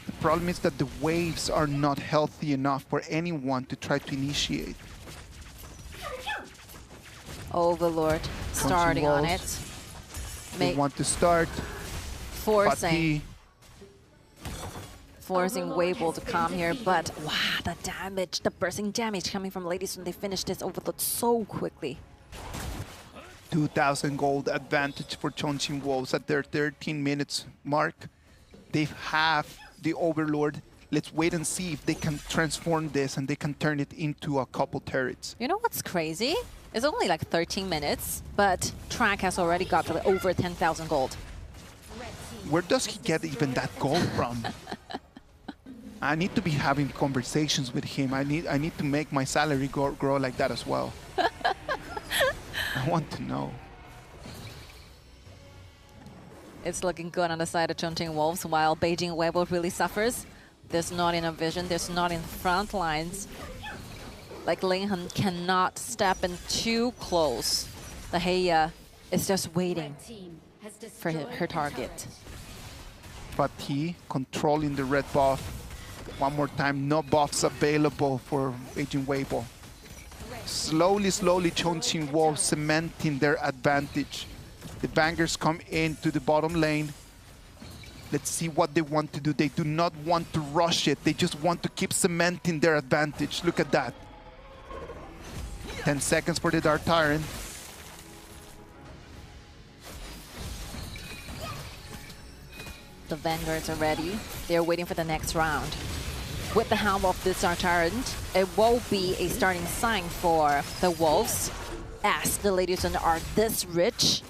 The problem is that the waves are not healthy enough for anyone to try to initiate. Overlord starting on it. They want to start. Forcing WEIBO to come here, but wow, the damage, the bursting damage coming from Ladies when they finish this Overlord so quickly. 2,000 gold advantage for Chongqing Wolves at their 13 minutes mark. They have the Overlord. Let's wait and see if they can transform this and they can turn it into a couple turrets. You know what's crazy? It's only like 13 minutes, but Track has already got like over 10,000 gold. Where does he get even that gold from? I need to be having conversations with him. I need to make my salary grow like that as well. I want to know. It's looking good on the side of Chongqing Wolves, while Beijing WEIBO really suffers. There's not enough vision. There's not in front lines. Like Linghen cannot step in too close. The Heya is just waiting for her target. Fatih controlling the red buff. One more time, no buffs available for Beijing WEIBO. Slowly, Chongqing Wolves cementing their advantage. The bangers come into the bottom lane. Let's see what they want to do. They do not want to rush it. They just want to keep cementing their advantage. Look at that. 10 seconds for the Dark Tyrant. The Vanguards are ready. They're waiting for the next round. With the help of this Dark Tyrant, it will be a starting sign for the Wolves, as the Ladies are this rich.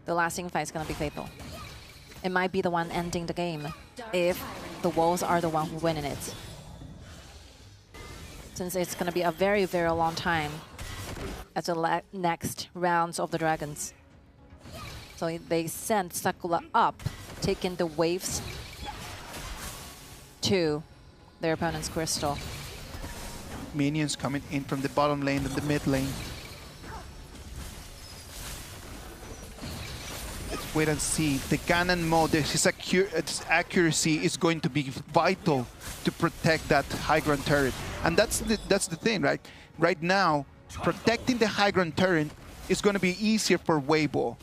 The last team fight is going to be fatal. It might be the one ending the game if the Wolves are the one who win in it. Since it's going to be a very, very long time at the next rounds of the Dragons. So they send Sakura up, taking the waves to their opponent's crystal. Minions coming in from the bottom lane and the mid lane. Let's wait and see. The Ganon mode, its accuracy is going to be vital to protect that high ground turret. And that's the thing, right? Right now, protecting the high ground turret is going to be easier for WEIBO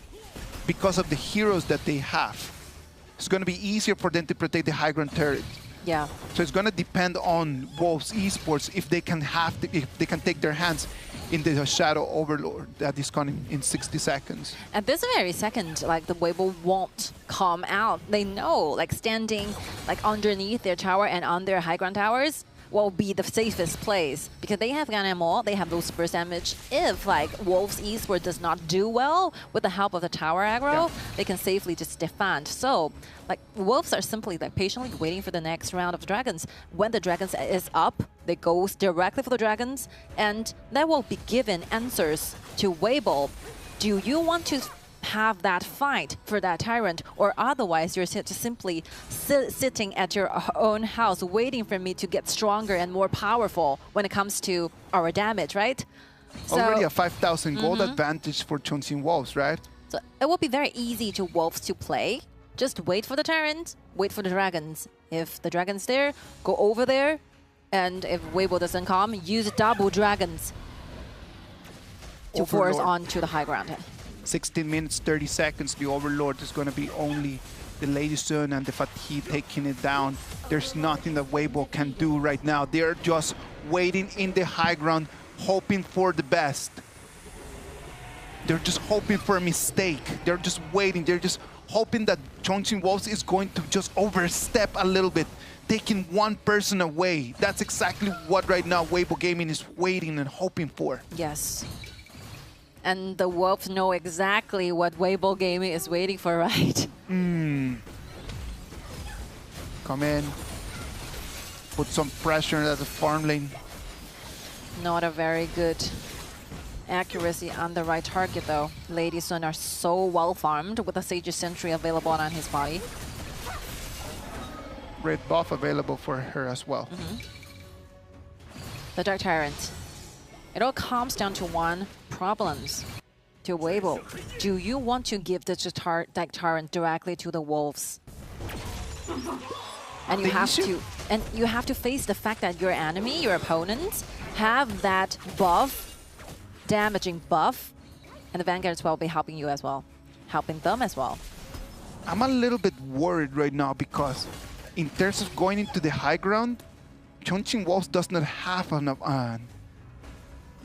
because of the heroes that they have. It's going to be easier for them to protect the high ground turret. Yeah. So it's going to depend on Wolves Esports if they can take their hands in the Shadow Overlord that is coming in 60 seconds. At this very second, like the WEIBO won't come out. They know, like standing like underneath their tower and on their high ground towers will be the safest place because they have Ganon, they have those burst damage. If like Wolves Esports does not do well with the help of the tower aggro, they can safely just defend. So like Wolves are simply like patiently waiting for the next round of the Dragons. When the Dragons is up, they go directly for the Dragons, and that will be given answers to WEIBO. Do you want to have that fight for that Tyrant, or otherwise you're just simply sitting at your own house waiting for me to get stronger and more powerful when it comes to our damage, right? Already a 5,000 gold advantage for Chongqing Wolves, right? So it will be very easy to Wolves to play. Just wait for the Tyrant, wait for the Dragons. If the Dragon's there, go over there, and if WEIBO doesn't come, use double Dragons to force onto the high ground. 16 minutes, 30 seconds. The Overlord is going to be only the Lady Sun and the Fatih taking it down. There's nothing that WEIBO can do right now. They're just waiting in the high ground, hoping for the best. They're just hoping for a mistake. They're just waiting. They're just hoping that Chongqing Wolves is going to just overstep a little bit, taking one person away. That's exactly what right now WEIBO Gaming is waiting and hoping for. Yes. And the Wolves know exactly what WEIBO Gaming is waiting for, right? Come in. Put some pressure at the farm lane. Not a very good accuracy on the right target, though. Lady Sun are so well farmed with a Sage's Sentry available on his body. Red buff available for her as well. The Dark Tyrant. It all comes down to one: problems. to WEIBO. Do you want to give the Tyrant directly to the Wolves? And you have to face the fact that your enemy, your opponents, have that buff, damaging buff, and the Vanguards will be helping you as well, helping them as well. I'm a little bit worried right now because in terms of going into the high ground, Chongqing Wolves does not have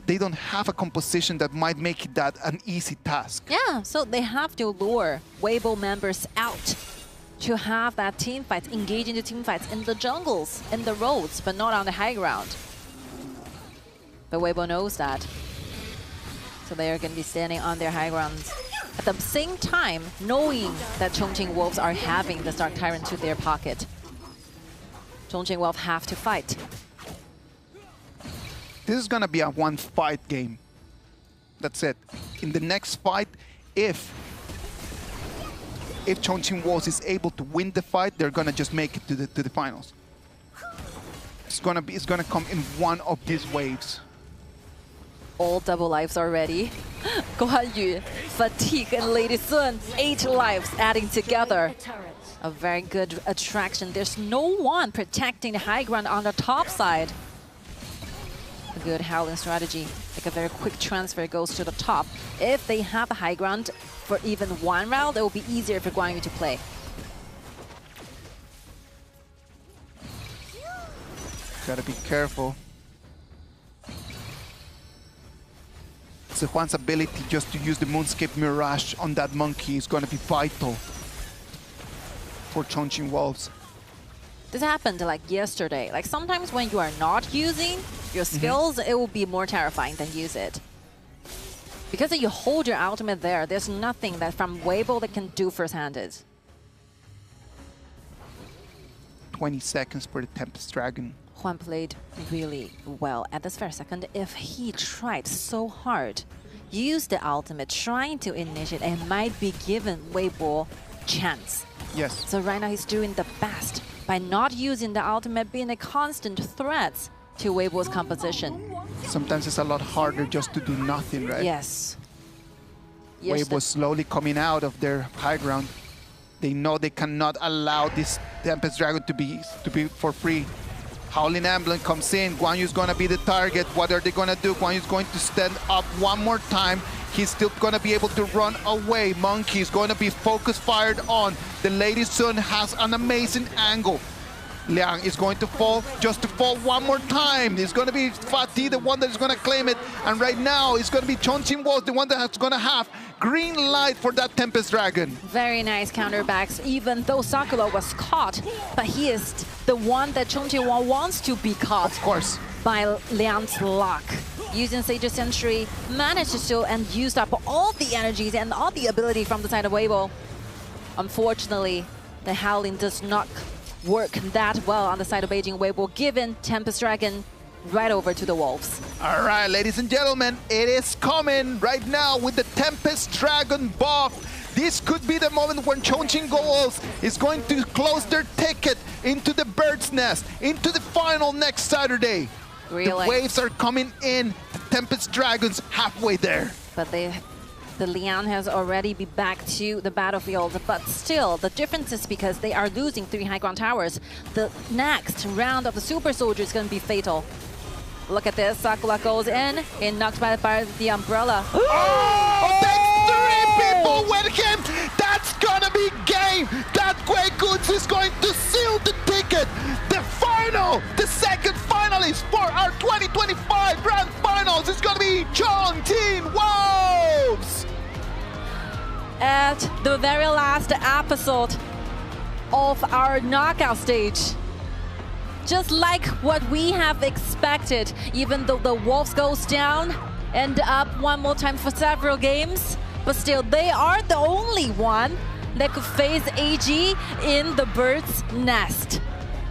they don't have a composition that might make that an easy task. Yeah, so they have to lure WEIBO members out to have that team fights, engage into team fights in the jungles, in the roads, but not on the high ground. But WEIBO knows that. So they are going to be standing on their high grounds. At the same time, knowing that Chongqing Wolves are having the Dark Tyrant to their pocket. Chongqing Wolves have to fight. This is going to be a one-fight game. That's it. In the next fight, if Chongqing Wolves is able to win the fight, they're going to just make it to the finals. It's going to come in one of these waves. All double lives already. Guan Yu, Fatigue, and Lady Sun, 8 lives adding together. A very good attraction. There's no one protecting the high ground on the top side. A good Howling strategy. Like a very quick transfer goes to the top. If they have the high ground for even one round, it will be easier for Guan Yu to play. Gotta be careful. Sejuan's ability just to use the Moonscape Mirage on that monkey is going to be vital for Chongqing Wolves. This happened like yesterday. Like sometimes when you are not using your skills, it will be more terrifying than use it. Because you hold your ultimate there, there's nothing that from WEIBO that can do first-handed. 20 seconds for the Tempest Dragon. Juan played really well at this first second. If he tried so hard, use the ultimate, trying to initiate, and might be given WEIBO chance. Yes. So right now he's doing the best by not using the ultimate, being a constant threat to WEIBO's composition. Sometimes it's a lot harder just to do nothing, right? Yes. WEIBO slowly coming out of their high ground. They know they cannot allow this Tempest Dragon to be for free. Howling Emblem comes in. Guan Yu's going to be the target. What are they going to do? Guan Yu's going to stand up one more time. He's still going to be able to run away. Monkey is going to be focus fired on. The Lady Sun has an amazing angle. Liang is going to fall, just to fall one more time. It's going to be Fatih, the one that is going to claim it. And right now, it's going to be Chongqing Wolves, the one that's going to have green light for that Tempest Dragon. Very nice counterbacks, even though Sakura was caught. But he is the one that Chongqing Wolves wants to be caught. Of course. By Liang's luck. Using Sage's Sentry, managed to still and used up all the energies and all the ability from the side of WEIBO. Unfortunately, the Howling does not work that well on the side of Beijing. WEIBO given Tempest Dragon right over to the Wolves. All right, ladies and gentlemen, it is coming right now with the Tempest Dragon buff. This could be the moment when Chongqing Wolves is going to close their ticket into the Bird's Nest, into the final next Saturday. Really? The waves are coming in, the Tempest Dragons halfway there. But the Liang has already been back to the battlefield, but still, the difference is because they are losing 3 high ground towers. The next round of the Super Soldier is going to be fatal. Look at this, Sakura goes in, knocked by the umbrella. Oh, that's 3 people with him! That's gonna be game! That Quake Goods is going to seal the ticket! The final, the second finalist for our 2025 Grand Finals is gonna be Chongqing Wolves! At the very last episode of our knockout stage, just like what we have expected, even though the Wolves goes down, end up one more time for several games, but still they are the only one that could face AG in the Bird's Nest.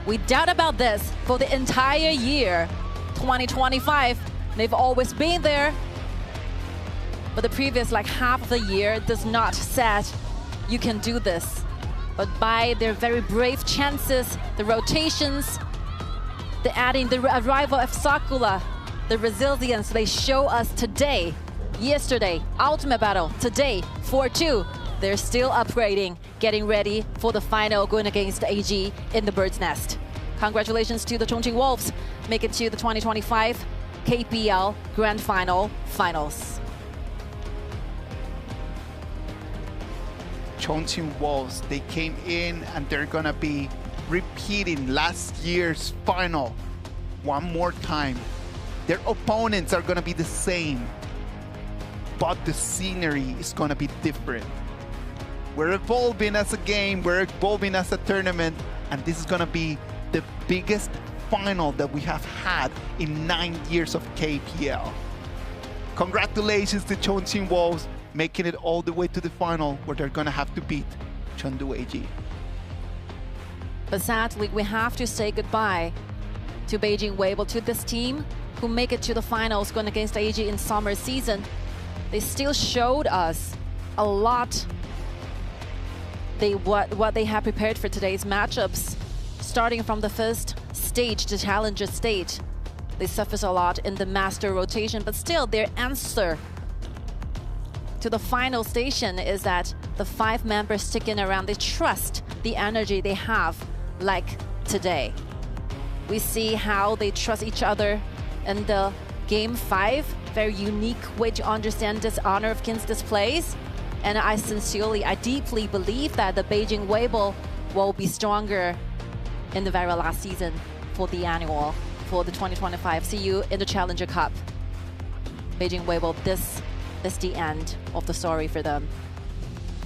We doubt about this for the entire year. 2025, they've always been there, but the previous like half of the year does not say you can do this. But by their very brave chances, the rotations, the arrival of Sakura, the resilience they show us today, Yesterday, Ultimate Battle. Today, 4-2. They're still upgrading, getting ready for the final going against AG in the Bird's Nest. Congratulations to the Chongqing Wolves. Make it to the 2025 KPL Grand Final Finals. Chongqing Wolves, they came in and they're gonna be repeating last year's final one more time. Their opponents are gonna be the same, but the scenery is gonna be different. We're evolving as a game, we're evolving as a tournament, and this is gonna be the biggest final that we have had in 9 years of KPL. Congratulations to Chongqing Wolves, making it all the way to the final where they're gonna have to beat Chengdu AG. But sadly, we have to say goodbye to Beijing WEIBO, to this team who make it to the finals going against AG in summer season. They still showed us a lot what they have prepared for today's matchups. Starting from the first stage, the challenger stage, they suffered a lot in the master rotation, but still their answer to the final station is that the 5 members sticking around, they trust the energy they have, like today. We see how they trust each other in the game 5, very unique way to understand this Honor of Kings displays. And I deeply believe that the Beijing WEIBO will be stronger in the very last season for the annual, for the 2025. See you in the Challenger Cup. Beijing WEIBO, this is the end of the story for them.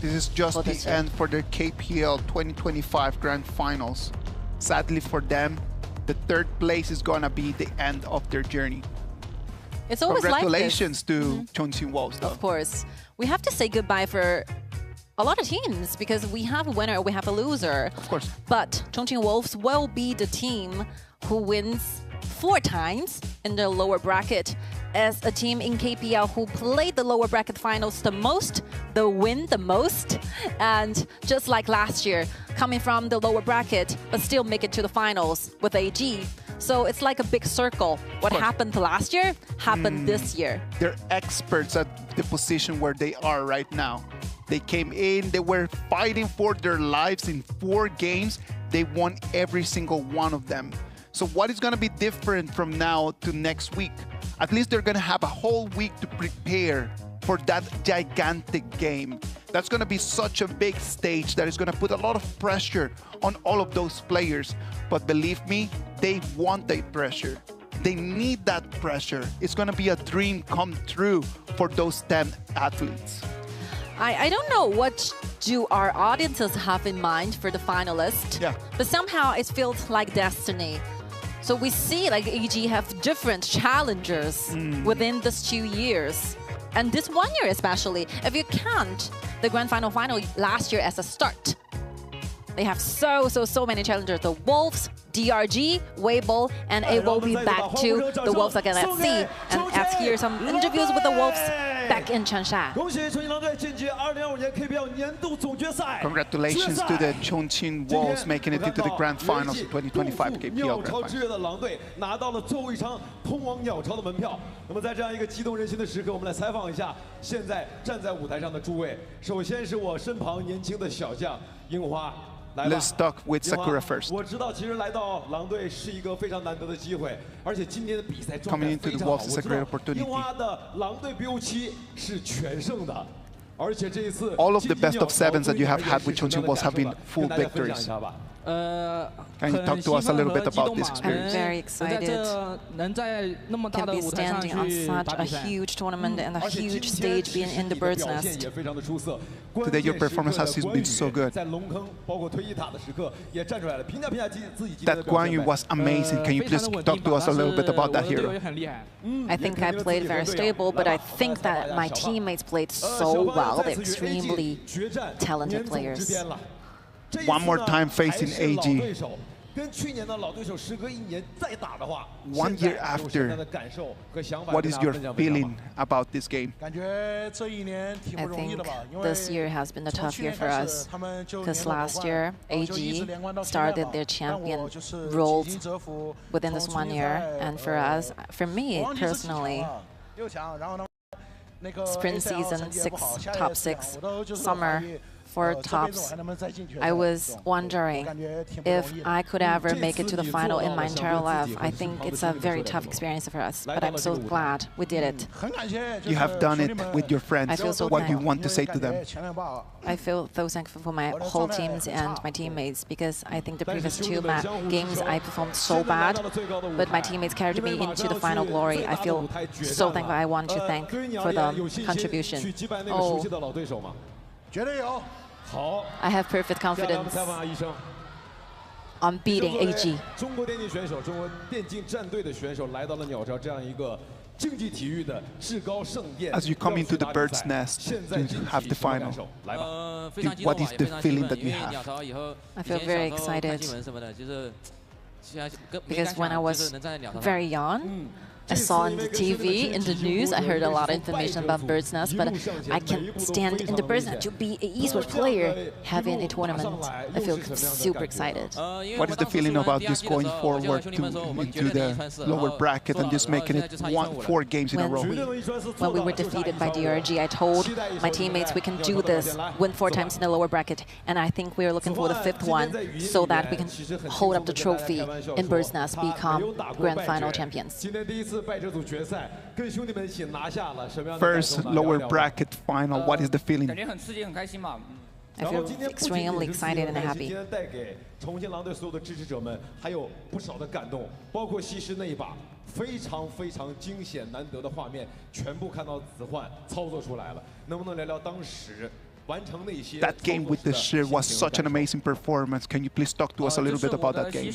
This is just the end for their KPL 2025 Grand Finals. Sadly for them, the 3rd place is gonna be the end of their journey. It's always Congratulations to Chongqing Wolves, though. Of course. We have to say goodbye for a lot of teams because we have a winner, we have a loser. Of course. But Chongqing Wolves will be the team who wins 4 times in the lower bracket. As a team in KPL who played the lower bracket finals the most, they win the most. And just like last year, coming from the lower bracket, but still make it to the finals with AG. So it's like a big circle. What happened last year happened this year. They're experts at the position where they are right now. They came in, they were fighting for their lives in 4 games. They won every single one of them. So what is going to be different from now to next week? At least they're going to have a whole week to prepare for that gigantic game. That's going to be such a big stage that is going to put a lot of pressure on all of those players. But believe me, they want that pressure. They need that pressure. It's going to be a dream come true for those 10 athletes. I don't know what do our audiences have in mind for the finalists, but somehow it feels like destiny. So we see like AG have different challengers within these 2 years. And this 1 year especially, if you count the Grand Final last year as a start, they have so many challengers. The Wolves, DRG, WEIBO, and it will be back to the Wolves again. Let's see. And let's hear some interviews with the Wolves back in Changsha. Congratulations to the Chongqing Wolves making it into the Grand Finals 2025 KPL Grand Finals. Let's talk with Sakura first. Coming into the Wolves is a great opportunity. All of the best of 7s that you have had with Chongqing Wolves have been full victories. Can you talk to us a little bit about this experience? I'm very excited to be standing on such a huge tournament and a huge stage, being in the Bird's Nest. Today your performance has been so good. That Guan Yu was amazing. Can you please talk to us a little bit about that hero? I think I played very stable, but I think that my teammates played so well. They're extremely talented players. One more time facing AG. 1 year after, what is your feeling about this game? I think this year has been a tough year for us, because last year AG started their champion roles within this 1 year, and for us, for me personally, spring season, top six, summer for tops. I was wondering if I could ever make it to the final in my entire life. I think it's a very tough experience for us, but I'm so glad we did it. You have done it with your friends. I feel so what do you want to say to them? I feel so thankful for my whole teams and my teammates, because I think the previous two games I performed so bad, but my teammates carried me into the final glory. I feel so thankful. I want to thank for the contribution. I have perfect confidence on beating AG. 中国电竞选手，中国电竞战队的选手来到了鸟巢这样一个竞技体育的至高圣殿。 As you come into the bird's nest to have the final, what is the feeling that you have? I feel very excited because when I was very young, I saw on the TV, in the news, I heard a lot of information about Bird's Nest, but I can stand in the Bird's Nest to be an esports player having a tournament. I feel super excited. What is the feeling about just going forward into the lower bracket and just making it 4 games in a row? When we were defeated by DRG, I told my teammates we can do this, win 4 times in the lower bracket, and I think we are looking for the 5th one so that we can hold up the trophy in Bird's Nest, become grand final champions. First lower bracket final, what is the feeling? I feel extremely excited and happy. 重庆狼队所有的支持者们还有不少的感动，包括西施那一把非常惊险难得的画面，全部看到子焕操作出来了。能不能聊聊当时完成那些 That game with the Shi was such an amazing performance. Can you please talk to us a little bit about that game?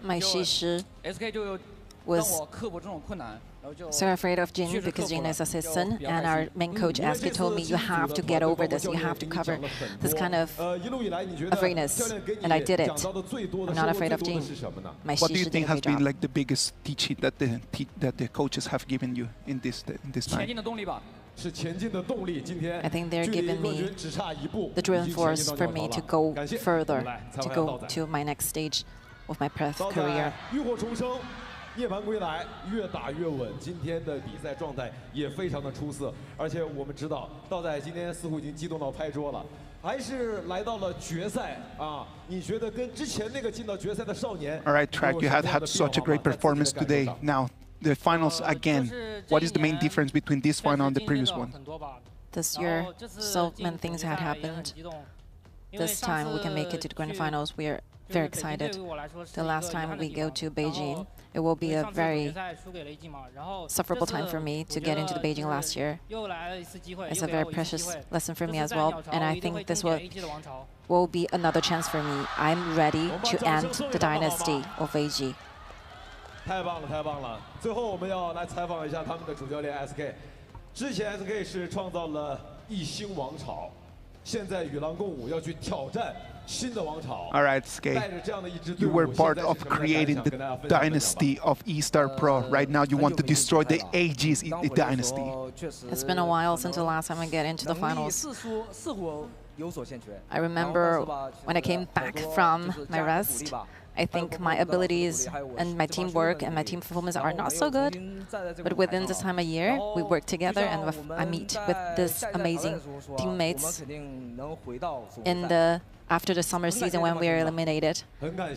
My Shi was so afraid of Jin because Jin is assistant, and our main coach Aski told me you have to get over this, you have to cover this kind of afraidness, and I did it. I'm not afraid of Jin. My What do you think has been like the biggest teaching that the coaches have given you in this time? I think they're giving me the driving force for me to go further, to go to my next stage of my career. 涅槃归来，越打越稳。今天的比赛状态也非常的出色，而且我们知道，道仔今天似乎已经激动到拍桌了，还是来到了决赛啊！你觉得跟之前那个进到决赛的少年 All right, Track, you had such a great performance today. Now, the finals again. What is the main difference between this final and the previous one? This year, so many things had happened. This time, we can make it to the grand finals. We are very excited. The last time we go to Beijing, it will be a very sufferable time for me to get into the Beijing last year. It's a very precious lesson for me as well, and I think this will be another chance for me. I'm ready to end the dynasty of AG. 太棒了，太棒了！最后我们要来采访一下他们的主教练 SK。之前 SK 是创造了一星王朝，现在与狼共舞要去挑战。 All right, Skate. You were part of creating the dynasty of E-Star Pro. Right now, you want to destroy the AG's dynasty. It's been a while since the last time I get into the finals. I remember when I came back from my rest, I think my abilities and my teamwork and my team performance are not so good. But within this time of year, we work together and I meet with this amazing teammates after the summer season when we were eliminated.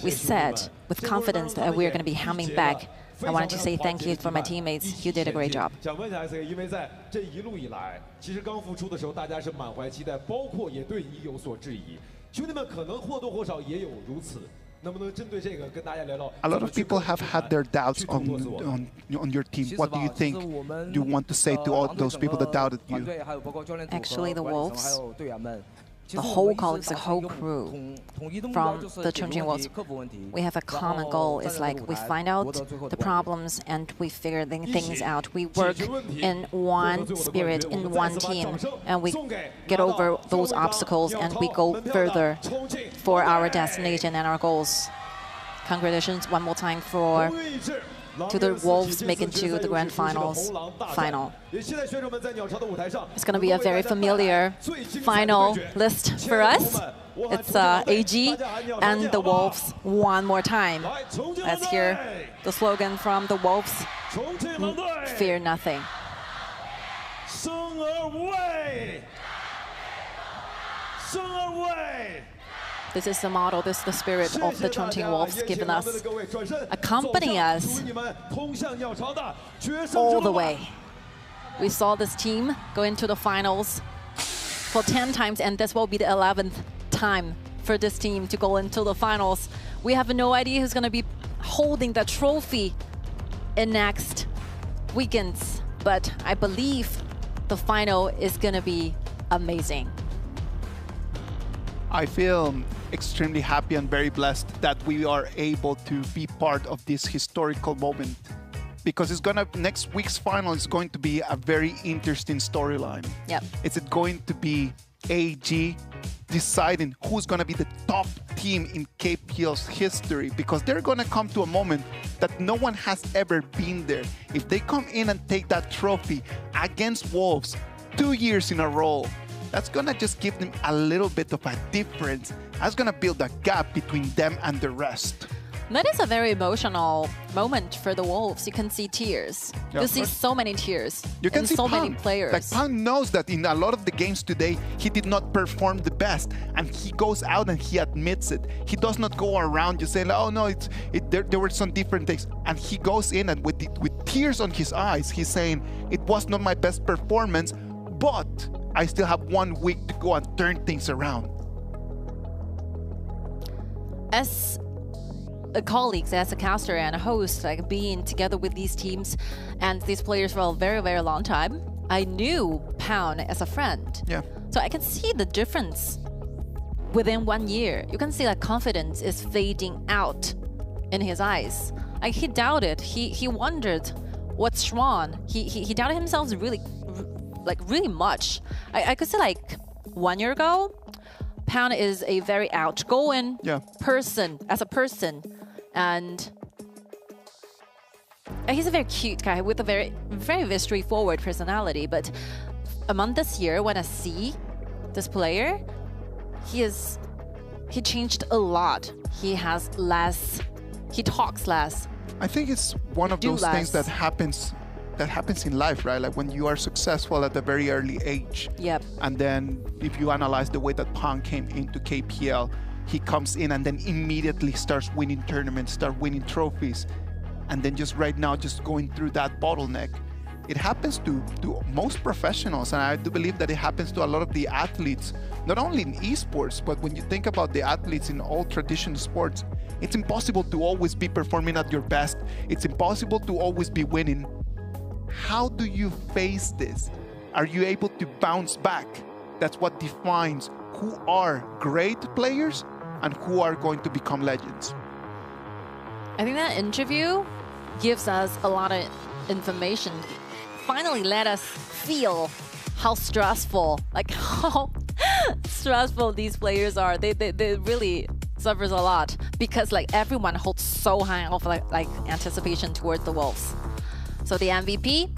We said with confidence that we are going to be coming back. I wanted to say thank you for my teammates. You did a great job. 想问一下 SK， 因为在这一路以来，其实刚复出的时候，大家是满怀期待，包括也对你有所质疑。兄弟们可能或多或少也有如此。 A lot of people have had their doubts on your team. What do you think you want to say to all those people that doubted you? Actually, the Wolves, the whole colleagues, the whole crew from the Chongqing Wolves, we have a common goal. It's like we find out the problems and we figure things out. We work in one spirit, in one team, and we get over those obstacles and we go further for our destination and our goals. Congratulations one more time to the Wolves making to the grand finals final. It's going to be a very familiar final list for us. It's AG and the Wolves one more time. Let's hear the slogan from the Wolves: fear nothing. 生而为，生而为。 This is the model, this is the spirit of the Chongqing Wolves, giving us, accompanying us all the way. We saw this team go into the finals for 10 times, and this will be the 11th time for this team to go into the finals. We have no idea who's going to be holding the trophy in next weekends, but I believe the final is going to be amazing. I feel extremely happy and very blessed that we are able to be part of this historical moment, because it's gonna, next week's final is going to be a very interesting storyline. Yep. Is it going to be AG deciding who's gonna be the top team in KPL's history? Because they're gonna come to a moment that no one has ever been there. If they come in and take that trophy against Wolves 2 years in a row, that's gonna just give them a little bit of a difference. That's gonna build a gap between them and the rest. That is a very emotional moment for the Wolves. You can see tears. Yeah, you see so many tears. You can and see so Pang. many players. Like Pang knows that in a lot of the games today, he did not perform the best, and he goes out and he admits it. He does not go around just saying, "Oh no, there were some different things," and he goes in and with tears on his eyes, he's saying, "It was not my best performance, but I still have 1 week to go and turn things around." As colleagues, as a caster and a host, like being together with these teams and these players for a very, very long time, I knew Pound as a friend. Yeah. So I can see the difference within 1 year. You can see that confidence is fading out in his eyes. Like he doubted, he wondered what's wrong. He doubted himself really much. I could say like 1 year ago, Pound is a very outgoing person, as a person. And he's a very cute guy with a very, very straightforward personality. But among this year, when I see this player, he changed a lot. He has less, he talks less. I think it's one of those things that happens in life, right? Like when you are successful at a very early age. Yep. And then if you analyze the way that Pang came into KPL, he comes in and then immediately starts winning tournaments, start winning trophies. And then just right now, just going through that bottleneck. It happens to most professionals, and I do believe that it happens to a lot of the athletes, not only in esports, but when you think about the athletes in all traditional sports, it's impossible to always be performing at your best. It's impossible to always be winning. How do you face this? Are you able to bounce back? That's what defines who are great players and who are going to become legends. I think that interview gives us a lot of information. Finally let us feel how stressful, these players are. They really suffers a lot because like everyone holds so high of like anticipation towards the Wolves. So the MVP,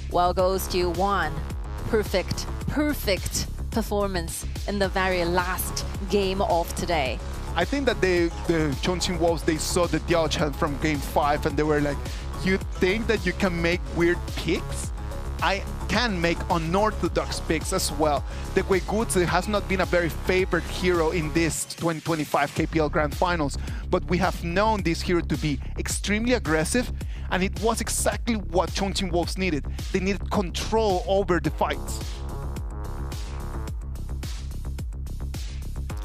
well, goes to one perfect performance in the very last game of today. I think that the Chongqing Wolves, they saw the Diao Chan from game 5 and they were like, you think that you can make weird picks? I can make unorthodox picks as well. The Weigutsu has not been a very favored hero in this 2025 KPL Grand Finals, but we have known this hero to be extremely aggressive, and it was exactly what Chongqing Wolves needed. They needed control over the fights.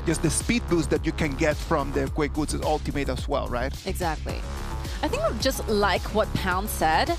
Just the speed boost that you can get from the Weigutsu's ultimate as well, right? Exactly. I think just like what Pound said,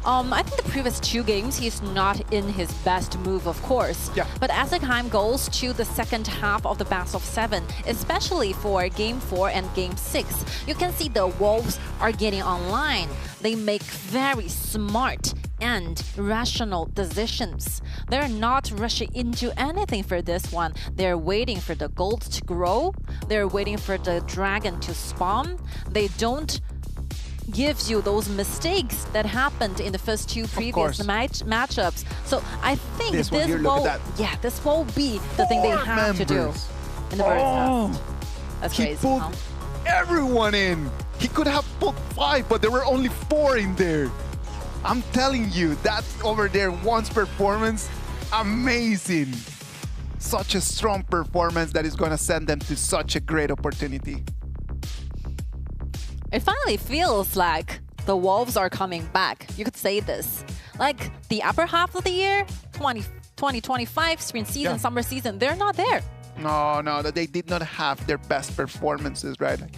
I think the previous 2 games, he's not in his best move, of course. Yeah. But as the time goes to the second half of the best of 7, especially for Game 4 and Game 6, you can see the Wolves are getting online. They make very smart and rational decisions. They're not rushing into anything for this one. They're waiting for the gold to grow. They're waiting for the dragon to spawn. They don't gives you those mistakes that happened in the first 2 previous matchups. So I think this will be the thing they have to do in the bird's nest. That's crazy. He pulled everyone in. He could have put 5, but there were only 4 in there. I'm telling you, that over there, One's performance, amazing. Such a strong performance that is going to send them to such a great opportunity. It finally feels like the Wolves are coming back. You could say this. Like the upper half of the year, 2025 spring season, summer season, they're not there. No, they did not have their best performances, right? Like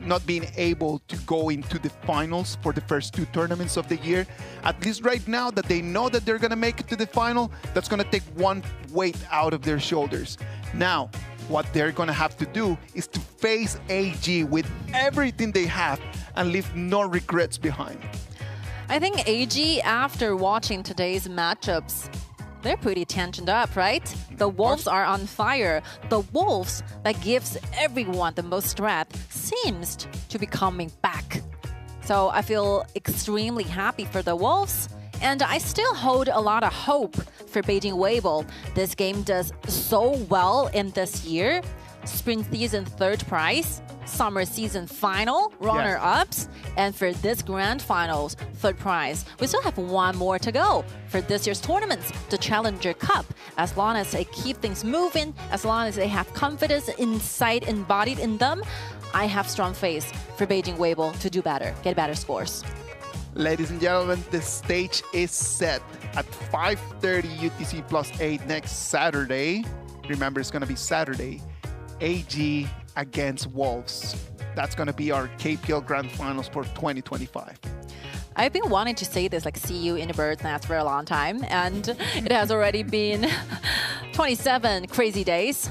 not being able to go into the finals for the first 2 tournaments of the year. At least right now that they know that they're going to make it to the final, that's going to take one weight out of their shoulders. Now, what they're going to have to do is to face AG with everything they have and leave no regrets behind. I think AG, after watching today's matchups, they're pretty tensioned up, right? The Wolves are on fire. The Wolves that gives everyone the most strength seems to be coming back. So I feel extremely happy for the Wolves. And I still hold a lot of hope for Beijing WEIBO. This game does so well in this year. Spring season 3rd prize, summer season final, runner-ups, and for this grand finals, 3rd prize. We still have 1 more to go for this year's tournaments, the Challenger Cup. As long as they keep things moving, as long as they have confidence inside embodied in them, I have strong faith for Beijing WEIBO to do better, get better scores. Ladies and gentlemen, the stage is set at 5:30 UTC +8 next Saturday. Remember, it's going to be Saturday. AG against Wolves. That's going to be our KPL Grand Finals for 2025. I've been wanting to say this, like, see you in the bird's nest for a long time, and it has already been 27 crazy days.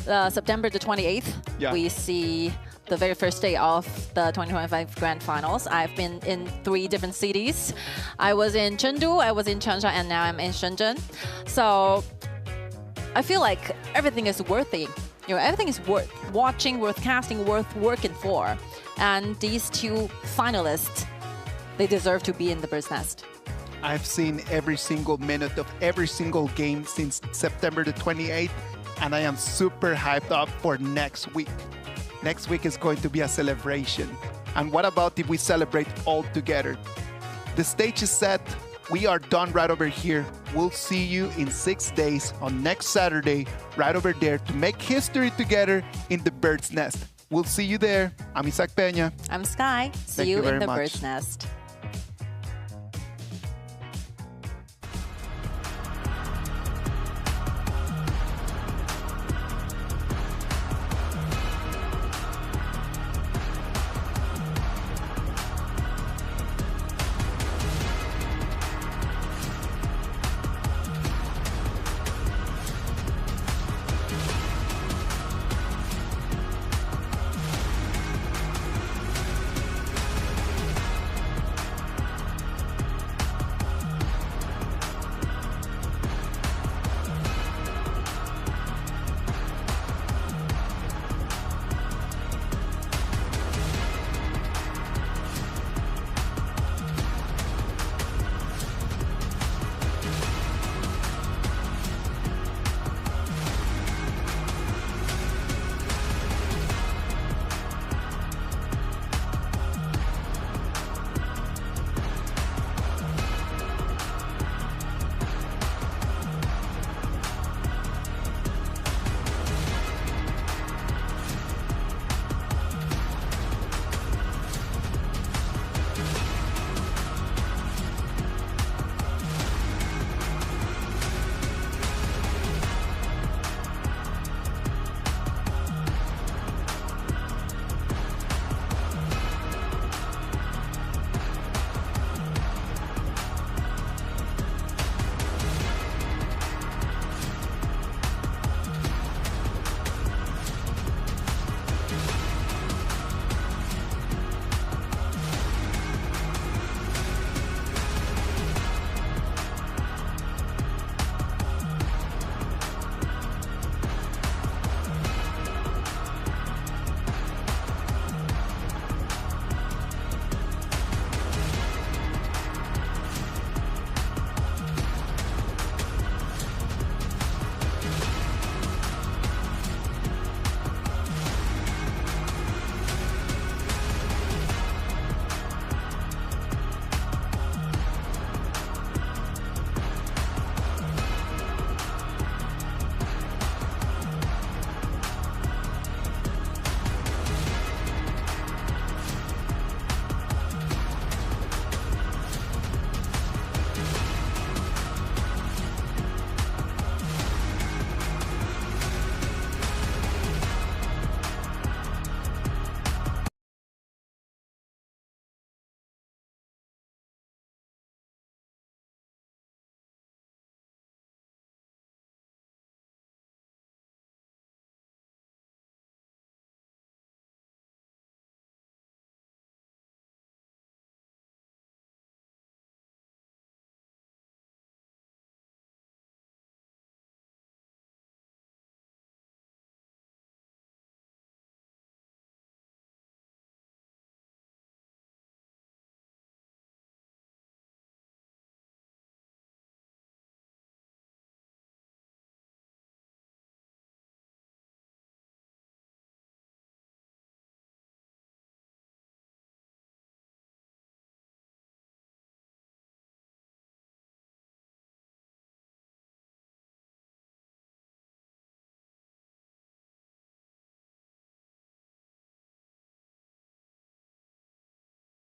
September the 28th, we see the very first day of the 2025 Grand Finals. I've been in 3 different cities. I was in Chengdu, I was in Changsha, and now I'm in Shenzhen. So I feel like everything is worth it. You know, everything is worth watching, worth casting, worth working for. And these 2 finalists, they deserve to be in the bird's nest. I've seen every single minute of every single game since September the 28th, and I am super hyped up for next week. Next week is going to be a celebration. And what about if we celebrate all together? The stage is set. We are done right over here. We'll see you in 6 days on next Saturday, right over there, to make history together in the bird's nest. We'll see you there. I'm Isaac Peña. I'm Sky. See you in the bird's nest.